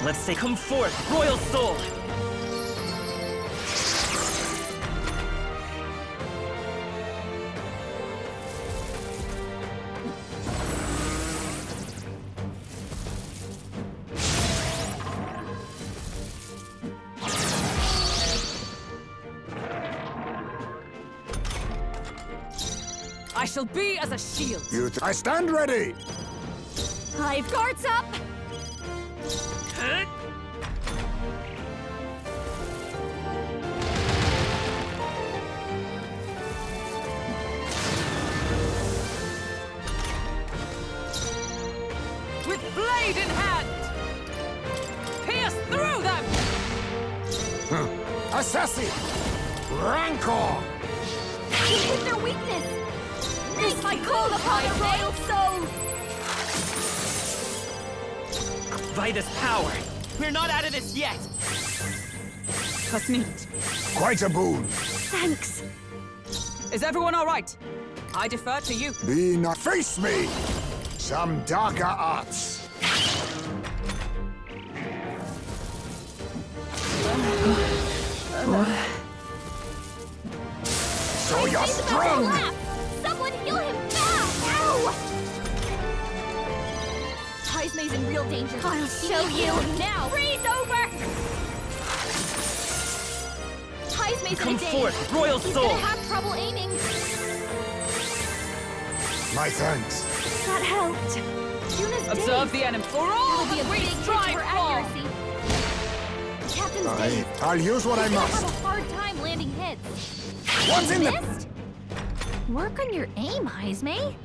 Let's say, come forth, Royal Soul! I shall be as a shield. I stand ready! Hive guards up! With blade in hand! Pierce through them! Assassin! Rancor! You hit their weakness! I call upon the royal soul! By this power, we're not out of this yet! Kasnit. Quite a boon. Thanks. Is everyone all right? I defer to you. Be not face me! Some darker arts. So you're strong! Someone heal him fast! Ow! Taizme's in real danger. I'll show you now! Freeze over! Taizme's in a Come daze. forth, Royal He's Soul! gonna have trouble aiming. My thanks. That helped. Yuna's Observe the enemy. For all That'll be a that we big hit to strive her for! accuracy. Captain's dazed. I'll use what I He's gonna must. have a hard time landing hits. What's in the... Missed? Work on your aim, Heisme.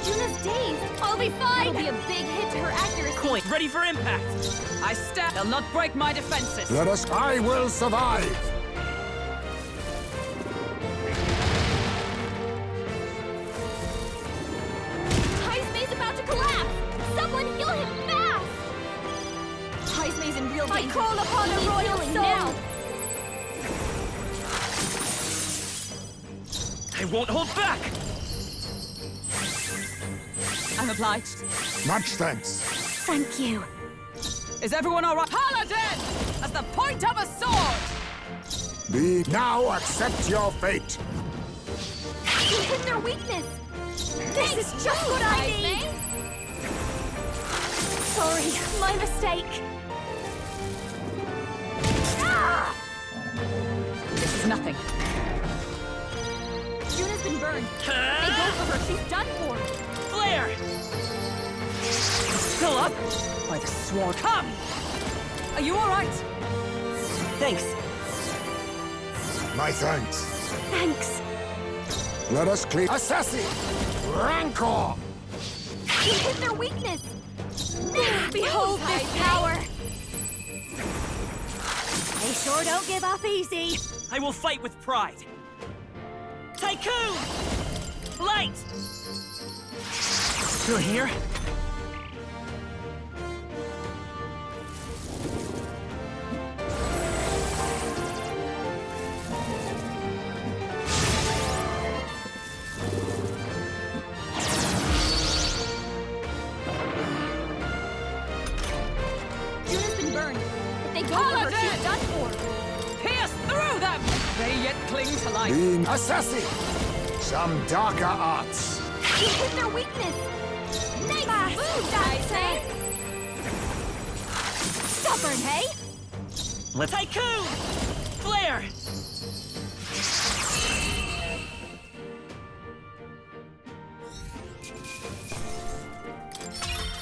Yuna's dazed. I'll be fine. It'll be a big hit to her accuracy. Coin, ready for impact! I stand. They'll not break my defenses. Let us... I will survive! Heisme's about to collapse! Someone heal him fast! Heisme's in real danger. I call upon the royal soul! Now. I won't hold back! I'm obliged. Much thanks. Thank you. Is everyone all right? Paladin! As the point of a sword! Be... Now accept your fate. You hit their weakness! This is just what I need! Sorry, my mistake. Ah! This is nothing. Juna's been burned. They go for her. She's done for. Flare! Still up? By the sword. Come! Are you all right? Thanks. My thanks. Thanks. Let us clean. Assassin! Rancor! You hit their weakness! Behold this power! They sure don't give up easy. I will fight with pride. Tycoon! Light! Still here? Juna's been burned. If they go for her, she's done for. Pierce through them! They yet cling to life. Being assassin! Some darker arts. You hit their weakness! Nice move, I say! Stubborn, hey? Let's Tycoon! Flare!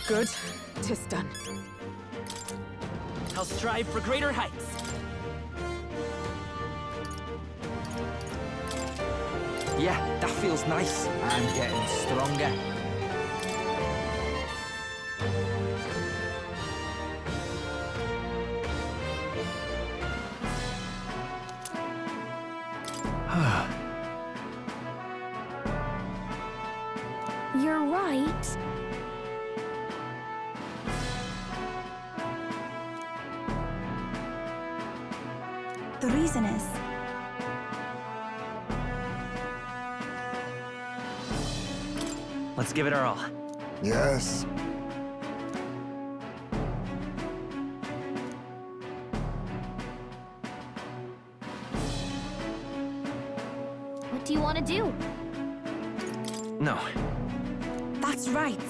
Good. 'Tis done. I'll strive for greater heights. Yeah, that feels nice. I'm getting stronger. You're right. The reason is... Let's give it our all. Yes. What do you want to do? No. That's right.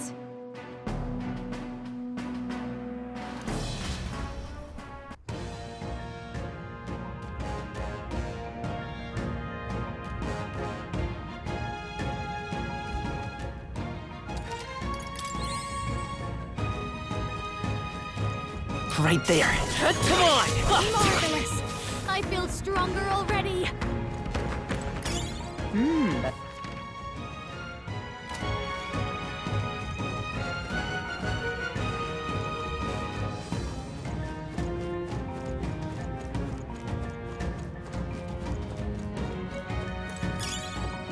Right there. Come on! Marvelous! I feel stronger already!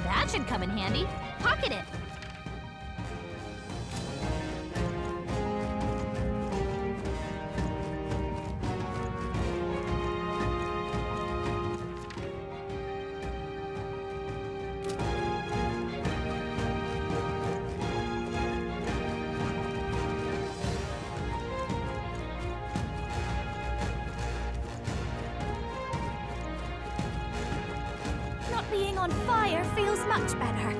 That should come in handy. Pocket it! Not being on fire feels much better.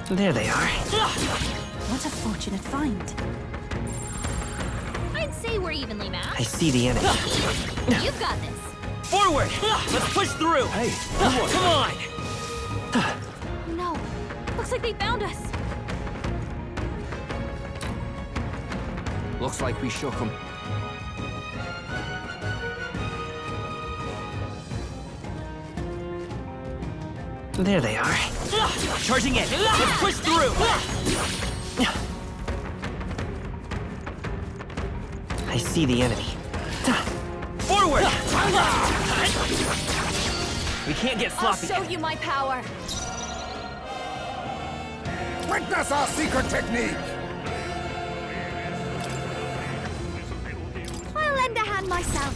There they are. What a fortunate find. I'd say we're evenly matched. I see the enemy. You've got this. Forward! Let's push through! Hey, Come on! No. Looks like they found us. Looks like we shook them. There they are. Charging in! Let's push through! I see the enemy. Forward! We can't get I'll sloppy. show you my power. Witness our secret technique! I'll lend a hand myself.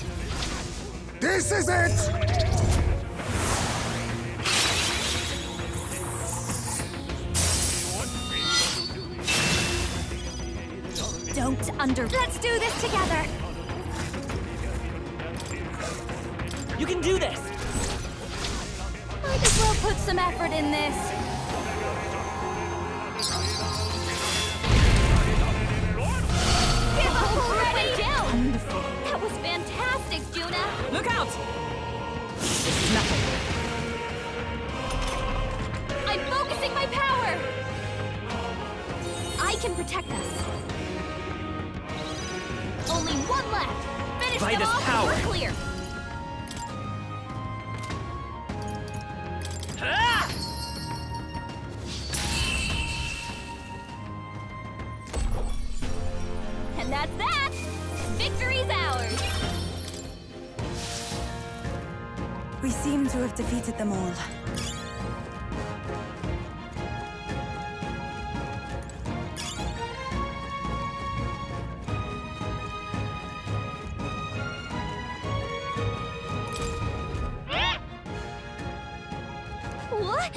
This is it! Don't under... Let's do this together. You can do this! Might as well put some effort in this. Give up already! Down. That was fantastic, Juna! Look out! This is nothing. Only one left! Finish By them this off power. and we're clear! Ah! And that's that! Victory's ours! We seem to have defeated them all. What?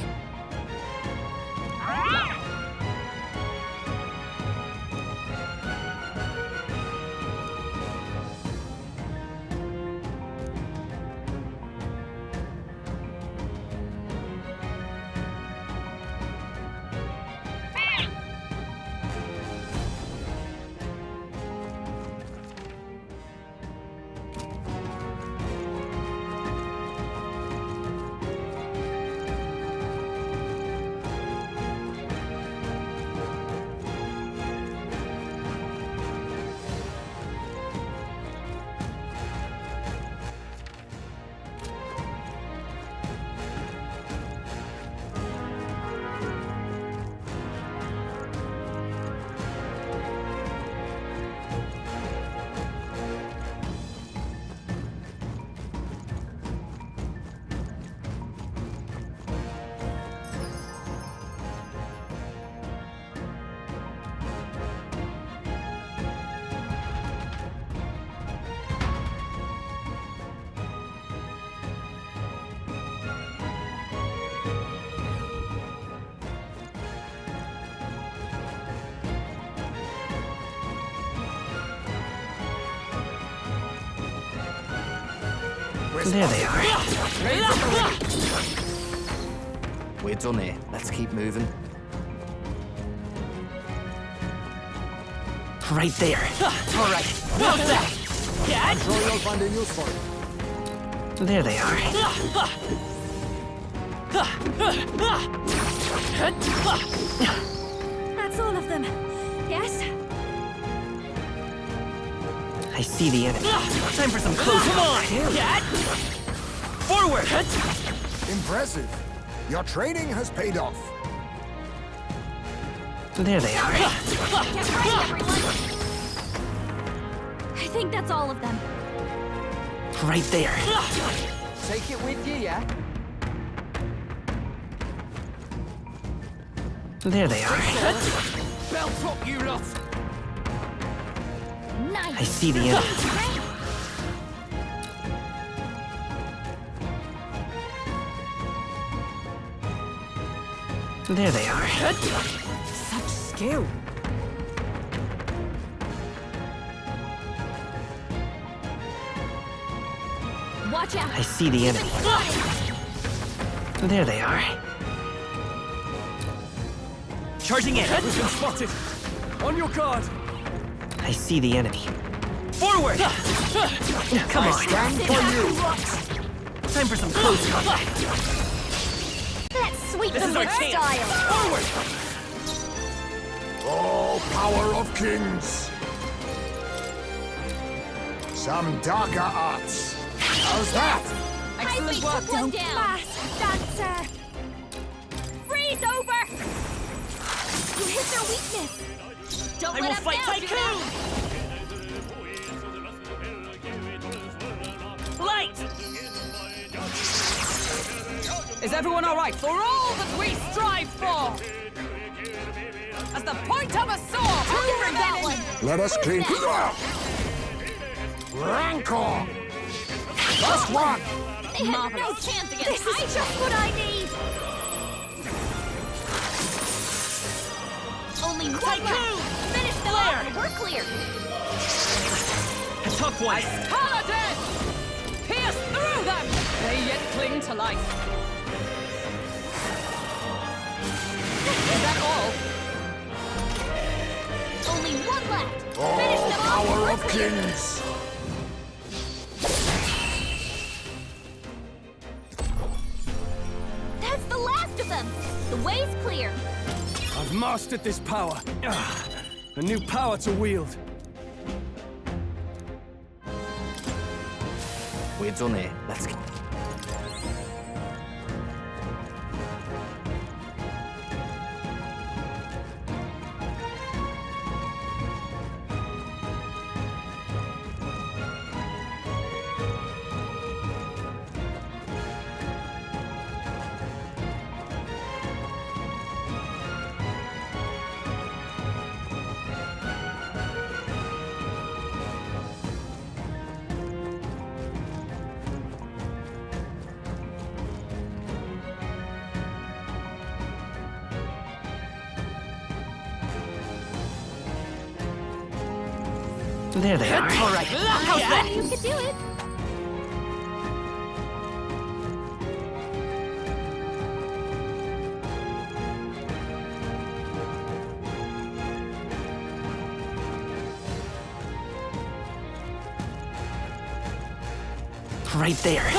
There they are. We're done here. Let's keep moving. Right there. All right. How's that? I'm sure you'll find a use for it. There they are. That's all of them. Yes? I see the enemy. Time for some close. Come on! Cat! Forward! Impressive. Your training has paid off. There they are. Get ready, everyone! I think that's all of them. Right there. Take it with you, yeah? There they are. Belt up, you lot! Nice! I see the enemy. There they are. Such skill. Watch out! I see the enemy. There they are. Charging in! We've been spotted! On your guard! I see the enemy. Forward! Come on. Stand for you. Time for some close combat! Let's sweep This them is our with chance! style! Forward! Oh, power of kings. Some darker arts. How's that? Excellent work! Took one down! Fast dancer! Freeze over! You hit their weakness! Don't I let will up fight now, Tycoon! Light! Is everyone all right for all that we strive for? As the point of a sword, Who got one? Let us clean. Rancor! Last one! They have no chance against This is just what I need! Only one Tycoon! left! Finish them off and we're clear! A tough one! Paladin! Pierce through them! They yet cling to life. Is that all? Only one left! Finish Oh, them off and power we're of clear! kings! That's the last of them! The way's clear! I've mastered this power. A new power to wield. We're done here. Let's go. There they are. All right. How's that? You could do it. Right there.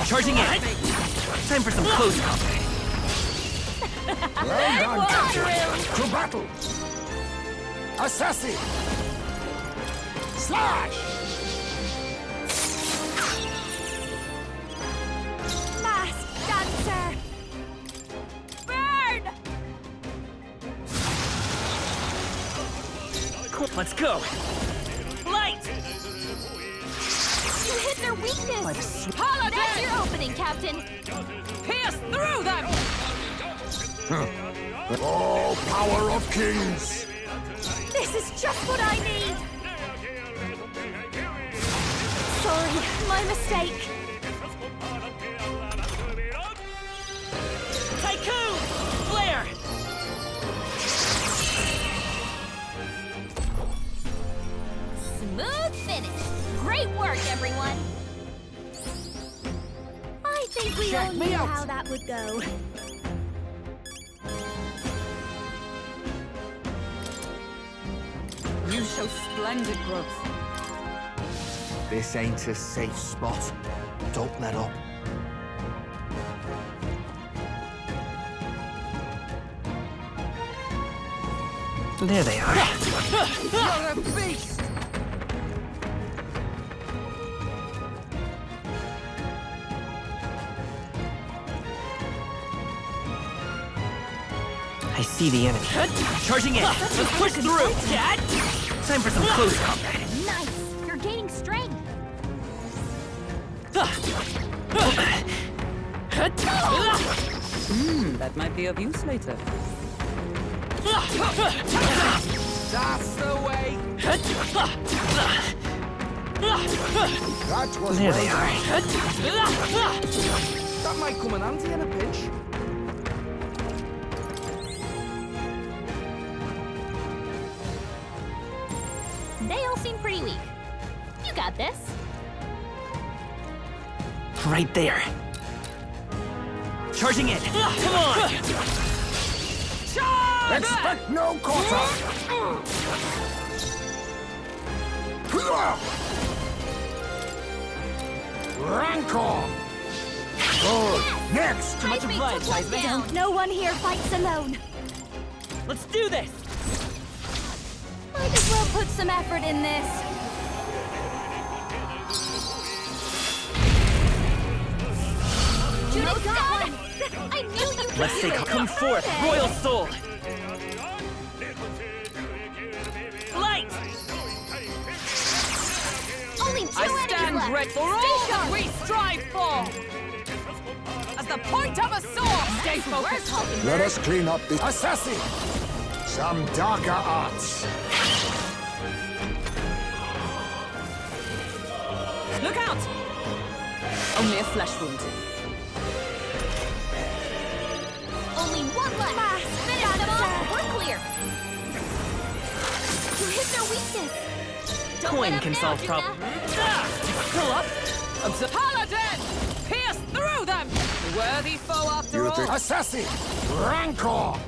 Charging in. Time for some close combat. Well done, Captain. To battle. Assassin. Slash. Masked dancer! Burn! Cool. Let's go. Light. You hit their weakness. Paladin! That's your opening, Captain. Pierce through them! Oh, power of kings! This is just what I need! Sorry, my mistake. Tycoon! Flare! Smooth finish. Great work, everyone. I think we all knew how that would go. You show splendid growth. This ain't a safe spot. Don't let up. There they are. You're a beast! I see the enemy. Charging in. Let's push through. Dad. Time for some close combat. Nice. You're gaining strength. That might be of use later. That's the way! That was There they are. That might come in handy in a pinch. They all seem pretty weak. You got this. Right there. Charging in. Come on. Charge! Expect no quarter! Rancor! Good. Next! Too much obliged, guys. Down. No one here fights alone. Let's do this. Might as well put some effort in this. Judith got one! I knew you could Let's do say it. come forth, Royal Soul. Light. Only two I enemies stand left. ready for Stay all sharp. we strive for! As the point of a sword! Stay focused! Let us clean up the assassin! Some darker arts. Look out! Only a flesh wound. Only one left. Finish them off. We're clear. You hit their weakness. Don't Coin let up can now, solve Judah. problems. Pull up. Paladin! Pierce through them! A worthy foe after You all. think assassin! Rancor!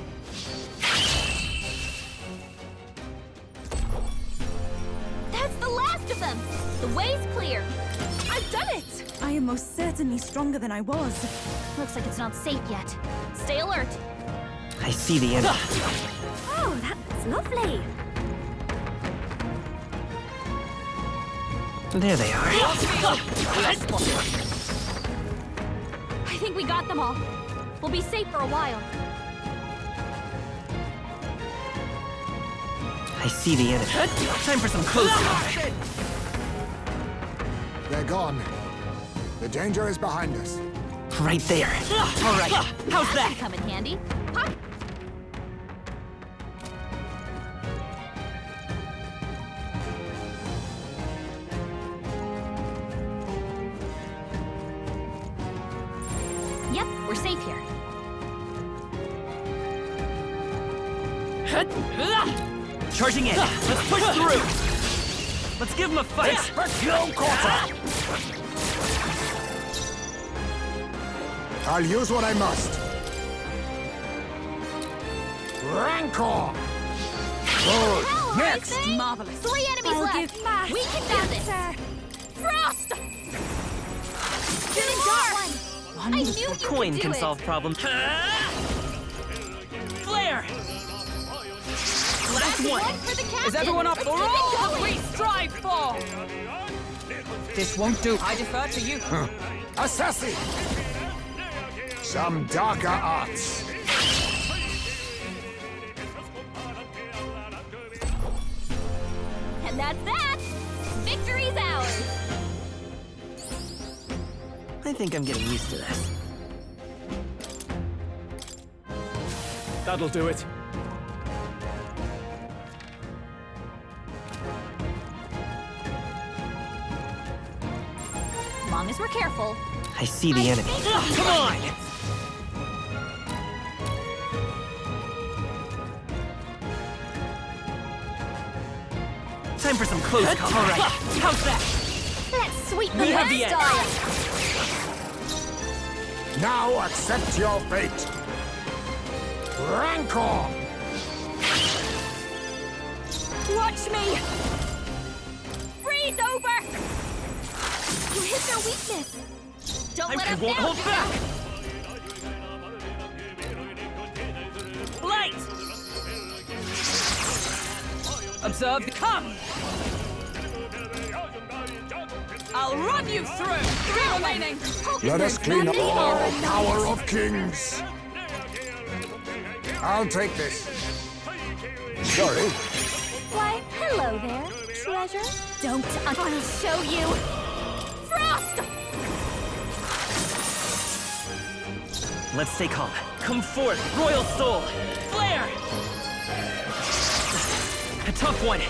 That's the last of them. The way's clear. I've done it! I am most certainly stronger than I was. Looks like it's not safe yet. Stay alert. I see the enemy. Oh, that's lovely. There they are. I think we got them all. We'll be safe for a while. I see the enemy. Time for some close fire. They're gone. The danger is behind us. Right there. All right. How's that? Come in handy. Huh? Yep, we're safe here. Charging in. Let's push through. Let's give him a fight. Expect no quarter. I'll use what I must. Rancor! Good. Next! Marvelous. 3 enemies left. We can do this. Frost! Shooting got one. I knew you Coin could do can it. solve problems. Flare! Last one. For the captain. Is everyone up Let's for keep it all that going. we strive for? This won't do. I defer to you. Assassin! Some darker arts. And that's that. Victory's ours. I think I'm getting used to this. That'll do it. As long as we're careful. I see the enemy. Come on! Time for some close call. All right. How's that? Let's sweeten We the have the edge. style. Now accept your fate. Rancor! Watch me! Freeze over! You hit their weakness! Don't let I us won't down, hold back! Light! Observe. Come! I'll run you through! 3 remaining! Let us clean up all power of kings. I'll take this. Sorry. Why, hello there, treasure. Don't. I'll show you. Frost! Let's stay calm. Come forth, Royal Soul! Flare! A tough one.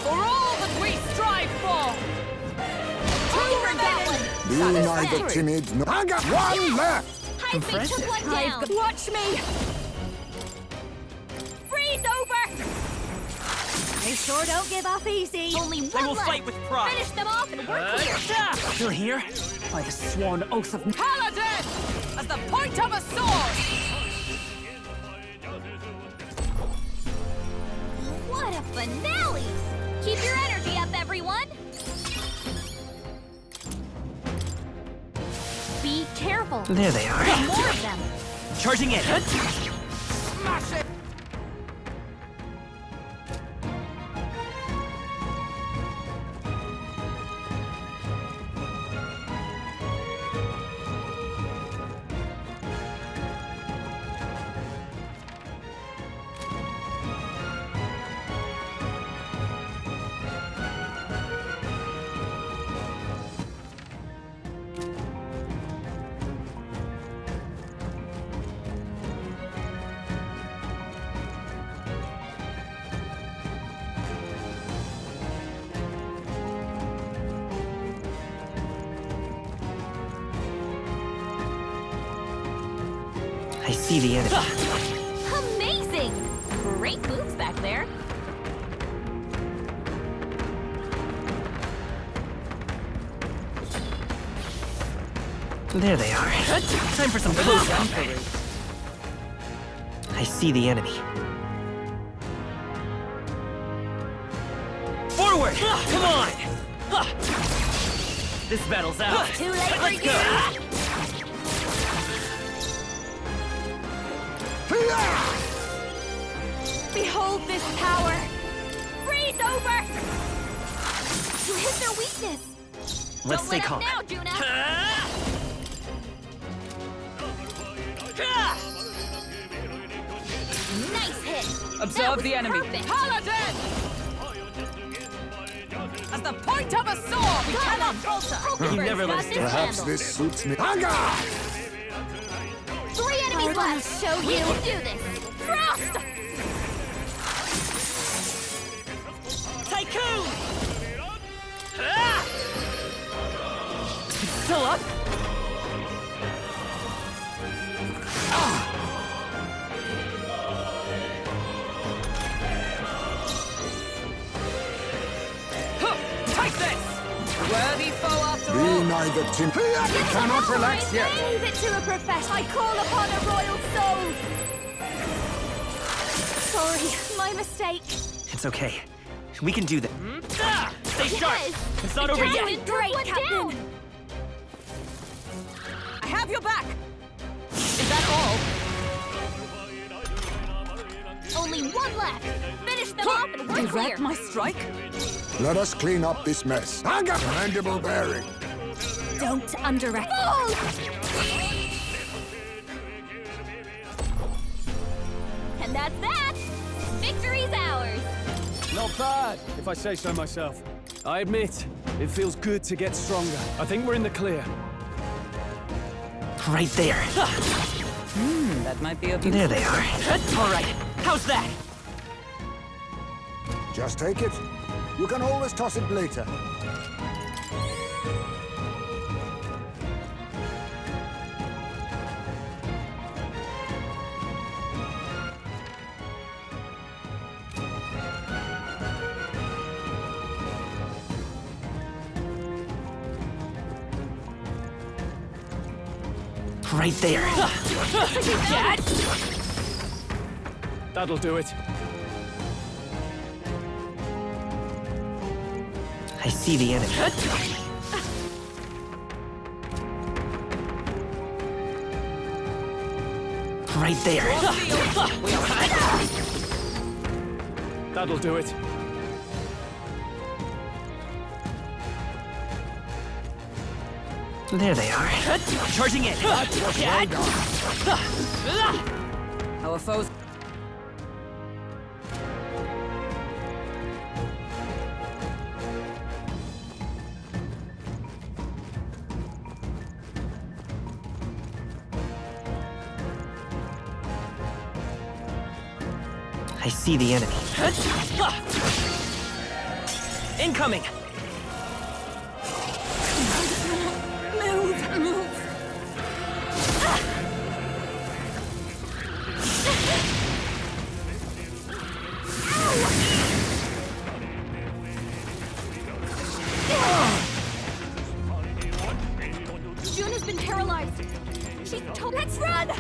For all that we strive for! 2 remaining! Be neither timid nor... I got one left! Hype took one down. Watch me! Freeze over! They sure don't give up easy. Only one I will left. fight with pride. Finish them off and we're clear. Still here? By the sworn oath of Paladin! As the point of a sword! What a finale! Keep your energy up, everyone! Be careful. There they are. More of them. Charging in. Smash it! I see the enemy. Amazing! Great moves back there. There they are. Time for some close combat. I see the enemy. Forward! Come on! This battle's out. Too late for Let's you! go! Behold this power! Freeze over! You hit their weakness! Let's Don't stay let calm. up now, Juna! Nice hit! Observe the enemy. Perfect. Paladin! As the point of a sword, we cannot falter. He never lets down. Perhaps this suits me. Hunger! 3 enemies left! Show you! We can do this! Frost! Tycoon! It's still up? Take this! Worthy foe after Be all. neither Tim. We cannot relax yet. Leave it to a professional. I call upon a royal soul! Sorry, my mistake. It's okay. We can do that. Stay sharp! It's not over yet! Great, Captain! I have your back! Is that all? Only one left! Finish them off and we're clear! Direct my strike? Let us clean up this mess. Hunger! Commendable bearing. Don't underestimate. And that's that! Victory's ours! Not bad, if I say so myself. I admit, it feels good to get stronger. I think we're in the clear. Right there. That might be a bit... There they are. All right. How's that? Just take it. You can always toss it later. Right there. That'll do it. I see the enemy. Right there. That'll do it. There they are. Charging in. Our foes... I see the enemy. Incoming! Move! Juna's been paralyzed. She's told. Let's run!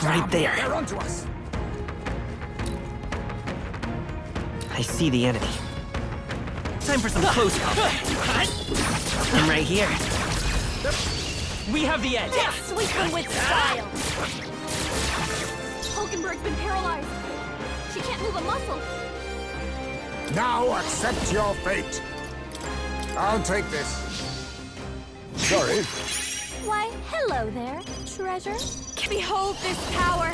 Right there. They're onto us. I see the enemy. Time for some close combat. I'm right here. We have the edge. Sweep them with style! Hulkenberg's been paralyzed. She can't move a muscle. Now accept your fate. I'll take this. Sorry. Why, hello there, treasure. Behold this power!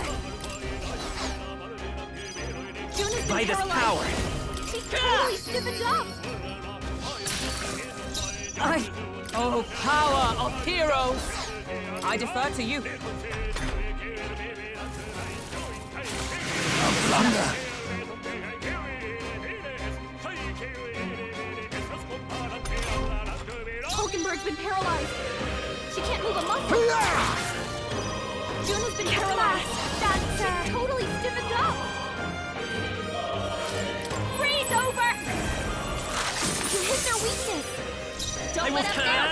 Juna's been By this paralyzed. power. She's totally stiffened up! Oh, power of heroes! I defer to you. Thunder. Hulkenberg's been paralyzed. She can't move a muscle. Juna's been paralyzed. That's totally stiffened up. Freeze over! You hit their weakness. Don't let up now,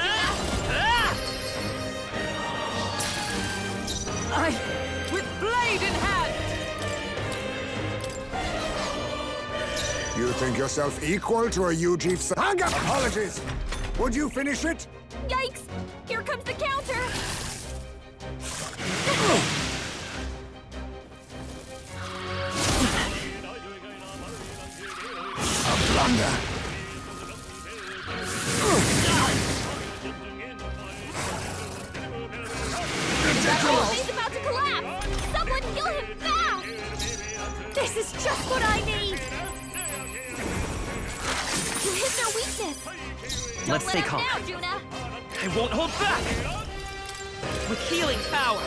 With blade in hand! You think yourself equal to a Ujief's hunger? Apologies. Would you finish it? Yikes! Here comes the counter! A blunder. He's about to collapse! Someone heal him fast! This is just what I need! You hit their weakness! Let's stay calm. Now, Juna! I won't hold back! With healing power!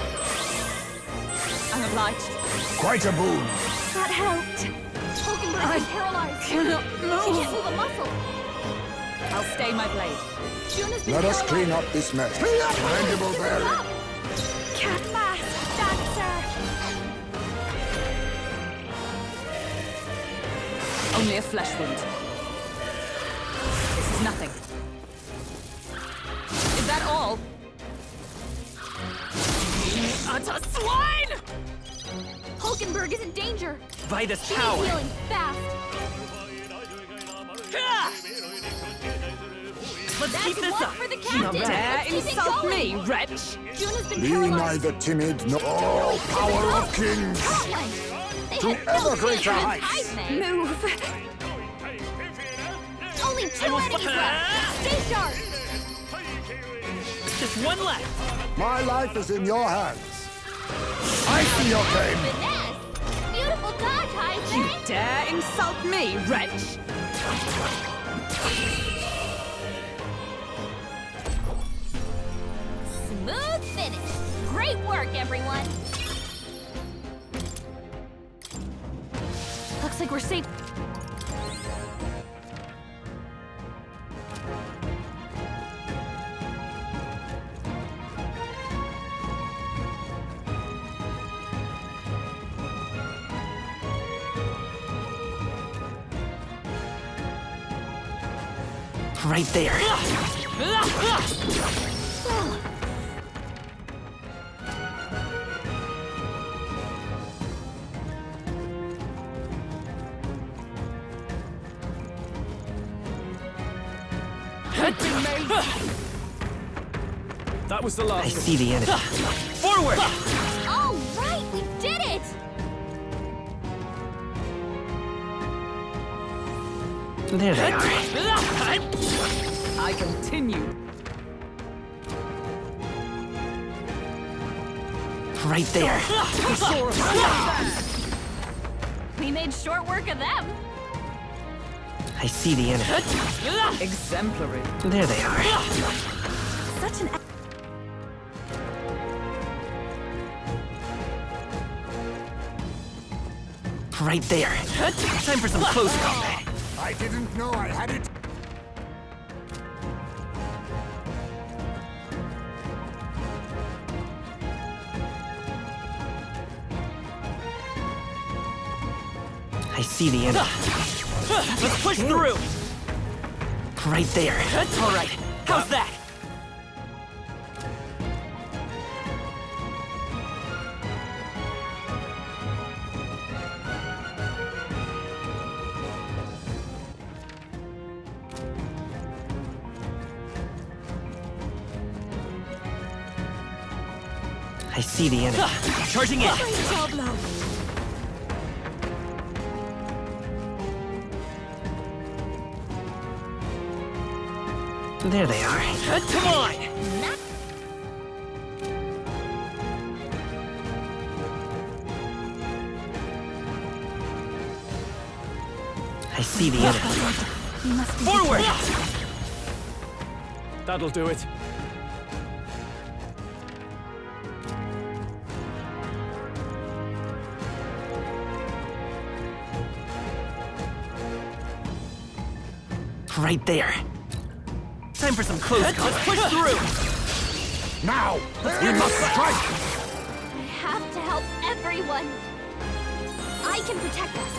I'm obliged. Quite a boon. That helped! Hulkenberg is paralyzed! cannot She move. can't move a muscle! I'll stay my blade. Juna's been Let us paralyzed. clean up this mess. Mandible Berry. Cat fast, dancer! Only a flesh wound. This is nothing. Is that all? You utter swine! Hulkenberg is in danger! By this She power! needs healing fast! Let's That's keep this one up! for the You captain! dare Let's keep it insult going. me, wretch! Juna's been Be paralyzed! neither timid nor all power of kings. They To had no ever greater chance heights. against Heisman. Move! Only two enemies left! Stay sharp! Just one left! My life is in your hands. I see your claim. Finesse! Beautiful dodge, Heisman! You dare insult me, wretch! Smooth finish! Great work, everyone! Looks like we're safe. Right there! That was the last. I see the enemy. Forward! All right, we did it! There they are. I continue. Right there. We made short work of them. I see the enemy. Exemplary. There they are. Such an... Right there. Time for some close combat. I didn't know I had it. I see the enemy. Let's push through! Right there. All right. How's that? I see the enemy. Charging in. Great job, love. There they are. Come on! I see the enemy. Forward! That'll do it. Right there. Time for some close combat. Let's push through! Now, we must strike! I have to help everyone. I can protect us.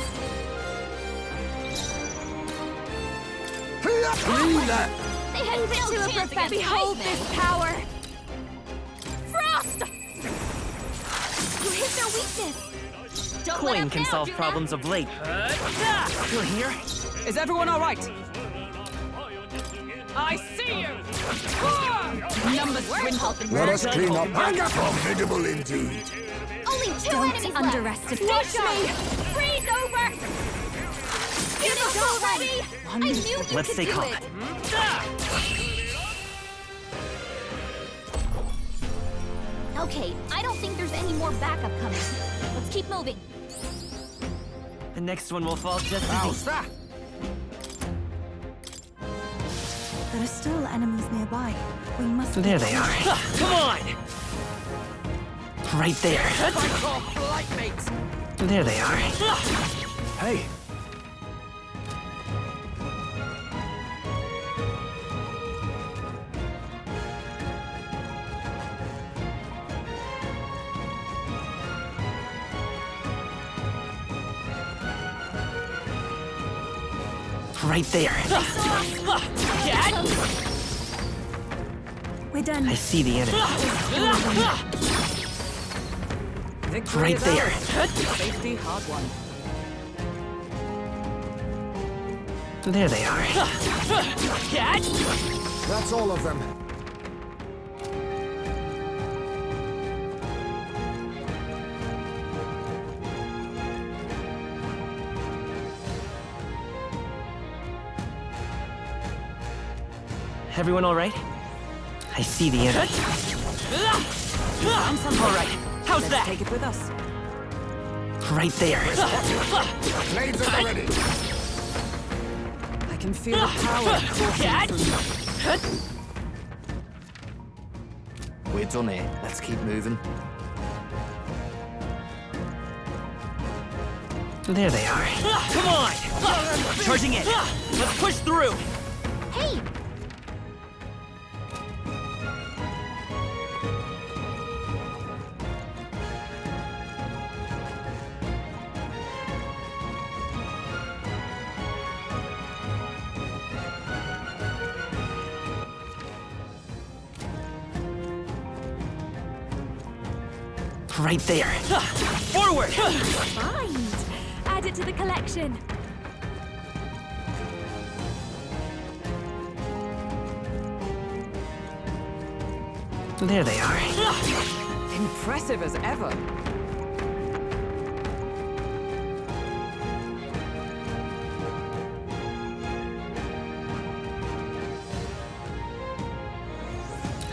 They had failed to chance against Behold this power! Frost! You hit their weakness. Don't let Coin up can now, solve Juna. problems of late. You're here? Is everyone all right? I see you! Numbers dwindle. Let us clean up. Formidable indeed. Only 2 Don't enemies underestimate left. Watch me! Freeze over! Get us already! I knew you Let's could stay do calm. it! Okay, I don't think there's any more backup coming. Let's keep moving. The next one will fall just as easy. There are still enemies nearby. We must. There they are. Come on! Right there. There they are. Hey! Right there. We're done. I see the enemy. Victory Right is there. ours. Safety hard won. There they are. That's all of them. Everyone all right? I see the enemy. All right. How's Let's that? take it with us. Right there. Blades at the ready. I can feel the power coursing through me. We're done here. Let's keep moving. There they are. Come on! Charging in. Let's push through. Hey! Right there. Forward! Find! Add it to the collection. There they are. Impressive as ever.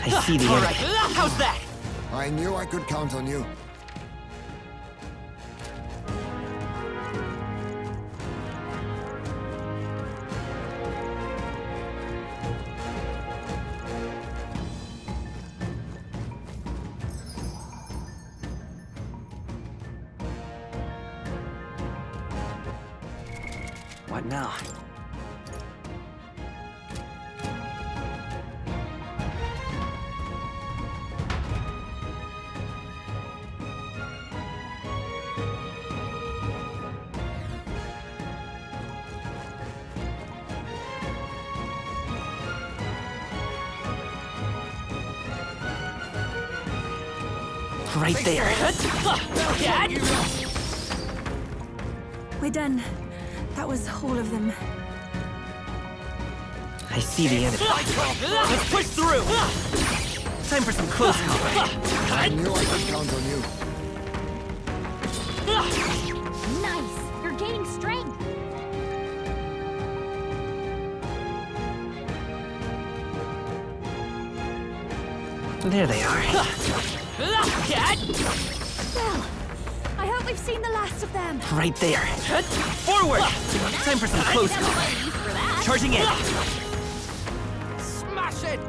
I see the enemy. How's that? I knew I could count on you. What now? Right there. We're done. That was all of them. I see the enemy. Let's push through. Time for some close combat. I knew I could count on you. Nice! You're gaining strength! There they are. Well, I hope we've seen the last of them. Right there. Forward! Time for some close combat. Charging in. Smash it!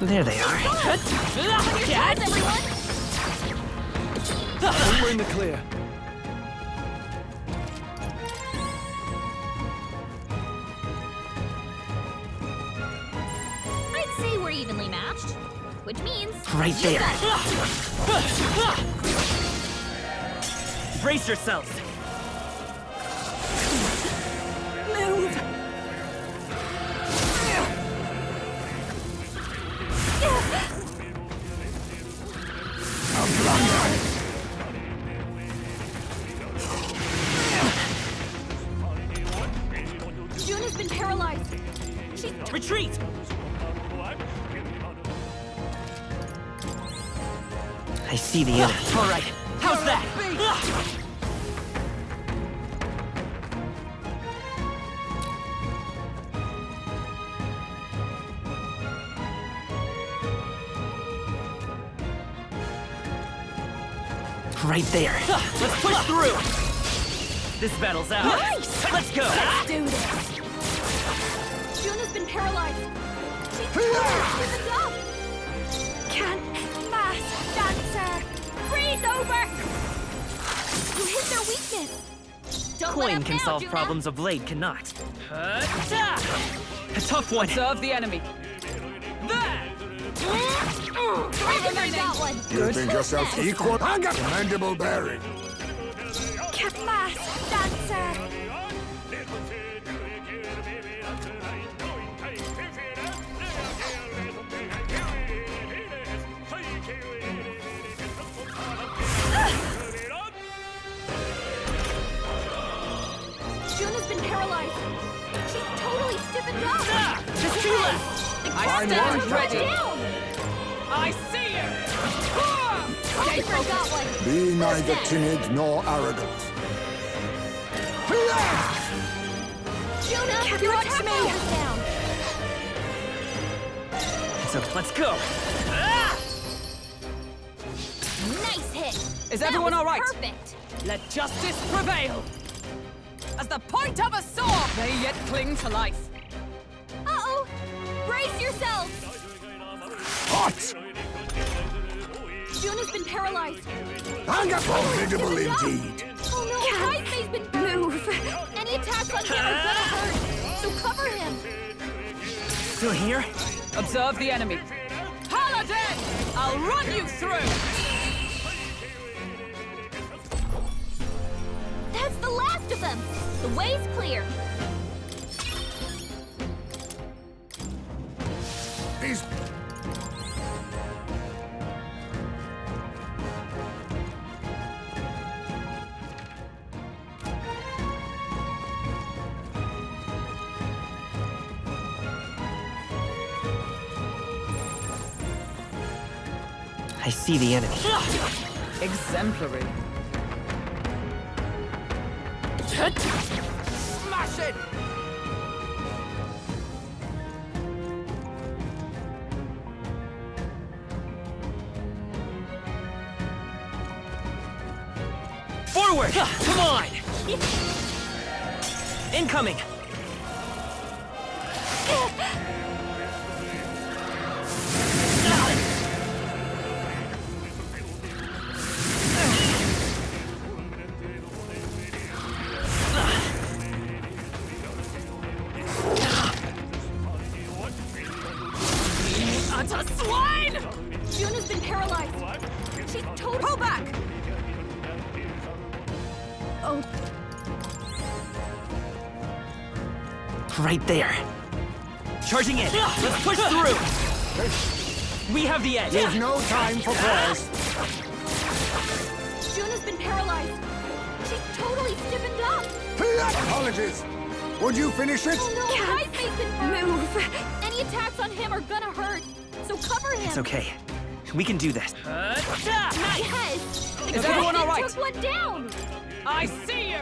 There they are. We're in the clear. I'd say we're evenly matched, which means Right you there. got it. Brace yourselves. Move! A blunder. Retreat! I see the enemy. All right. How's that? Right there. Let's push through. This battle's out. Nice! Let's go. Let's do this. Juna's been paralyzed. She's given up. Can't mass dancer. Freeze over. You hit their weakness. Don't let Coin up can now, solve Juna. problems a blade cannot. A tough one. Observe the enemy. There! Got one. You think yourself equal? Commendable bearing. Can't mass dancer. Juna's been paralyzed. She's totally stiffened up. Just two left. I stand ready. I see you. Sniper got one. Be neither timid nor arrogant. Juna, your attack power's down. So let's go. Nice hit. Is everyone all right? Perfect. Let justice prevail. As the point of a sword, they yet cling to life. Uh-oh. Brace yourselves. Hot! Juna's been paralyzed. Formidable indeed. Oh no, Kaise's been burned. Move. Any attacks on him are gonna hurt. So cover him. Still here? Observe the enemy. Paladin! I'll run you through! That's the last of them. The way's clear. He's... I see the enemy. Exemplary. Smash it! Forward! Come on! Incoming! Utter swine! Juna's been paralyzed. She's totally... Pull back! Oh, Right there. Charging in. Let's push through. We have the edge. There's no time for pause. Juna's been paralyzed. She's totally stiffened up. Apologies. Would you finish it? Oh no, Kaise's been burned. Move. Any attacks on him are gonna hurt. So cover him. It's okay. We can do this. Yes. Is everyone all right? Took one down. I see you!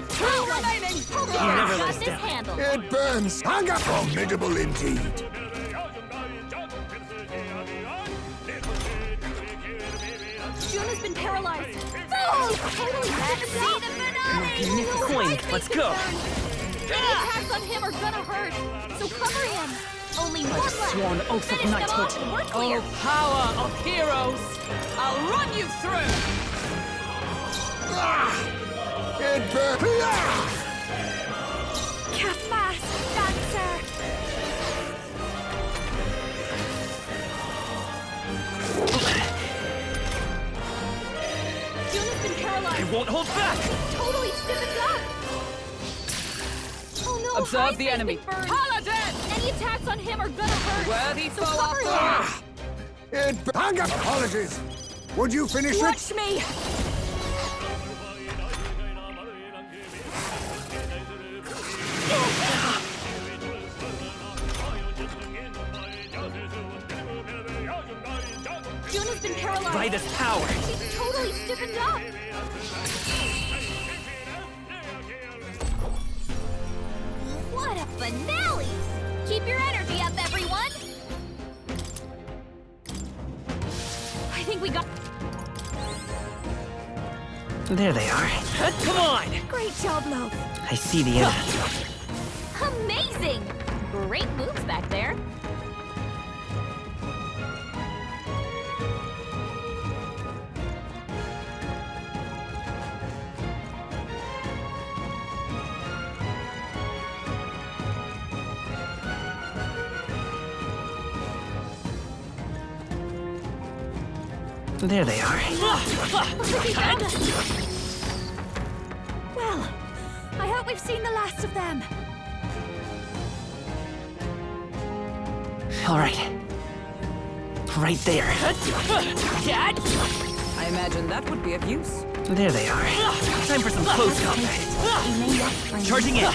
Two remaining! You never let us Got this down. handled. It burns. Formidable indeed. Juna's been paralyzed. Oh, totally stiffened up. Coin, let's go. Any attacks on him are gonna hurt. So cover him. Only one left. Sworn oath of Finish them knighthood. off and we're clear. Oh, power of heroes! I'll run you through! It burns. Can't mass dancer. Juna's been paralyzed. I won't hold back. Totally stiffened up. Oh no, Observe the Kaise's enemy. been burned. Paladin! Any attacks on him are gonna hurt. Worthy So foe cover after all. him. It Apologies. Would you finish it? Watch me. by this power. She's totally stiffened up. What a finale! Keep your energy up, everyone! I think we got... There they are. Come on! Great job, Love. I see the enemy. Amazing! Great moves back there. There they are. Well, I hope we've seen the last of them. All right. Right there. I imagine that would be of use. There they are. Time for some close combat. Charging in.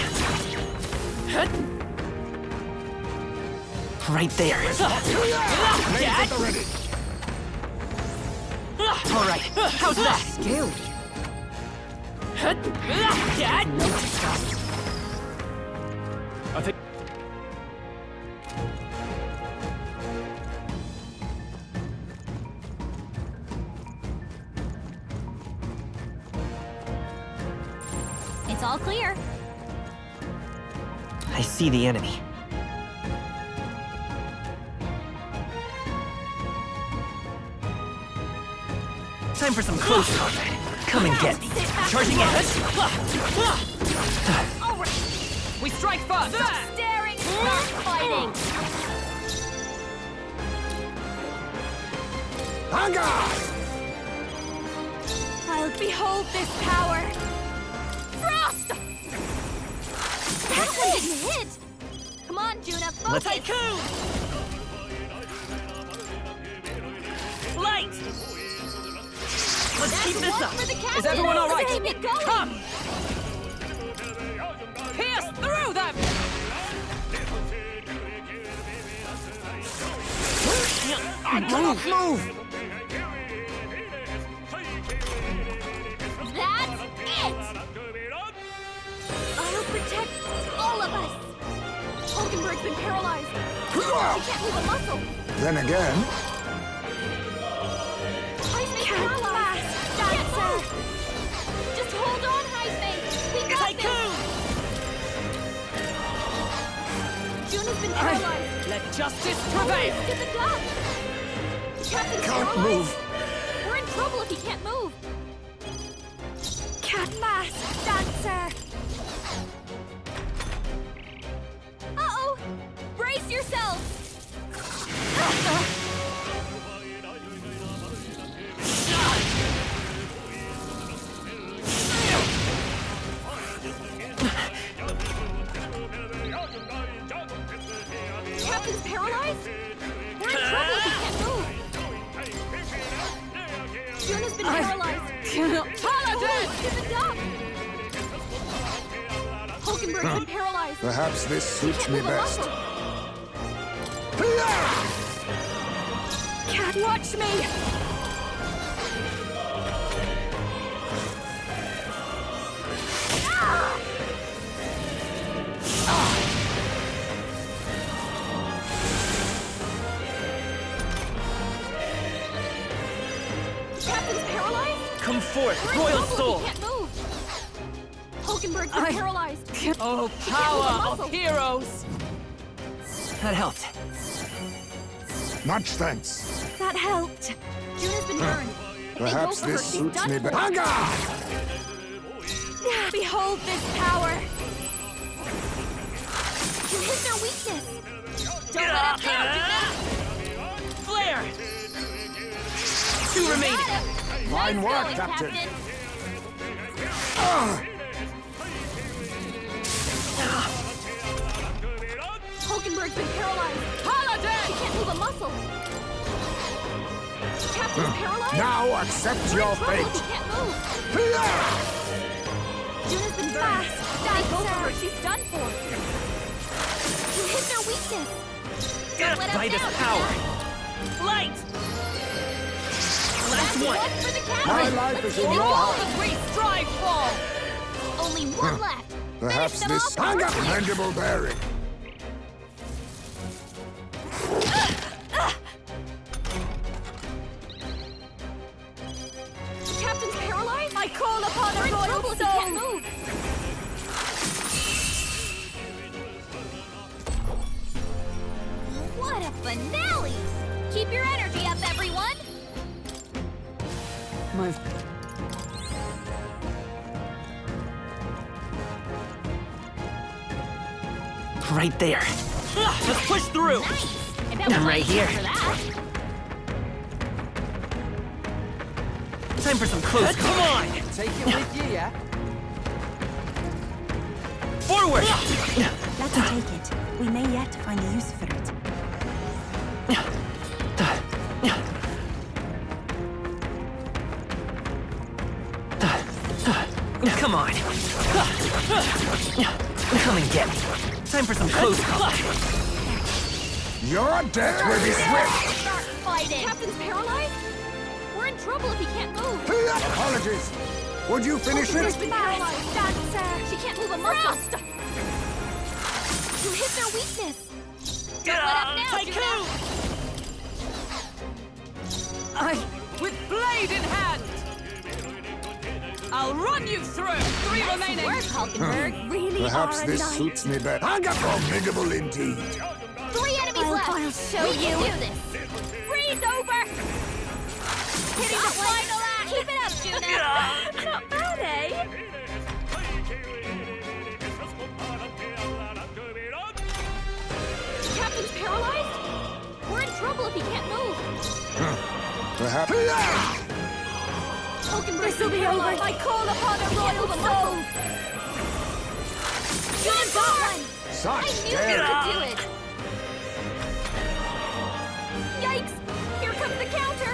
Right there. All right. How's that? Skill. I think... It's all clear. I see the enemy. Time for some close combat. Come and get me. Charging in. All right. We strike first. Stop staring, start fighting. I'll behold this power. Frost! That one didn't hit. Come on, Juna, focus. Haiku! Light! Let's keep this up. Is everyone all right? Keep it going. Come! Pierce through them! Move! That's it! I'll protect all of us. Hulkenberg's been paralyzed. She can't move a muscle. Then again, Heisen's paralyzed. Can't move. Just hold on, Heisman. We got this. Juna's been paralyzed. Let justice prevail! Get the dog. Captain's can't paralyzed. move. We're in trouble if he can't move. Cat mask dancer. Uh-oh! Brace yourself! Captain's paralyzed? We're in trouble if he can't move. Juna's been paralyzed. Paladin! Get the dog! Hulkenberg's been paralyzed. perhaps this suits me Move a best. muscle. Cat, watch me! Captain's paralyzed? Come forth, We're in Royal trouble if Soul! he can't move. Hulkenberg's been paralyzed. Oh, power of heroes! That helped. Much thanks. That helped. Juna's been burned. Perhaps If they go for her, this she's suits done me for. better. Behold this power! You hit their weakness. Don't let up now, Juna. Flare! Two remaining. Fine Nice work, going, Captain. Hulkenberg's been paralyzed. Paladin! She can't move a muscle. Captain's paralyzed? Now accept We're your in trouble if fate. he can't move. Juna's been burned. They go for her. She's done for. You hit their weakness. Gotta Let us fight this down, power! Juna. Light! Last one! For the captain. My life is in your All hands. that we strive for! Only one left. Perhaps Finish them this off and we're clear. mandible bearing. Captain's paralyzed? I call upon We're a in royal trouble if he can't soul! move. What a finale! Keep your energy up, everyone! Right there. Let's push through. Nice! I bet I'm we'll right like here. for that. Time for some close. Come on! Take it with you, yeah? Forward! Let's take it. We may yet find a use for it. Come on. Come and get me. Time for some close combat. Your death will be swift. Start fighting! Captain's paralyzed? We're in trouble if he can't move. Apologies. Would you finish She's it? been paralyzed. She can't move a muscle. You hit their weakness. Don't let up now, Juna. With blade in hand! I'll run you through! 3 remaining! Work, Hulkenberg. Really Perhaps are a this knight. suits me better. Formidable indeed. 3 enemies left. I'll show We can you. do this. Freeze over. Hitting the final act. Keep it up, Juna. Not bad, eh? Captain's paralyzed? We're in trouble if he can't move. Perhaps. Hulkenberg, This'll be over. I call upon a royal soul! Juna's got one. I Such knew you daring. could do it. Yikes! Here comes the counter.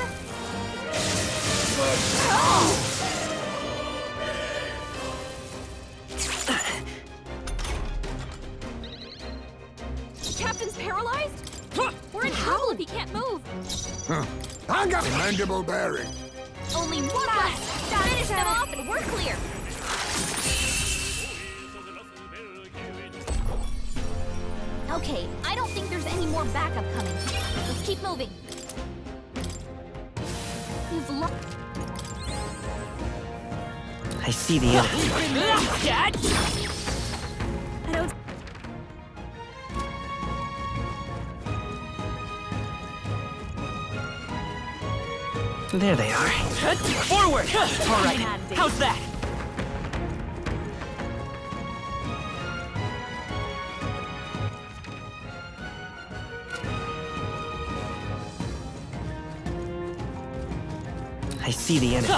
Captain's paralyzed? We're in trouble if he can't move. Mandible bearing. Only one left. Finish them off and we're clear. Okay, I don't think there's any more backup coming. Let's keep moving. You've lost. I see the enemy. I don't... There they are. Forward! All right, how's that? I see the enemy.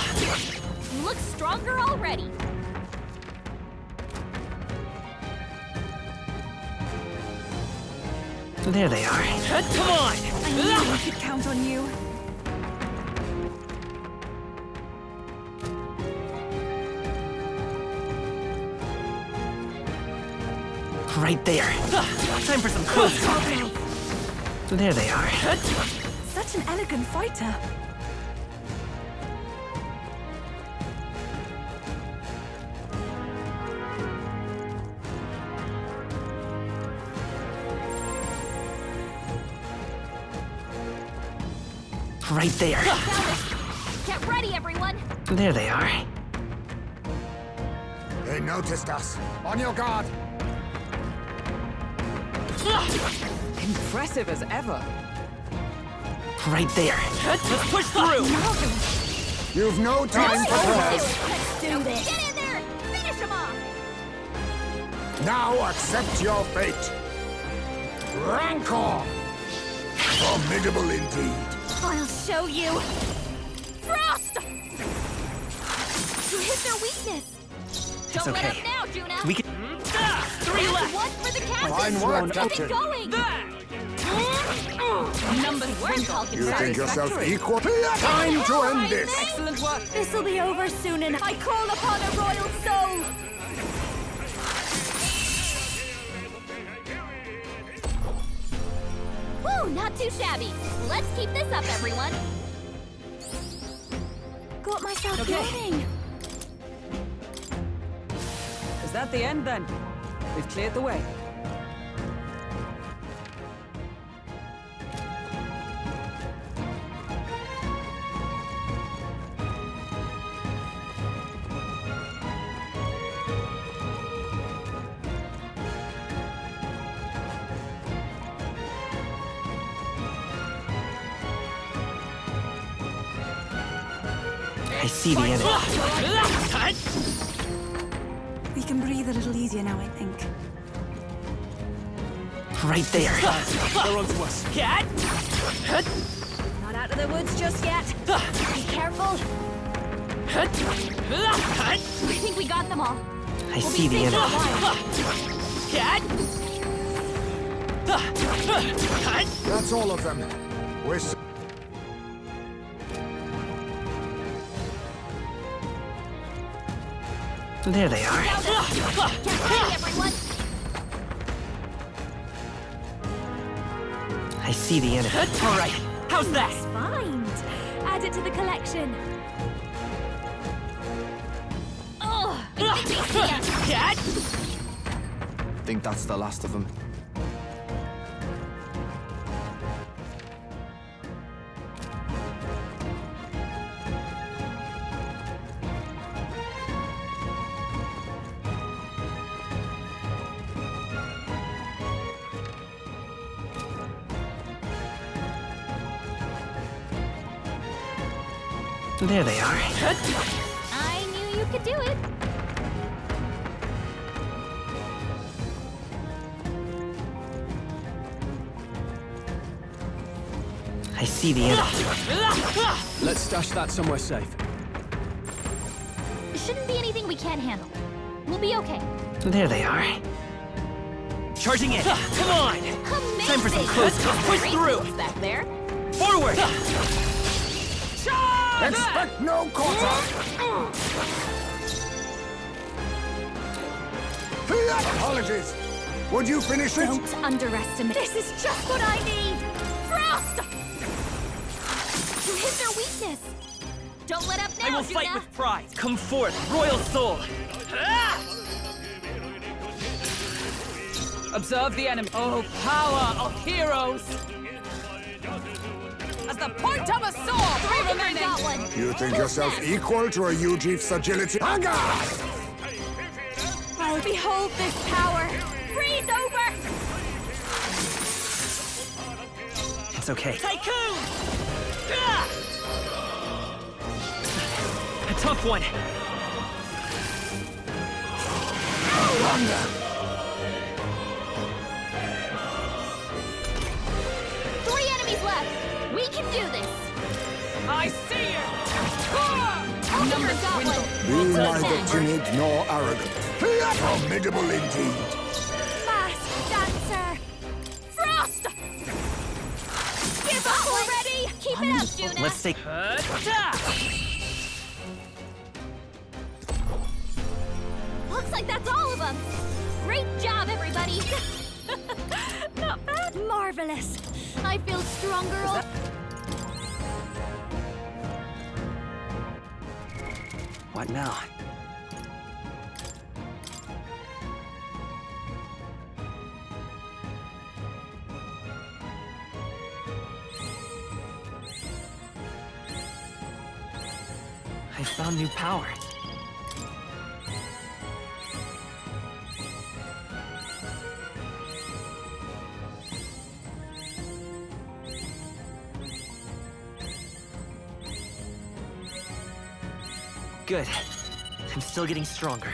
You look stronger already. There they are. Come on! I knew we could count on you. Right there. Time for some close combat. There they are. Such an elegant fighter. Right there. Get ready, everyone. There they are. They noticed us. On your guard. Impressive as ever. Right there. Let's push through. You've no time for prayers. Let's do this. Get in there. Finish him off. Now accept your fate. Rancor. Formidable indeed. I'll show you. Frost! You hit their weakness. It's Don't let okay. up now, Juna. We can. 3 left. One for the captain. Fine work, Keep Captain. it going. Number 3. You think yourself equal? Time to end this. Excellent work. This'll be over soon, and I call upon a royal soul! Woo, not too shabby. Let's keep this up, everyone. got myself yawning. Is that the end then? We've cleared the way. I see the enemy. We can breathe a little easier now, I think. Right there. They're onto us. Not out of the woods just yet. Be careful. I think we got them all. I see the enemy. That's all of them. We're There they are. Get ready, everyone. I see the enemy. All right. How's that? Find. Add it to the collection. Oh, Think that's the last of them. There they are. I knew you could do it. I see the enemy. Let's stash that somewhere safe. Shouldn't be anything we can't handle. We'll be okay. There they are. Charging in. Come on. Amazing. Time for some close up. Push through. What's back there? Forward. Expect no quarter! Apologies! Would you finish it? Don't underestimate. This is just what I need! Frost! You hit their weakness! Don't let up now, I will Juna. fight with pride. Come forth, royal soul. Observe the enemy. Oh, power of heroes! As the point of a sword, three remaining. Got one. You think yourself equal to a Ujief's agility? Hunger! I'll behold this power. Freeze over! It's okay. Tycoon! A tough one. Three enemies left. We can do this. I see you! Numbers got one. Be neither timid nor arrogant. Formidable indeed. Masked dancer. Frost! Give up already! Keep it up, Juna. Let's take. Looks like that's all of them. Great job, everybody. Not bad. Marvelous. I feel stronger. What now? I found new power. Good. I'm still getting stronger.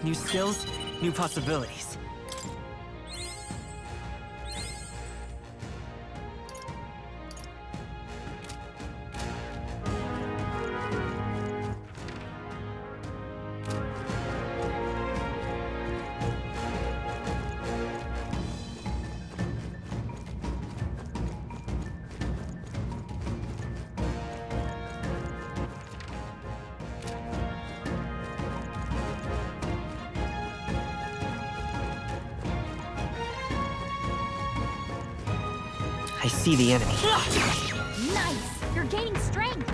New skills, new possibilities. I see the enemy. Nice! You're gaining strength!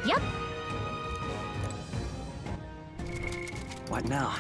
Yep. What now?